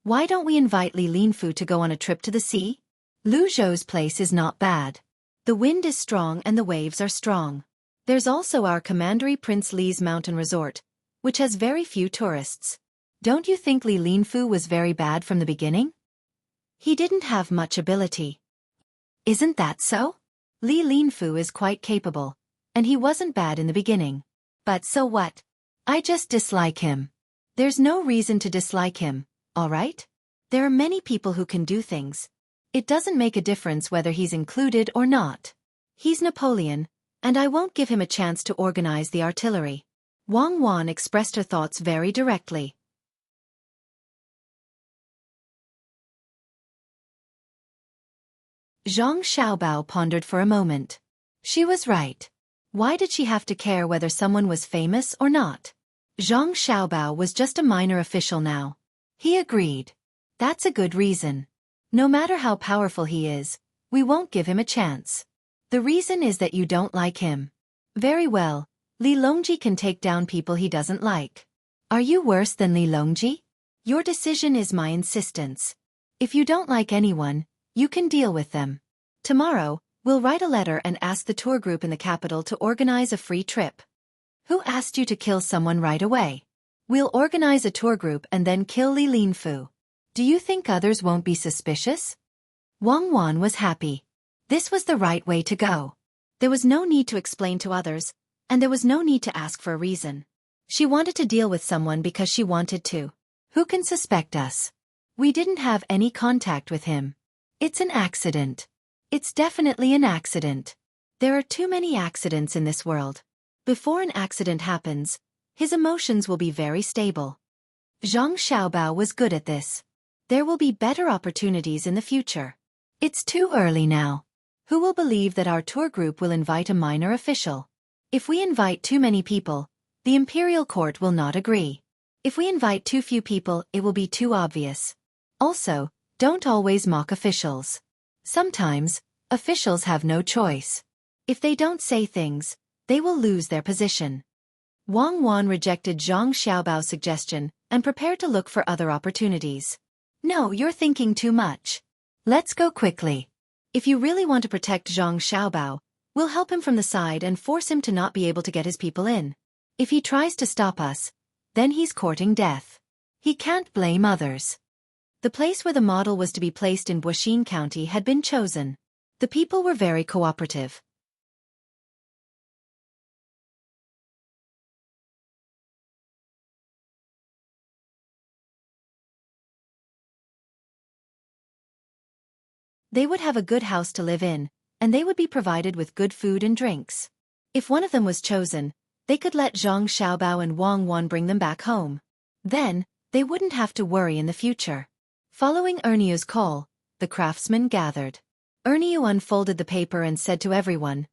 "Why don't we invite Li Linfu to go on a trip to the sea? Lu Zhou's place is not bad. The wind is strong and the waves are strong. There's also our Commandery Prince Li's mountain resort, which has very few tourists. Don't you think Li Linfu was very bad from the beginning? He didn't have much ability." "Isn't that so? Li Linfu is quite capable, and he wasn't bad in the beginning. But so what? I just dislike him." "There's no reason to dislike him, all right? There are many people who can do things. It doesn't make a difference whether he's included or not. He's Napoleon, and I won't give him a chance to organize the artillery." Wang Wan expressed her thoughts very directly. Zhang Xiaobao pondered for a moment. She was right. Why did she have to care whether someone was famous or not? Zhang Xiaobao was just a minor official now. He agreed. "That's a good reason. No matter how powerful he is, we won't give him a chance. The reason is that you don't like him. Very well, Li Longji can take down people he doesn't like. Are you worse than Li Longji? Your decision is my insistence. If you don't like anyone, you can deal with them. Tomorrow, we'll write a letter and ask the tour group in the capital to organize a free trip." "Who asked you to kill someone right away?" "We'll organize a tour group and then kill Li Linfu. Do you think others won't be suspicious?" Wang Wan was happy. This was the right way to go. There was no need to explain to others, and there was no need to ask for a reason. She wanted to deal with someone because she wanted to. Who can suspect us? We didn't have any contact with him. It's an accident. It's definitely an accident. There are too many accidents in this world. Before an accident happens, his emotions will be very stable. Zhang Xiaobao was good at this. There will be better opportunities in the future. It's too early now. Who will believe that our tour group will invite a minor official? If we invite too many people, the imperial court will not agree. If we invite too few people, it will be too obvious. Also, don't always mock officials. Sometimes, officials have no choice. If they don't say things, they will lose their position. Wang Wan rejected Zhang Xiaobao's suggestion and prepared to look for other opportunities. "No, you're thinking too much. Let's go quickly. If you really want to protect Zhang Xiaobao, we'll help him from the side and force him to not be able to get his people in. If he tries to stop us, then he's courting death. He can't blame others." The place where the model was to be placed in Buixin County had been chosen. The people were very cooperative. They would have a good house to live in, and they would be provided with good food and drinks. If one of them was chosen, they could let Zhang Xiaobao and Wang Wan bring them back home. Then, they wouldn't have to worry in the future. Following Erniu's call, the craftsmen gathered. Erniu unfolded the paper and said to everyone,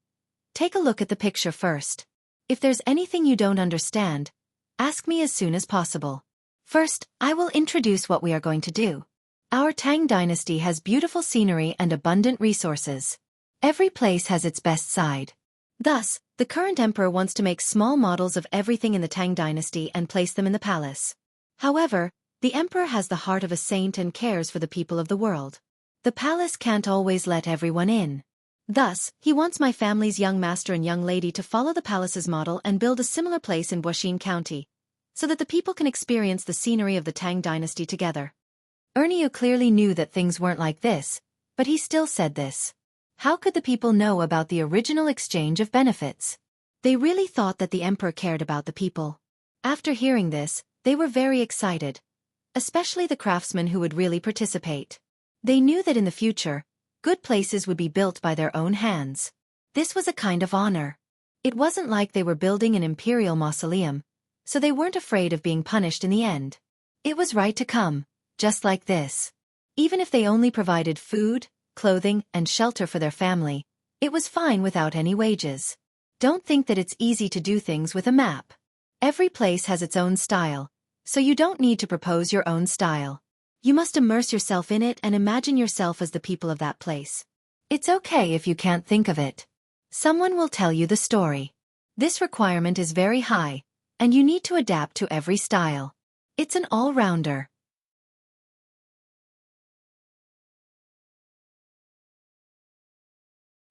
"Take a look at the picture first. If there's anything you don't understand, ask me as soon as possible. First, I will introduce what we are going to do. Our Tang dynasty has beautiful scenery and abundant resources. Every place has its best side. Thus, the current emperor wants to make small models of everything in the Tang dynasty and place them in the palace. However, the emperor has the heart of a saint and cares for the people of the world. The palace can't always let everyone in. Thus, he wants my family's young master and young lady to follow the palace's model and build a similar place in Buixin County, so that the people can experience the scenery of the Tang dynasty together." Erniu clearly knew that things weren't like this, but he still said this. How could the people know about the original exchange of benefits? They really thought that the emperor cared about the people. After hearing this, they were very excited, especially the craftsmen who would really participate. They knew that in the future, good places would be built by their own hands. This was a kind of honor. It wasn't like they were building an imperial mausoleum, so they weren't afraid of being punished in the end. It was right to come, just like this. Even if they only provided food, clothing, and shelter for their family, it was fine without any wages. Don't think that it's easy to do things with a map. Every place has its own style, So you don't need to propose your own style. You must immerse yourself in it and imagine yourself as the people of that place. It's okay if you can't think of it. Someone will tell you the story. This requirement is very high, and you need to adapt to every style. It's an all-rounder.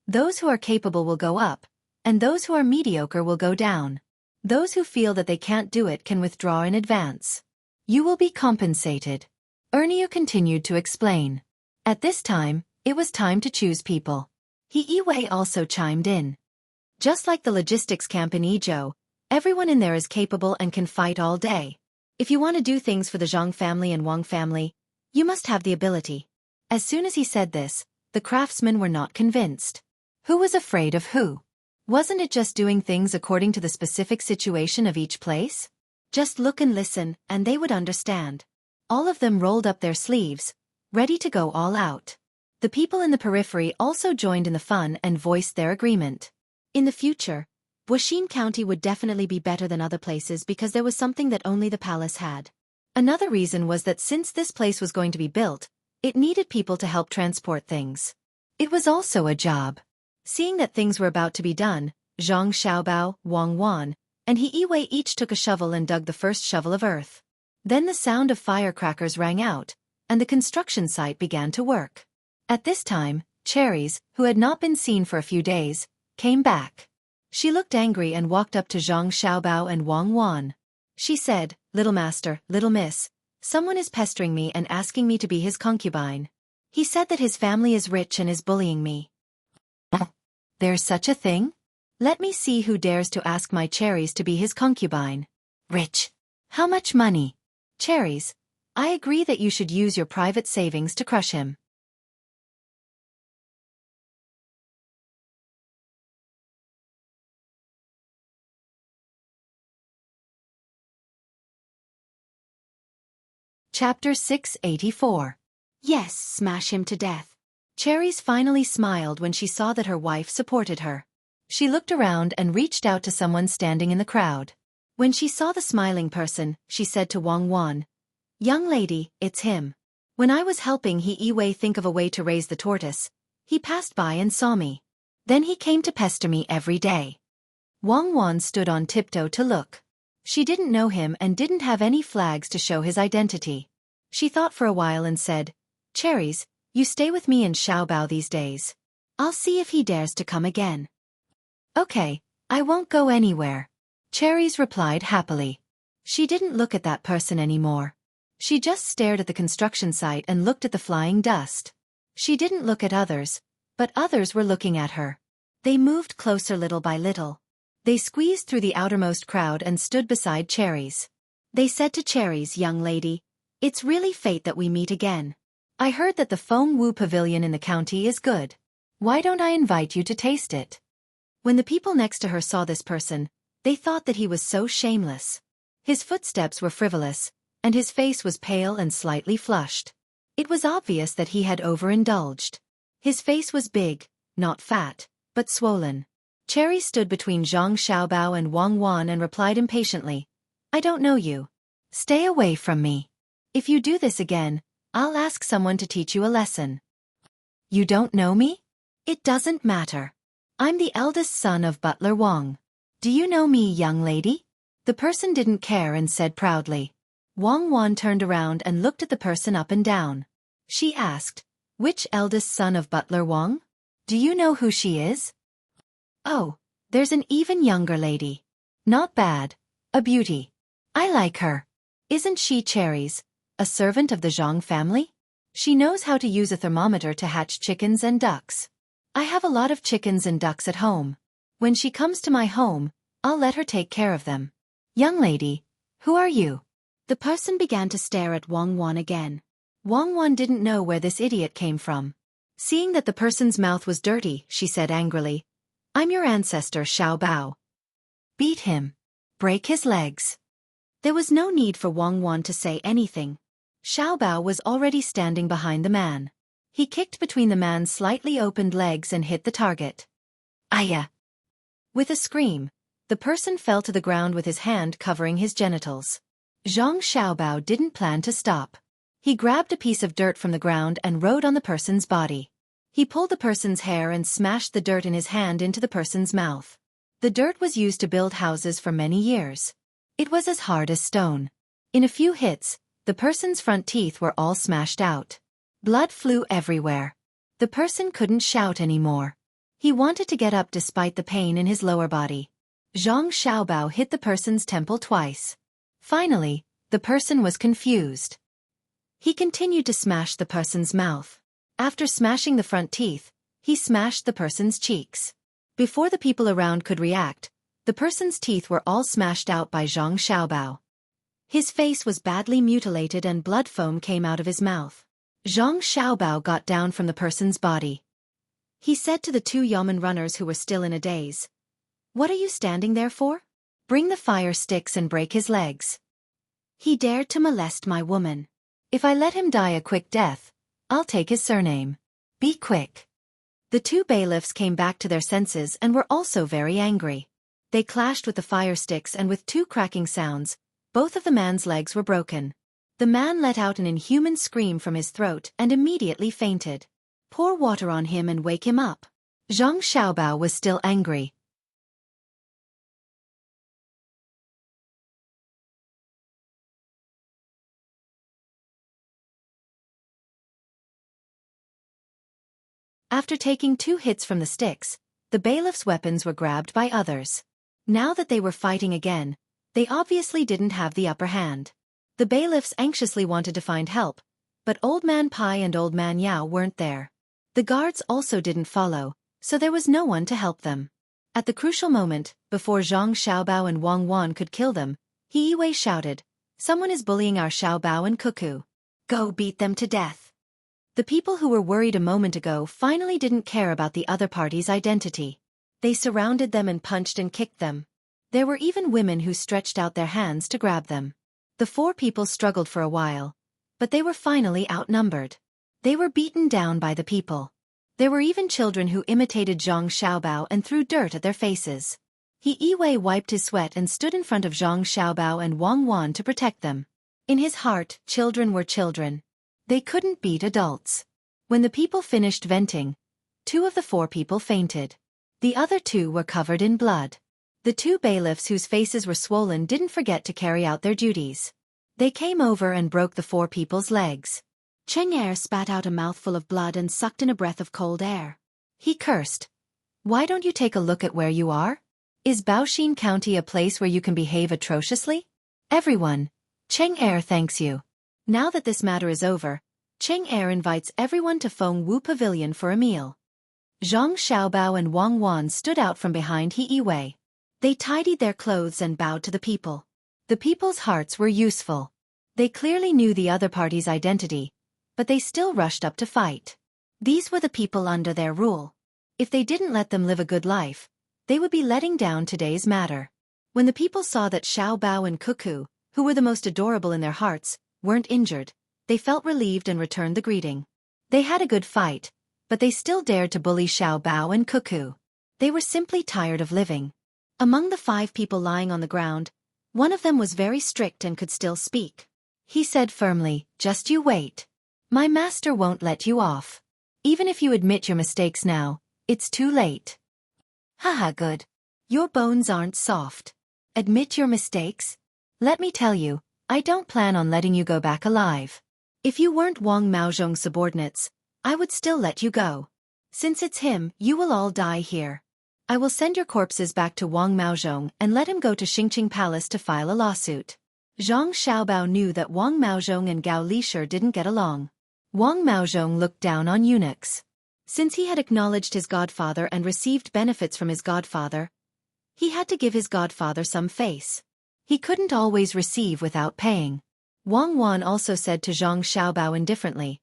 Those who are capable will go up, and those who are mediocre will go down. Those who feel that they can't do it can withdraw in advance. You will be compensated. Ernie continued to explain. At this time, it was time to choose people. He also chimed in. Just like the logistics camp in Izhou, everyone in there is capable and can fight all day. If you want to do things for the Zhang family and Wang family, you must have the ability. As soon as he said this, the craftsmen were not convinced. Who was afraid of who? Wasn't it just doing things according to the specific situation of each place? Just look and listen, and they would understand. All of them rolled up their sleeves, ready to go all out. The people in the periphery also joined in the fun and voiced their agreement. In the future, Wuxin County would definitely be better than other places because there was something that only the palace had. Another reason was that since this place was going to be built, it needed people to help transport things. It was also a job. Seeing that things were about to be done, Zhang Xiaobao, Wang Wan, and He Wei each took a shovel and dug the first shovel of earth. Then the sound of firecrackers rang out, and the construction site began to work. At this time, Cherries, who had not been seen for a few days, came back. She looked angry and walked up to Zhang Xiaobao and Wang Wan. She said, "Little master, little miss, someone is pestering me and asking me to be his concubine. He said that his family is rich and is bullying me." There's such a thing? Let me see who dares to ask my Cherries to be his concubine. Rich. How much money? Cherries, I agree that you should use your private savings to crush him. Chapter 684. Yes, smash him to death. Cherries finally smiled when she saw that her wife supported her. She looked around and reached out to someone standing in the crowd. When she saw the smiling person, she said to Wang Wan, "Young lady, it's him. When I was helping He Wei think of a way to raise the tortoise, he passed by and saw me. Then he came to pester me every day." Wang Wan stood on tiptoe to look. She didn't know him and didn't have any flags to show his identity. She thought for a while and said, "Cherries, you stay with me in Xiaobao these days. I'll see if he dares to come again." "Okay, I won't go anywhere," Cherries replied happily. She didn't look at that person anymore. She just stared at the construction site and looked at the flying dust. She didn't look at others, but others were looking at her. They moved closer little by little. They squeezed through the outermost crowd and stood beside Cherries. They said to Cherries, "Young lady, it's really fate that we meet again. I heard that the Feng Wu Pavilion in the county is good. Why don't I invite you to taste it?" When the people next to her saw this person, they thought that he was so shameless. His footsteps were frivolous, and his face was pale and slightly flushed. It was obvious that he had overindulged. His face was big, not fat, but swollen. Cherry stood between Zhang Xiaobao and Wang Wan and replied impatiently, "I don't know you. Stay away from me. If you do this again, I'll ask someone to teach you a lesson." "You don't know me? It doesn't matter. I'm the eldest son of Butler Wang. Do you know me, young lady?" The person didn't care and said proudly. Wang Wan turned around and looked at the person up and down. She asked, "Which eldest son of Butler Wang? Do you know who she is?" "Oh, there's an even younger lady. Not bad. A beauty. I like her. Isn't she Cherries, a servant of the Zhang family? She knows how to use a thermometer to hatch chickens and ducks. I have a lot of chickens and ducks at home. When she comes to my home, I'll let her take care of them." "Young lady, who are you?" The person began to stare at Wang Wan again. Wang Wan didn't know where this idiot came from. Seeing that the person's mouth was dirty, she said angrily, "I'm your ancestor Xiao Bao. Beat him. Break his legs." There was no need for Wang Wan to say anything. Xiao Bao was already standing behind the man. He kicked between the man's slightly opened legs and hit the target. "Aya!" With a scream, the person fell to the ground with his hand covering his genitals. Zhang Xiaobao didn't plan to stop. He grabbed a piece of dirt from the ground and rode on the person's body. He pulled the person's hair and smashed the dirt in his hand into the person's mouth. The dirt was used to build houses for many years. It was as hard as stone. In a few hits, the person's front teeth were all smashed out. Blood flew everywhere. The person couldn't shout anymore. He wanted to get up despite the pain in his lower body. Zhang Xiaobao hit the person's temple twice. Finally, the person was confused. He continued to smash the person's mouth. After smashing the front teeth, he smashed the person's cheeks. Before the people around could react, the person's teeth were all smashed out by Zhang Xiaobao. His face was badly mutilated and blood foam came out of his mouth. Zhang Xiaobao got down from the person's body. He said to the two yeoman runners who were still in a daze, "What are you standing there for? Bring the fire sticks and break his legs. He dared to molest my woman. If I let him die a quick death, I'll take his surname. Be quick." The two bailiffs came back to their senses and were also very angry. They clashed with the fire sticks and with two cracking sounds, both of the man's legs were broken. The man let out an inhuman scream from his throat and immediately fainted. "Pour water on him and wake him up." Zhang Xiaobao was still angry. After taking 2 hits from the sticks, the bailiff's weapons were grabbed by others. Now that they were fighting again, they obviously didn't have the upper hand. The bailiffs anxiously wanted to find help, but Old Man Pai and Old Man Yao weren't there. The guards also didn't follow, so there was no one to help them. At the crucial moment, before Zhang Xiaobao and Wang Wan could kill them, He Yiwei shouted, "Someone is bullying our Xiaobao and Cuckoo. Go beat them to death." The people who were worried a moment ago finally didn't care about the other party's identity. They surrounded them and punched and kicked them. There were even women who stretched out their hands to grab them. The 4 people struggled for a while, but they were finally outnumbered. They were beaten down by the people. There were even children who imitated Zhang Xiaobao and threw dirt at their faces. He Yiwei wiped his sweat and stood in front of Zhang Xiaobao and Wang Wan to protect them. In his heart, children were children. They couldn't beat adults. When the people finished venting, 2 of the 4 people fainted. The other 2 were covered in blood. The 2 bailiffs whose faces were swollen didn't forget to carry out their duties. They came over and broke the 4 people's legs. Cheng Er spat out a mouthful of blood and sucked in a breath of cold air. He cursed. "Why don't you take a look at where you are? Is Baoxin County a place where you can behave atrociously? Everyone, Cheng Er thanks you." Now that this matter is over, Cheng Er invites everyone to Feng Wu Pavilion for a meal. Zhang Xiaobao and Wang Wan stood out from behind He Yiwei. They tidied their clothes and bowed to the people. The people's hearts were useful. They clearly knew the other party's identity, but they still rushed up to fight. These were the people under their rule. If they didn't let them live a good life, they would be letting down today's matter. When the people saw that Xiao Bao and Cuckoo, who were the most adorable in their hearts, weren't injured, they felt relieved and returned the greeting. They had a good fight, but they still dared to bully Xiao Bao and Cuckoo. They were simply tired of living. Among the 5 people lying on the ground, one of them was very strict and could still speak. He said firmly, "Just you wait. My master won't let you off. Even if you admit your mistakes now, it's too late." "Haha, good. Your bones aren't soft. Admit your mistakes? Let me tell you, I don't plan on letting you go back alive. If you weren't Wang Maozhong's subordinates, I would still let you go. Since it's him, you will all die here. I will send your corpses back to Wang Maozhong and let him go to Xingqing Palace to file a lawsuit." Zhang Xiaobao knew that Wang Maozhong and Gao Lishir didn't get along. Wang Maozhong looked down on eunuchs. Since he had acknowledged his godfather and received benefits from his godfather, he had to give his godfather some face. He couldn't always receive without paying. Wang Wan also said to Zhang Xiaobao indifferently,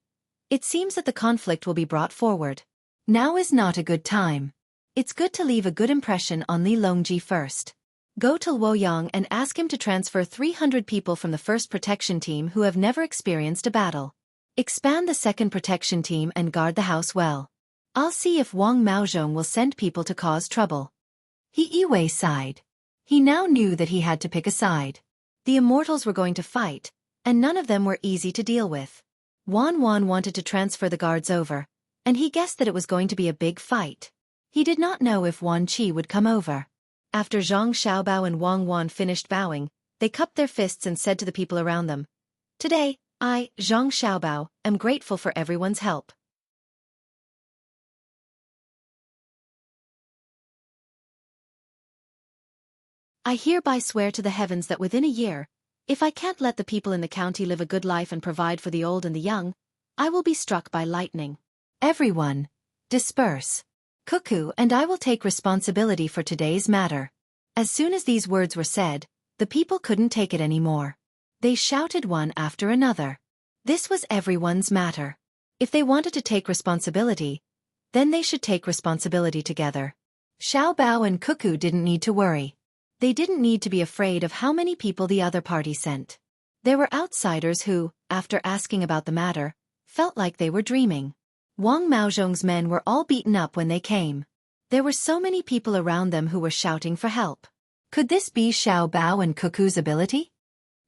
"It seems that the conflict will be brought forward. Now is not a good time. It's good to leave a good impression on Li Longji first. Go to Luoyang and ask him to transfer 300 people from the first protection team who have never experienced a battle. Expand the second protection team and guard the house well. I'll see if Wang Maozhong will send people to cause trouble." He Yiwei sighed. He now knew that he had to pick a side. The immortals were going to fight, and none of them were easy to deal with. Wan wanted to transfer the guards over, and he guessed that it was going to be a big fight. He did not know if Wan Qi would come over. After Zhang Xiaobao and Wang Wan finished bowing, they cupped their fists and said to the people around them, "Today, I, Zhang Xiaobao, am grateful for everyone's help. I hereby swear to the heavens that within a year, if I can't let the people in the county live a good life and provide for the old and the young, I will be struck by lightning. Everyone, disperse. Xueqi and I will take responsibility for today's matter." As soon as these words were said, the people couldn't take it anymore. They shouted one after another. This was everyone's matter. If they wanted to take responsibility, then they should take responsibility together. Xiaobao and Xueqi didn't need to worry. They didn't need to be afraid of how many people the other party sent. There were outsiders who, after asking about the matter, felt like they were dreaming. Wang Maozhong's men were all beaten up when they came. There were so many people around them who were shouting for help. Could this be Xiaobao and Xueqi's ability?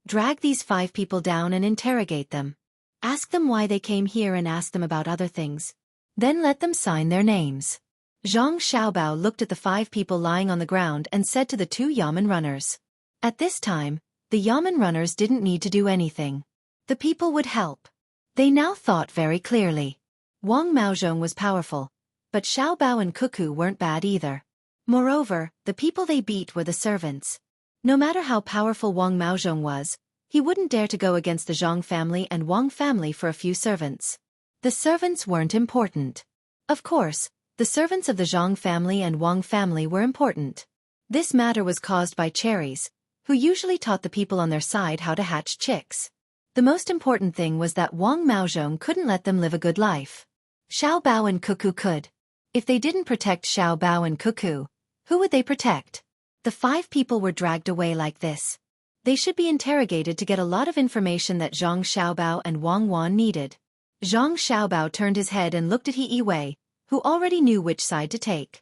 Drag these 5 people down and interrogate them. Ask them why they came here and ask them about other things. Then let them sign their names. Zhang Xiaobao looked at the 5 people lying on the ground and said to the 2 yamen runners. At this time, the yamen runners didn't need to do anything. The people would help. They now thought very clearly. Wang Maozhong was powerful, but Xiaobao and Xueqi weren't bad either. Moreover, the people they beat were the servants. No matter how powerful Wang Maozhong was, he wouldn't dare to go against the Zhang family and Wang family for a few servants. The servants weren't important. Of course, the servants of the Zhang family and Wang family were important. This matter was caused by cherries, who usually taught the people on their side how to hatch chicks. The most important thing was that Wang Maozhong couldn't let them live a good life. Xiaobao and Xueqi could. If they didn't protect Xiaobao and Xueqi, who would they protect? The 5 people were dragged away like this. They should be interrogated to get a lot of information that Zhang Xiaobao and Wang Wan needed. Zhang Xiaobao turned his head and looked at He Wei, who already knew which side to take.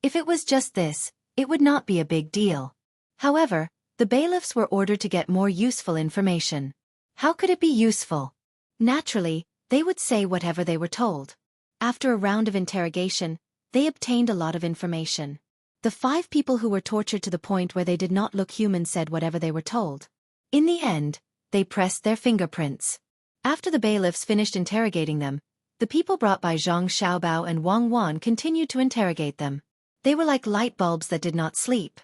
If it was just this, it would not be a big deal. However, the bailiffs were ordered to get more useful information. How could it be useful? Naturally, they would say whatever they were told. After a round of interrogation, they obtained a lot of information. The 5 people who were tortured to the point where they did not look human said whatever they were told. In the end, they pressed their fingerprints. After the bailiffs finished interrogating them, the people brought by Zhang Xiaobao and Wang Wan continued to interrogate them. They were like light bulbs that did not sleep.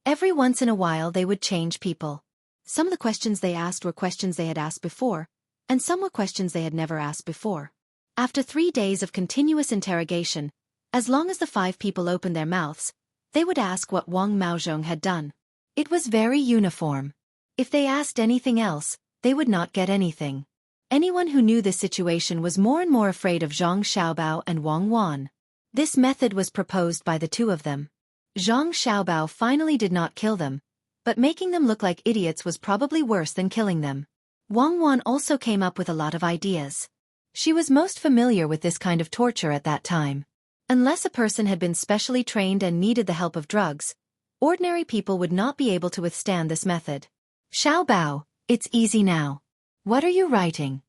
Every once in a while they would change people. Some of the questions they asked were questions they had asked before, and some were questions they had never asked before. After 3 days of continuous interrogation, as long as the 5 people opened their mouths, they would ask what Wang Maozhong had done. It was very uniform. If they asked anything else, they would not get anything. Anyone who knew this situation was more and more afraid of Zhang Xiaobao and Wang Wan. This method was proposed by the 2 of them. Zhang Xiaobao finally did not kill them, but making them look like idiots was probably worse than killing them. Wang Wan also came up with a lot of ideas. She was most familiar with this kind of torture at that time. Unless a person had been specially trained and needed the help of drugs, ordinary people would not be able to withstand this method. Xiaobao, it's easy now. What are you writing?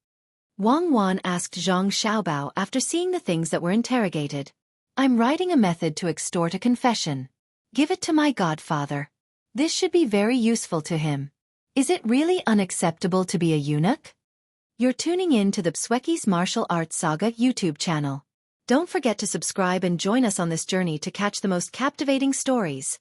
Wang Wan asked Zhang Xiaobao after seeing the things that were interrogated. I'm writing a method to extort a confession. Give it to my godfather. This should be very useful to him. Is it really unacceptable to be a eunuch? You're tuning in to the Xueqi's Martial Arts Saga YouTube channel. Don't forget to subscribe and join us on this journey to catch the most captivating stories.